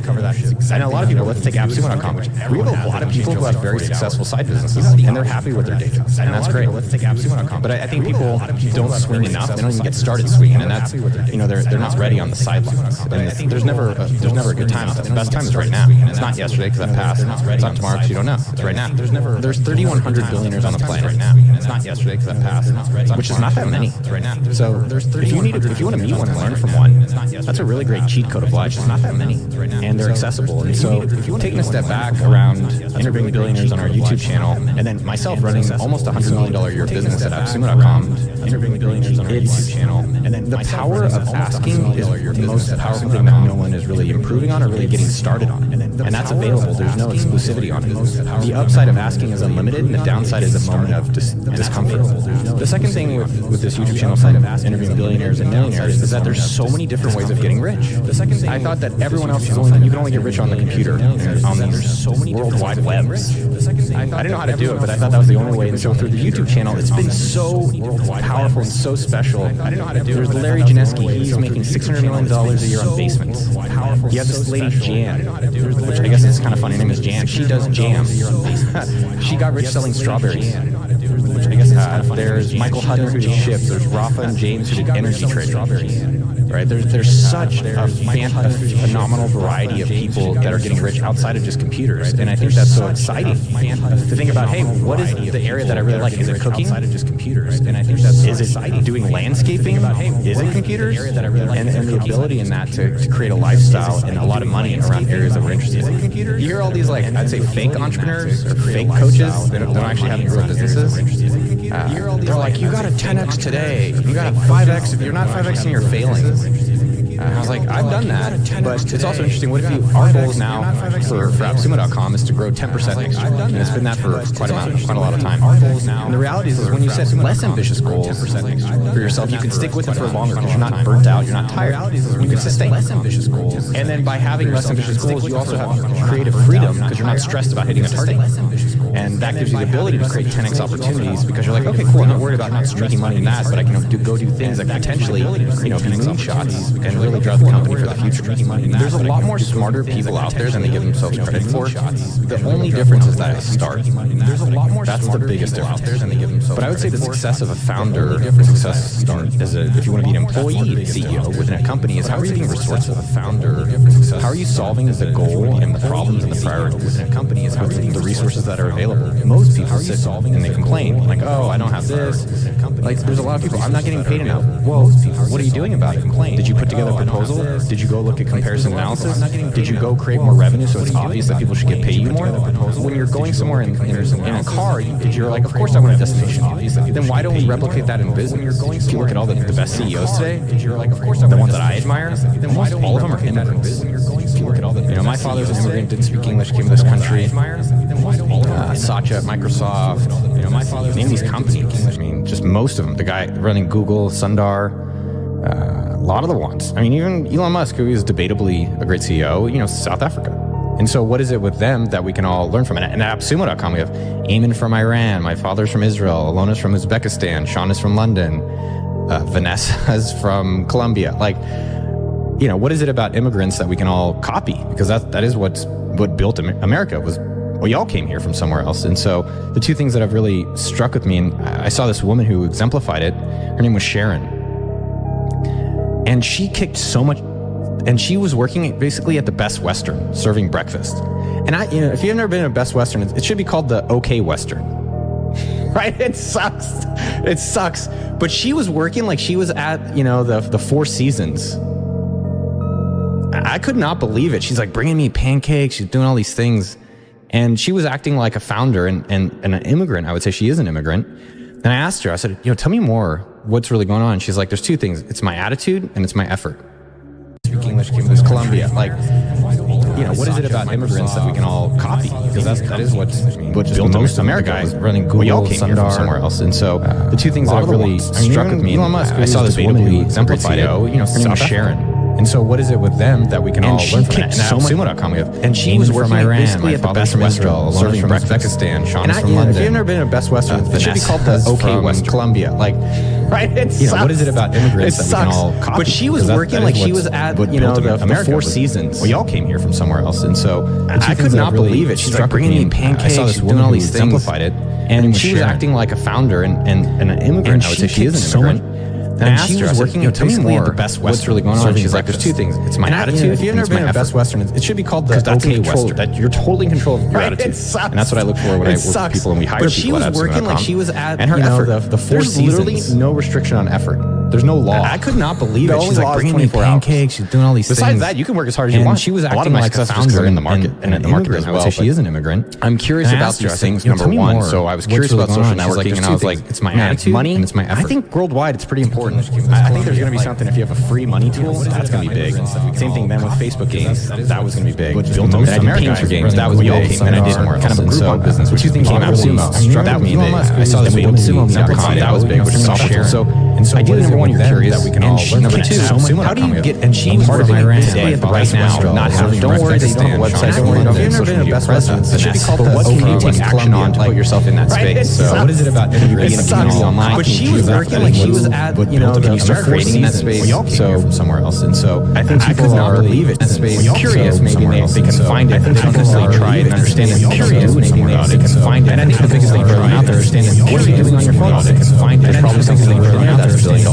I know a lot of people, let's take AppSumo.com, which we have a lot of people who have very successful side businesses, and they're happy with their day jobs, and that's great. But I think people don't swing enough. They don't even get started swinging, and that's, they're not ready on the sidelines. And there's never a good time. The best time is right now. It's not yesterday because that passed. It's not tomorrow because you don't know. It's right now. There's 3,100 billionaires on the planet right now. It's not yesterday because that passed, which is not that many. It's right now. So if you want to meet one and learn from one, that's a really great cheat code of life. It's not that many, and they're accessible. And so taking a step back around interviewing billionaires on our YouTube channel, and then myself running almost $100 million a year business at AppSumo.com, interviewing billionaires on our YouTube channel, and then the power of asking is the most powerful thing that no one is really improving on or really getting started on. And that's available. There's no exclusivity on it. The upside of asking is unlimited, and the downside is a moment of discomfort. The second thing with this YouTube channel side of interviewing billionaires and millionaires is that there's so many different ways of getting rich. I thought that everyone else you can only get rich on the computer, on these World Wide Webs. I didn't know how to do it, but I thought that was the only way. And so through the YouTube channel, it's been so powerful and so special. I didn't know how to do it. There's Larry Janeski. He's making $600 million a year on basements. You have this lady Jan, which I guess is kind of funny. Her name is Jan. She does jam. She got rich selling strawberries. Which I guess is kind of funny. There's Michael Hutton who does ships. There's Rafa and James who did energy trading. Right? There's such a phenomenal variety of people that are getting rich outside of just computers, and I think that's so exciting to think about. Hey, what is the area that I really like? Is it cooking? Is it doing landscaping? Is it computers? And the ability in that to create a lifestyle and a lot of money around areas that we're interested in. You hear all these I'd say fake entrepreneurs or fake coaches that don't actually have real businesses. They're like, you got a 10x today. You got a 5x. If you're not 5x, you're failing. I was like, I've done that, but it's also interesting. What if our goals now for AppSumo.com is to grow 10% next year, and it's been that for quite a lot of time. And the reality is when you set less ambitious goals for yourself, you can stick with it for longer because you're not burnt out, you're not tired. You can sustain less ambitious goals, and then by having less ambitious goals, you also have creative freedom because you're not stressed about hitting a target, and that gives you the ability to create 10x opportunities because you're like, okay, cool, I'm not worried about not making money in that, but I can go do things that potentially, be moonshots and really drive the company for the future. There's a lot more smarter people out there than they give themselves credit for. The only difference is that I start. That's the biggest difference. But I would say the success of a founder, success if you want to be an employee CEO within a company, is how are you being resourceful? How are you solving the goal and the problems and the priorities within a company? Is how the resources that are available. Most people sit and they complain like, oh, I don't have this. Like there's a lot of people, I'm not getting paid enough. Well, what are you doing about it? Did you put together a proposal? Did you go look at comparison analysis? Did you go create more revenue so it's obvious that people should get paid you more? When you're going somewhere in a car, you're like, of course I want a destination. Then why don't we replicate that in business? If you look at all the best CEOs today, the ones that I admire, almost all of them are immigrants. My father's an immigrant, didn't speak English, came to this country. Satya at Microsoft, name these companies. I mean, just most of them. The guy running Google, Sundar, a lot of the ones. I mean, even Elon Musk, who is debatably a great CEO, South Africa. And so what is it with them that we can all learn from? And at AppSumo.com, we have Eamon from Iran, my father's from Israel, Alona's from Uzbekistan, Sean is from London, Vanessa's from Colombia. What is it about immigrants that we can all copy? Because that is what built America was. We all came here from somewhere else. And so the two things that have really struck with me, and I saw this woman who exemplified it, her name was Sharon. And she kicked so much, and she was working basically at the Best Western, serving breakfast. And if you've never been to Best Western, it should be called the OK Western. right? It sucks. But she was working like she was at, the Four Seasons. I could not believe it. She's like bringing me pancakes. She's doing all these things. And she was acting like a founder and an immigrant. I would say she is an immigrant. And I asked her, I said, tell me more. What's really going on? She's like, there's two things. It's my attitude and it's my effort. Speak English came from Colombia. Like, what is it about immigrants that we can all copy? Because that is what built most America. Running Google, we all came here from somewhere else. And so the two things that have really struck with me, I saw this woman who exemplified it. Her name was Sharon. And so what is it with them that we can all learn from that? And at Sumo.com we have, and she was working from Iran, basically at the Best Western, serving from Uzbekistan, Sean is from London. If you've never been to Best Western, it should be called the OK Western. Colombia. Like, right? It sucks. What is it about immigrants that we can all copy? But she was working like she was at, the Four Seasons. We all came here from somewhere else. And so I could not believe it. She's like bringing me pancakes. I saw this woman, all these things. Exemplified it. And she was acting like a founder and an immigrant. I would say she is an immigrant. And I asked her, I said, tell me more at the Best Western. What's really going on? She's like, there's two things. It's my attitude. If you've never been to Best Western, it should be called the OK Western. That you're totally in control of your attitude. And that's what I look for when I work with people and we hire people at Sumo.com. But she was working like she was at, and her effort. The Four Seasons. There's literally no restriction on effort. There's no law. I could not believe it. She's like bringing me pancakes. She's doing all these things. Besides that, you can work as hard as you want. She was acting like a founder in the market and in the market as well. I would say she is an immigrant. I'm curious about these things. Number one, so I was curious about social networking, and I was like, it's my attitude, money, and it's my effort. I think worldwide it's pretty important. I think there's going to be something if you have a free money tool, that's going to be big. Same thing then with Facebook games, that was going to be big. And I did Painter games, that was big. And I did kind of a Groupon business, which came out of Sumo. That was big. I saw this woman Sumo.com, that was big, which is Sharon. So I did number one, you're curious. That we can all learn. Number two, how do you get, and she was part of Iran today, right now, not having, don't worry that you don't have a website, don't worry if you've never been to Best Western, it should be called what can you take action on to put yourself in that space? So what is it about integrating a community online? But she was working like she was at, the Four Seasons in that space, so from somewhere else. And so I think people are believe it in that space. Curious, maybe they can find it. They don't necessarily try it and understand it. Curious, maybe they can find it. And I think the biggest thing for them out there is understanding what are you doing on your phone? They can find it. There's probably something within there that's $1 billion